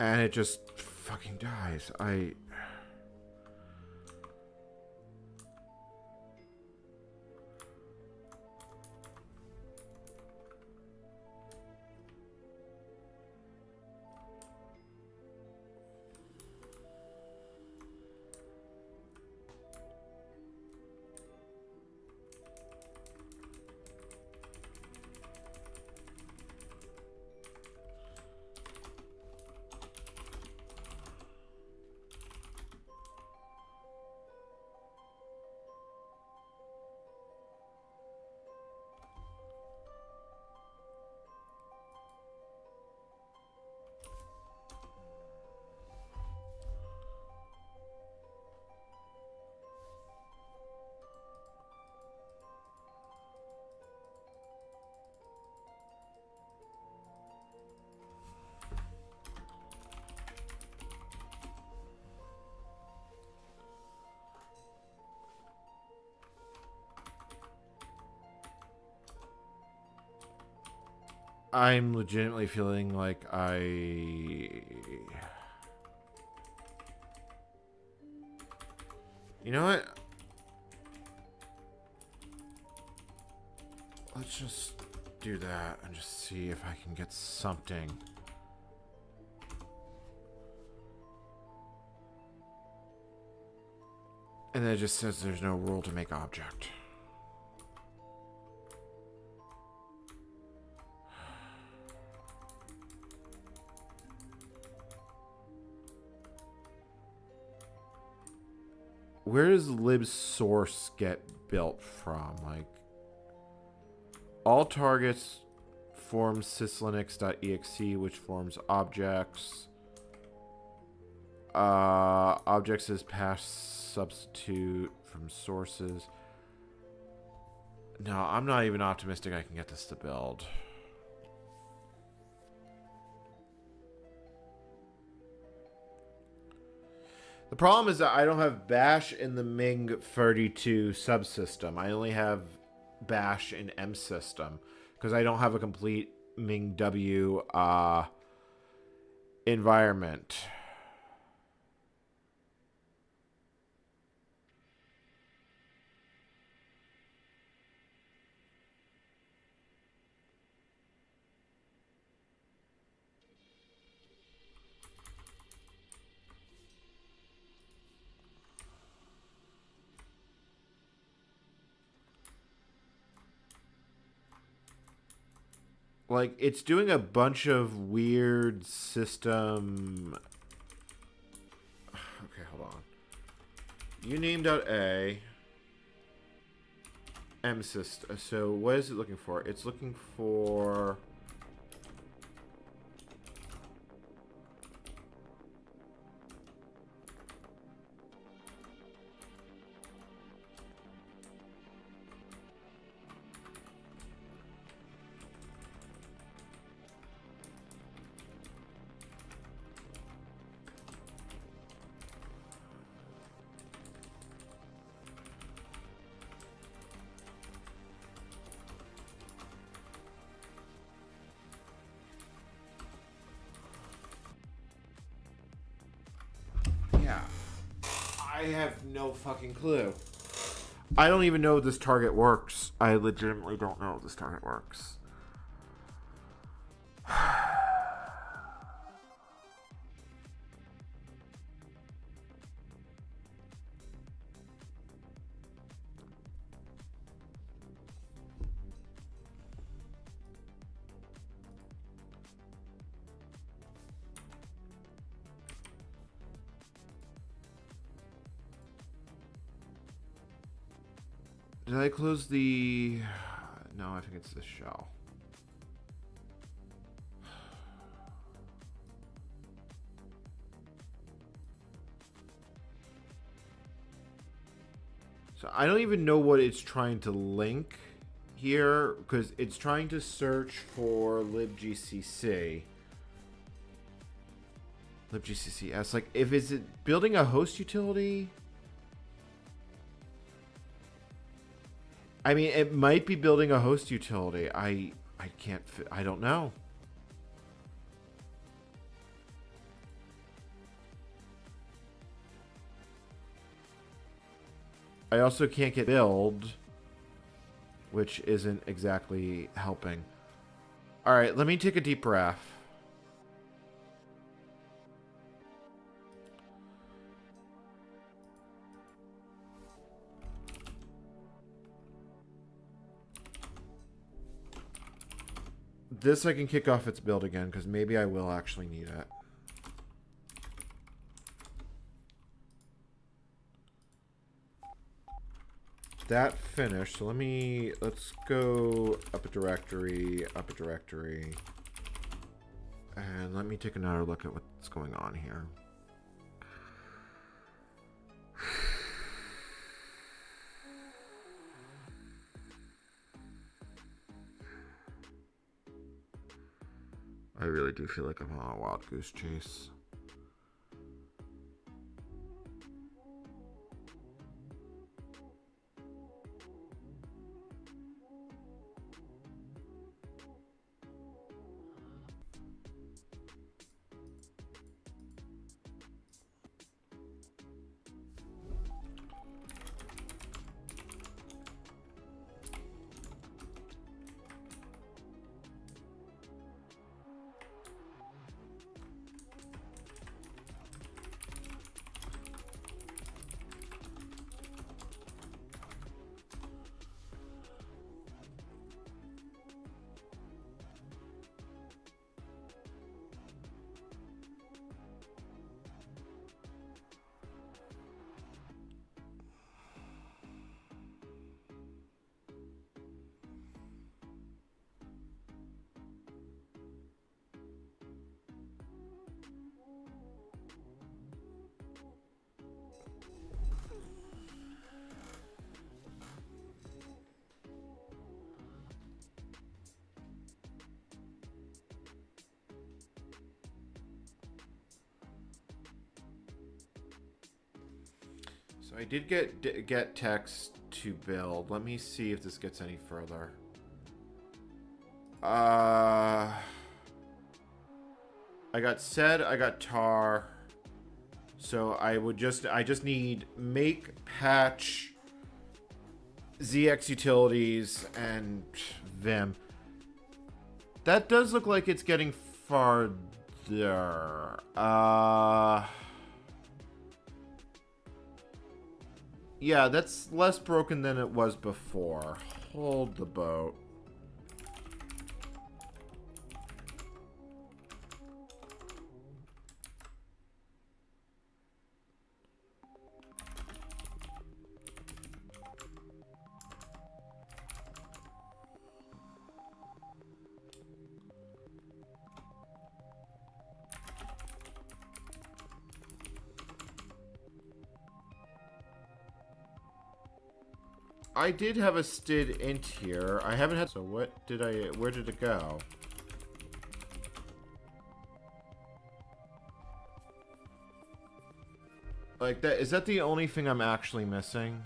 And it just fucking dies. I'm legitimately feeling like You know what? Let's just do that and just see if I can get something. And then it just says there's no rule to make object. Where does lib source get built from? Like, all targets form pxelinux.exe, which forms objects. Objects is past substitute from sources. No, I'm not even optimistic I can get this to build. The problem is that I don't have bash in the Ming32 subsystem. I only have bash in M system because I don't have a complete MingW environment. Like, it's doing a bunch of weird system... Okay, hold on. Uname.a msystem. So, what is it looking for? It's looking for... Yeah. I have no fucking clue. I don't even know if this target works. I legitimately don't know if this target works. Did I close the... No, I think it's this shell. So I don't even know what it's trying to link here, because it's trying to search for libgcc. Libgccs. Like, if is it building a host utility? I mean, it might be building a host utility. I can't... I don't know. I also can't get build, which isn't exactly helping. All right, let me take a deep breath. This I can kick off its build again, because maybe I will actually need it. That finished, so let's go up a directory, and let me take another look at what's going on here. I really do feel like I'm on a wild goose chase. So I did get text to build. Let me see if this gets any further. I got sed, I got tar. So I just need make, patch, ZX utilities, and Vim. That does look like it's getting farther. Yeah, that's less broken than it was before. Hold the boat. I did have a stid int here. I haven't had. So what did I? Where did it go? Like that? Is that the only thing I'm actually missing?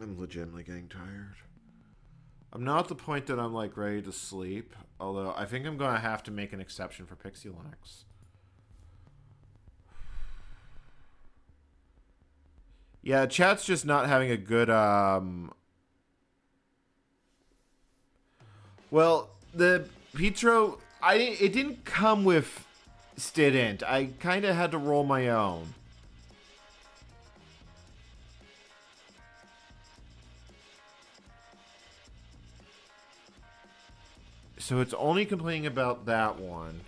I'm legitimately getting tired. I'm not at the point that I'm like ready to sleep, although I think I'm going to have to make an exception for pxelinux. Yeah, chat's just not having a good well, the Petro it didn't come with stdint. I kind of had to roll my own. So it's only complaining about that one.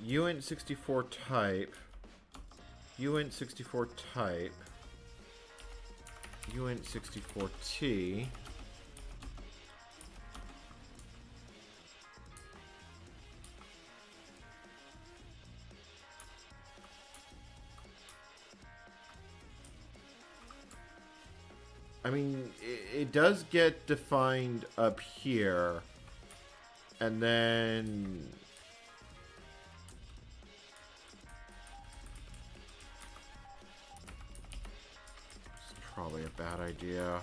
uint64 type, uint64 type, uint64t. I mean, it does get defined up here, and then probably a bad idea.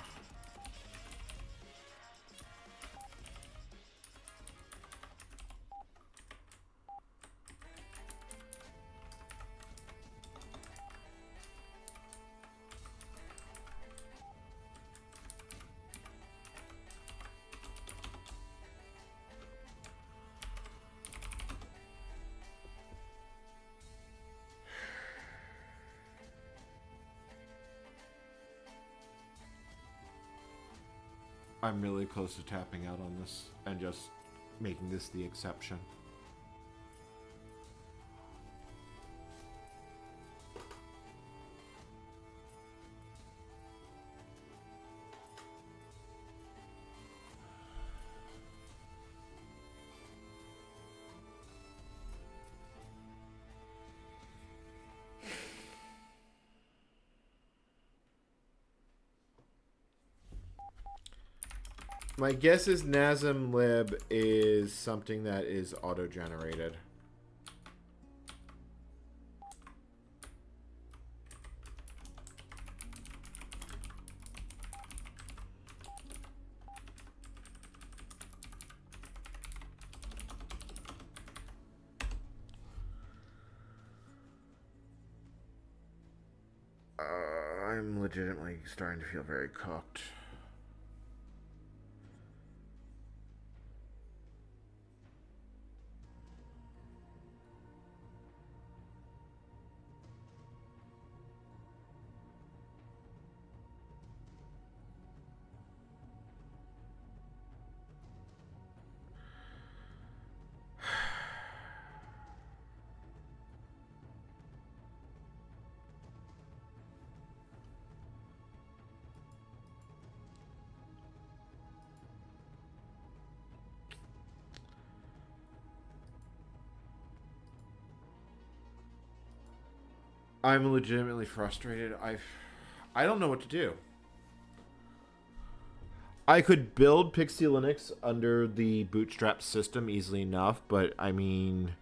I'm really close to tapping out on this and just making this the exception. My guess is nasmlib is something that is auto-generated. I'm legitimately starting to feel very cooked. I'm legitimately frustrated. I don't know what to do. I could build pxelinux under the bootstrap system easily enough, but I mean,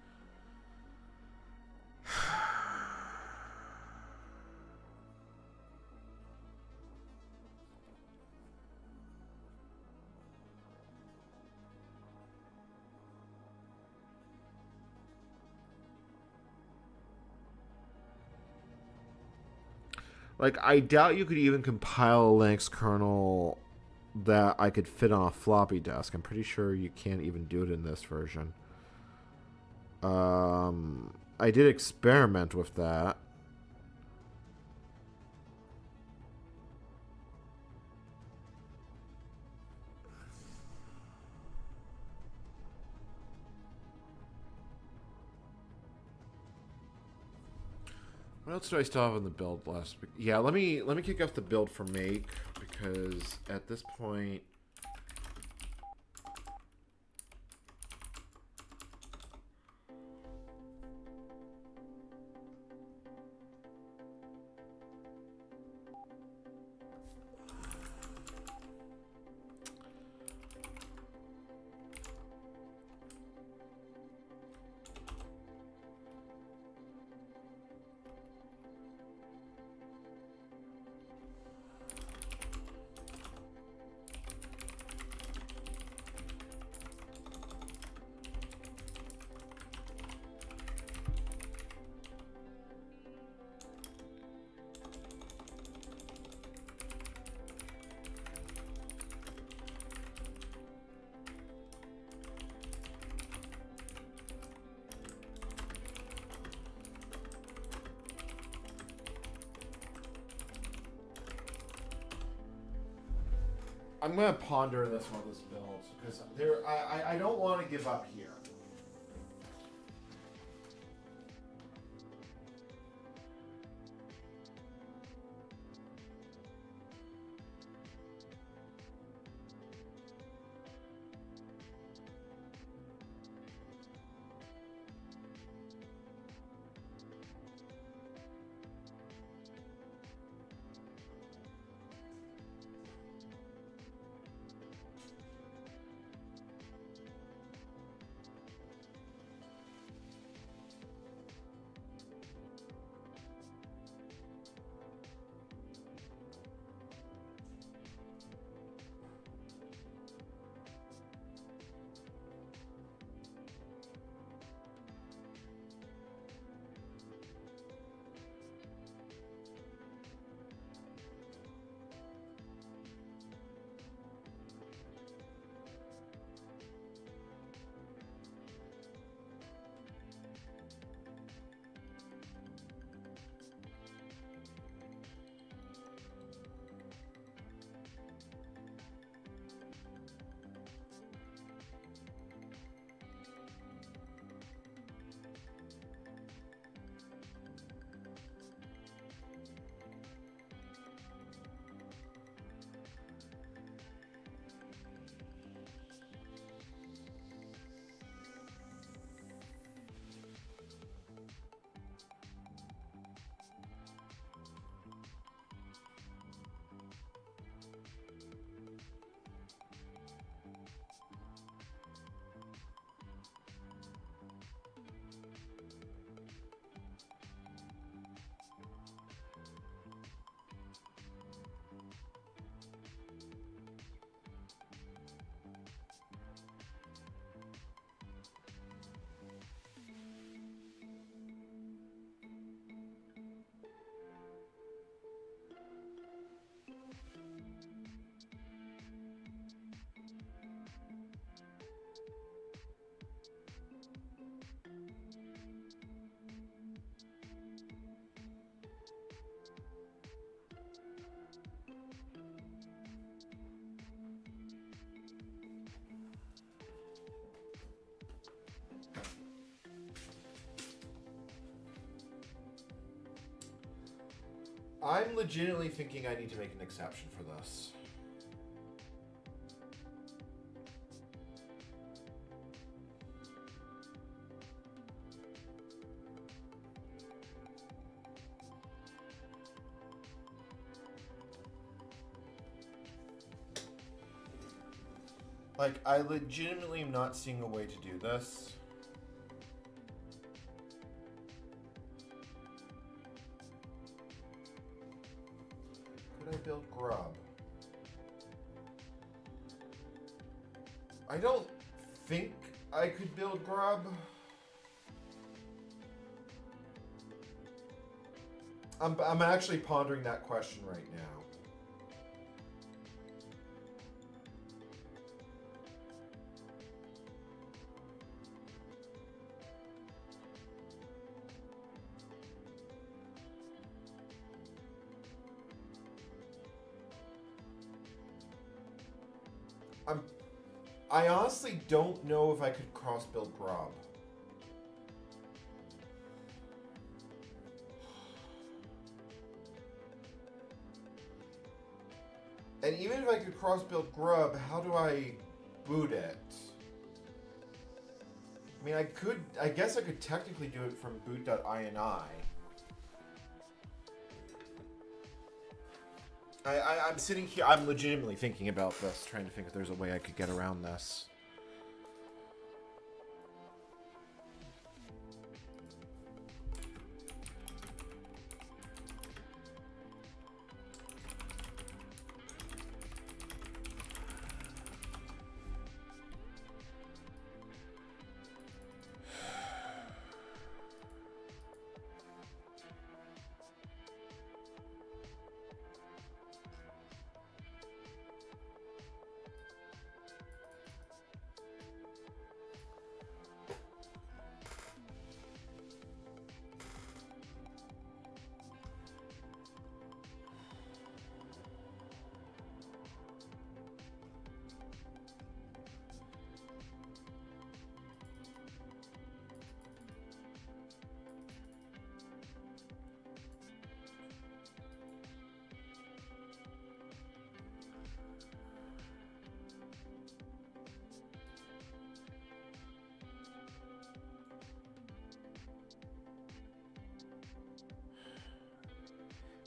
like, I doubt you could even compile a Linux kernel that I could fit on a floppy disk. I'm pretty sure you can't even do it in this version. I did experiment with that. What else do I still have in the build last week? Yeah, let me kick off the build for make, because at this point, I'm gonna ponder this while this builds, because I don't want to give up here. I'm legitimately thinking I need to make an exception for this. Like, I legitimately am not seeing a way to do this. Could I build grub? I don't think I could build grub. I'm actually pondering that question right now. I honestly don't know if I could cross-build grub. And even if I could cross-build grub, how do I boot it? I mean, I guess I could technically do it from boot.ini. I'm sitting here, I'm legitimately thinking about this, trying to think if there's a way I could get around this.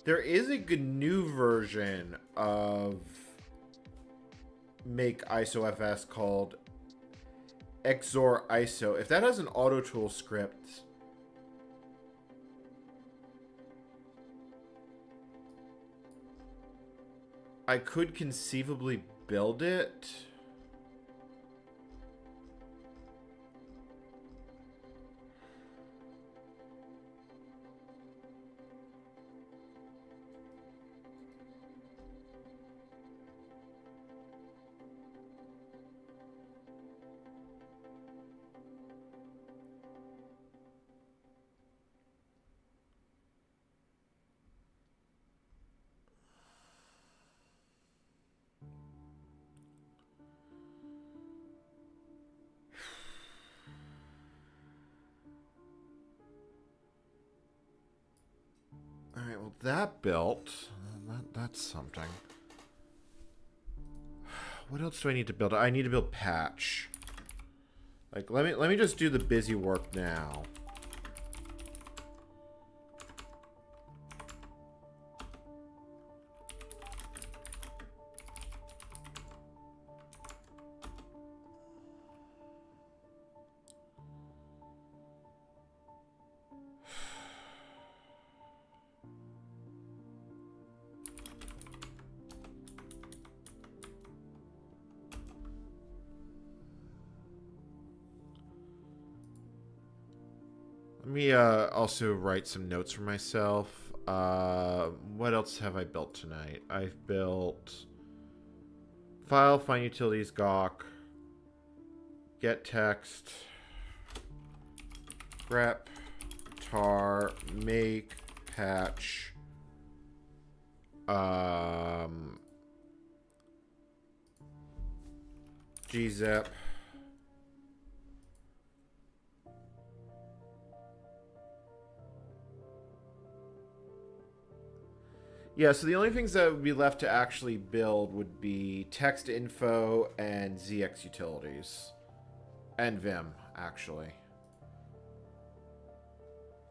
There is a GNU version of make ISOFS called XOR ISO. If that has an auto tool script, I could conceivably build it. Alright, well that built. That's something. What else do I need to build? I need to build patch. Like, let me just do the busy work now. Let me also write some notes for myself. What else have I built tonight? I've built file, find utilities, gawk, get text, grep, tar, make, patch, gzip. Yeah, so the only things that would be left to actually build would be text info and ZX utilities. And Vim, actually.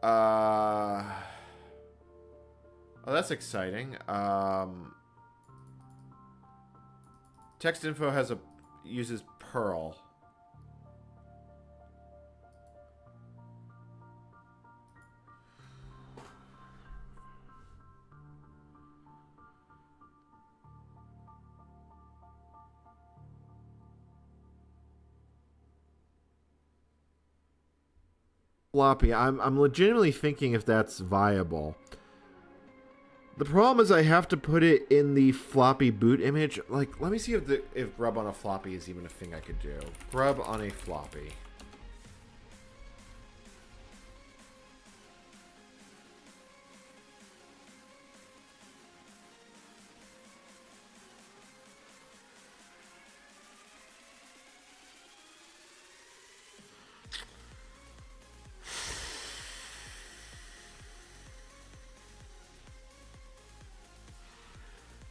Oh, that's exciting. Text info uses Perl. Floppy. I'm legitimately thinking if that's viable. The problem is I have to put it in the floppy boot image. Like, let me see if grub on a floppy is even a thing I could do. Grub on a floppy.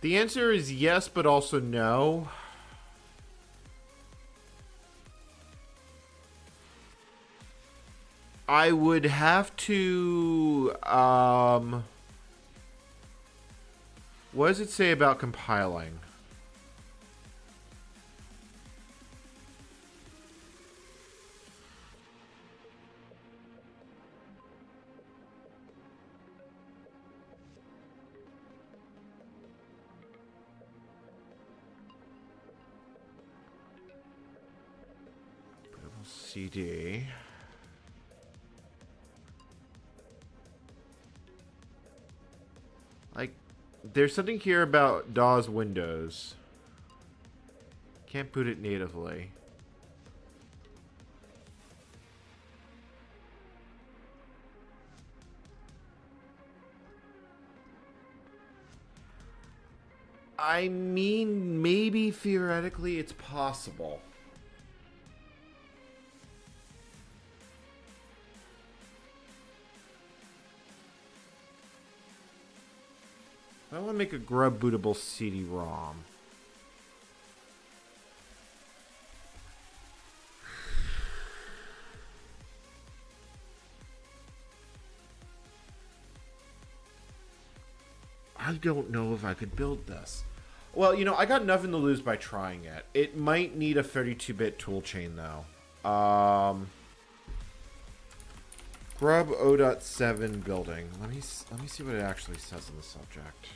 The answer is yes, but also no. I would have to, what does it say about compiling? CD. Like, there's something here about DAW's Windows. Can't boot it natively. I mean, maybe theoretically it's possible. I want to make a grub bootable CD-ROM. I don't know if I could build this. Well, you know, I got nothing to lose by trying it. It might need a 32-bit toolchain, though. Grub 0.7 building. Let me see what it actually says in the subject.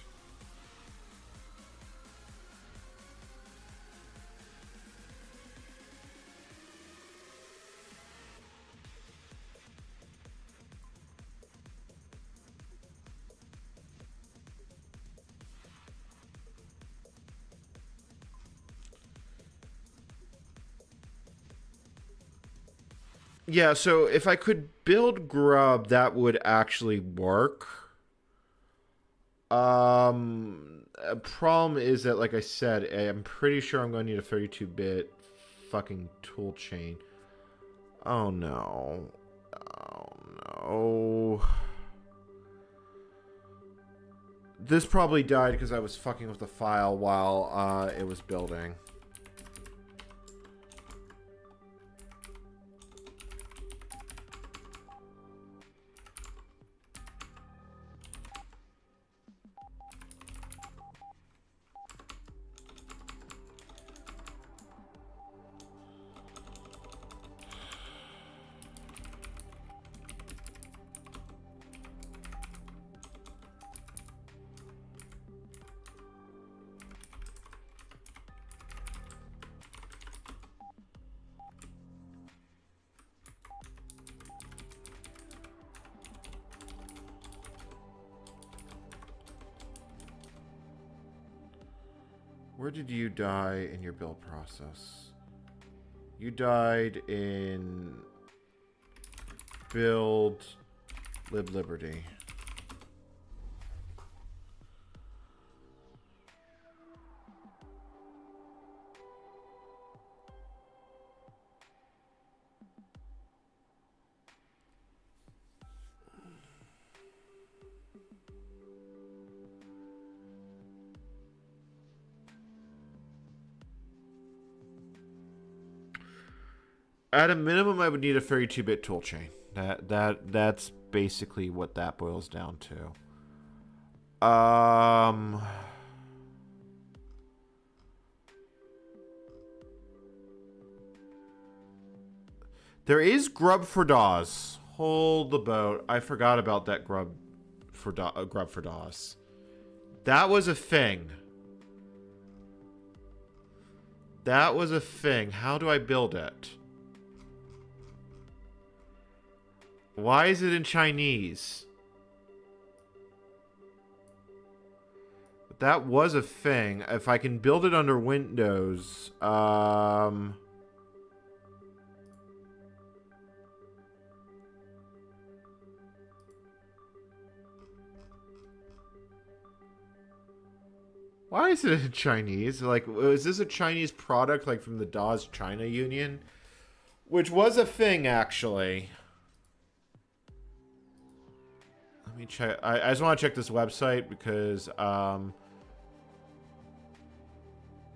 Yeah, so if I could build grub, that would actually work. A problem is that, like I said, I'm pretty sure I'm going to need a 32-bit fucking tool chain. Oh no. Oh no. This probably died because I was fucking with the file while it was building. Where did you die in your build process? You died in build libliberty. At a minimum, I would need a 32-bit toolchain. That's basically what that boils down to. There is grub for DAWs. Hold the boat. I forgot about that grub for DAWs. That was a thing. That was a thing. How do I build it? Why is it in Chinese? But that was a thing. If I can build it under Windows, why is it in Chinese? Like, is this a Chinese product, like from the DAWs China Union? Which was a thing, actually. Let me check. I just want to check this website because,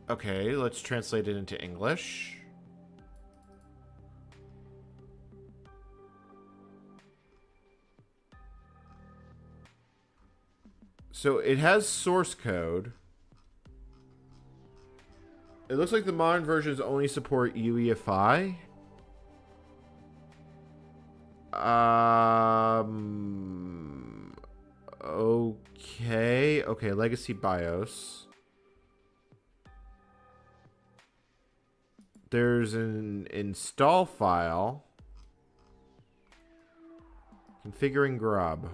okay, let's translate it into English. So it has source code. It looks like the modern versions only support UEFI. Okay. Okay, legacy BIOS. There's an install file. Configuring grub.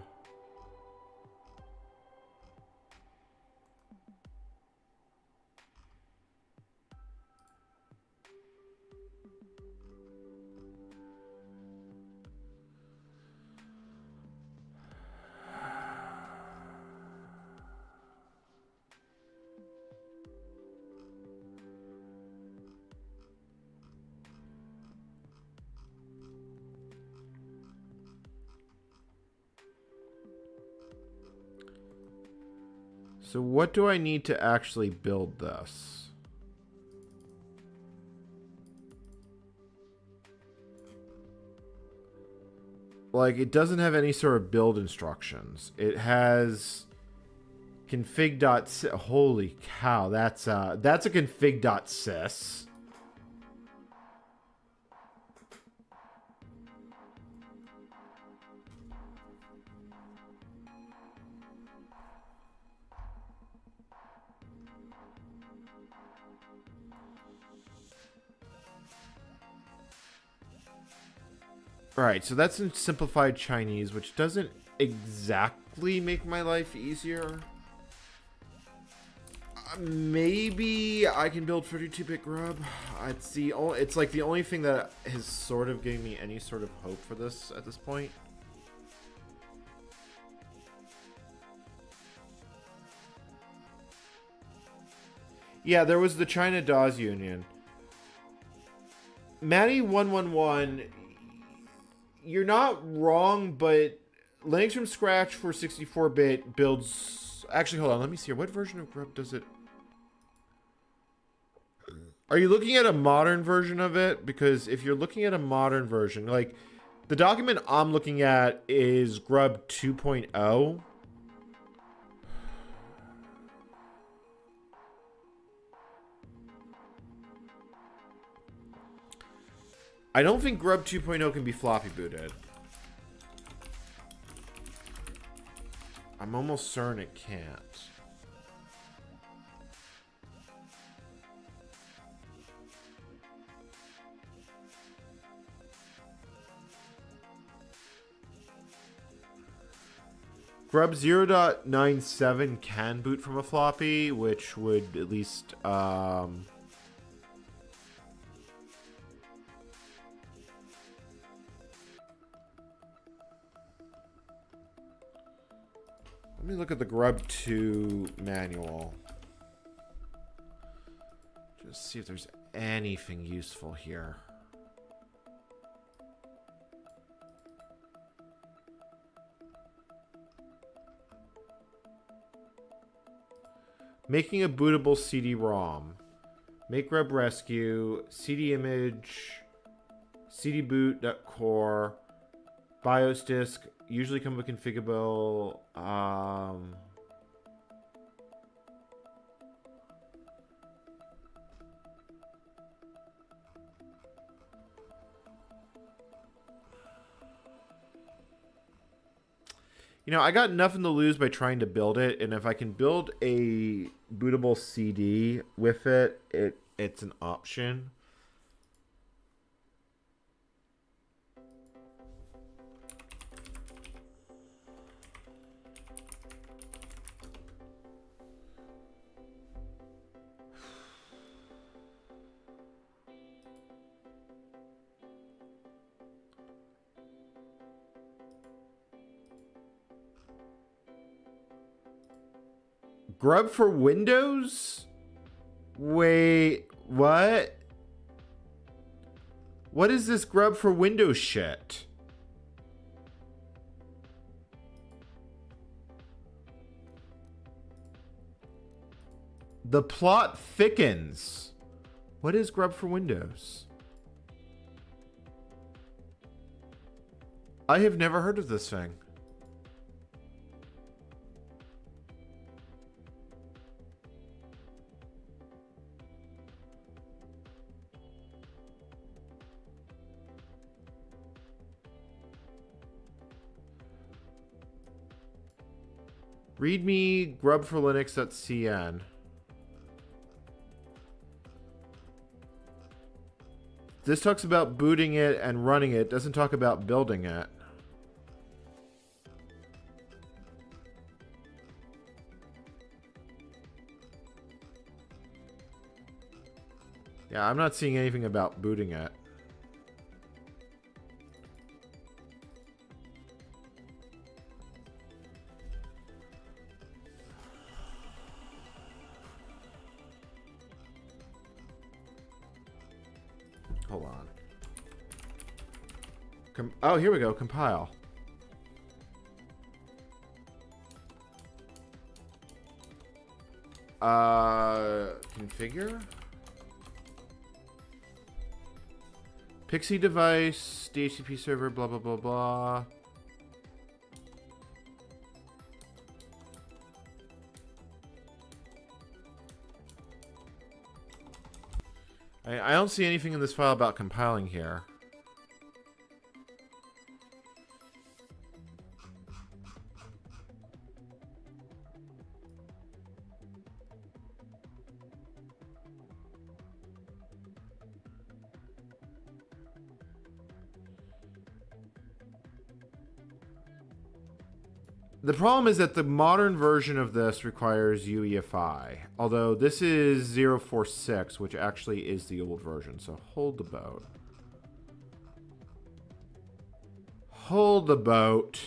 So what do I need to actually build this? Like, it doesn't have any sort of build instructions. It has config.sys. Holy cow, that's a config.sys. Alright, so that's in simplified Chinese, which doesn't exactly make my life easier. Maybe I can build 32-bit grub. It's like the only thing that has sort of given me any sort of hope for this at this point. Yeah, there was the China DAWs Union. Maddie111, you're not wrong, but Linux from scratch for 64-bit builds... Actually, hold on. Let me see here. What version of grub does it... Are you looking at a modern version of it? Because if you're looking at a modern version, like, the document I'm looking at is grub 2.0. I don't think grub 2.0 can be floppy booted. I'm almost certain it can't. Grub 0.97 can boot from a floppy, which would at least let me look at the grub 2 manual. Just see if there's anything useful here. Making a bootable CD-ROM. Make grub rescue. CD image. cdboot.core, BIOS disk, usually come with configurable, you know, I got nothing to lose by trying to build it, and if I can build a bootable CD with it, it's an option. Grub for Windows? Wait, what? What is this grub for Windows shit? The plot thickens. What is grub for Windows? I have never heard of this thing. Readme grub for Linux.cn. This talks about booting it and running it. Doesn't talk about building it. Yeah, I'm not seeing anything about booting it. Hold on. Oh, here we go. Compile. Configure. Pixie device, DHCP server, blah, blah, blah, blah. I don't see anything in this file about compiling here. The problem is that the modern version of this requires UEFI, although this is 046, which actually is the old version, so hold the boat. Hold the boat.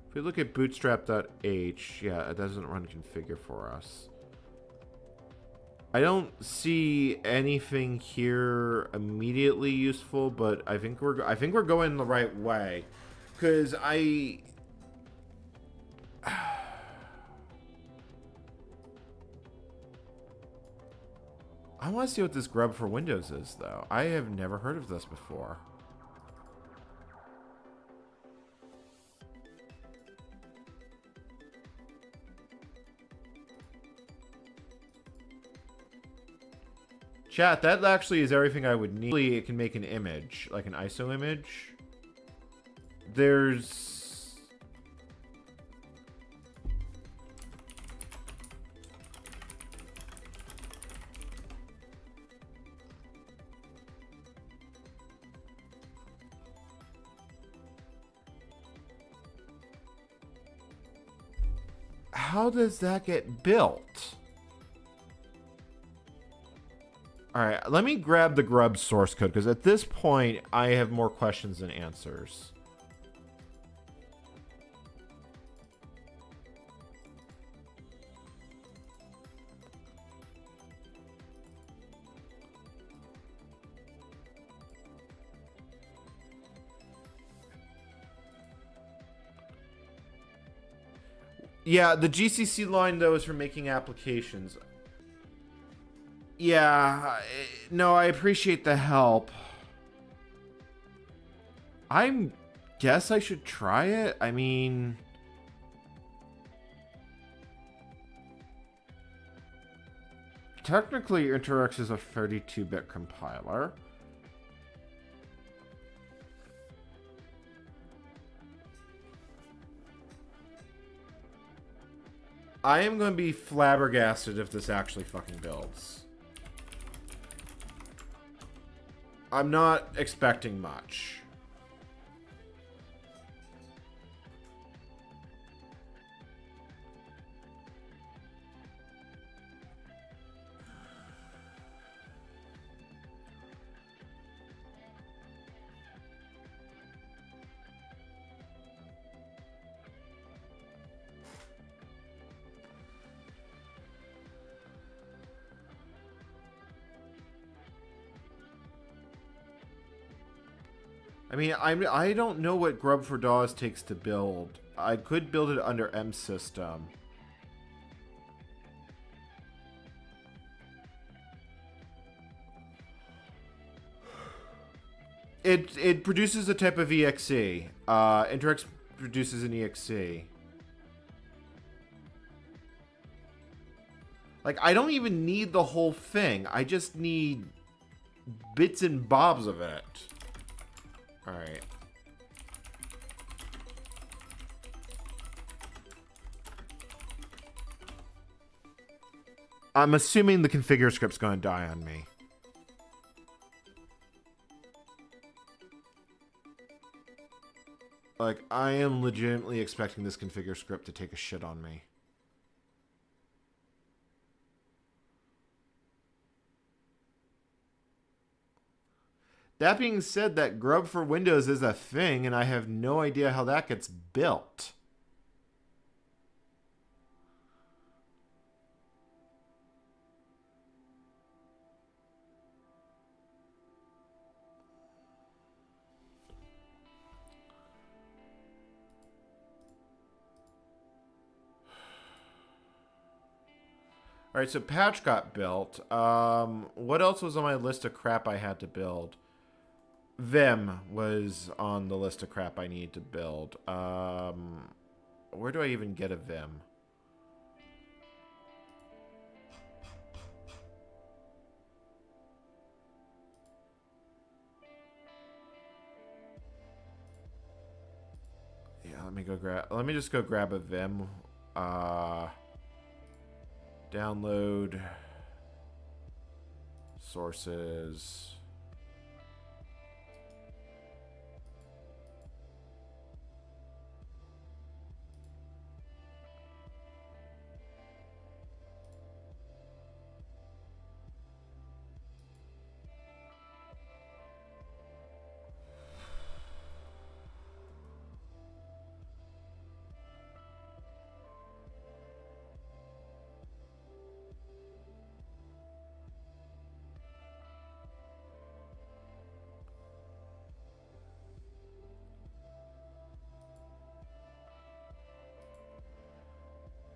If we look at bootstrap.h, yeah, it doesn't run configure for us. I don't see anything here immediately useful, but I think we're going the right way. Because I want to see what this grub for Windows is, though. I have never heard of this before. Chat, that actually is everything I would need. It can make an image, like an ISO image. There's... How does that get built? Alright, let me grab the grub source code, because at this point, I have more questions than answers. Yeah, the GCC line, though, is for making applications. Yeah, no, I appreciate the help. I guess I should try it. I mean, technically, InterX is a 32-bit compiler. I am going to be flabbergasted if this actually fucking builds. I'm not expecting much. I mean, I don't know what Grub for DAWs takes to build. I could build it under M system. It produces a type of EXE. Interx produces an EXE. Like, I don't even need the whole thing. I just need bits and bobs of it. Alright. I'm assuming the configure script's going to die on me. Like, I am legitimately expecting this configure script to take a shit on me. That being said, that Grub for Windows is a thing, and I have no idea how that gets built. Alright, so Patch got built. What else was on my list of crap I had to build? Vim was on the list of crap I need to build. Where do I even get a Vim? Yeah, let me just go grab a Vim. Download sources.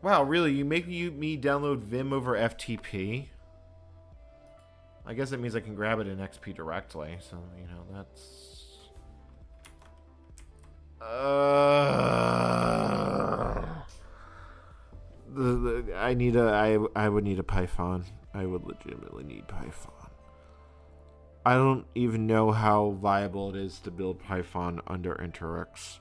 Wow, really? You make me download Vim over FTP? I guess that means I can grab it in XP directly, so, you know, that's... I would need a Python. I would legitimately need Python. I don't even know how viable it is to build Python under InterX.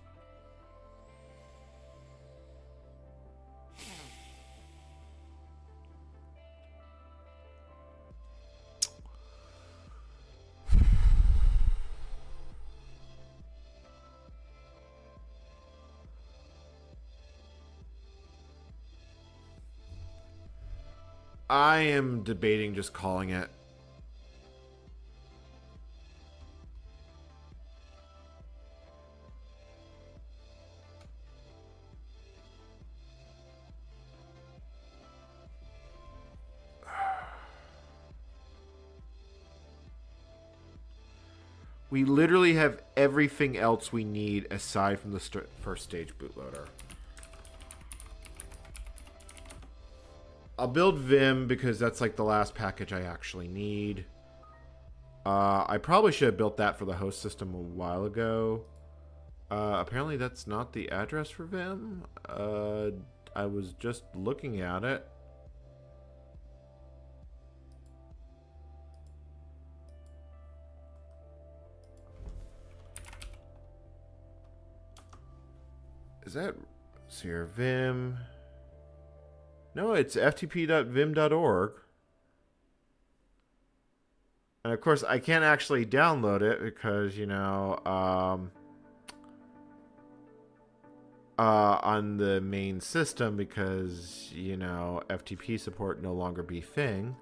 I am debating just calling it. We literally have everything else we need aside from the first stage bootloader. I'll build Vim because that's like the last package I actually need. I probably should have built that for the host system a while ago. Apparently that's not the address for Vim. I was just looking at it. Is that here Vim? No, it's ftp.vim.org. And of course, I can't actually download it because, you know, on the main system because, you know, FTP support no longer be thing.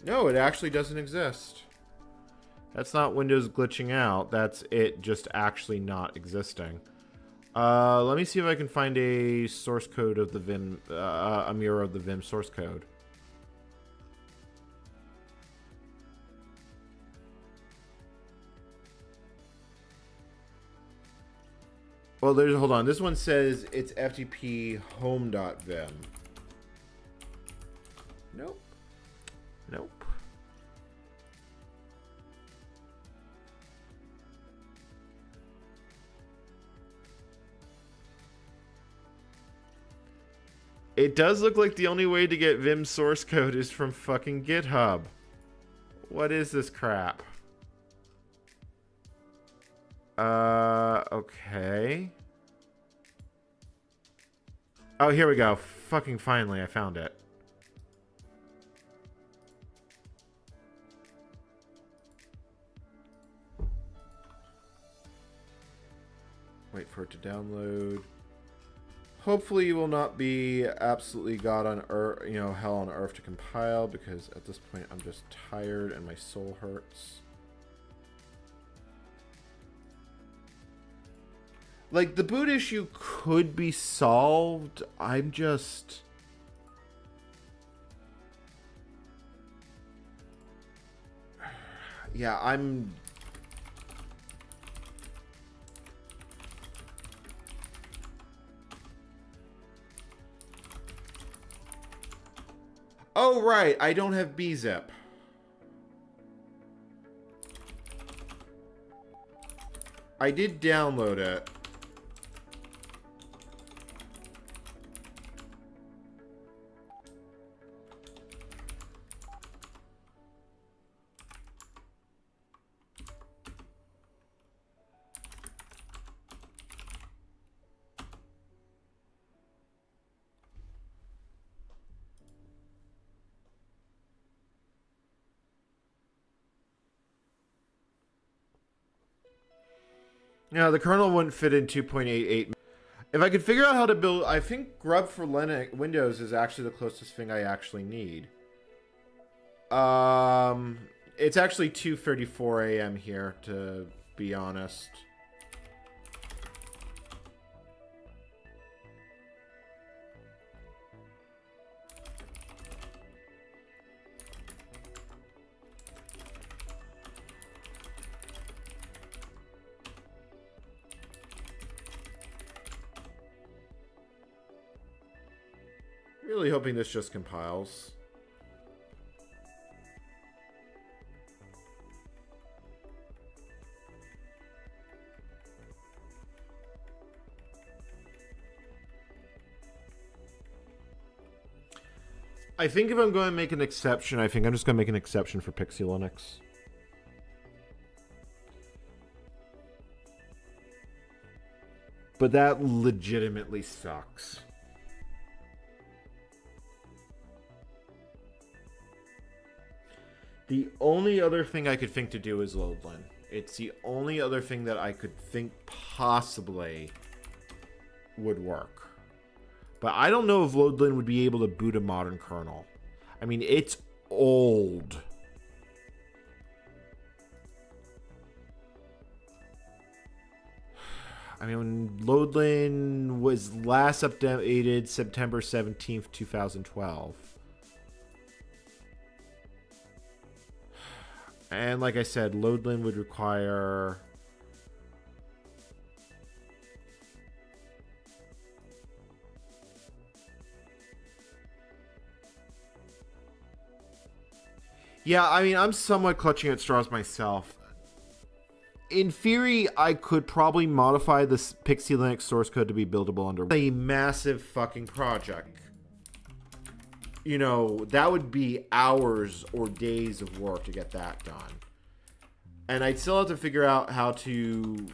No, it actually doesn't exist. That's not Windows glitching out. That's it just actually not existing. Let me see if I can find a source code of the Vim, a mirror of the Vim source code. Well, hold on. This one says it's ftp home.vim. Nope. Nope. It does look like the only way to get Vim source code is from fucking GitHub. What is this crap? Okay. Oh, here we go. Fucking finally, I found it. Wait for it to download. Hopefully you will not be absolutely God on earth, you know, hell on earth to compile, because at this point I'm just tired and my soul hurts. Like, the boot issue could be solved. I'm just... Yeah, I'm... Oh, right. I don't have bzip. I did download it. Yeah, the kernel wouldn't fit in 2.88. If I could figure out how to build... I think Grub for Linux Windows is actually the closest thing I actually need. It's actually 2:34 a.m. here, to be honest. Really hoping this just compiles. I think if I'm going to make an exception, I think I'm just going to make an exception for pxelinux. But that legitimately sucks. The only other thing I could think to do is Loadlin. It's the only other thing that I could think possibly would work. But I don't know if Loadlin would be able to boot a modern kernel. I mean, it's old. I mean, Loadlin was last updated September 17th, 2012. And like I said, Loadlin would require... Yeah, I mean, I'm somewhat clutching at straws myself. In theory, I could probably modify this pxelinux source code to be buildable under a massive fucking project. You know, that would be hours or days of work to get that done. And I'd still have to figure out how to...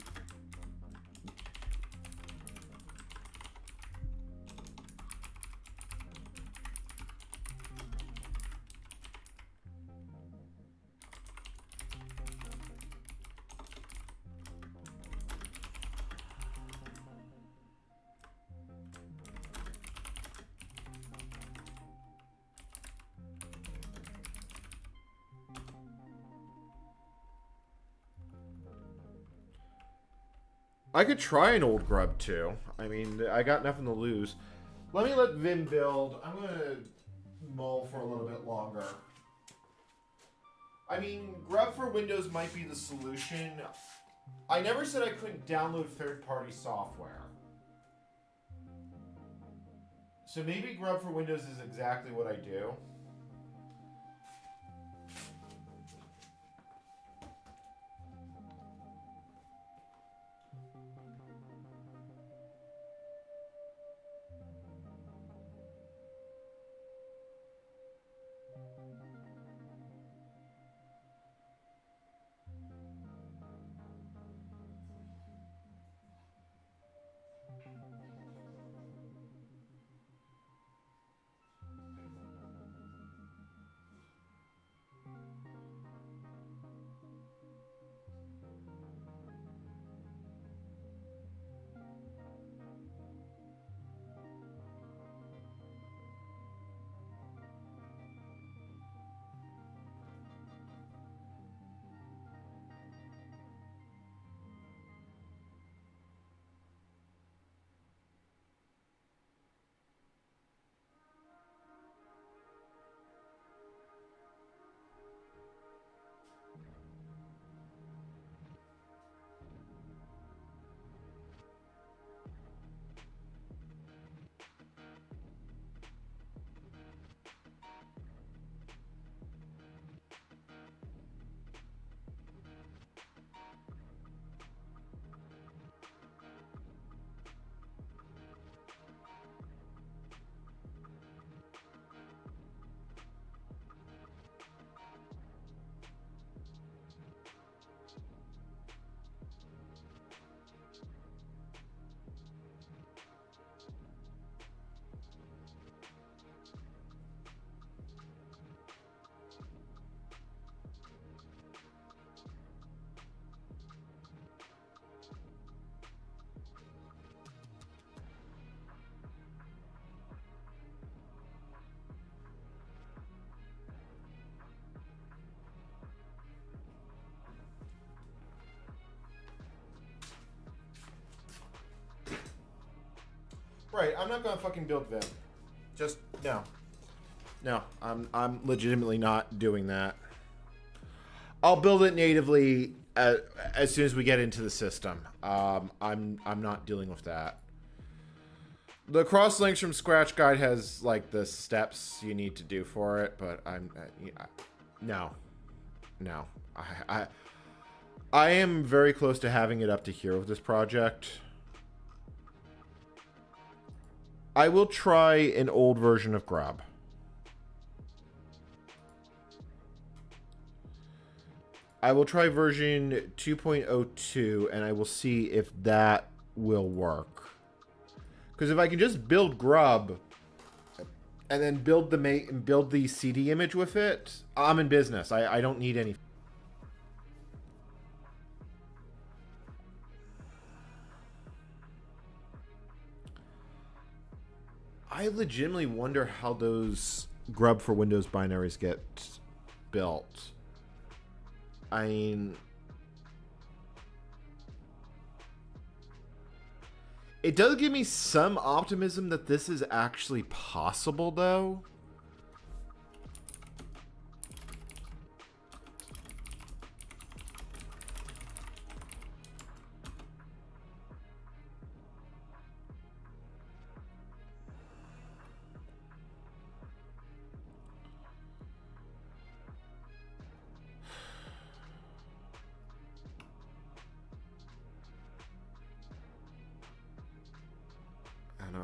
I could try an old grub too. I mean, I got nothing to lose. Let me let Vim build. I'm going to mull for a little bit longer. I mean, grub for Windows might be the solution. I never said I couldn't download third-party software. So maybe grub for Windows is exactly what I do. Right, I'm not gonna fucking build Vim. Just no. No, I'm legitimately not doing that. I'll build it natively as soon as we get into the system. I'm not dealing with that. The cross links from scratch guide has like the steps you need to do for it, but no. I am very close to having it up to here with this project. I will try an old version of Grub. I will try version 2.02 and I will see if that will work. Because if I can just build Grub and then build the CD image with it, I'm in business. I don't need any. I legitimately wonder how those Grub for Windows binaries get built. I mean, It does give me some optimism that this is actually possible, though.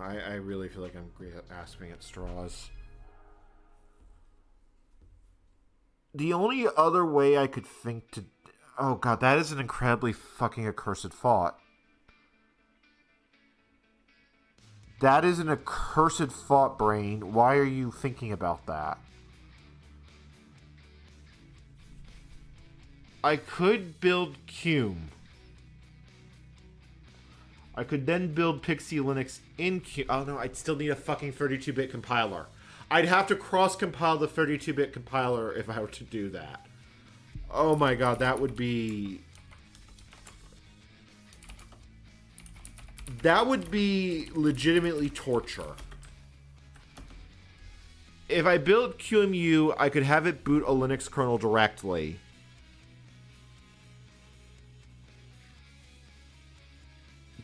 I really feel like I'm grasping at straws. The only other way I could think to... Oh god, that is an incredibly fucking accursed thought. That is an accursed thought, brain. Why are you thinking about that? I could build Cume. I could then build pxelinux in Q. Oh no, I'd still need a fucking 32-bit compiler. I'd have to cross-compile the 32-bit compiler if I were to do that. Oh my god, that would be... That would be legitimately torture. If I built QEMU, I could have it boot a Linux kernel directly.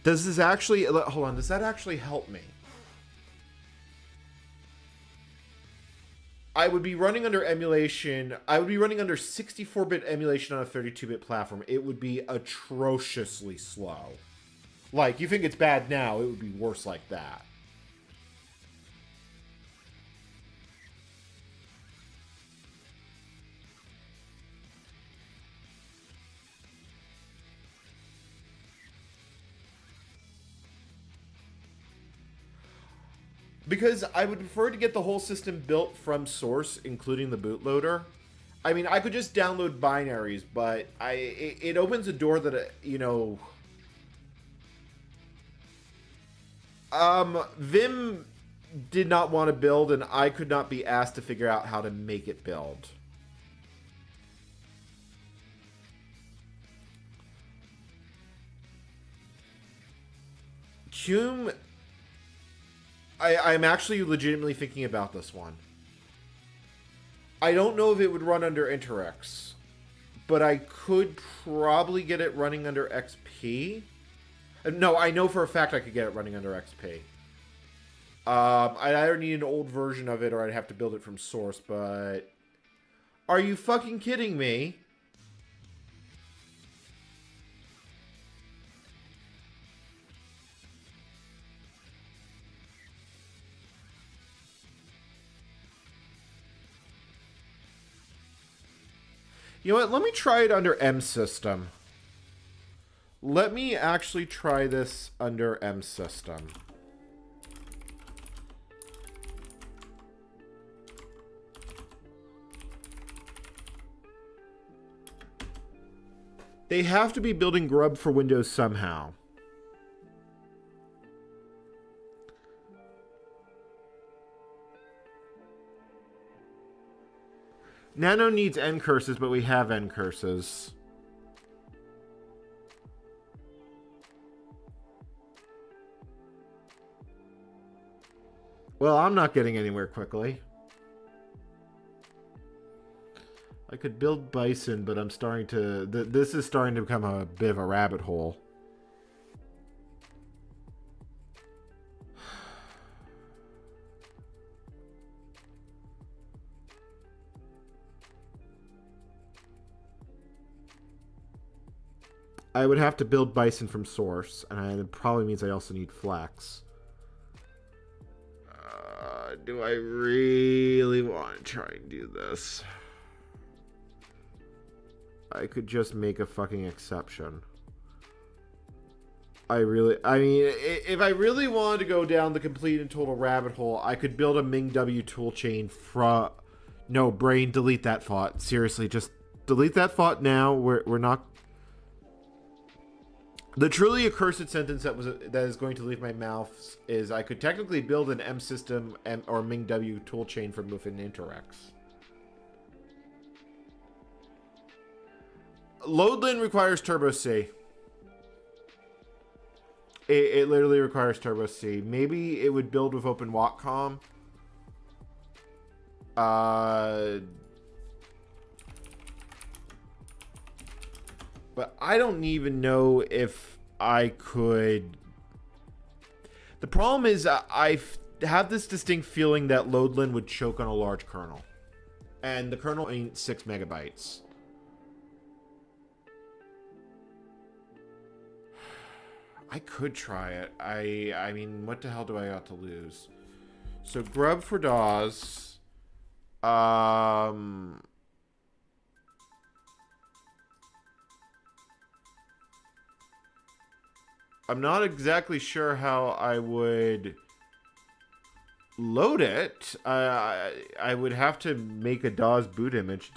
Does this actually... Hold on, does that actually help me? I would be running under emulation. I would be running under 64-bit emulation on a 32-bit platform. It would be atrociously slow. Like, you think it's bad now, it would be worse like that. Because I would prefer to get the whole system built from source, including the bootloader. I mean, I could just download binaries, but it opens a door that, you know... Vim did not want to build, and I could not be asked to figure out how to make it build. Cume... I'm actually legitimately thinking about this one. I don't know if it would run under InterX, but I could probably get it running under XP. No, I know for a fact I could get it running under XP. I'd either need an old version of it or I'd have to build it from source, but... Are you fucking kidding me? You know what? Let me try it under M system. Let me actually try this under M system. They have to be building grub for Windows somehow. Nano needs N curses, but we have N curses. Well, I'm not getting anywhere quickly. I could build Bison, but I'm starting to... This is starting to become a bit of a rabbit hole. I would have to build Bison from source, and it probably means I also need Flex. Do I really want to try and do this? I could just make a fucking exception. I mean, if I really wanted to go down the complete and total rabbit hole, I could build a MingW toolchain from... No, brain, delete that thought. Seriously, just delete that thought now. We're not... The truly accursed sentence that is going to leave my mouth is I could technically build an M system or MingW toolchain from within InterX. Loadlin requires Turbo C. It literally requires Turbo C. Maybe it would build with Open Wacom. But I don't even know if I could. The problem is I have this distinct feeling that Loadland would choke on a large kernel. And the kernel ain't 6 megabytes. I could try it. I mean, what the hell do I got to lose? So grub for DAWs. I'm not exactly sure how I would load it. I would have to make a DAWs boot image.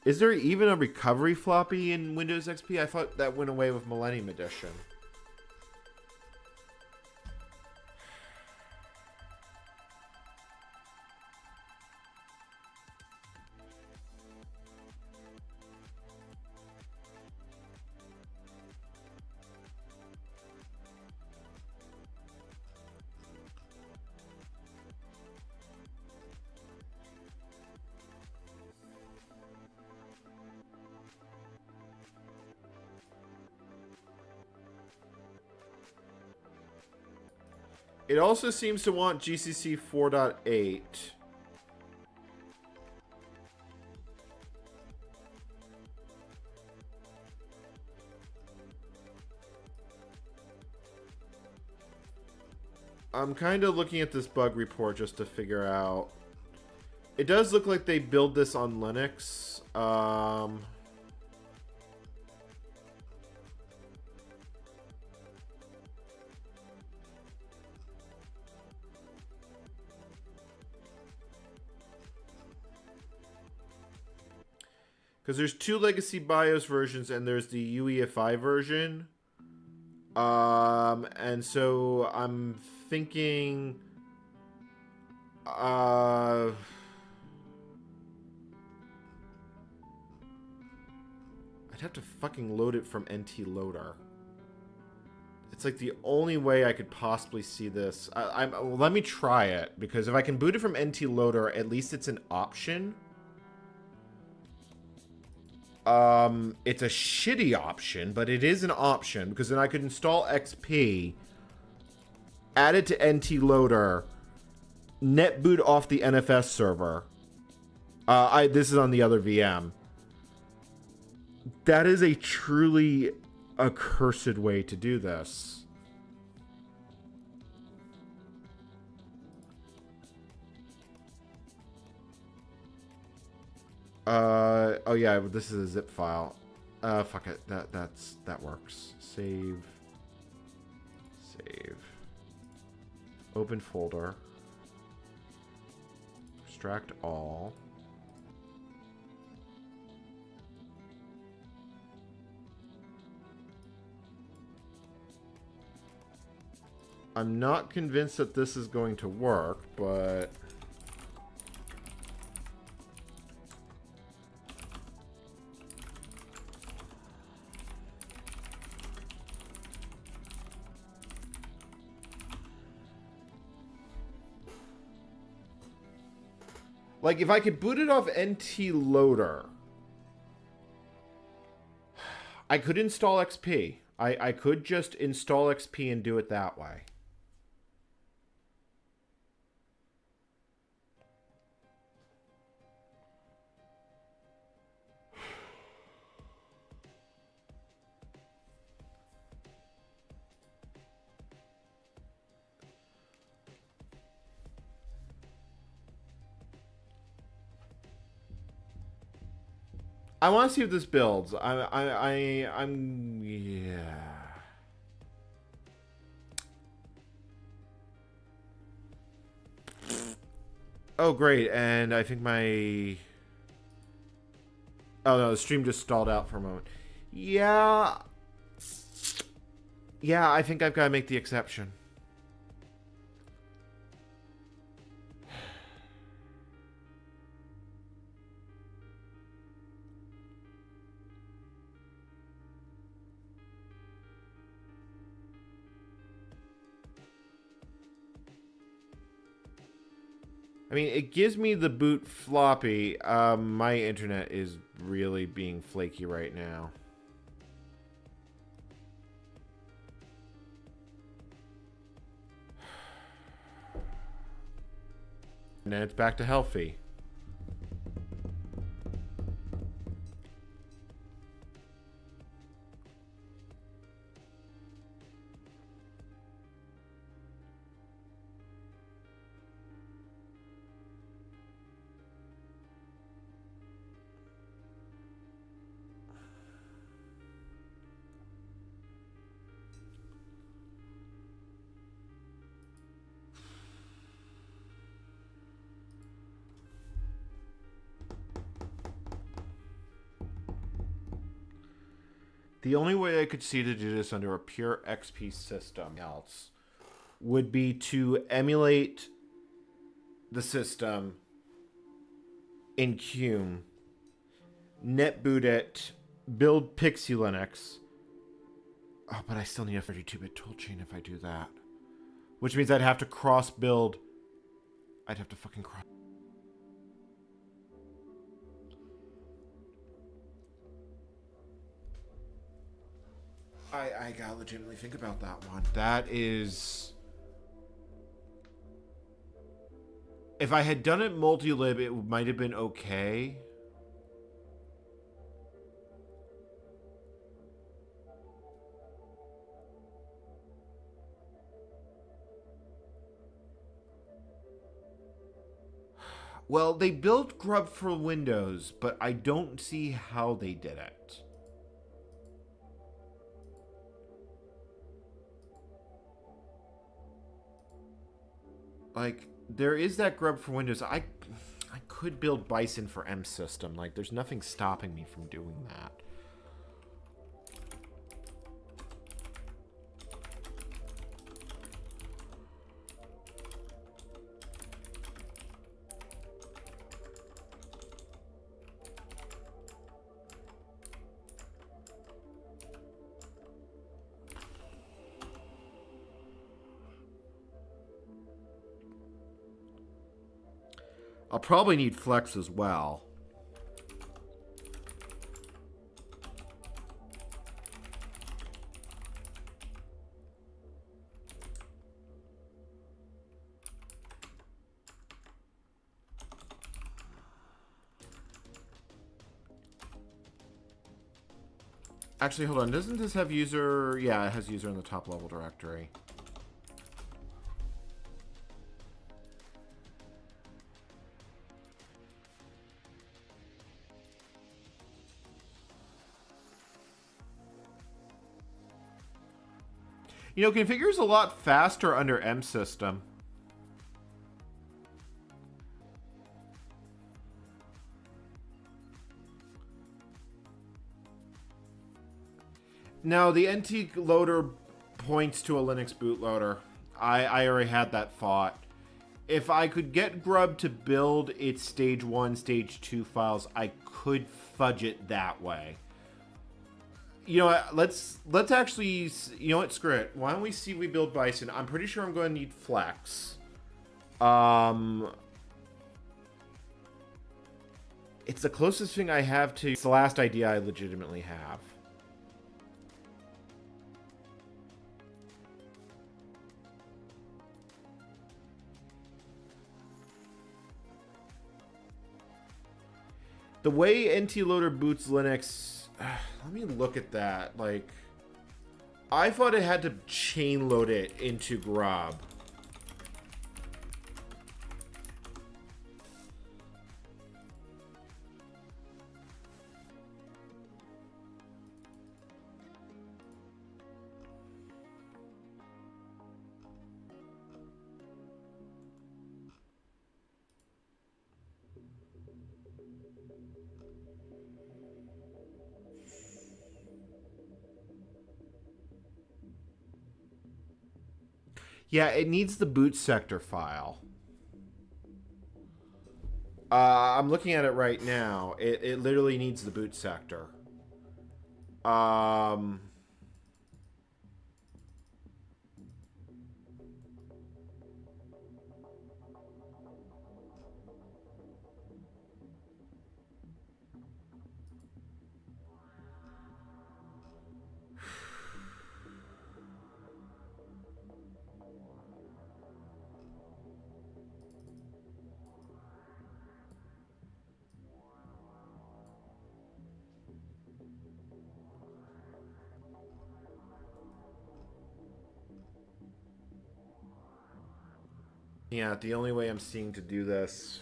Is there even a recovery floppy in Windows XP? I thought that went away with Millennium Edition. It also seems to want GCC 4.8. I'm kind of looking at this bug report just to figure out. It does look like they build this on Linux. Because there's 2 legacy BIOS versions and there's the UEFI version. And so I'm thinking... I'd have to fucking load it from NT Loader. It's like the only way I could possibly see this. Well, let me try it, because if I can boot it from NT Loader, at least it's an option. It's a shitty option, but it is an option, because then I could install XP, add it to NT Loader, net boot off the NFS server. This is on the other VM. That is a truly accursed way to do this. Oh yeah, this is a zip file. Fuck it. That works. Save. Open folder. Extract all. I'm not convinced that this is going to work, but... like, if I could boot it off NT Loader, I could install XP. I could just install XP and do it that way. I want to see if this builds. I'm yeah. Oh great, and I think my... oh no, the stream just stalled out for a moment. Yeah. Yeah, I think I've got to make the exception. I mean, it gives me the boot floppy. My internet is really being flaky right now. And then it's back to healthy. The only way I could see to do this under a pure XP system else would be to emulate the system in Cume, netboot it, build pxelinux. Oh, but I still need a 32-bit toolchain if I do that. Which means I'd have to cross-build. I'd have to fucking cross. I gotta legitimately think about that one. That is... If I had done it multi-lib, it might have been okay. Well, they built Grub for Windows, but I don't see how they did it. Like, there is that Grub for Windows. I could build Bison for M System. Like, there's nothing stopping me from doing that. I'll probably need Flex as well. Actually, hold on. Doesn't this have user? Yeah, it has user in the top level directory. You know, configure's a lot faster under M System. Now, the NT loader points to a Linux bootloader. I already had that thought. If I could get Grub to build its stage 1, stage 2 files, I could fudge it that way. You know what, let's actually, you know what, screw it. Why don't we see we build Bison? I'm pretty sure I'm going to need Flex. It's the closest thing I have to, it's the last idea I legitimately have. The way NT Loader boots Linux, let me look at that. Like, I thought it had to chain load it into Grub. Yeah, it needs the boot sector file. I'm looking at it right now. It literally needs the boot sector. Yeah, the only way I'm seeing to do this...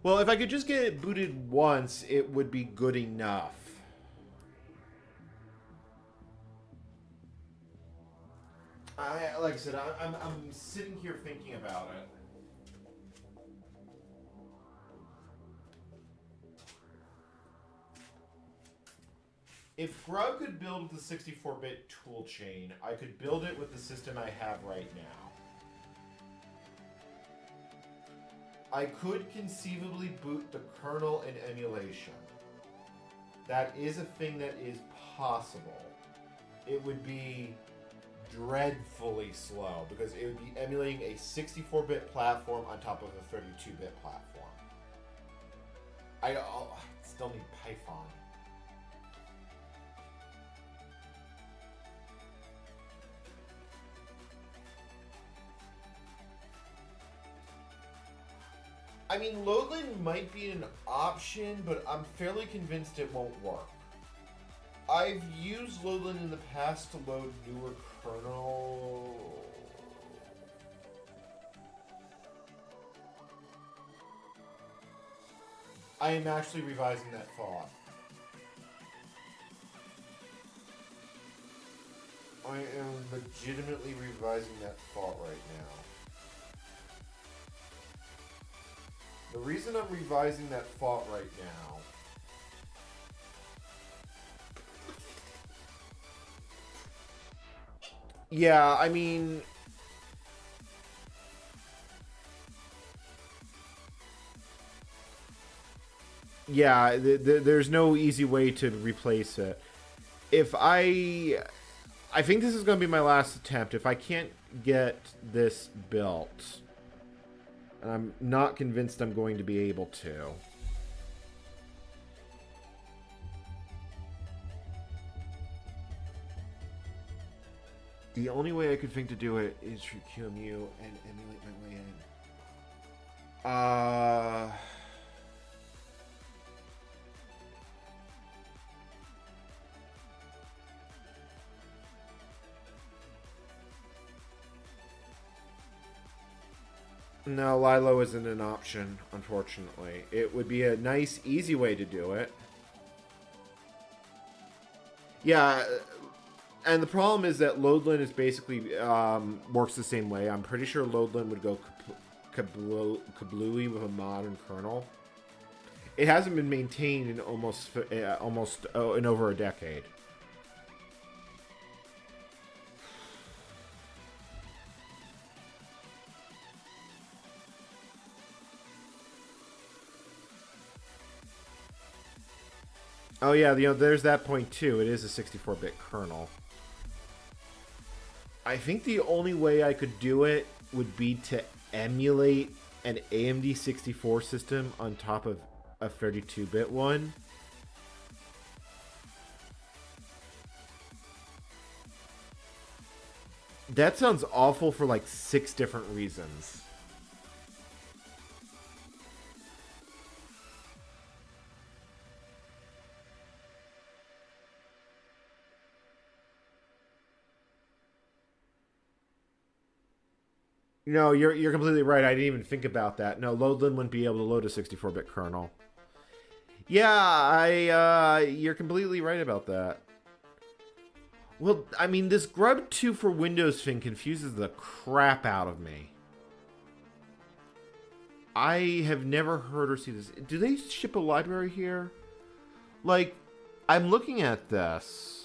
Well, if I could just get it booted once, it would be good enough. Like I said, I'm sitting here thinking about it. If Grub could build the 64-bit toolchain, I could build it with the system I have right now. I could conceivably boot the kernel in emulation. That is a thing that is possible. It would be dreadfully slow because it would be emulating a 64-bit platform on top of a 32-bit platform. I still need Python. I mean, Loadland might be an option, but I'm fairly convinced it won't work. I've used Loadland in the past to load newer kernel. I am actually revising that thought. I am legitimately revising that thought right now. The reason I'm revising that thought right now yeah, I mean, yeah, there's no easy way to replace it. If I think this is going to be my last attempt. If I can't get this built, and I'm not convinced I'm going to be able to. The only way I could think to do it is through QEMU and emulate my way in. No, Lilo isn't an option, unfortunately. It would be a nice, easy way to do it. Yeah, and the problem is that Loadland is basically works the same way. I'm pretty sure Loadland would go kablooey with a modern kernel. It hasn't been maintained in almost in over a decade. Oh yeah, there's that point too. It is a 64-bit kernel. I think the only way I could do it would be to emulate an AMD 64 system on top of a 32-bit one. That sounds awful for like 6 different reasons. No, you're completely right. I didn't even think about that. No, Loadland wouldn't be able to load a 64-bit kernel. Yeah, you're completely right about that. Well, I mean, this Grub 2 for Windows thing confuses the crap out of me. I have never heard or seen this. Do they ship a library here? Like, I'm looking at this.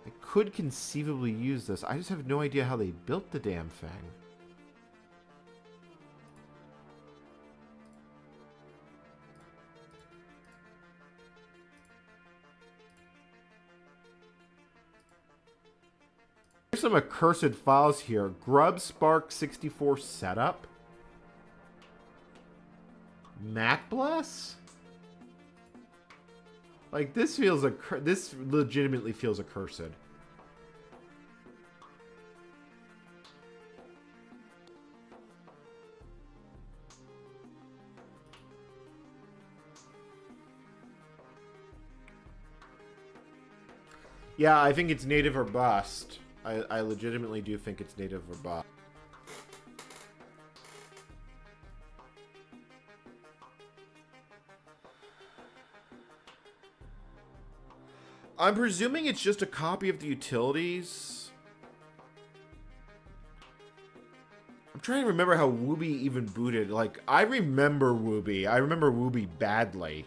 I could conceivably use this. I just have no idea how they built the damn thing. There's some accursed files here. Grub Spark 64 setup. MacBless? Like, this feels this legitimately feels accursed. Yeah, I think it's native or bust. I legitimately do think it's native or bust. I'm presuming it's just a copy of the utilities. I'm trying to remember how Wooby even booted. Like, I remember Wooby. I remember Wooby badly.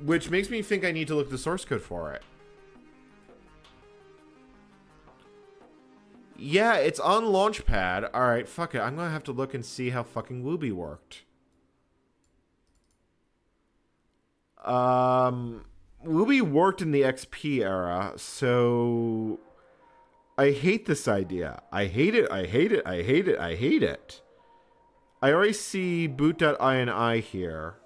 Which makes me think I need to look at the source code for it. Yeah, it's on Launchpad. Alright, fuck it. I'm gonna have to look and see how fucking Wooby worked. Wooby worked in the XP era, so I hate this idea. I hate it, I hate it, I hate it, I hate it. I already see boot.ini here.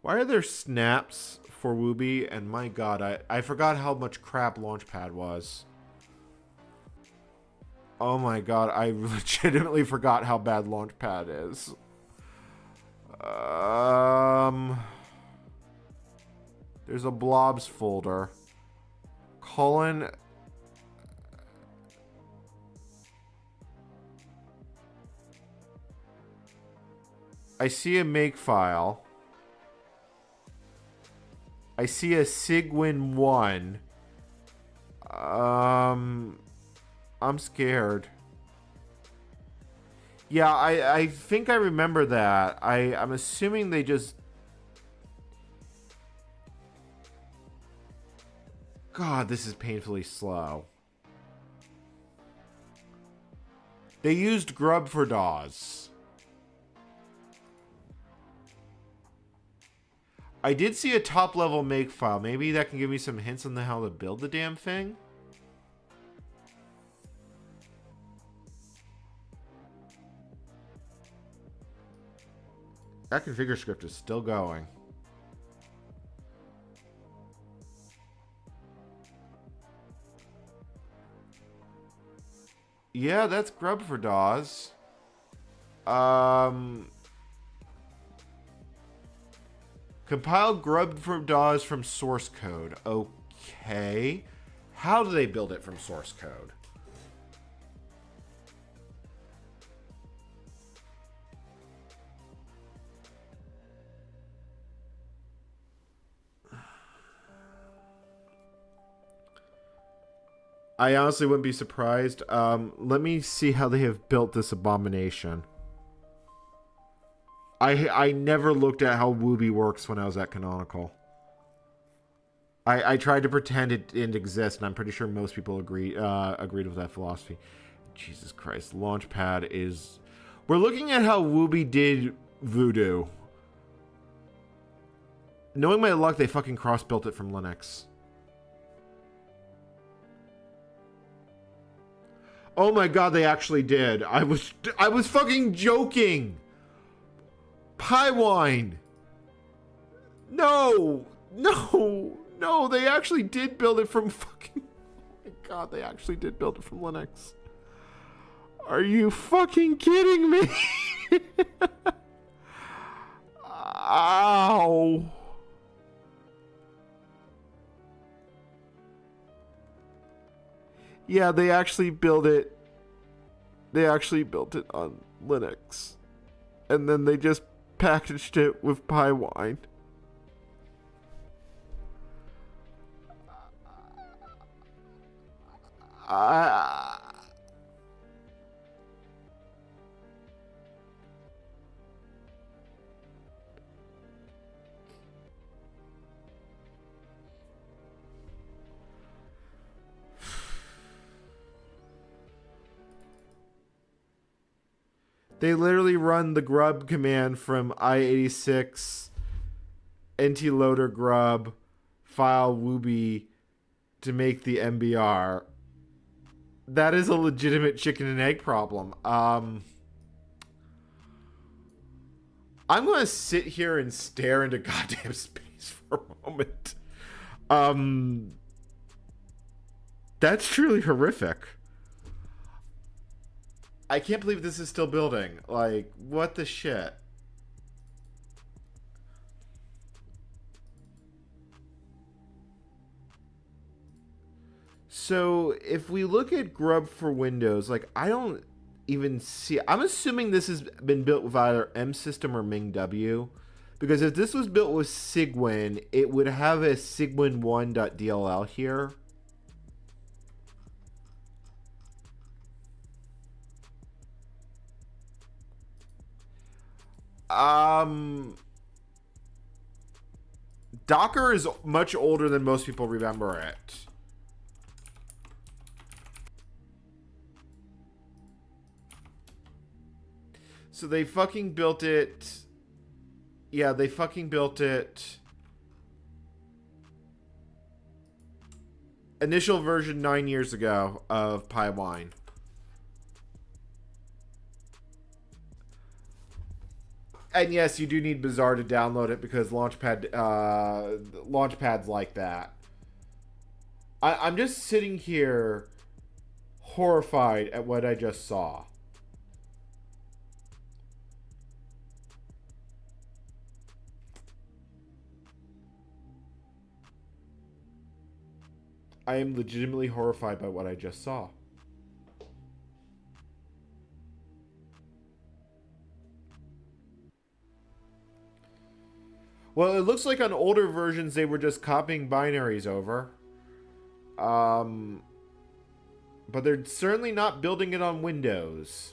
Why are there snaps for Wooby? And my god, I forgot how much crap Launchpad was. Oh my god, I legitimately forgot how bad Launchpad is. There's a blobs folder. Colon. I see a make file. I see a Sigwin1. I'm scared. Yeah, I think I remember that. I'm assuming they just... God, this is painfully slow. They used grub for DAWs. I did see a top-level makefile. Maybe that can give me some hints on how to build the damn thing. That configure script is still going. Yeah, that's grub for DAWs. Compile grub for DAWs from source code. Okay. How do they build it from source code? I honestly wouldn't be surprised. Let me see how they have built this abomination. I never looked at how Wooby works when I was at Canonical. I tried to pretend it didn't exist, and I'm pretty sure most people agreed with that philosophy. Jesus Christ, Launchpad is... We're looking at how Wooby did Voodoo. Knowing my luck, they fucking cross-built it from Linux. Oh my god, they actually did. I was fucking joking. Piewine. No, they actually did build it from fucking... Oh my god, they actually did build it from Linux. Are you fucking kidding me? Ow. Yeah, they actually built it. They actually built it on Linux. And then they just packaged it with Piewine. They literally run the grub command from i86 ntloader grub file wooby to make the MBR. That is a legitimate chicken and egg problem. I'm going to sit here and stare into goddamn space for a moment. That's truly horrific. I can't believe this is still building. Like, what the shit? So if we look at Grub for Windows, like I don't even see. I'm assuming this has been built with either M System or MingW, because if this was built with Cygwin, it would have a Cygwin1.dll here. Docker is much older than most people remember it. So they fucking built it. Yeah, they fucking built it. Initial version 9 years ago of PyWine. And yes, you do need Bazaar to download it because Launchpad's like that. I'm just sitting here horrified at what I just saw. I am legitimately horrified by what I just saw. Well, it looks like on older versions they were just copying binaries over. But they're certainly not building it on Windows.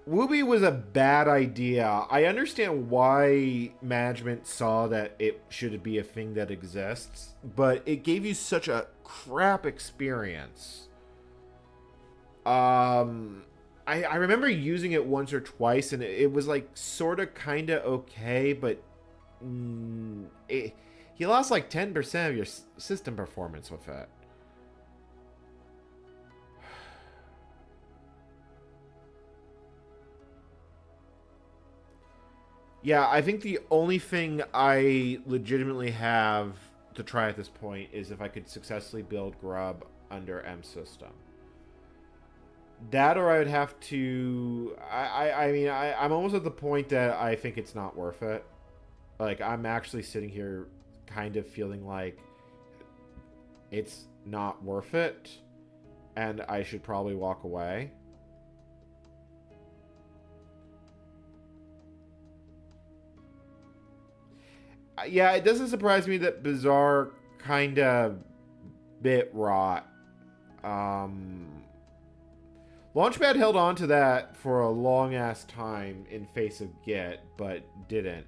Wooby was a bad idea. I understand why management saw that it should be a thing that exists, but it gave you such a crap experience. I remember using it once or twice, and it was like sort of kind of okay, but you lost like 10% of your system performance with it. Yeah, I think the only thing I legitimately have to try at this point is if I could successfully build Grub under M System. That, or I would have to... I'm almost at the point that I think it's not worth it. Like, I'm actually sitting here kind of feeling like it's not worth it, and I should probably walk away. Yeah, it doesn't surprise me that Bazaar kind of bit rot. Launchpad held on to that for a long-ass time in face of Git, but didn't.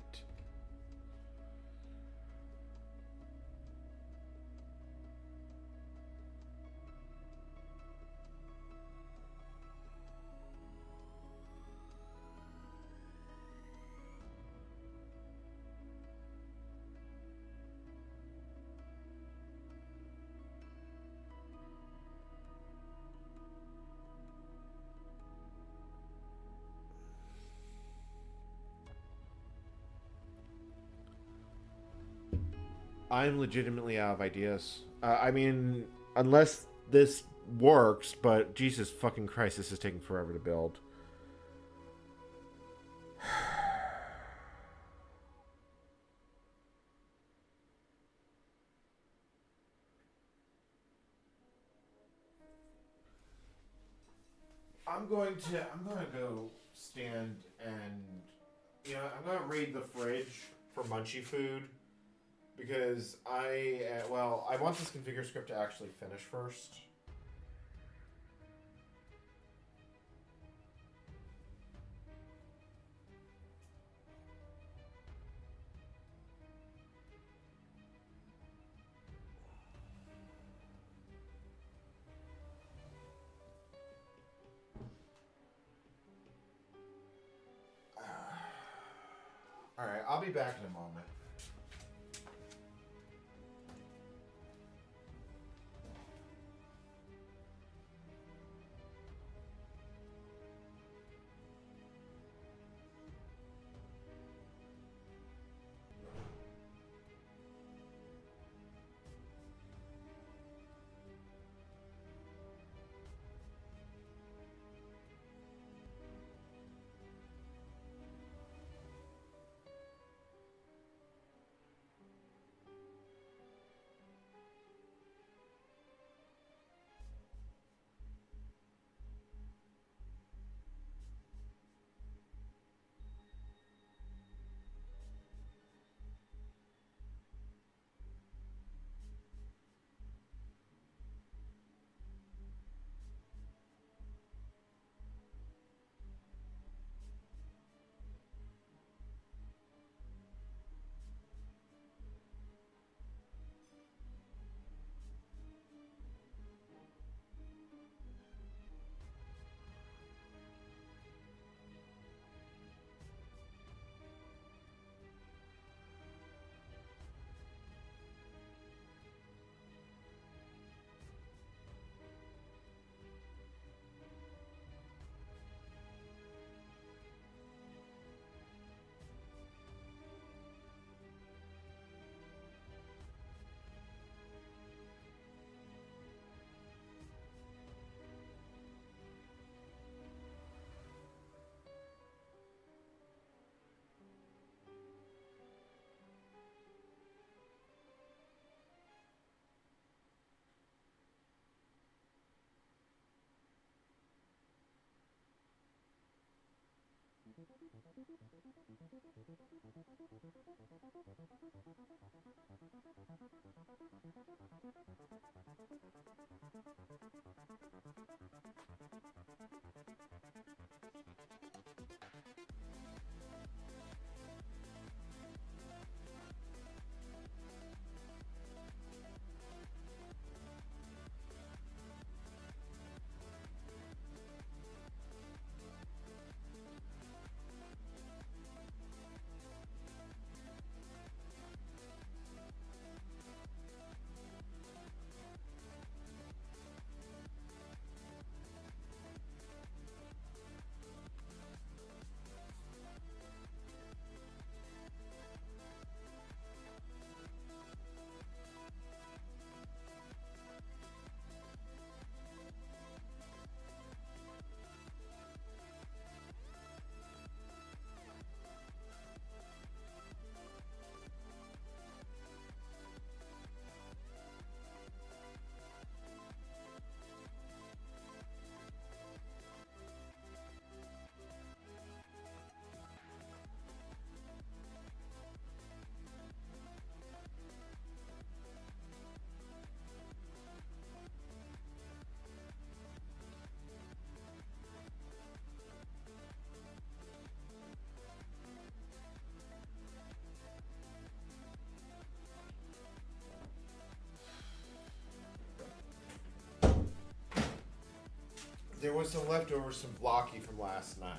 I'm legitimately out of ideas. I mean, unless this works, but Jesus fucking Christ, this is taking forever to build. I'm gonna go stand and, I'm gonna raid the fridge for munchy food. Because I want this configure script to actually finish first. Alright, I'll be back in a moment. There was some leftover, some blocky from last night.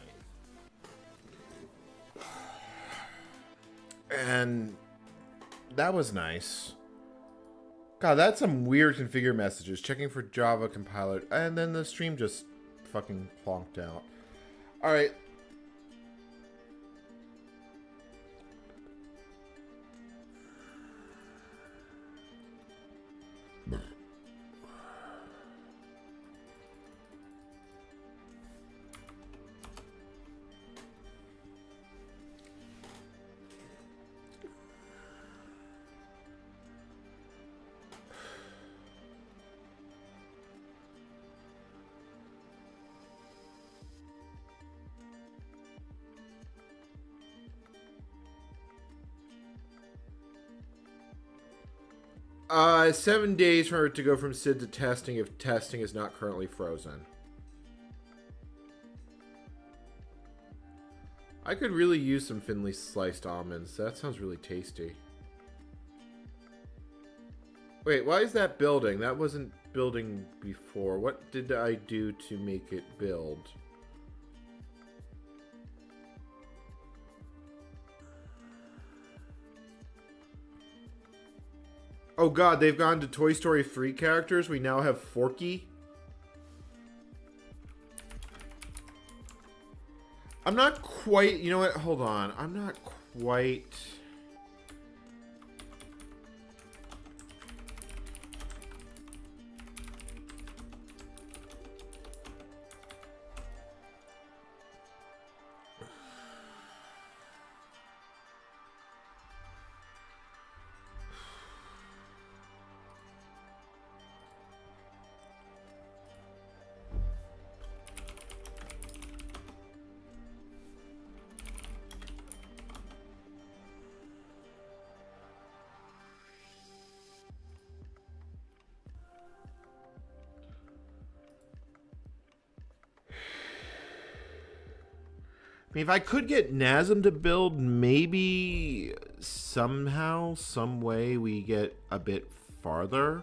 And that was nice. God, that's some weird configure messages. Checking for Java compiler. And then the stream just fucking plonked out. Alright. Uh, 7 days for it to go from SID to testing if testing is not currently frozen. I could really use some thinly sliced almonds. That sounds really tasty. Wait, why is that building? That wasn't building before. What did I do to make it build? Oh god, they've gone to Toy Story 3 characters. We now have Forky. I'm not quite... You know what? Hold on. I'm not quite... I mean, if I could get NASM to build, maybe somehow, some way we get a bit farther.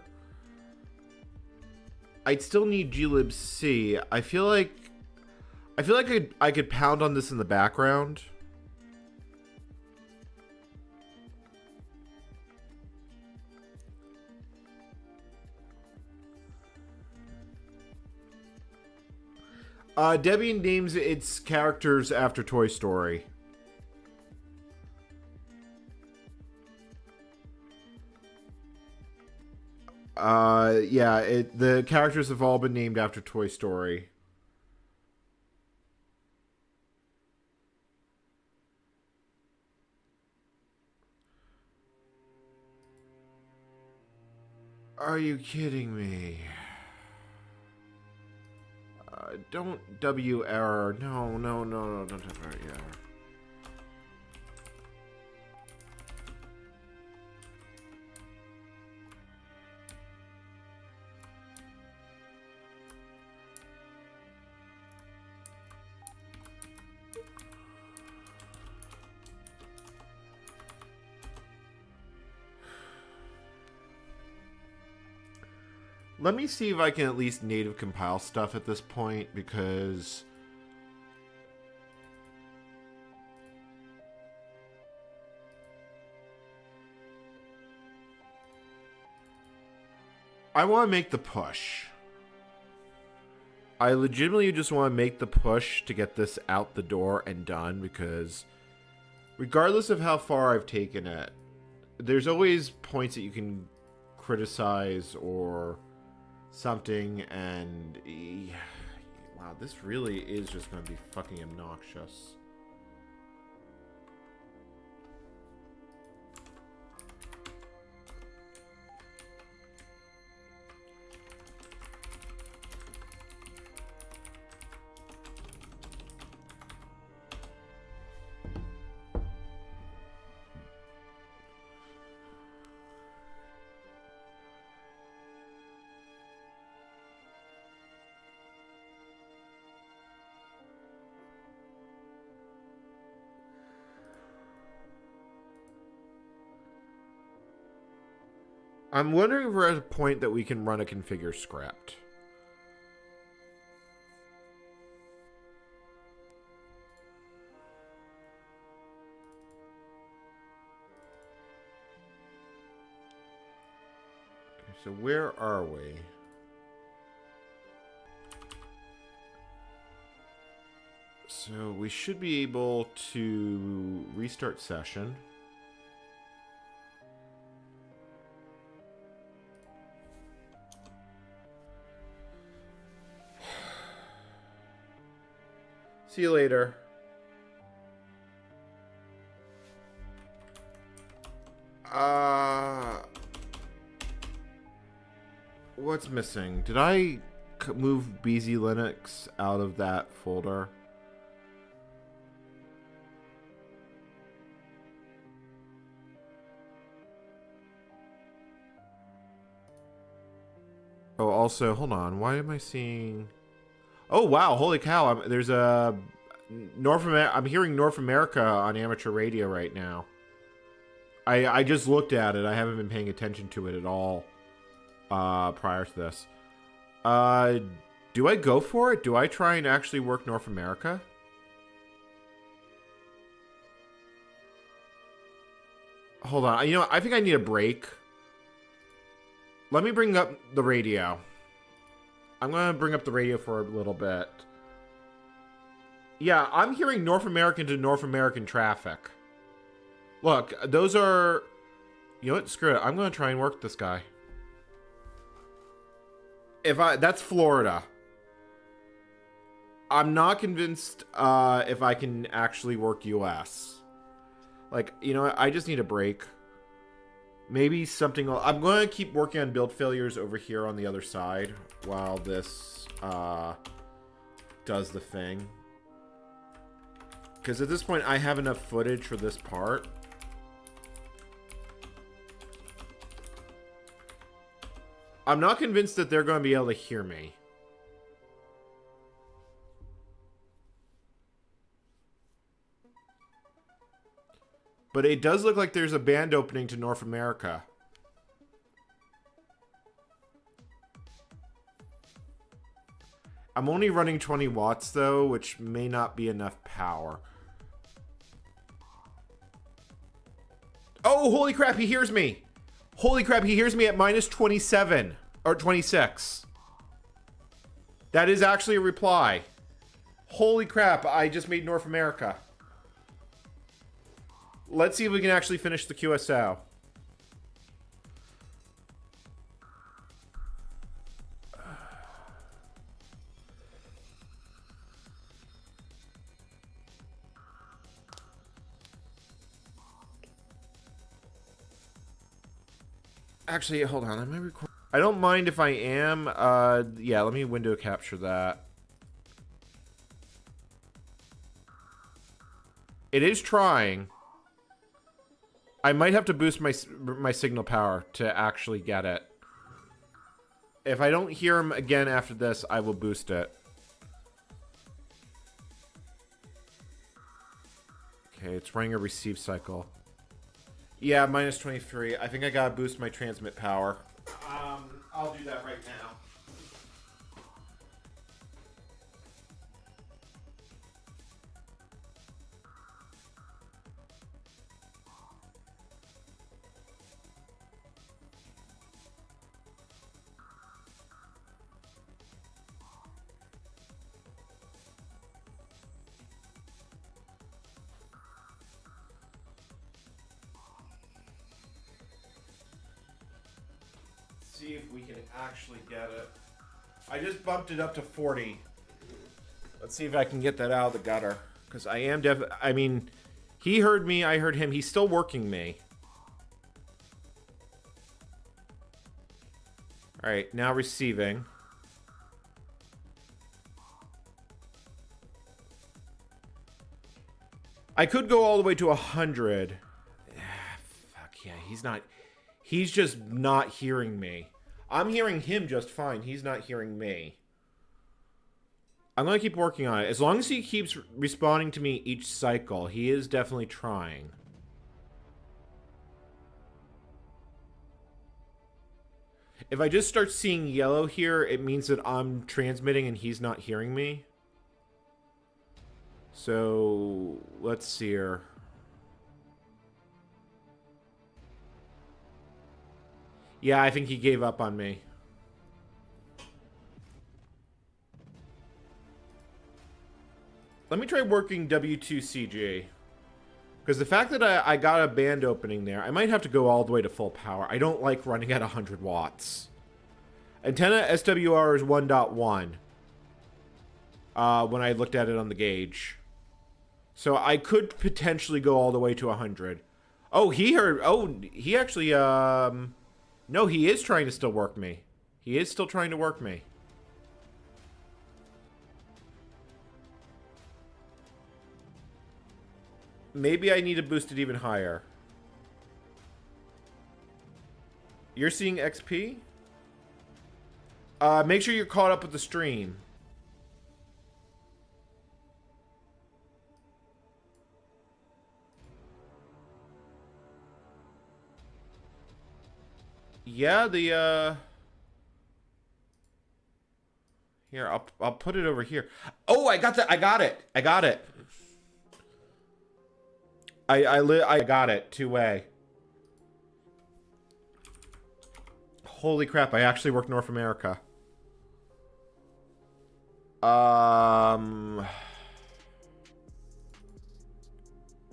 I'd still need glibc. I feel like I could pound on this in the background. Debian names its characters after Toy Story. Yeah, the characters have all been named after Toy Story. Are you kidding me? Don't W error. No, don't W error. Let me see if I can at least native compile stuff at this point, because I want to make the push. I legitimately just want to make the push to get this out the door and done, because regardless of how far I've taken it, there's always points that you can criticize or something, and wow, this really is just going to be fucking obnoxious. I'm wondering if we're at a point that we can run a configure script. Okay, so where are we? So we should be able to restart session. See you later. What's missing? Did I move pxelinux out of that folder? Oh, also, hold on. Why am I seeing... Oh, wow. Holy cow. There's a... I'm hearing North America on amateur radio right now. I just looked at it. I haven't been paying attention to it at all prior to this. Do I go for it? Do I try and actually work North America? Hold on. You know, I think I need a break. Let me bring up the radio. I'm going to bring up the radio for a little bit. Yeah, I'm hearing North American to North American traffic. Look, those are... You know what? Screw it. I'm going to try and work this guy. That's Florida. I'm not convinced if I can actually work US. Like, you know what? I just need a break. Maybe something... I'm going to keep working on build failures over here on the other side while this does the thing. Because at this point, I have enough footage for this part. I'm not convinced that they're going to be able to hear me. But it does look like there's a band opening to North America. I'm only running 20 watts, though, which may not be enough power. Oh, holy crap, he hears me! Holy crap, he hears me at minus 27. Or 26. That is actually a reply. Holy crap, I just made North America. Let's see if we can actually finish the QSO. Actually, hold on. Am I recording? I don't mind if I am. Yeah, let me window capture that. It is trying. I might have to boost my signal power to actually get it. If I don't hear him again after this, I will boost it. Okay, it's running a receive cycle. Yeah, minus 23. I think I gotta boost my transmit power. I'll do that right right now. See if we can actually get it. I just bumped it up to 40. Let's see if I can get that out of the gutter. Because I am I mean, he heard me, I heard him. He's still working me. Alright, now receiving. I could go all the way to 100. Fuck yeah, he's just not hearing me. I'm hearing him just fine. He's not hearing me. I'm going to keep working on it. As long as he keeps responding to me each cycle, he is definitely trying. If I just start seeing yellow here, it means that I'm transmitting and he's not hearing me. So, let's see here. Yeah, I think he gave up on me. Let me try working W2CG. Because the fact that I got a band opening there, I might have to go all the way to full power. I don't like running at 100 watts. Antenna SWR is 1.1. When I looked at it on the gauge. So I could potentially go all the way to 100. Oh, he heard... Oh, he actually... No, he is trying to still work me. He is still trying to work me. Maybe I need to boost it even higher. You're seeing XP? Make sure you're caught up with the stream. Yeah, the, Here, I'll put it over here. Oh, I got it. I got it. I got it. Two-way. Holy crap, I actually work North America. I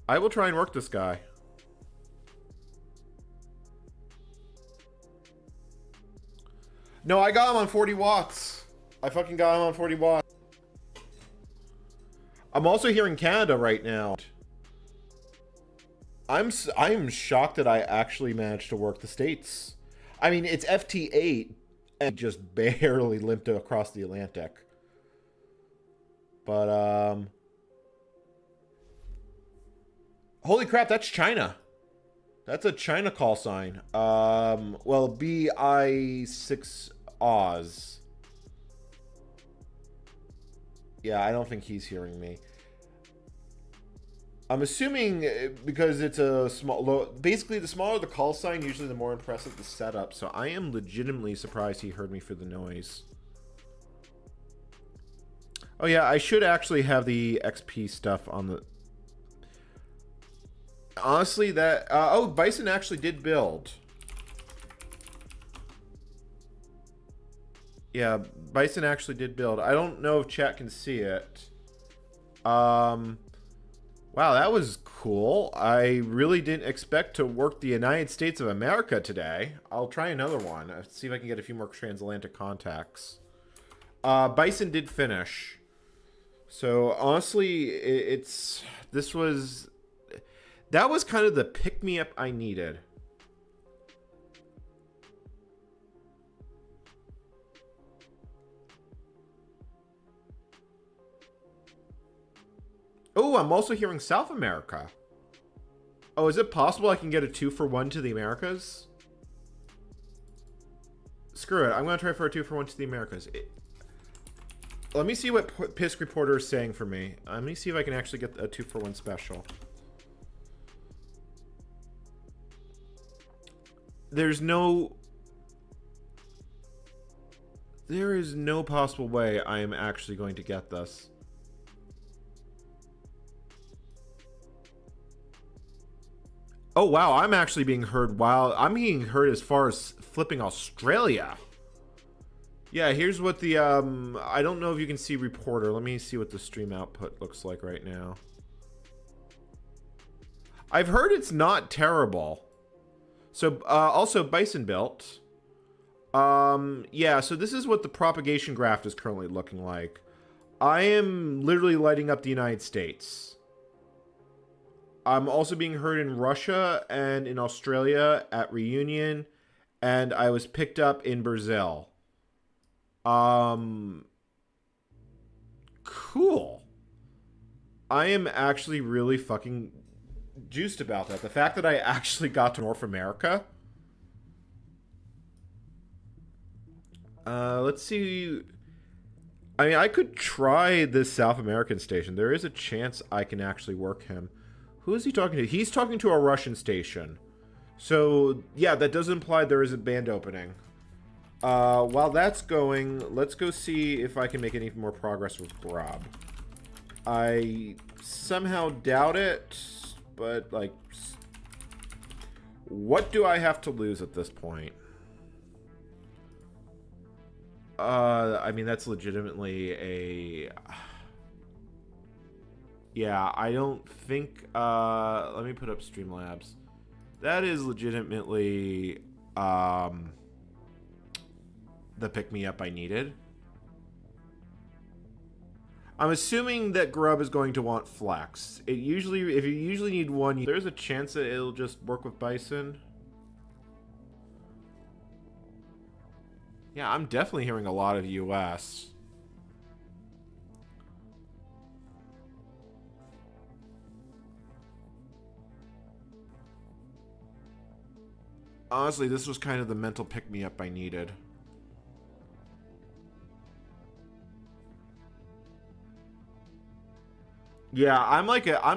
will try and work this guy. No, I got him on 40 watts. I fucking got him on 40 watts. I'm also here in Canada right now. I'm shocked that I actually managed to work the States. I mean, it's FT8 and just barely limped across the Atlantic. But, holy crap, that's China. That's a China call sign. Well, BI6 Oz. Yeah, I don't think he's hearing me. I'm assuming because it's a small... Basically, the smaller the call sign, usually the more impressive the setup. So I am legitimately surprised he heard me for the noise. Oh yeah, I should actually have the XP stuff on the... Honestly, that... oh, Bison actually did build. Yeah, Bison actually did build. I don't know if chat can see it. Wow, that was cool. I really didn't expect to work the United States of America today. I'll try another one. Let's see if I can get a few more transatlantic contacts. Bison did finish. So, honestly, this was... That was kind of the pick-me-up I needed. Oh, I'm also hearing South America. Oh, is it possible I can get a 2-for-1 to the Americas? Screw it. I'm going to try for a 2-for-1 to the Americas. Let me see what Pisk Reporter is saying for me. Let me see if I can actually get a 2-for-1 special. There's no... There is no possible way I am actually going to get this. Oh, wow. I'm actually being heard while I'm being heard as far as flipping Australia. Yeah, here's what the, I don't know if you can see reporter. Let me see what the stream output looks like right now. I've heard it's not terrible. So, also Bison built. Yeah, so this is what the propagation graph is currently looking like. I am literally lighting up the United States. I'm also being heard in Russia and in Australia at Reunion, and I was picked up in Brazil. Cool. I am actually really fucking juiced about that. The fact that I actually got to North America. Let's see. I mean, I could try this South American station. There is a chance I can actually work him. Who is he talking to? He's talking to a Russian station. So, yeah, that does imply there is a band opening. While that's going, let's go see if I can make any more progress with Grub. I somehow doubt it, but, like, what do I have to lose at this point? I mean, that's legitimately a... Yeah, I don't think, let me put up Streamlabs. That is legitimately, the pick-me-up I needed. I'm assuming that Grub is going to want Flex. If you usually need one, there's a chance that it'll just work with Bison. Yeah, I'm definitely hearing a lot of US. Honestly, this was kind of the mental pick-me-up I needed. Yeah, I'm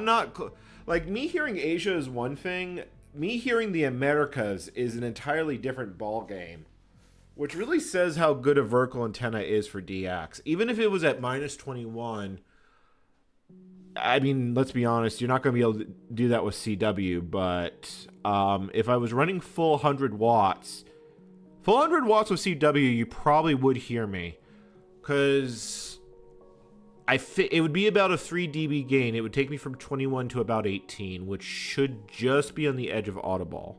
not, like, me hearing Asia is one thing. Me hearing the Americas is an entirely different ball game. Which really says how good a vertical antenna is for DX. Even if it was at -21, I mean, let's be honest, you're not going to be able to do that with CW, but if I was running full 100 watts with CW, you probably would hear me. Because it would be about a 3 dB gain. It would take me from 21 to about 18, which should just be on the edge of audible.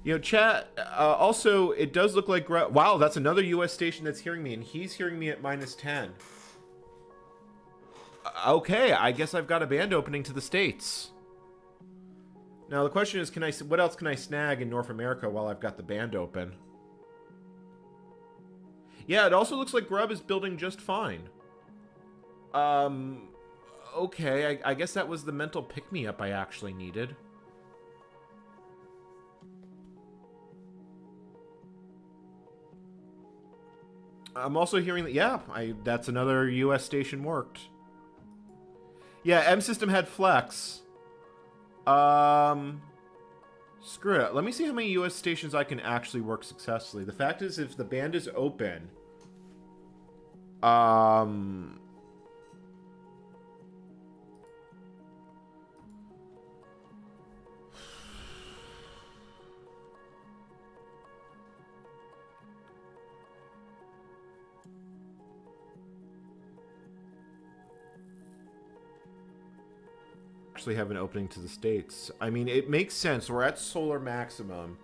You know, chat, also, it does look like... Wow, that's another US station that's hearing me, and he's hearing me at -10. Okay, I guess I've got a band opening to the States. Now, the question is, what else can I snag in North America while I've got the band open? Yeah, it also looks like Grub is building just fine. Okay, I guess that was the mental pick-me-up I actually needed. I'm also hearing that, yeah, that's another US station worked. Yeah, M System had Flex. Screw it. Let me see how many US stations I can actually work successfully. The fact is, if the band is open, actually have an opening to the States. I mean, it makes sense. We're at solar maximum.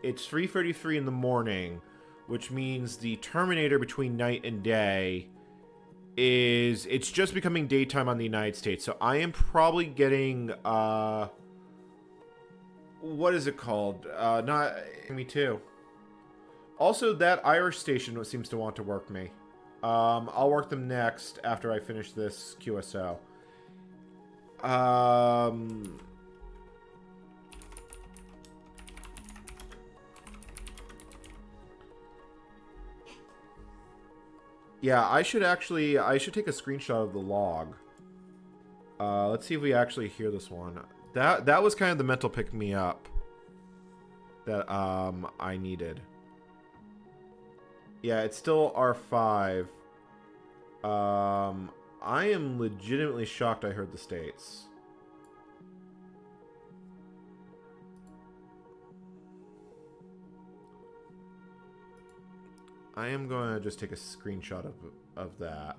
It's 3:33 in the morning, which means the terminator between night and day it's just becoming daytime on the United States. So I am probably getting, what is it called? Not me too. Also, that Irish station seems to want to work me. I'll work them next after I finish this QSO. Yeah, I should take a screenshot of the log. Let's see if we actually hear this one. That was kind of the mental pick-me-up that I needed. Yeah, it's still R5. I am legitimately shocked I heard the states. I am going to just take a screenshot of that.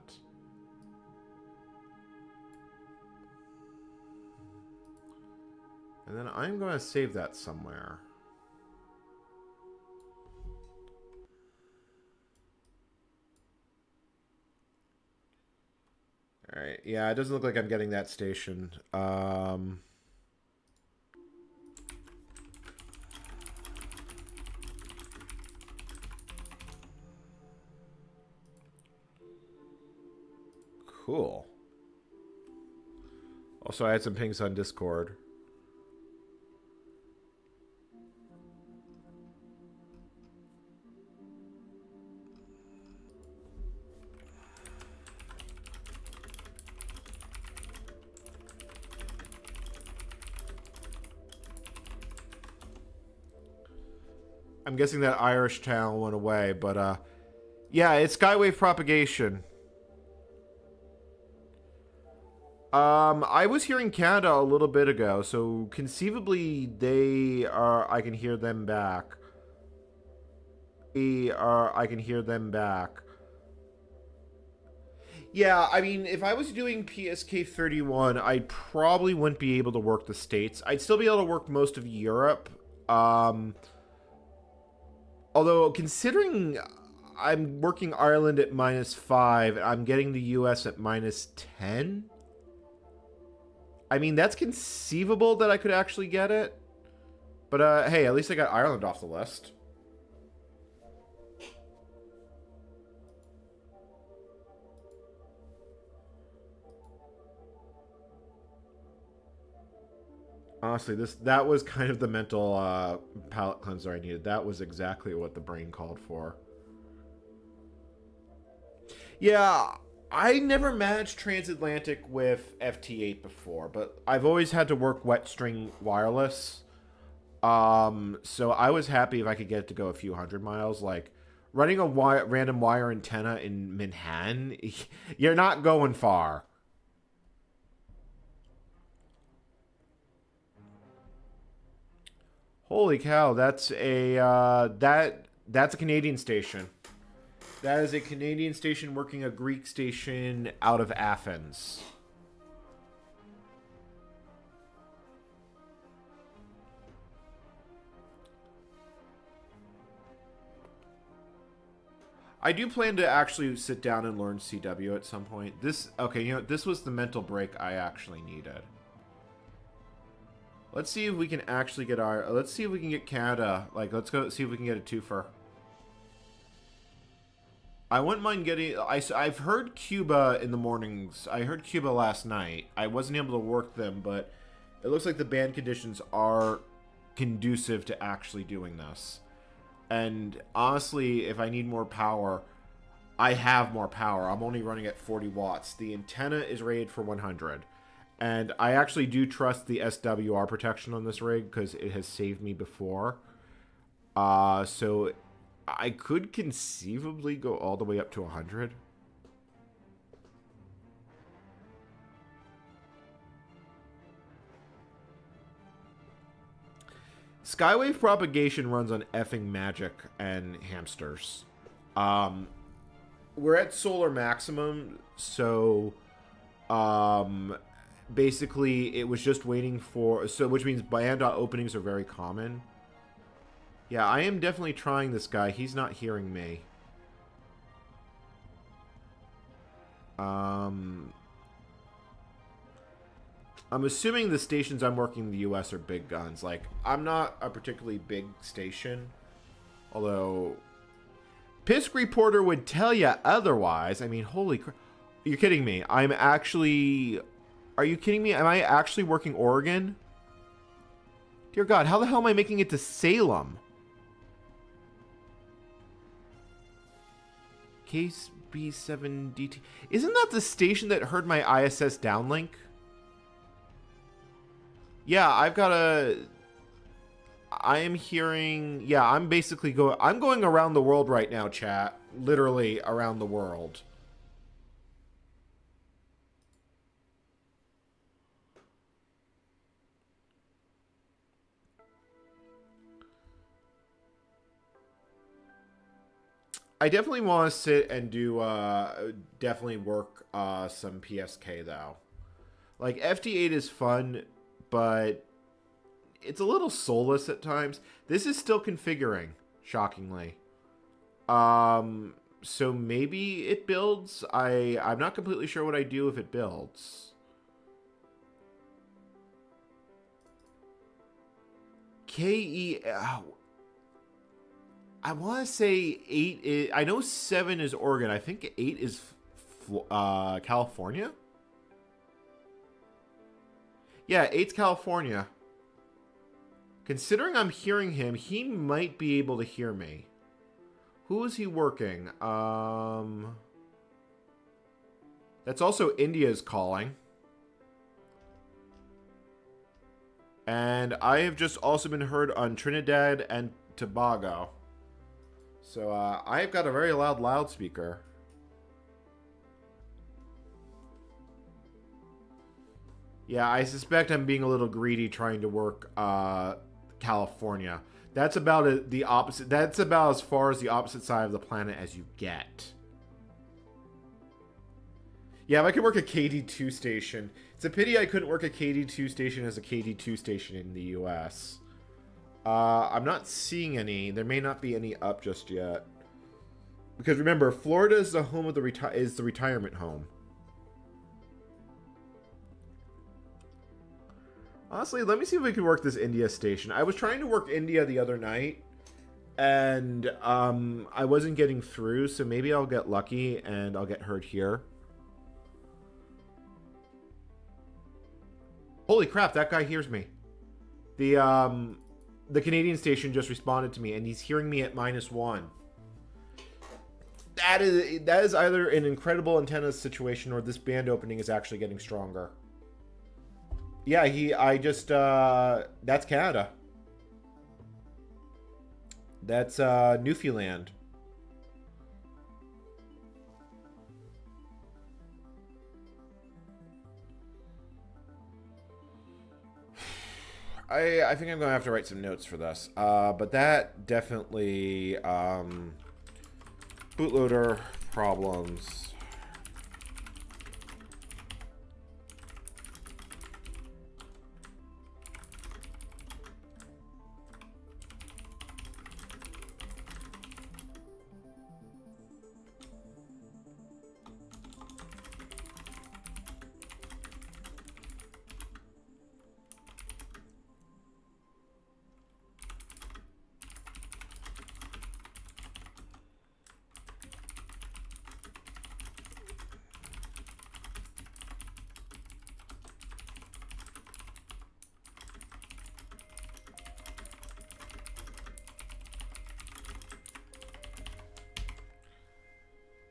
And then I'm going to save that somewhere. Alright, yeah, it doesn't look like I'm getting that station. Cool. Also, I had some pings on Discord. I'm guessing that Irish channel went away, but yeah, it's skywave propagation. I was hearing Canada a little bit ago, so conceivably they are. I can hear them back. I can hear them back. Yeah, I mean, if I was doing PSK 31, I probably wouldn't be able to work the States. I'd still be able to work most of Europe. Although, considering I'm working Ireland at -5, I'm getting the US at -10. I mean, that's conceivable that I could actually get it. But, hey, at least I got Ireland off the list. Honestly, that was kind of the mental palate cleanser I needed. That was exactly what the brain called for. Yeah, I never managed transatlantic with FT8 before, but I've always had to work wet string wireless. So I was happy if I could get it to go a few hundred miles. Like, running a random wire antenna in Manhattan, you're not going far. Holy cow, that's a that's a Canadian station. That is a Canadian station working a Greek station out of Athens. I do plan to actually sit down and learn CW at some point. Okay, you know, this was the mental break I actually needed. Let's see if we can actually get let's see if we can get Canada. Like, let's go see if we can get a twofer. I wouldn't mind getting... I've heard Cuba in the mornings. I heard Cuba last night. I wasn't able to work them, but it looks like the band conditions are conducive to actually doing this. And honestly, if I need more power, I have more power. I'm only running at 40 watts. The antenna is rated for 100. And I actually do trust the SWR protection on this rig because it has saved me before. So I could conceivably go all the way up to 100. Skywave propagation runs on effing magic and hamsters. We're at solar maximum, so basically it was just waiting for, which means band openings are very common. Yeah, I am definitely trying this guy. He's not hearing me. I'm assuming the stations I'm working in the US are big guns. Like, I'm not a particularly big station. Although, Pisk Reporter would tell you otherwise. I mean, holy crap. You're kidding me. I'm actually... Are you kidding me? Am I actually working Oregon? Dear God, how the hell am I making it to Salem? Case B7DT. Isn't that the station that heard my ISS downlink? Yeah, I am hearing, yeah, I'm basically I'm going around the world right now, chat. Literally around the world. I definitely want to sit and do, definitely work, some PSK, though. Like, FD8 is fun, but it's a little soulless at times. This is still configuring, shockingly. So maybe it builds. I'm not completely sure what I do if it builds. KE... I want to say 8 is... I know 7 is Oregon. I think 8 is California? Yeah, 8's California. Considering I'm hearing him, he might be able to hear me. Who is he working? That's also India's calling. And I have just also been heard on Trinidad and Tobago. So, I've got a very loud loudspeaker. Yeah, I suspect I'm being a little greedy trying to work, California. That's about the opposite. That's about as far as the opposite side of the planet as you get. Yeah, if I could work a KD2 station. It's a pity I couldn't work a KD2 station as a KD2 station in the US. I'm not seeing any. There may not be any up just yet. Because remember, Florida is the home of the retirement home. Honestly, let me see if we can work this India station. I was trying to work India the other night, and I wasn't getting through, so maybe I'll get lucky and I'll get heard here. Holy crap, that guy hears me. The Canadian station just responded to me, and he's hearing me at -1. That is either an incredible antenna situation, or this band opening is actually getting stronger. Yeah, that's Canada. That's, Newfoundland. I think I'm going to have to write some notes for this. But that definitely, bootloader problems.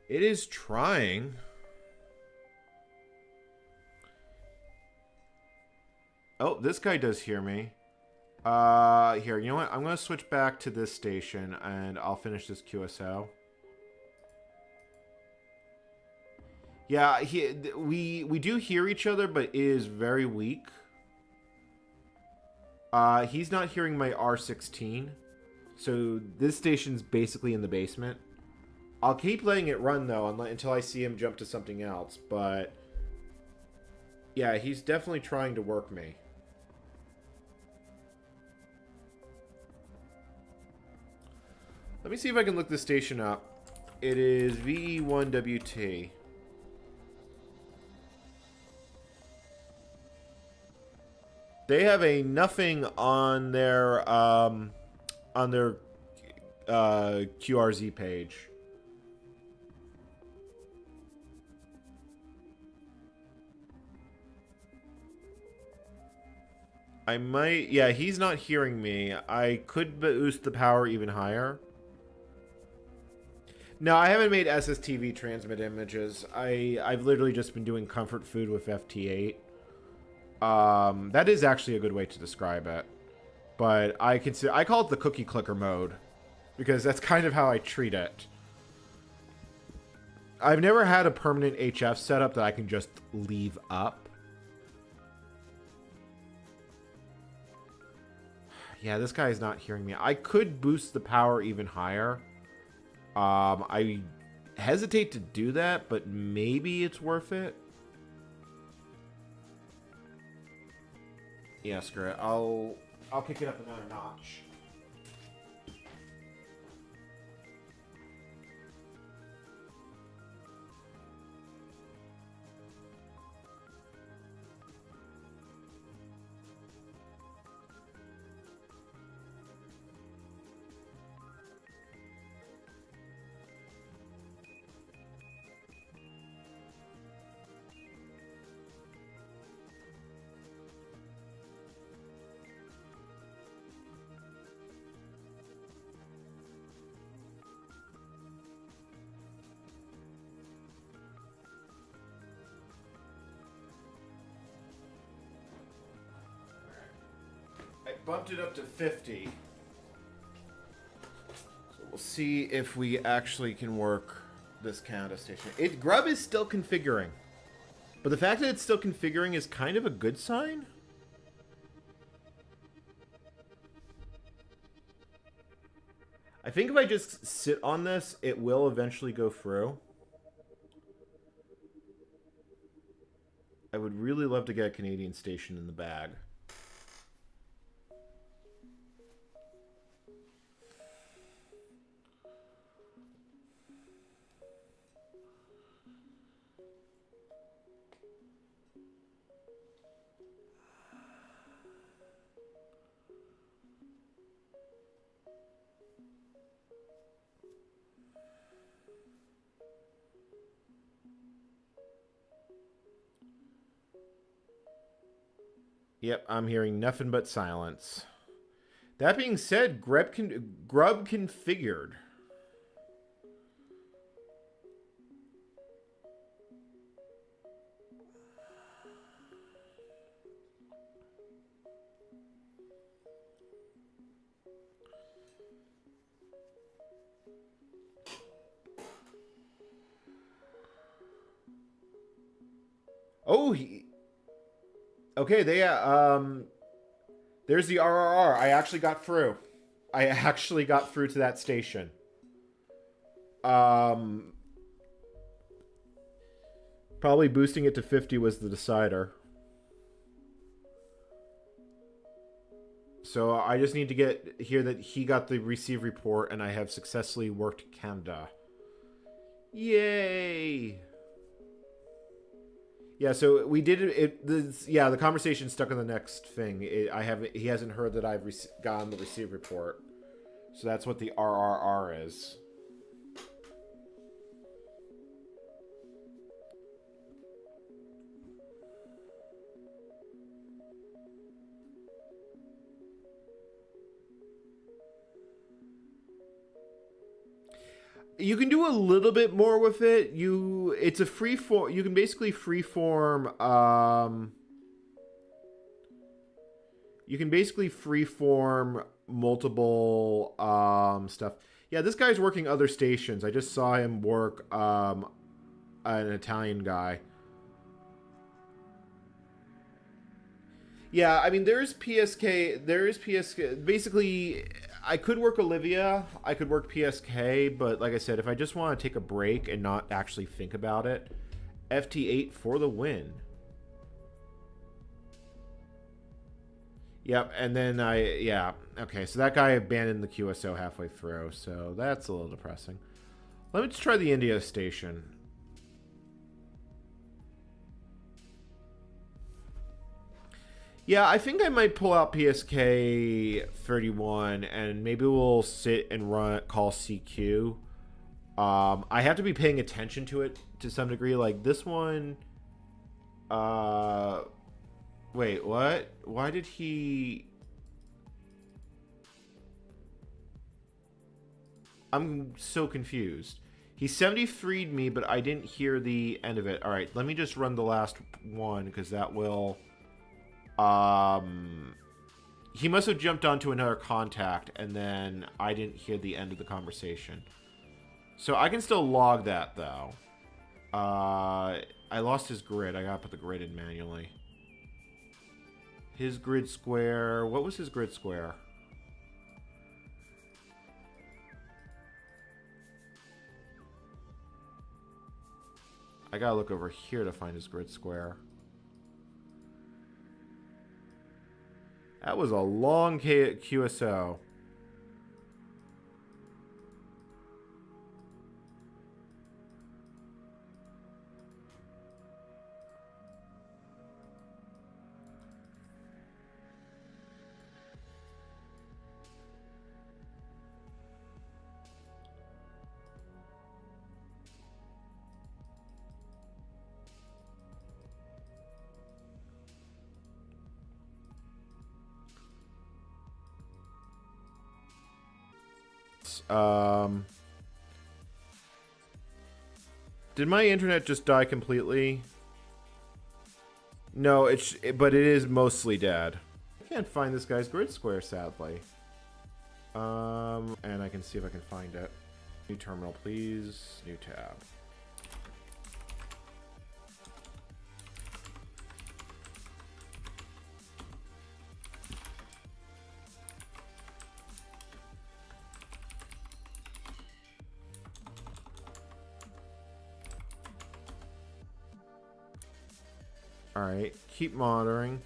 It is trying. Oh, this guy does hear me. Here, you know what? I'm going to switch back to this station, and I'll finish this QSO. Yeah, we do hear each other, but it is very weak. He's not hearing my R16. So this station's basically in the basement. I'll keep letting it run, though, until I see him jump to something else. But, yeah, he's definitely trying to work me. Let me see if I can look this station up. It is VE1WT. They have a nothing on their QRZ page. I might... Yeah, he's not hearing me. I could boost the power even higher. No, I haven't made SSTV transmit images. I've literally just been doing comfort food with FT8. That is actually a good way to describe it. But I call it the cookie clicker mode because that's kind of how I treat it. I've never had a permanent HF setup that I can just leave up. Yeah, this guy is not hearing me. I could boost the power even higher. I hesitate to do that, but maybe it's worth it. Yeah, screw it. I'll kick it up another notch. Bumped it up to 50. So we'll see if we actually can work this Canada station. Grub is still configuring. But the fact that it's still configuring is kind of a good sign. I think if I just sit on this, it will eventually go through. I would really love to get a Canadian station in the bag. Yep, I'm hearing nothing but silence. That being said, Grub configured. Oh, okay, there's the RRR. I actually got through. I actually got through to that station. Probably boosting it to 50 was the decider. So I just need to hear that he got the receive report and I have successfully worked Canada. Yay! Yeah, so we did it. The conversation's stuck on the next thing. He hasn't heard that I've gotten the receive report, so that's what the RRR is. You can do a little bit more with it. It's a free form. You can basically freeform. You can basically freeform multiple stuff. Yeah, this guy's working other stations. I just saw him work an Italian guy. Yeah, I mean, there's PSK. There is PSK. Basically, I could work Olivia. I could work PSK. But like I said, if I just want to take a break and not actually think about it, FT8 for the win. Yep, and then yeah. Okay, so that guy abandoned the QSO halfway through. So that's a little depressing. Let me just try the India station. Yeah, I think I might pull out PSK 31 and maybe we'll sit and call CQ. I have to be paying attention to it to some degree. Like this one. Wait, what? Why did he? I'm so confused. He 73'd me, but I didn't hear the end of it. All right, let me just run the last one because that will. He must have jumped onto another contact, and then I didn't hear the end of the conversation. So I can still log that, though. I lost his grid. I gotta put the grid in manually. His grid square... What was his grid square? I gotta look over here to find his grid square. That was a long QSO. Did my internet just die completely? No, but it is mostly dead. I can't find this guy's grid square, sadly. And I can see if I can find it. New terminal, please. New tab. Alright, keep monitoring.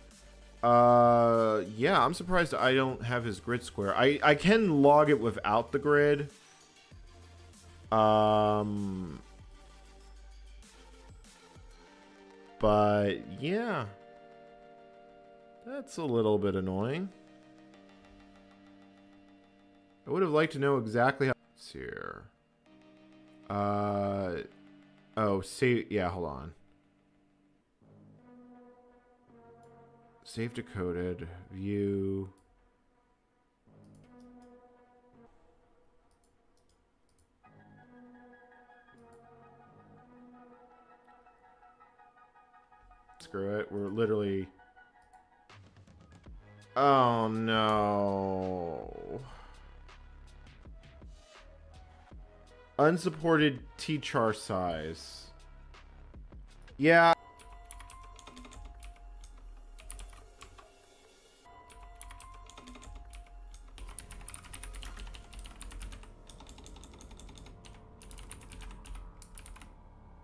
Yeah, I'm surprised I don't have his grid square. I can log it without the grid. But, yeah. That's a little bit annoying. I would have liked to know exactly how... Let's see here. Oh, save... Yeah, hold on. Save decoded, view. Screw it, we're literally... Oh no. Unsupported T-char size. Yeah.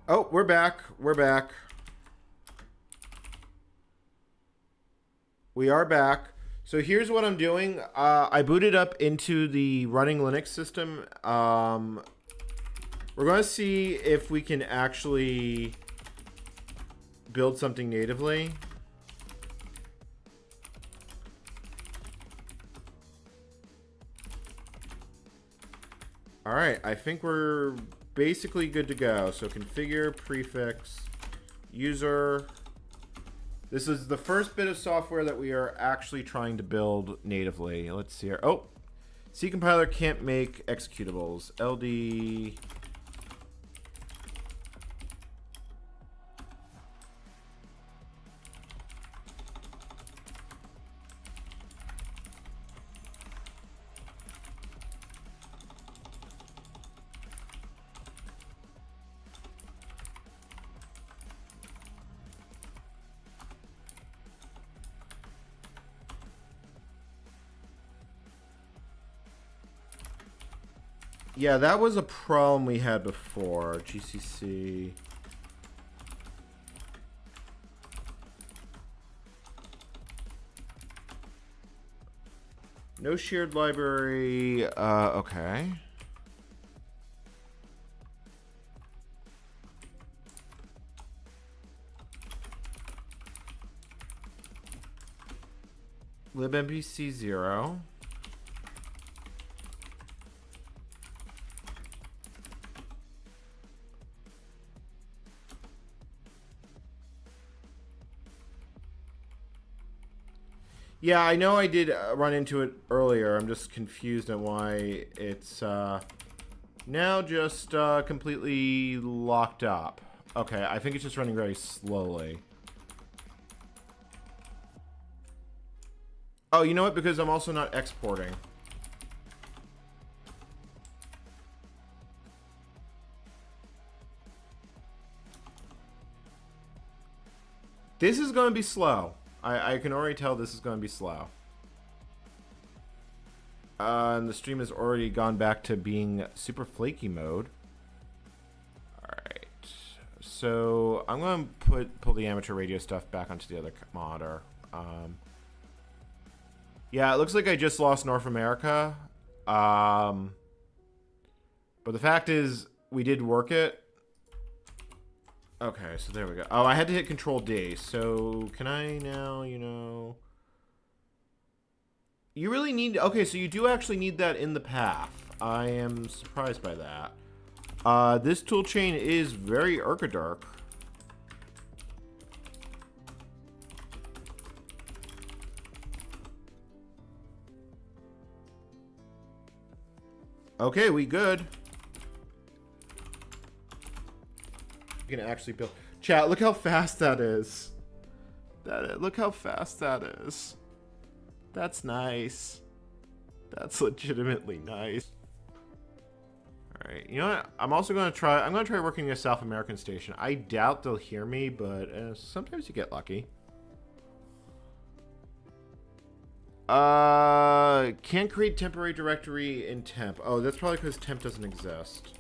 Oh, we're back. We're back. We are back. So here's what I'm doing. I booted up into the running Linux system. We're going to see if we can actually build something natively. All right, I think we're basically good to go. So configure, prefix, user. This is the first bit of software that we are actually trying to build natively. Let's see here. Oh, C compiler can't make executables. LD. Yeah, that was a problem we had before. GCC. No shared library. Okay. libmpc 0. Yeah, I know I did run into it earlier. I'm just confused on why it's now just completely locked up. Okay, I think it's just running very slowly. Oh, you know what? Because I'm also not exporting. This is going to be slow. I can already tell this is going to be slow. And the stream has already gone back to being super flaky mode. Alright. So I'm going to pull the amateur radio stuff back onto the other monitor. Yeah, it looks like I just lost North America. But the fact is, we did work it. Okay, so there we go. Oh, I had to hit Control D. So can I now, you know... You really need... Okay, so you do actually need that in the path. I am surprised by that. This tool chain is very Urkadark. Okay, we good. You can actually build... Chat, look how fast that is. Look how fast that is. That's nice. That's legitimately nice. Alright, you know what? I'm also going to try... I'm going to try working a South American station. I doubt they'll hear me, but sometimes you get lucky. Can't create temporary directory in temp. Oh, that's probably because temp doesn't exist.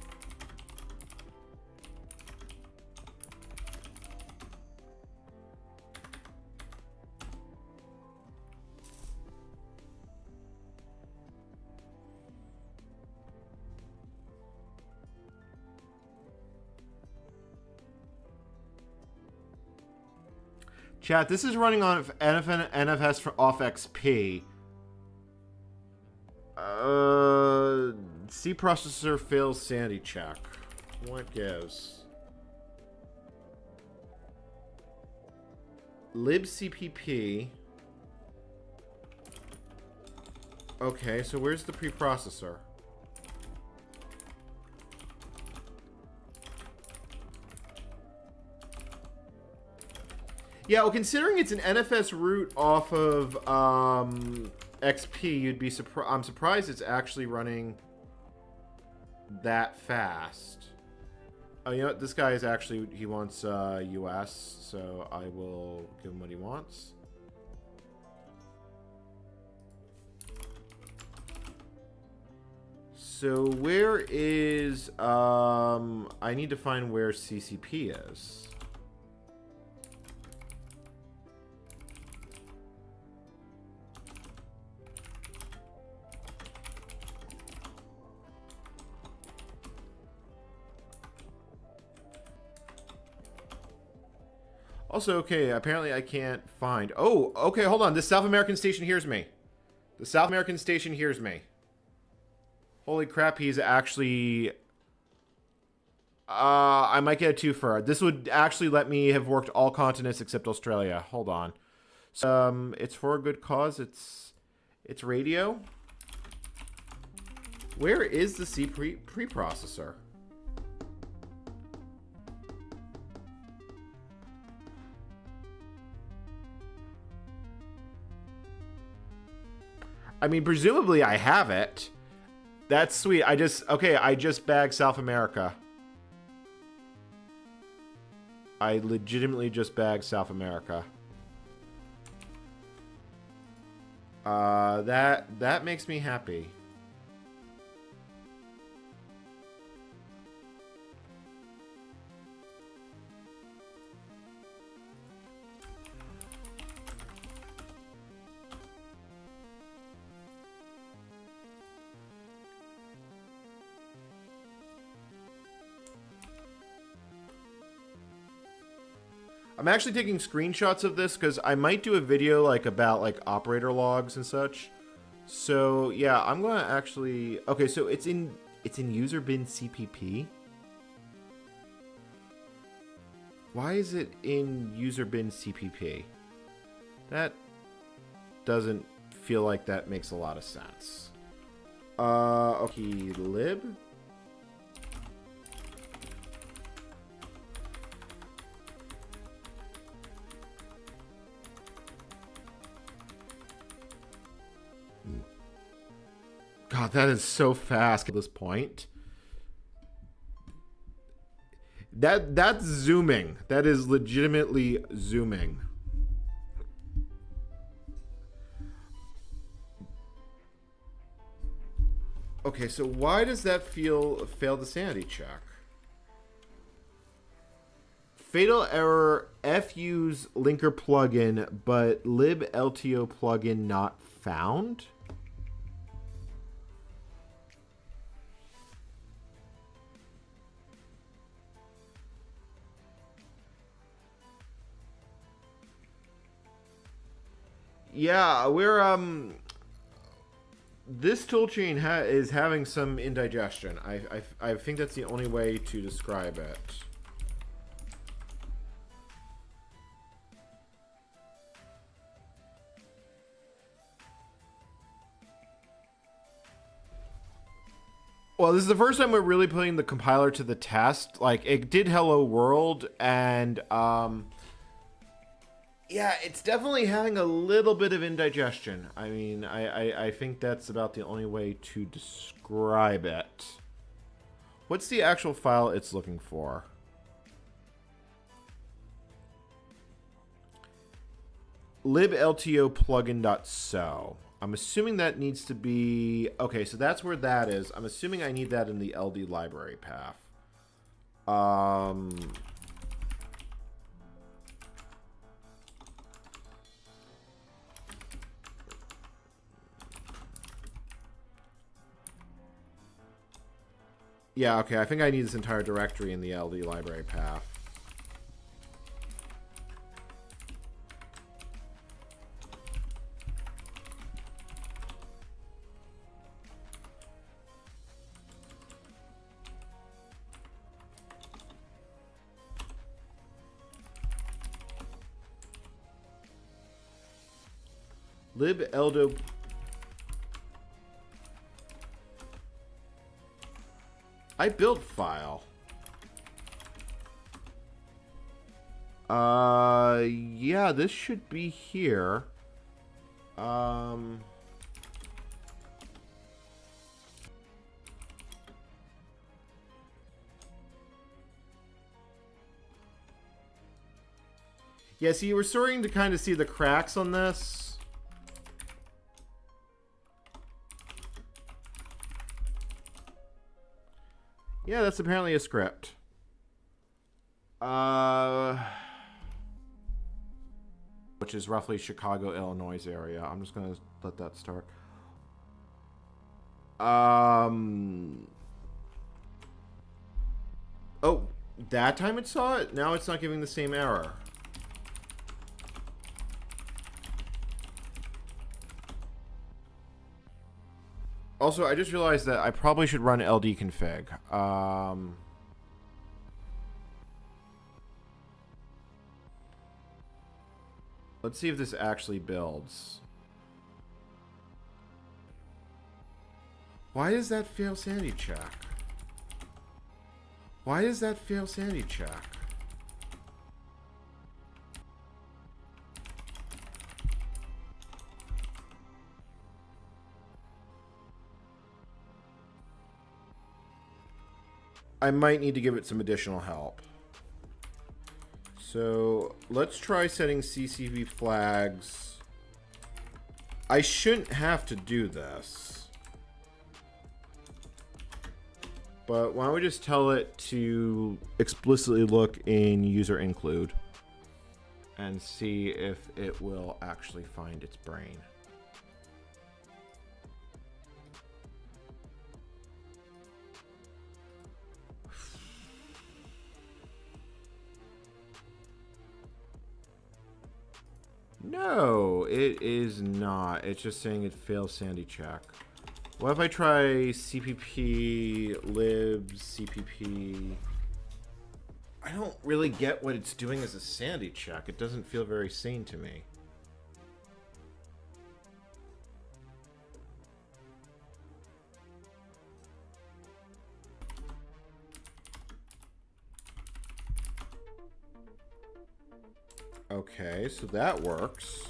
Chat, this is running on NFS off XP. C processor fails sanity check. What gives? libcpp. Okay, so where's the preprocessor? Yeah, well, considering it's an NFS root off of XP, you'd be surprised. I'm surprised it's actually running that fast. Oh, you know what? This guy is actually, he wants US, so I will give him what he wants. So where is, I need to find where CCP is. Also, okay, apparently I can't find... Oh, okay, hold on. This South American station hears me. The South American station hears me. Holy crap, he's actually... I might get a twofer. This would actually let me have worked all continents except Australia. Hold on. So, it's for a good cause. It's radio. Where is the C preprocessor? I mean, presumably I have it. That's sweet. I just bagged South America. I legitimately just bagged South America. That makes me happy. I'm actually taking screenshots of this because I might do a video like about like operator logs and such. So yeah, I'm gonna actually... Okay, so it's in user bin CPP. Why is it in user bin CPP? That doesn't feel like that makes a lot of sense. Okay, lib. Oh, that is so fast at this point. That's zooming. That is legitimately zooming. Okay, so why does that fail the sanity check? Fatal error, fuse linker plugin, but libLTO plugin not found? Yeah, we're this toolchain is having some indigestion. I think that's the only way to describe it. Well, this is the first time we're really putting the compiler to the test. Like, it did Hello World, and yeah, it's definitely having a little bit of indigestion. I mean, I think that's about the only way to describe it. What's the actual file it's looking for? liblto plugin.so. I'm assuming that needs to be... Okay, so that's where that is. I'm assuming I need that in the LD library path. Yeah, okay, I think I need this entire directory in the LD library path. libldo... I built file. Yeah, this should be here. Yeah, see, we're starting to kind of see the cracks on this. Yeah, that's apparently a script. Which is roughly Chicago, Illinois area. I'm just gonna let that start. Oh, that time it saw it? Now it's not giving the same error. Also, I just realized that I probably should run LD config. Let's see if this actually builds. Why does that fail sanity check? Why does that fail sanity check? I might need to give it some additional help. So let's try setting CCP flags. I shouldn't have to do this. But why don't we just tell it to explicitly look in user include and see if it will actually find its brain. No, it is not. It's just saying it fails sanity check. What if I try cpp lib cpp? I don't really get what it's doing as a sanity check. It doesn't feel very sane to me. Okay, so that works.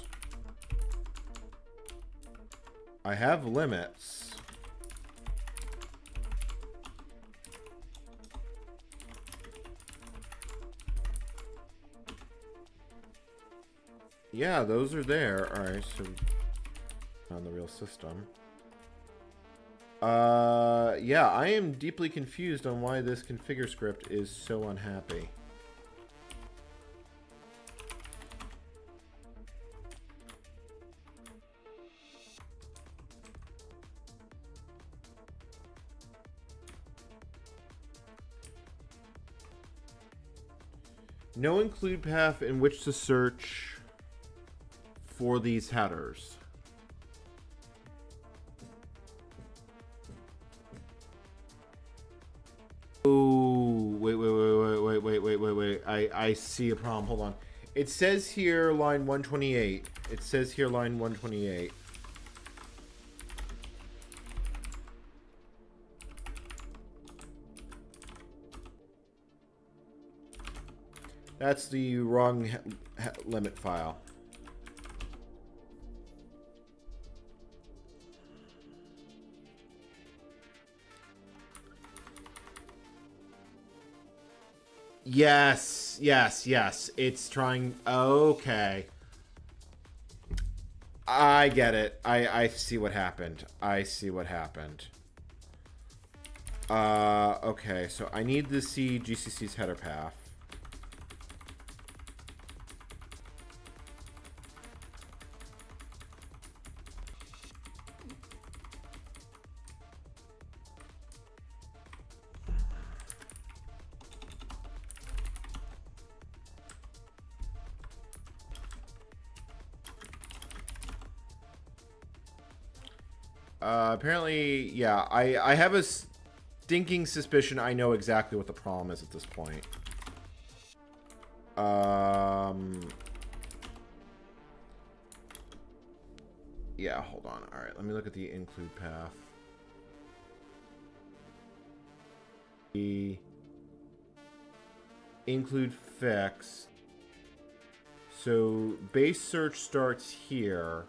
I have limits. Yeah, those are there. Alright, so on the real system. Yeah, I am deeply confused on why this configure script is so unhappy. No include path in which to search for these headers. Oh, wait. I see a problem. Hold on. It says here line 128. It says here line 128. That's the wrong limit file. Yes. It's trying... Okay. I get it. I see what happened. Okay, so I need to see GCC's header path. Apparently, yeah, I have a stinking suspicion I know exactly what the problem is at this point. Yeah, hold on. Alright, let me look at the include path. The include fix. So, base search starts here.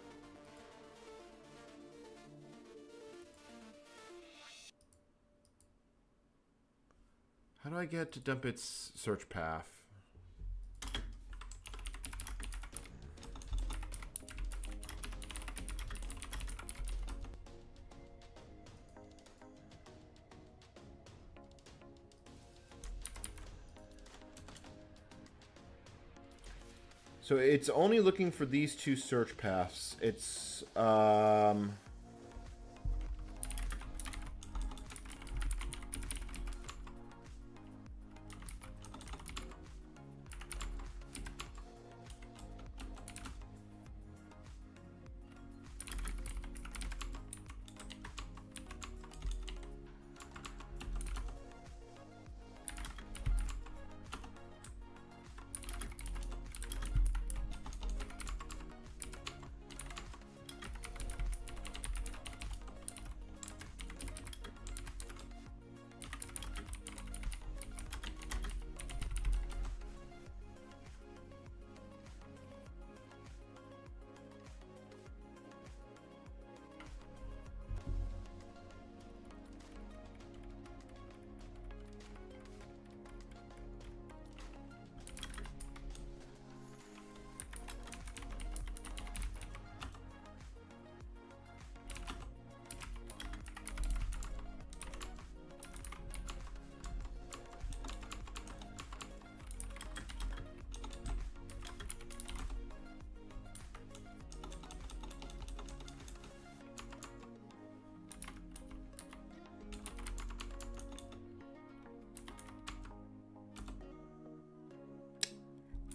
How do I get to dump its search path? So it's only looking for these two search paths. It's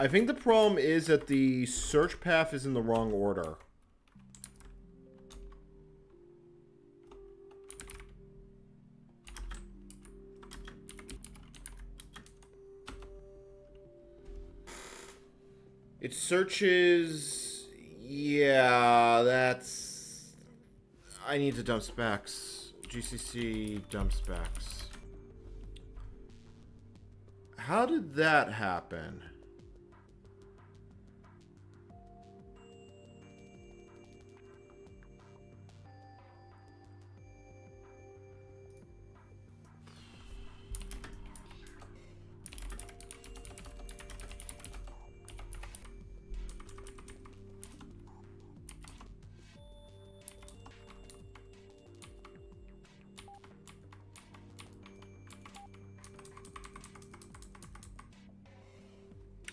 I think the problem is that the search path is in the wrong order. It searches... Yeah, that's... I need to dump specs. GCC dump specs. How did that happen?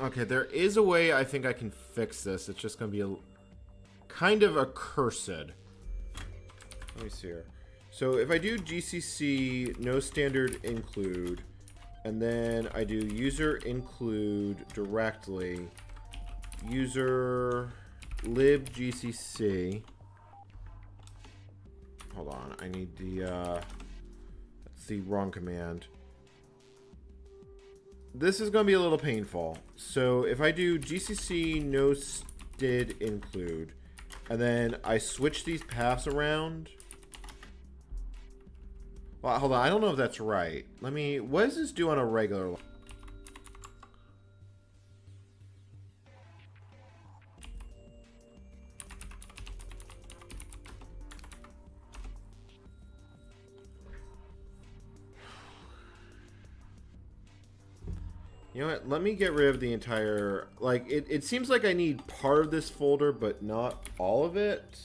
Okay, there is a way I think I can fix this. It's just going to be a kind of accursed. Let me see here. So if I do GCC no standard include, and then I do user include directly, user lib GCC. Hold on, I need the, that's the wrong command. This is going to be a little painful. So if I do GCC no std include, and then I switch these paths around. Well, hold on, I don't know if that's right. Let me, what does this do on a regular? You know what? Let me get rid of the entire... Like, it seems like I need part of this folder, but not all of it.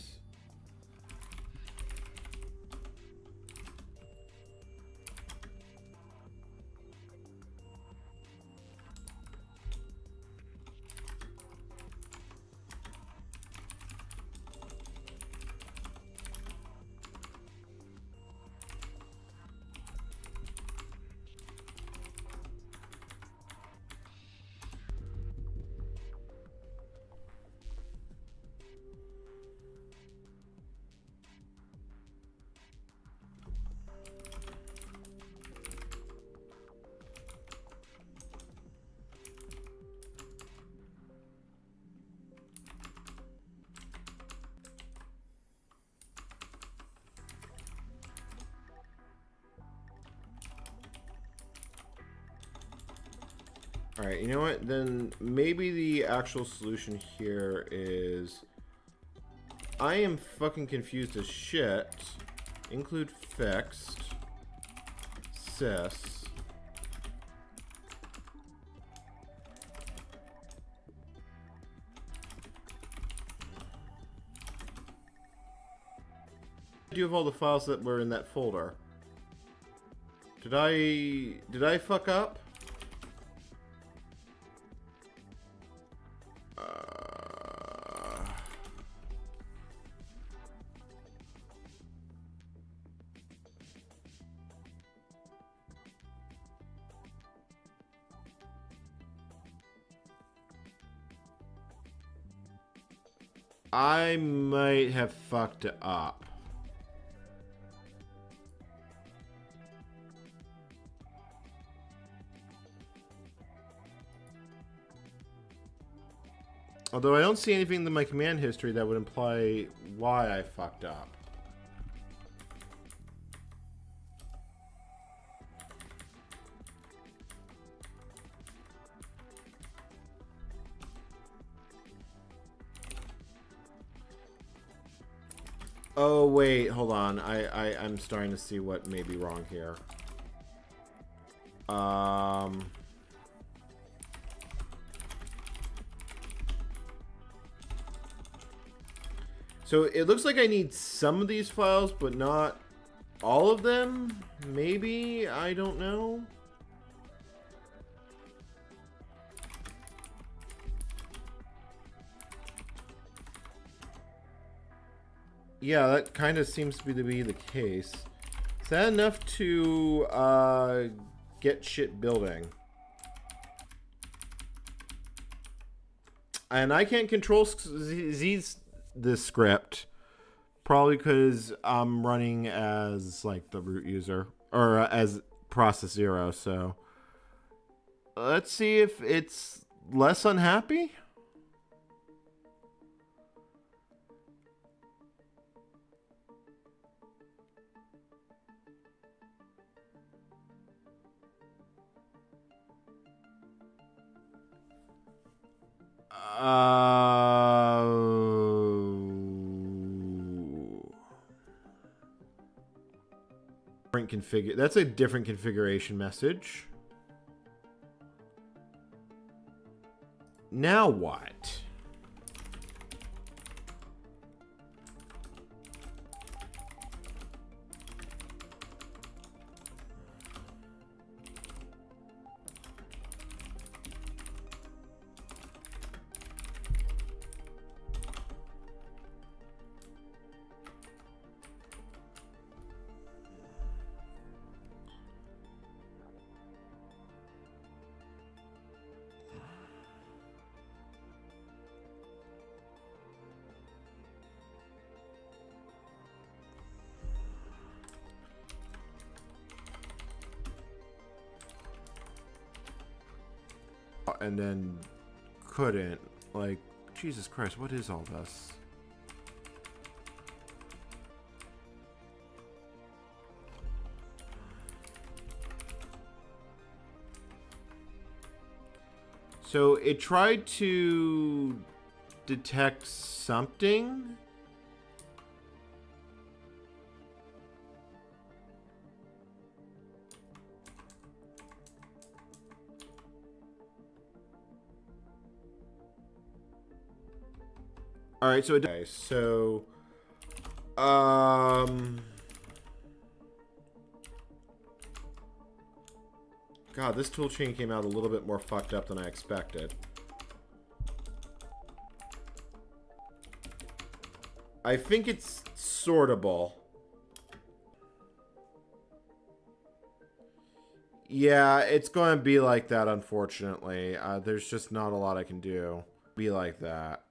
Alright, you know what? Then maybe the actual solution here is... I am fucking confused as shit. Include fixed. Sys. Do you have all the files that were in that folder? Did I fuck up? I might have fucked it up. Although I don't see anything in my command history that would imply why I fucked up. Oh wait, hold on. I'm starting to see what may be wrong here. So it looks like I need some of these files, but not all of them. Maybe, I don't know. Yeah, that kind of seems to be the case. Is that enough to get shit building? And I can't control this script, probably because I'm running as like the root user or as process 0. So let's see if it's less unhappy. That's a different configuration message. Now what? and then couldn't. Like, Jesus Christ, what is all this? So it tried to detect something. All right, so God, this toolchain came out a little bit more fucked up than I expected. I think it's sortable. Yeah, it's going to be like that, unfortunately. There's just not a lot I can do. Be like that.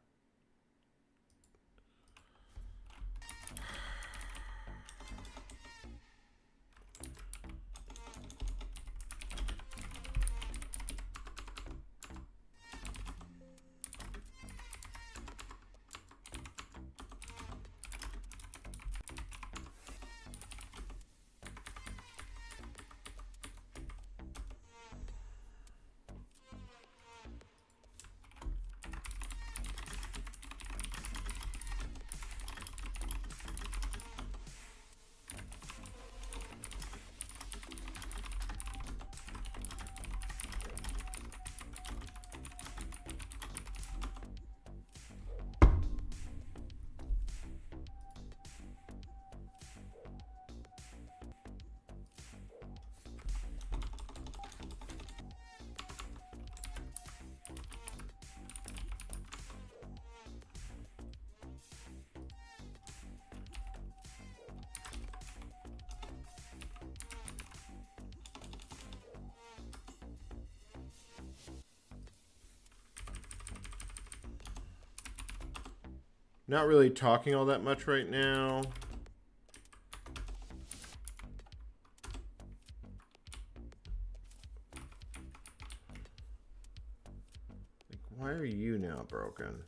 Not really talking all that much right now. Like, why are you now broken?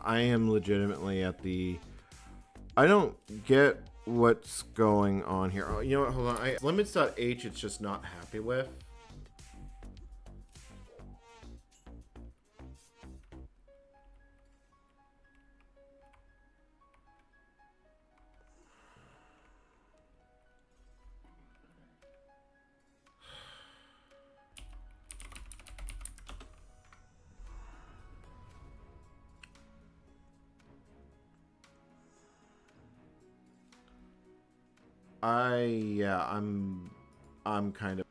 I am legitimately at the... I don't get what's going on here. Oh, you know what? Hold on. Limits.h it's just not happy with. I'm kind